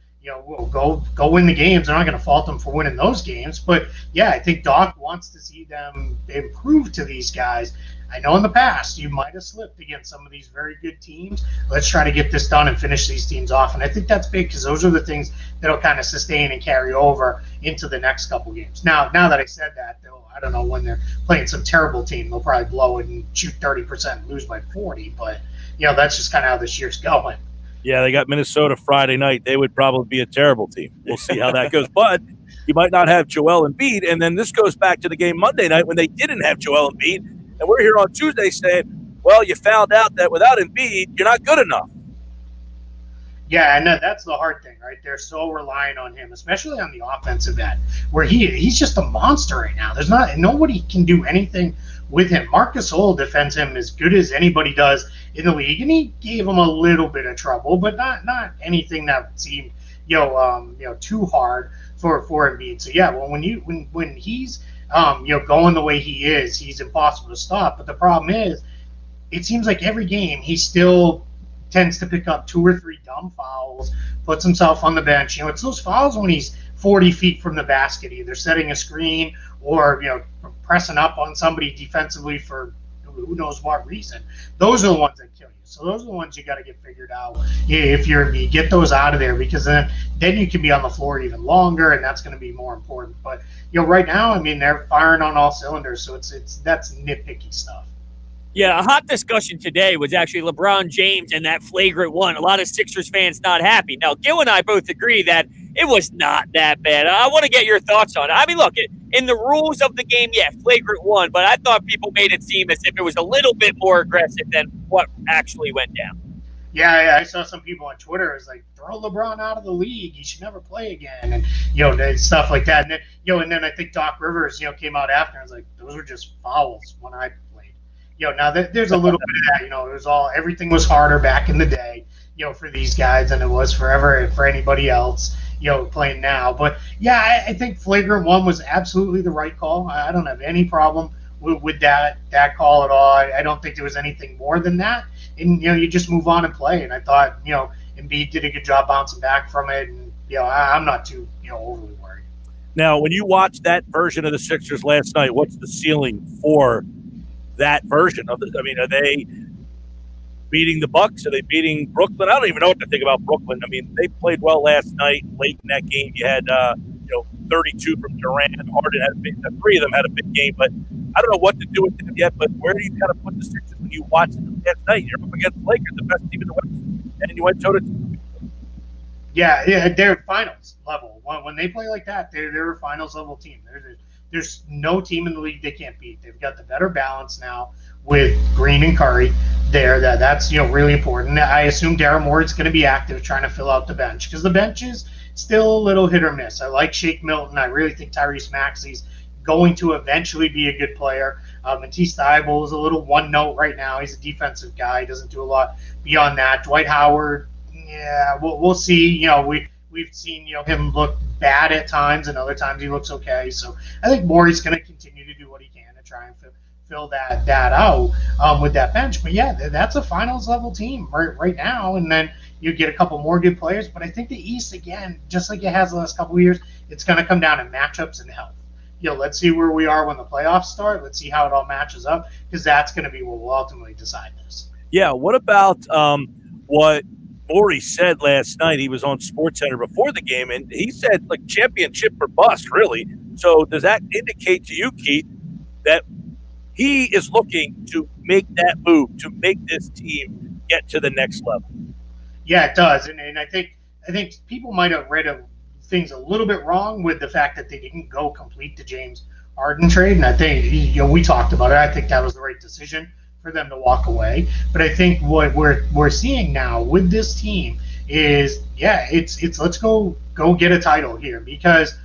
We'll go win the games. I'm not going to fault them for winning those games. But, yeah, I think Doc wants to see them improve to these guys. I know in the past you might have slipped against some of these very good teams. Let's try to get this done and finish these teams off. And I think that's big, because those are the things that will kind of sustain and carry over into the next couple games. Now that I said that, though, I don't know, when they're playing some terrible team, they'll probably blow it and shoot 30% and lose by 40. But, that's just kind of how this year's going. Yeah, they got Minnesota Friday night. They would probably be a terrible team. We'll see how that goes. But you might not have Joel Embiid. And then this goes back to the game Monday night when they didn't have Joel Embiid. And we're here on Tuesday saying, well, you found out that without Embiid, you're not good enough. Yeah, and that's the hard thing, right? They're so reliant on him, especially on the offensive end, where he's just a monster right now. Nobody can do anything with him. Marc Gasol defends him as good as anybody does in the league, and he gave him a little bit of trouble, but not anything that seemed too hard for Embiid. So yeah, well, when he's going the way he is, he's impossible to stop. But the problem is, it seems like every game he still tends to pick up 2 or 3 dumb fouls, puts himself on the bench. It's those fouls when he's 40 feet from the basket, either setting a screen or pressing up on somebody defensively for who knows what reason. Those are the ones that kill you. So those are the ones you got to get figured out if you get those out of there, because then you can be on the floor even longer, and that's going to be more important. But right now, I mean, they're firing on all cylinders, so that's nitpicky stuff. Yeah, a hot discussion today was actually LeBron James and that flagrant one. A lot of Sixers fans not happy. Now, Gill and I both agree that it was not that bad. I want to get your thoughts on it. I mean, look, in the rules of the game, yeah, flagrant one, but I thought people made it seem as if it was a little bit more aggressive than what actually went down. Yeah, I saw some people on Twitter. It was like, throw LeBron out of the league. He should never play again, and stuff like that. And then I think Doc Rivers, came out after and was like, those were just fouls when I played. Now there's a little bit of that. It was everything was harder back in the day, for these guys than it was for anybody else, playing now. But yeah, I think flagrant one was absolutely the right call. I don't have any problem with that call at all. I don't think there was anything more than that. And, you just move on and play. And I thought, Embiid did a good job bouncing back from it. And, I'm not too, overly worried. Now, when you watch that version of the Sixers last night, what's the ceiling for that version of it? I mean, are they beating the Bucks? Are they beating Brooklyn? I don't even know what to think about Brooklyn. I mean, they played well last night. Late in that game, you had 32 from Durant. Harden had three of them had a big game, but I don't know what to do with them yet. But where do you kind of put the Sixers when you watch them last night? You're up against the Lakers, the best team in the West, and you went toe-to-toe. Yeah, they're finals level. When they play like that, they're a finals level team. There's no team in the league they can't beat. They've got the better balance now with Green and Curry there. That's really important. I assume Daryl Morey's going to be active trying to fill out the bench because the bench is still a little hit or miss. I like Shake Milton. I really think Tyrese Maxey's going to eventually be a good player. Matisse Thybulle is a little one note right now. He's a defensive guy. He doesn't do a lot beyond that. Dwight Howard, yeah, we'll see. We've seen him look bad at times, and other times he looks okay. So I think Morey's going to continue to do what he can to try and fill that out with that bench. But yeah, that's a finals level team right now. And then you get a couple more good players. But I think the East, again, just like it has the last couple of years, it's going to come down to matchups and health. Let's see where we are when the playoffs start. Let's see how it all matches up, because that's going to be what will ultimately decide this. Yeah. What about what Morey said last night? He was on SportsCenter before the game, and he said, like, championship or bust, really. So does that indicate to you, Keith, that he is looking to make that move, to make this team get to the next level? Yeah, it does. And I think people might have read things a little bit wrong with the fact that they didn't go complete the James Harden trade. And I think, we talked about it. I think that was the right decision for them to walk away. But I think what we're seeing now with this team is, it's let's go get a title here, because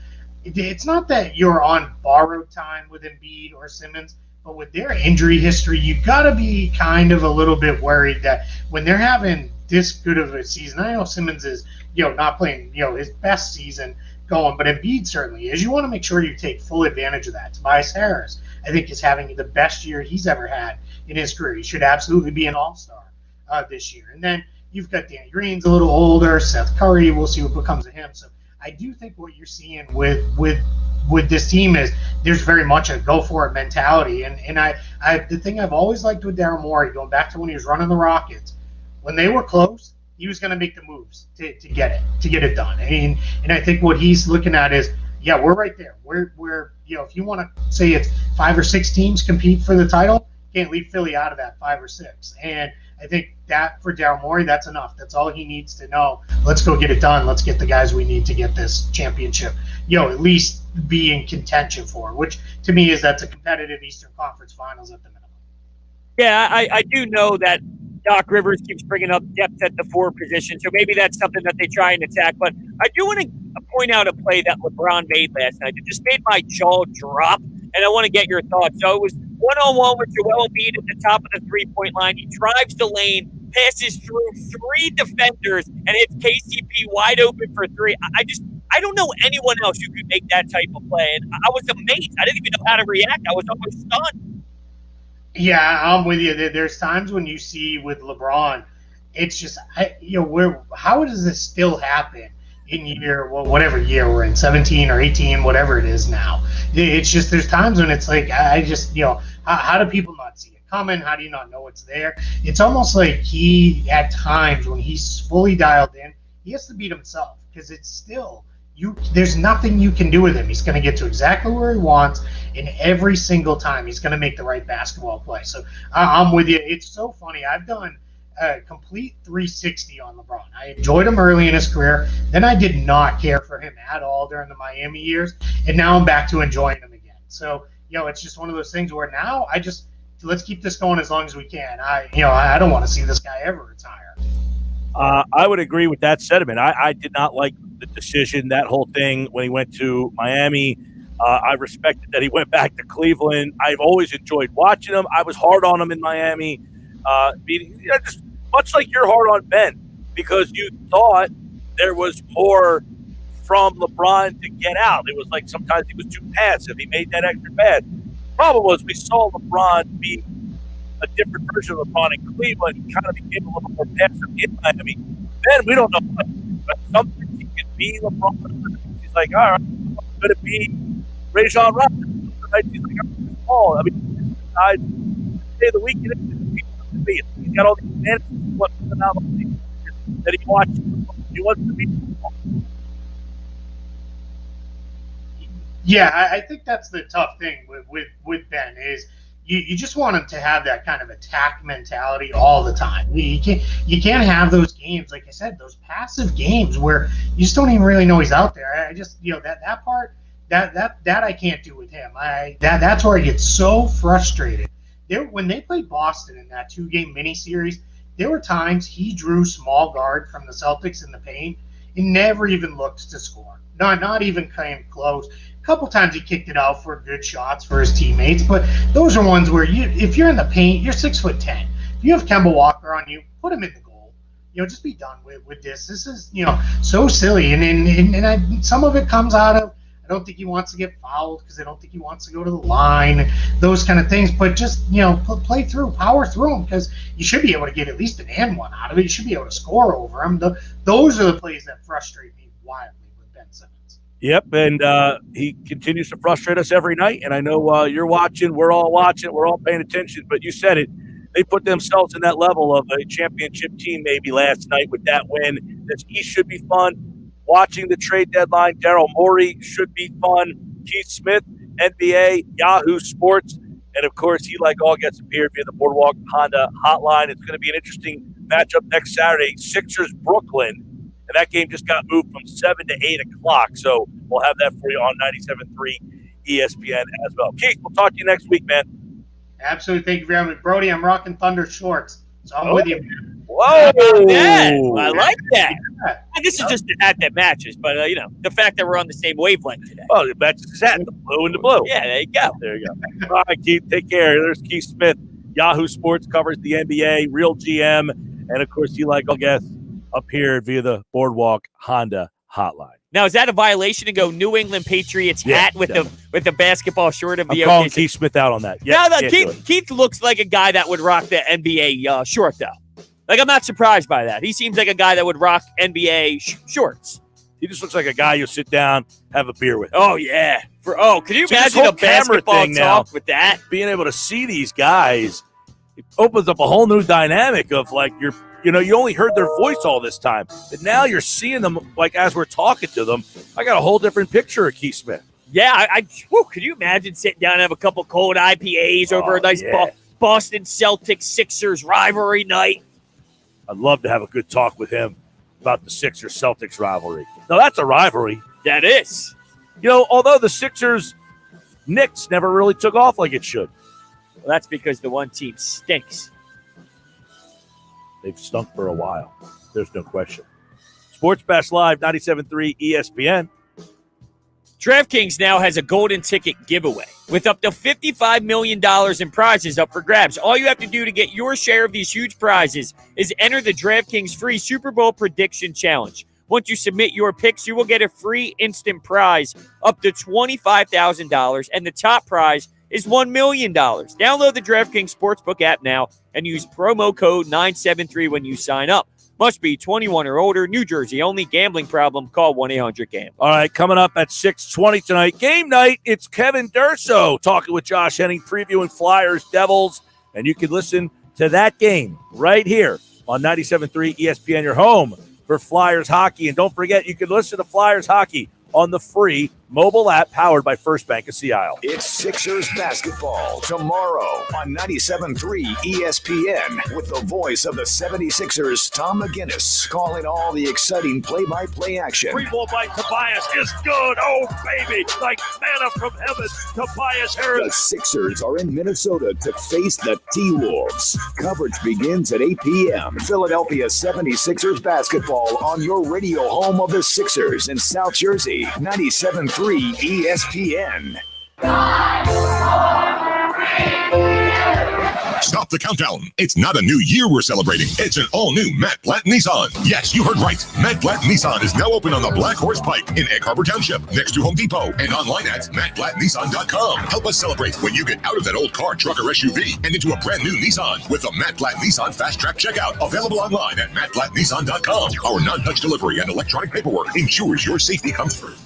it's not that you're on borrowed time with Embiid or Simmons, but with their injury history, you've got to be kind of a little bit worried that when they're having this good of a season, I know Simmons is not playing his best season going, but Embiid certainly is. You want to make sure you take full advantage of that. Tobias Harris, I think, is having the best year he's ever had in his career. He should absolutely be an all-star this year. And then you've got Danny Green's a little older, Seth Curry, we'll see what becomes of him. So I do think what you're seeing with this team is there's very much a go-for-it mentality. And the thing I've always liked with Daryl Morey, going back to when he was running the Rockets, when they were close, he was going to make the moves to get it done. And I think what he's looking at is, we're right there. We're if you want to say it's 5 or 6 teams compete for the title, can't leave Philly out of that 5 or 6. And I think that for Daryl Morey, that's enough. That's all he needs to know. Let's go get it done. Let's get the guys we need to get this championship, at least be in contention for, which to me that's a competitive Eastern Conference Finals at the minimum. Yeah, I do know that Doc Rivers keeps bringing up depth at the 4 position, so maybe that's something that they try and attack. But I do want to point out a play that LeBron made last night. It just made my jaw drop, and I want to get your thoughts. So it was one-on-one with Joel Embiid at the top of the three-point line. He drives the lane, passes through 3 defenders, and hits KCP wide open for 3. I don't know anyone else who could make that type of play, and I was amazed. I didn't even know how to react. I was almost stunned. Yeah, I'm with you. There's times when you see with LeBron, it's just, how does this still happen in whatever year we're in, 17 or 18, whatever it is now? It's just, there's times when it's like, how do people not see it coming? How do you not know it's there? It's almost like he, at times when he's fully dialed in, he has to beat himself, because it's still, there's nothing you can do with him. He's going to get to exactly where he wants, and every single time he's going to make the right basketball play. So I'm with you. It's so funny. I've done a complete 360 on LeBron. I enjoyed him early in his career. Then I did not care for him at all during the Miami years, and now I'm back to enjoying him again. So, it's just one of those things where now let's keep this going as long as we can. I don't want to see this guy ever retire. I would agree with that sentiment. I did not like the decision, that whole thing, when he went to Miami. I respected that he went back to Cleveland. I've always enjoyed watching him. I was hard on him in Miami, just much like you're hard on Ben, because you thought there was more from LeBron to get out. It was like sometimes he was too passive. He made that extra pass. Problem was we saw LeBron be a different version of LeBron in Cleveland. He kind of became a little more passive in Miami. Then we don't know what, but sometimes he can be LeBron. He's like, all right, I'm going to be Rajon Rondo. He's like, I'm small. I mean, besides, day of the week, to be. He's got all these fantasies he wants to come out of that he watches. He wants to be. Yeah, I think that's the tough thing with Ben is you just want him to have that kind of attack mentality all the time. You can't have those games, like I said, those passive games where you just don't even really know he's out there. I just that part that I can't do with him. That's where I get so frustrated. When they played Boston in that 2-game miniseries, there were times he drew small guard from the Celtics in the paint and never even looked to score. Not even came close. A couple times he kicked it out for good shots for his teammates, but those are ones where if you're in the paint, you're 6'10". If you have Kemba Walker on you, put him in the goal. Just be done with this. This is so silly, and some of it comes out of I don't think he wants to get fouled because I don't think he wants to go to the line, those kind of things. But just power through them because you should be able to get at least an and one out of it. You should be able to score over him. Those are the plays that frustrate me wildly with Ben Simmons. Yep, and he continues to frustrate us every night. And I know you're watching, we're all watching, we're all paying attention. But you said it. They put themselves in that level of a championship team maybe last night with that win. This East should be fun. Watching the trade deadline, Daryl Morey should be fun. Keith Smith, NBA, Yahoo Sports. And, of course, he, like all, gets appeared via the Boardwalk Honda hotline. It's going to be an interesting matchup next Saturday, Sixers-Brooklyn. And that game just got moved from 7 to 8 o'clock. So we'll have that for you on 97.3 ESPN as well. Keith, we'll talk to you next week, man. Absolutely. Thank you for having me. Brody, I'm rocking Thunder shorts. So I'm with you, man. Whoa! I like that. Yeah. This is just the hat that matches, but the fact that we're on the same wavelength today. Oh, it matches his hat, the blue and the blue. Yeah, there you go. There you go. All right, Keith, take care. There's Keith Smith. Yahoo Sports covers the NBA, real GM, and of course, he, like all guests, appeared via the Boardwalk Honda hotline. Now, is that a violation to go New England Patriots hat with the basketball short of the? I'm calling Keith Smith out on that. Yeah, Keith looks like a guy that would rock the NBA short, though. Like, I'm not surprised by that. He seems like a guy that would rock NBA shorts. He just looks like a guy you'll sit down, have a beer with. Oh, yeah. Can you imagine a basketball talk with that? Being able to see these guys, it opens up a whole new dynamic of, like, you only heard their voice all this time. But now you're seeing them, like, as we're talking to them. I got a whole different picture of Keith Smith. Yeah, could you imagine sitting down and have a couple cold IPAs over a nice Boston Celtics Sixers rivalry night? I'd love to have a good talk with him about the Sixers-Celtics rivalry. Now, that's a rivalry. That is. Although the Sixers-Knicks never really took off like it should. Well, that's because the one team stinks. They've stunk for a while. There's no question. Sports Bash Live, 97.3 ESPN. DraftKings now has a golden ticket giveaway with up to $55 million in prizes up for grabs. All you have to do to get your share of these huge prizes is enter the DraftKings free Super Bowl prediction challenge. Once you submit your picks, you will get a free instant prize up to $25,000, and the top prize is $1 million. Download the DraftKings Sportsbook app now and use promo code 973 when you sign up. Must be 21 or older, New Jersey only. Gambling problem, call 1-800-GAMBLER. All right, coming up at 6:20 tonight, game night, it's Kevin Durso talking with Josh Henning, previewing Flyers Devils, and you can listen to that game right here on 97.3 ESPN, your home for Flyers hockey. And don't forget, you can listen to Flyers hockey on the free mobile app powered by First Bank of Sea Isle. It's Sixers basketball tomorrow on 97.3 ESPN with the voice of the 76ers, Tom McGinnis, calling all the exciting play-by-play action. Free ball by Tobias is good. Oh, baby, like manna from heaven, Tobias Harris. The Sixers are in Minnesota to face the T-Wolves. Coverage begins at 8 p.m. Philadelphia 76ers basketball on your radio home of the Sixers in South Jersey, 97.3 ESPN. Stop the countdown. It's not a new year we're celebrating. It's an all-new Matt Blatt Nissan. Yes, you heard right. Matt Blatt Nissan is now open on the Black Horse Pike in Egg Harbor Township, next to Home Depot, and online at mattblattnissan.com. Help us celebrate when you get out of that old car, truck, or SUV and into a brand new Nissan with the Matt Blatt Nissan Fast Track Checkout. Available online at mattblattnissan.com. Our non-touch delivery and electronic paperwork ensures your safety comes first.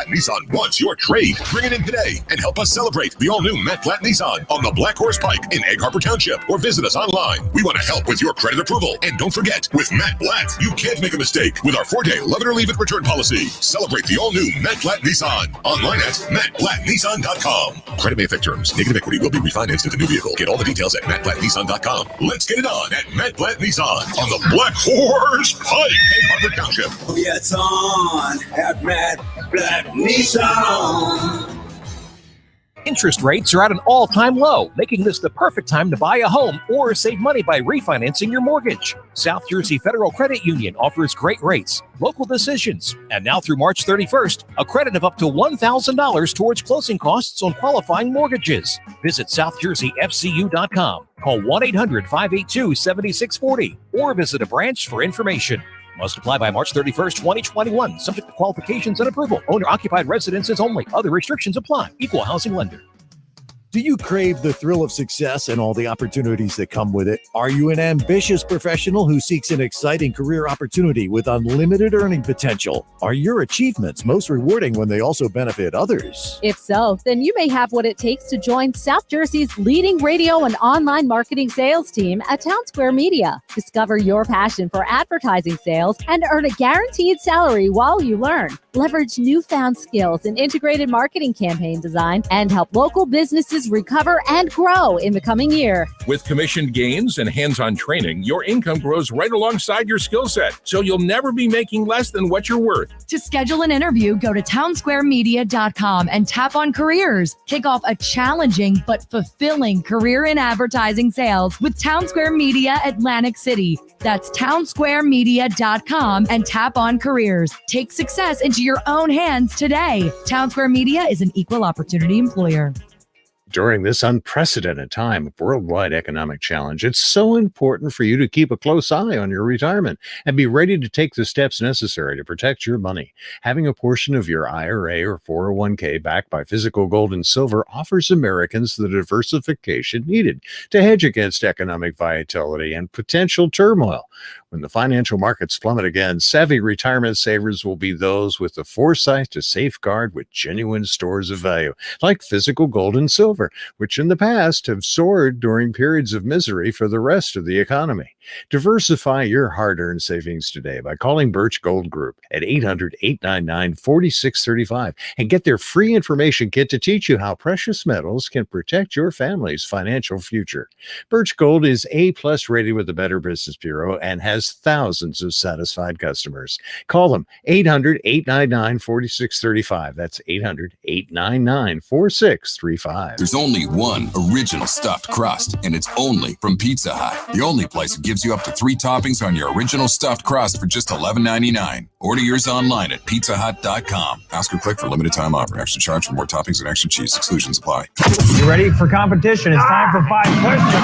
Nissan wants your trade. Bring it in today and help us celebrate the all-new Matt Blatt Nissan on the Black Horse Pike in Egg Harbor Township, or visit us online. We want to help with your credit approval. And don't forget, with Matt Blatt, you can't make a mistake with our 4-day love it or leave it return policy. Celebrate the all-new Matt Blatt Nissan online at mattblattnissan.com. Credit may affect terms. Negative equity will be refinanced with the new vehicle. Get all the details at mattblattnissan.com. Let's get it on at Matt Blatt Nissan on the Black Horse Pike, Egg Harbor Township. Yeah, it's on at Matt Blatt Nissan. Interest rates are at an all-time low, making this the perfect time to buy a home or save money by refinancing your mortgage. South Jersey Federal Credit Union offers great rates, local decisions, and now through March 31st, a credit of up to $1,000 towards closing costs on qualifying mortgages. Visit southjerseyfcu.com, call 1-800-582-7640, or visit a branch for information. Must apply by March 31st, 2021. Subject to qualifications and approval. Owner-occupied residences only. Other restrictions apply. Equal housing lender. Do you crave the thrill of success and all the opportunities that come with it? Are you an ambitious professional who seeks an exciting career opportunity with unlimited earning potential? Are your achievements most rewarding when they also benefit others? If so, then you may have what it takes to join South Jersey's leading radio and online marketing sales team at Town Square Media. Discover your passion for advertising sales and earn a guaranteed salary while you learn. Leverage newfound skills in integrated marketing campaign design and help local businesses recover and grow in the coming year. With commission gains and hands-on training, your income grows right alongside your skill set, so you'll never be making less than what you're worth. To schedule an interview, go to townsquaremedia.com and tap on careers. Kick off a challenging but fulfilling career in advertising sales with Town Square Media Atlantic City. That's townsquaremedia.com and tap on careers. Take success into your own hands today. Town Square Media is an equal opportunity employer. During this unprecedented time of worldwide economic challenge, it's so important for you to keep a close eye on your retirement and be ready to take the steps necessary to protect your money. Having a portion of your IRA or 401k backed by physical gold and silver offers Americans the diversification needed to hedge against economic volatility and potential turmoil. When the financial markets plummet again, savvy retirement savers will be those with the foresight to safeguard with genuine stores of value, like physical gold and silver, which in the past have soared during periods of misery for the rest of the economy. Diversify your hard-earned savings today by calling Birch Gold Group at 800-899-4635 and get their free information kit to teach you how precious metals can protect your family's financial future. Birch Gold is A+ rated with the Better Business Bureau and has thousands of satisfied customers. Call them 800-899-4635. That's 800-899-4635. There's only one original stuffed crust, and it's only from Pizza Hut. The only place that gives you up to 3 toppings on your original stuffed crust for just $11.99. Order yours online at pizzahut.com. Ask or click for limited time offer. Extra charge for more toppings and extra cheese. Exclusions apply. You ready for competition? It's time for 5 questions.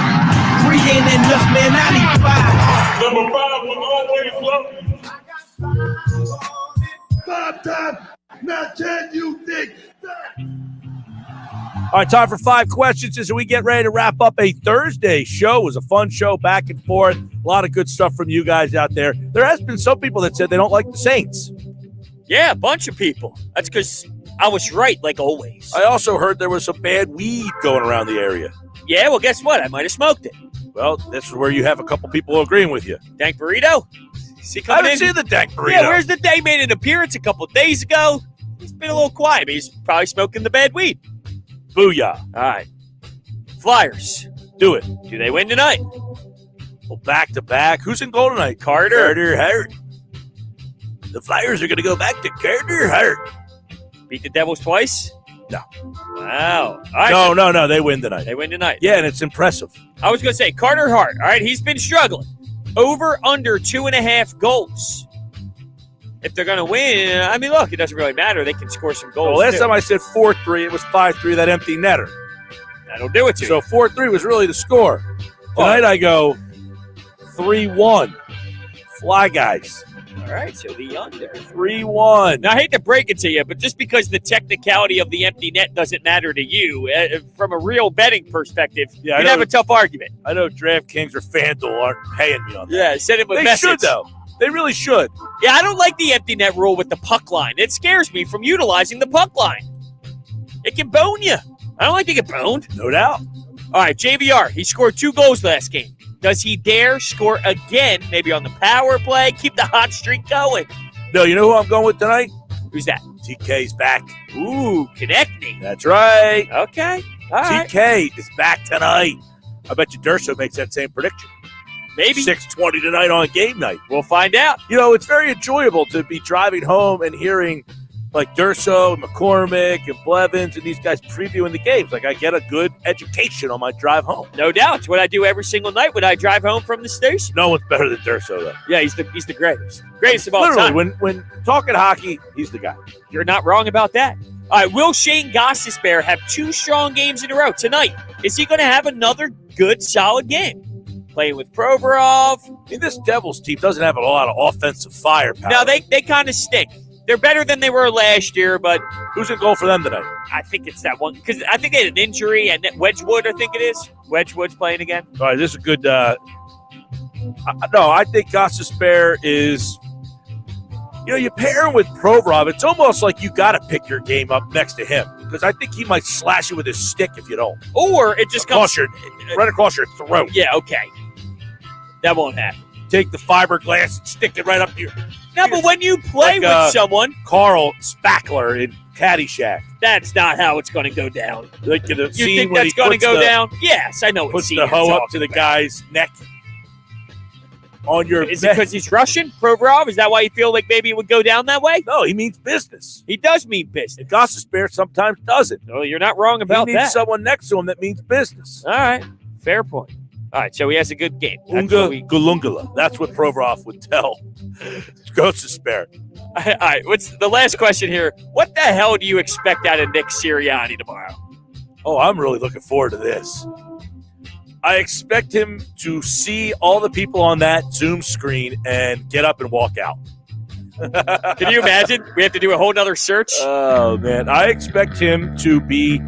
3 ain't enough, man. I need 5. Number 5 will always love. 5 times, not 10, you think. All right, time for 5 questions as we get ready to wrap up a Thursday show. It was a fun show, back and forth. A lot of good stuff from you guys out there. There has been some people that said they don't like the Saints. Yeah, a bunch of people. That's because I was right, like always. I also heard there was some bad weed going around the area. Yeah, well, guess what? I might have smoked it. Well, that's where you have a couple people agreeing with you. Dank Burrito? Is he I coming haven't in? seen the Dank Burrito. Yeah, where's the day? Made an appearance a couple days ago. He's been a little quiet, but he's probably smoking the bad weed. Booyah. All right. Flyers. Do it. Do they win tonight? Well, back-to-back. Who's in goal tonight? Carter Hart. The Flyers are going to go back to Carter Hart. Beat the Devils twice? No. Wow. All right, No. They win tonight. They win tonight. Yeah, and it's impressive. I was going to say, Carter Hart, all right, he's been struggling. Over, under 2.5 goals. If they're going to win, I mean, look, it doesn't really matter. They can score some goals. Well, last time I said 4-3, it was 5-3, that empty netter. That'll do it to you. So 4-3 was really the score. Tonight I go 3-1. Fly guys. All right, so the under. 3-1. Now, I hate to break it to you, but just because the technicality of the empty net doesn't matter to you, from a real betting perspective, you'd have a tough argument. I know DraftKings or FanDuel aren't paying me on that. Yeah, send him a they message. Should, though. They really should. Yeah, I don't like the empty net rule with the puck line. It scares me from utilizing the puck line. It can bone you. I don't like to get boned. No doubt. All right, JVR, he scored 2 goals last game. Does he dare score again, maybe on the power play, keep the hot streak going? No, you know who I'm going with tonight? Who's that? TK's back. Ooh, connecting. That's right. Okay. All right. TK is back tonight. I bet you Durso makes that same prediction. Maybe. 6:20 tonight on game night. We'll find out. You know, it's very enjoyable to be driving home and hearing like Durso and McCormick and Blevins and these guys previewing the games. Like, I get a good education on my drive home. No doubt. It's what I do every single night when I drive home from the station. No one's better than Durso, though. Yeah, he's the greatest. Greatest of all Literally, time. when talking hockey, he's the guy. You're not wrong about that. All right, will Shane Gostisbehere have 2 strong games in a row tonight? Is he going to have another good, solid game? Playing with Provorov. I mean, this Devils team doesn't have a lot of offensive firepower. No, they kind of stink. They're better than they were last year, but who's going to go for them tonight? I think it's that one. Because I think they had an injury, and Wedgwood, I think it is. Wedgwood's playing again. All right, this is a good no, I think Gostisbehere is, you know, you pair him with Provorov, it's almost like you got to pick your game up next to him. Because I think he might slash you with his stick if you don't. Or it just comes right across your throat. Yeah, okay. That won't happen. Take the fiberglass and stick it right up to your... No, but when you play with someone... Carl Spackler in Caddyshack. That's not how it's going to go down. Like you think that's going to go down? Yes, I know. Puts the hoe up to the guy's neck. On your Is it because he's Russian, Provorov? Is that why you feel like maybe it would go down that way? No, he means business. He does mean business. And Gostisbehere sometimes doesn't. No, you're not wrong about that. He needs that. someone next to him that means business. All right, fair point. All right, so he has a good game. Gulungala. That's what Provorov would tell Gostisbehere. All right, what's the last question here? What the hell do you expect out of Nick Sirianni tomorrow? Oh, I'm really looking forward to this. I expect him to see all the people on that Zoom screen and get up and walk out. Can you imagine? We have to do a whole nother search? Oh, man. I expect him to be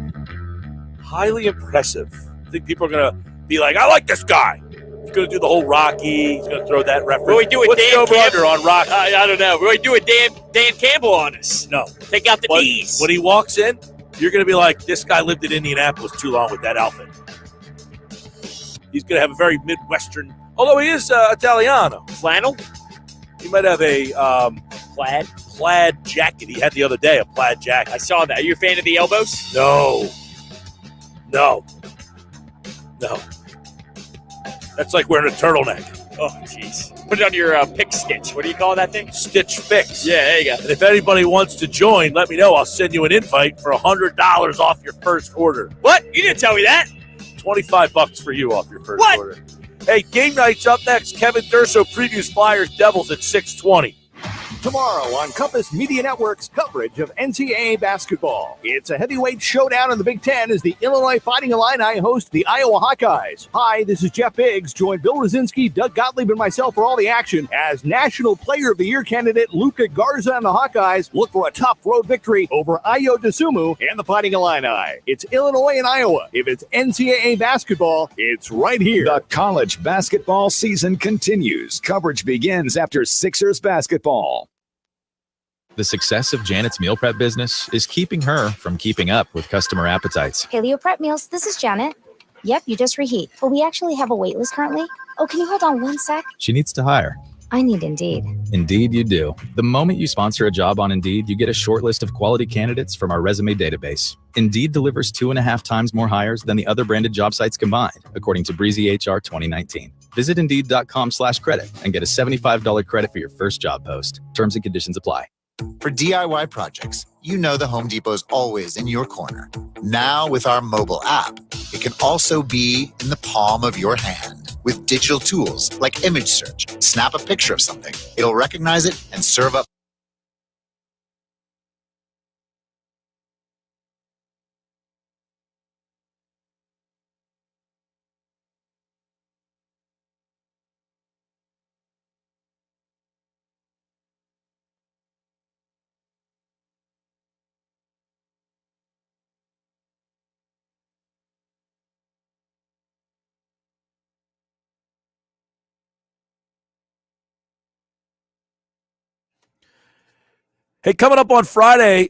highly impressive. I think people are going to be like, I like this guy. He's going to do the whole Rocky. He's going to throw that reference. Will we do a What's Dan the over-under Campbell on Rocky? I don't know. Will we do a Dan Campbell on us? No. Take out the D's. When he walks in, you're going to be like, this guy lived in Indianapolis too long with that outfit. He's going to have a very Midwestern, although he is Italiano. Flannel? He might have a plaid jacket. He had the other day, a plaid jacket. I saw that. Are you a fan of the elbows? No. That's like wearing a turtleneck. Oh, jeez. Put it on your pick stitch. What do you call that thing? Stitch Fix. Yeah, there you go. And if anybody wants to join, let me know. I'll send you an invite for $100 off your first order. What? You didn't tell me that. $25 for you off your first What? order. Hey, game night's up next. Kevin Durso previews Flyers Devils at 6:20. Tomorrow on Compass Media Network's coverage of NCAA basketball. It's a heavyweight showdown in the Big Ten as the Illinois Fighting Illini host the Iowa Hawkeyes. Hi, this is Jeff Biggs. Join Bill Rosinski, Doug Gottlieb, and myself for all the action as National Player of the Year candidate Luka Garza and the Hawkeyes look for a tough road victory over Ayo Dosunmu and the Fighting Illini. It's Illinois and Iowa. If it's NCAA basketball, it's right here. The college basketball season continues. Coverage begins after Sixers basketball. The success of Janet's meal prep business is keeping her from keeping up with customer appetites. Paleo Prep Meals, this is Janet. Yep, you just reheat. But we actually have a wait list currently. Oh, can you hold on one sec? She needs to hire. I need Indeed. Indeed, you do. The moment you sponsor a job on Indeed, you get a short list of quality candidates from our resume database. Indeed delivers 2.5 times more hires than the other branded job sites combined, according to Breezy HR 2019. Visit Indeed.com/credit and get a $75 credit for your first job post. Terms and conditions apply. For DIY projects, you know the Home Depot's always in your corner. Now with our mobile app, it can also be in the palm of your hand. With digital tools like image search, snap a picture of something. It'll recognize it and serve up Hey, coming up on Friday,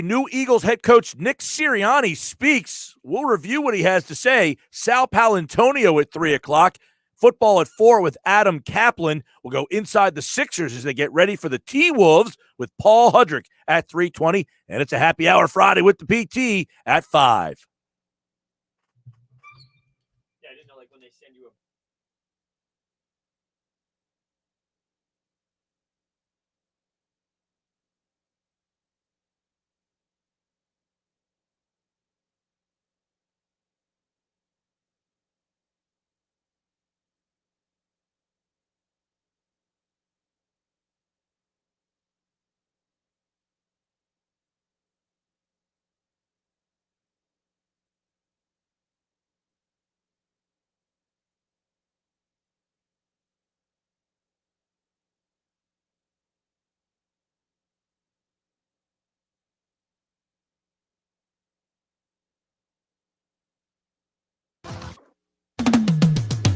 new Eagles head coach Nick Sirianni speaks. We'll review what he has to say. Sal Palantonio at 3 o'clock. Football at 4 with Adam Kaplan. We'll go inside the Sixers as they get ready for the T-Wolves with Paul Hudrick at 3:20. And it's a happy hour Friday with the PT at 5. Yeah, I didn't know, when they send you a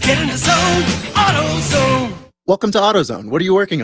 Get in the zone, AutoZone. Welcome to AutoZone. What are you working on?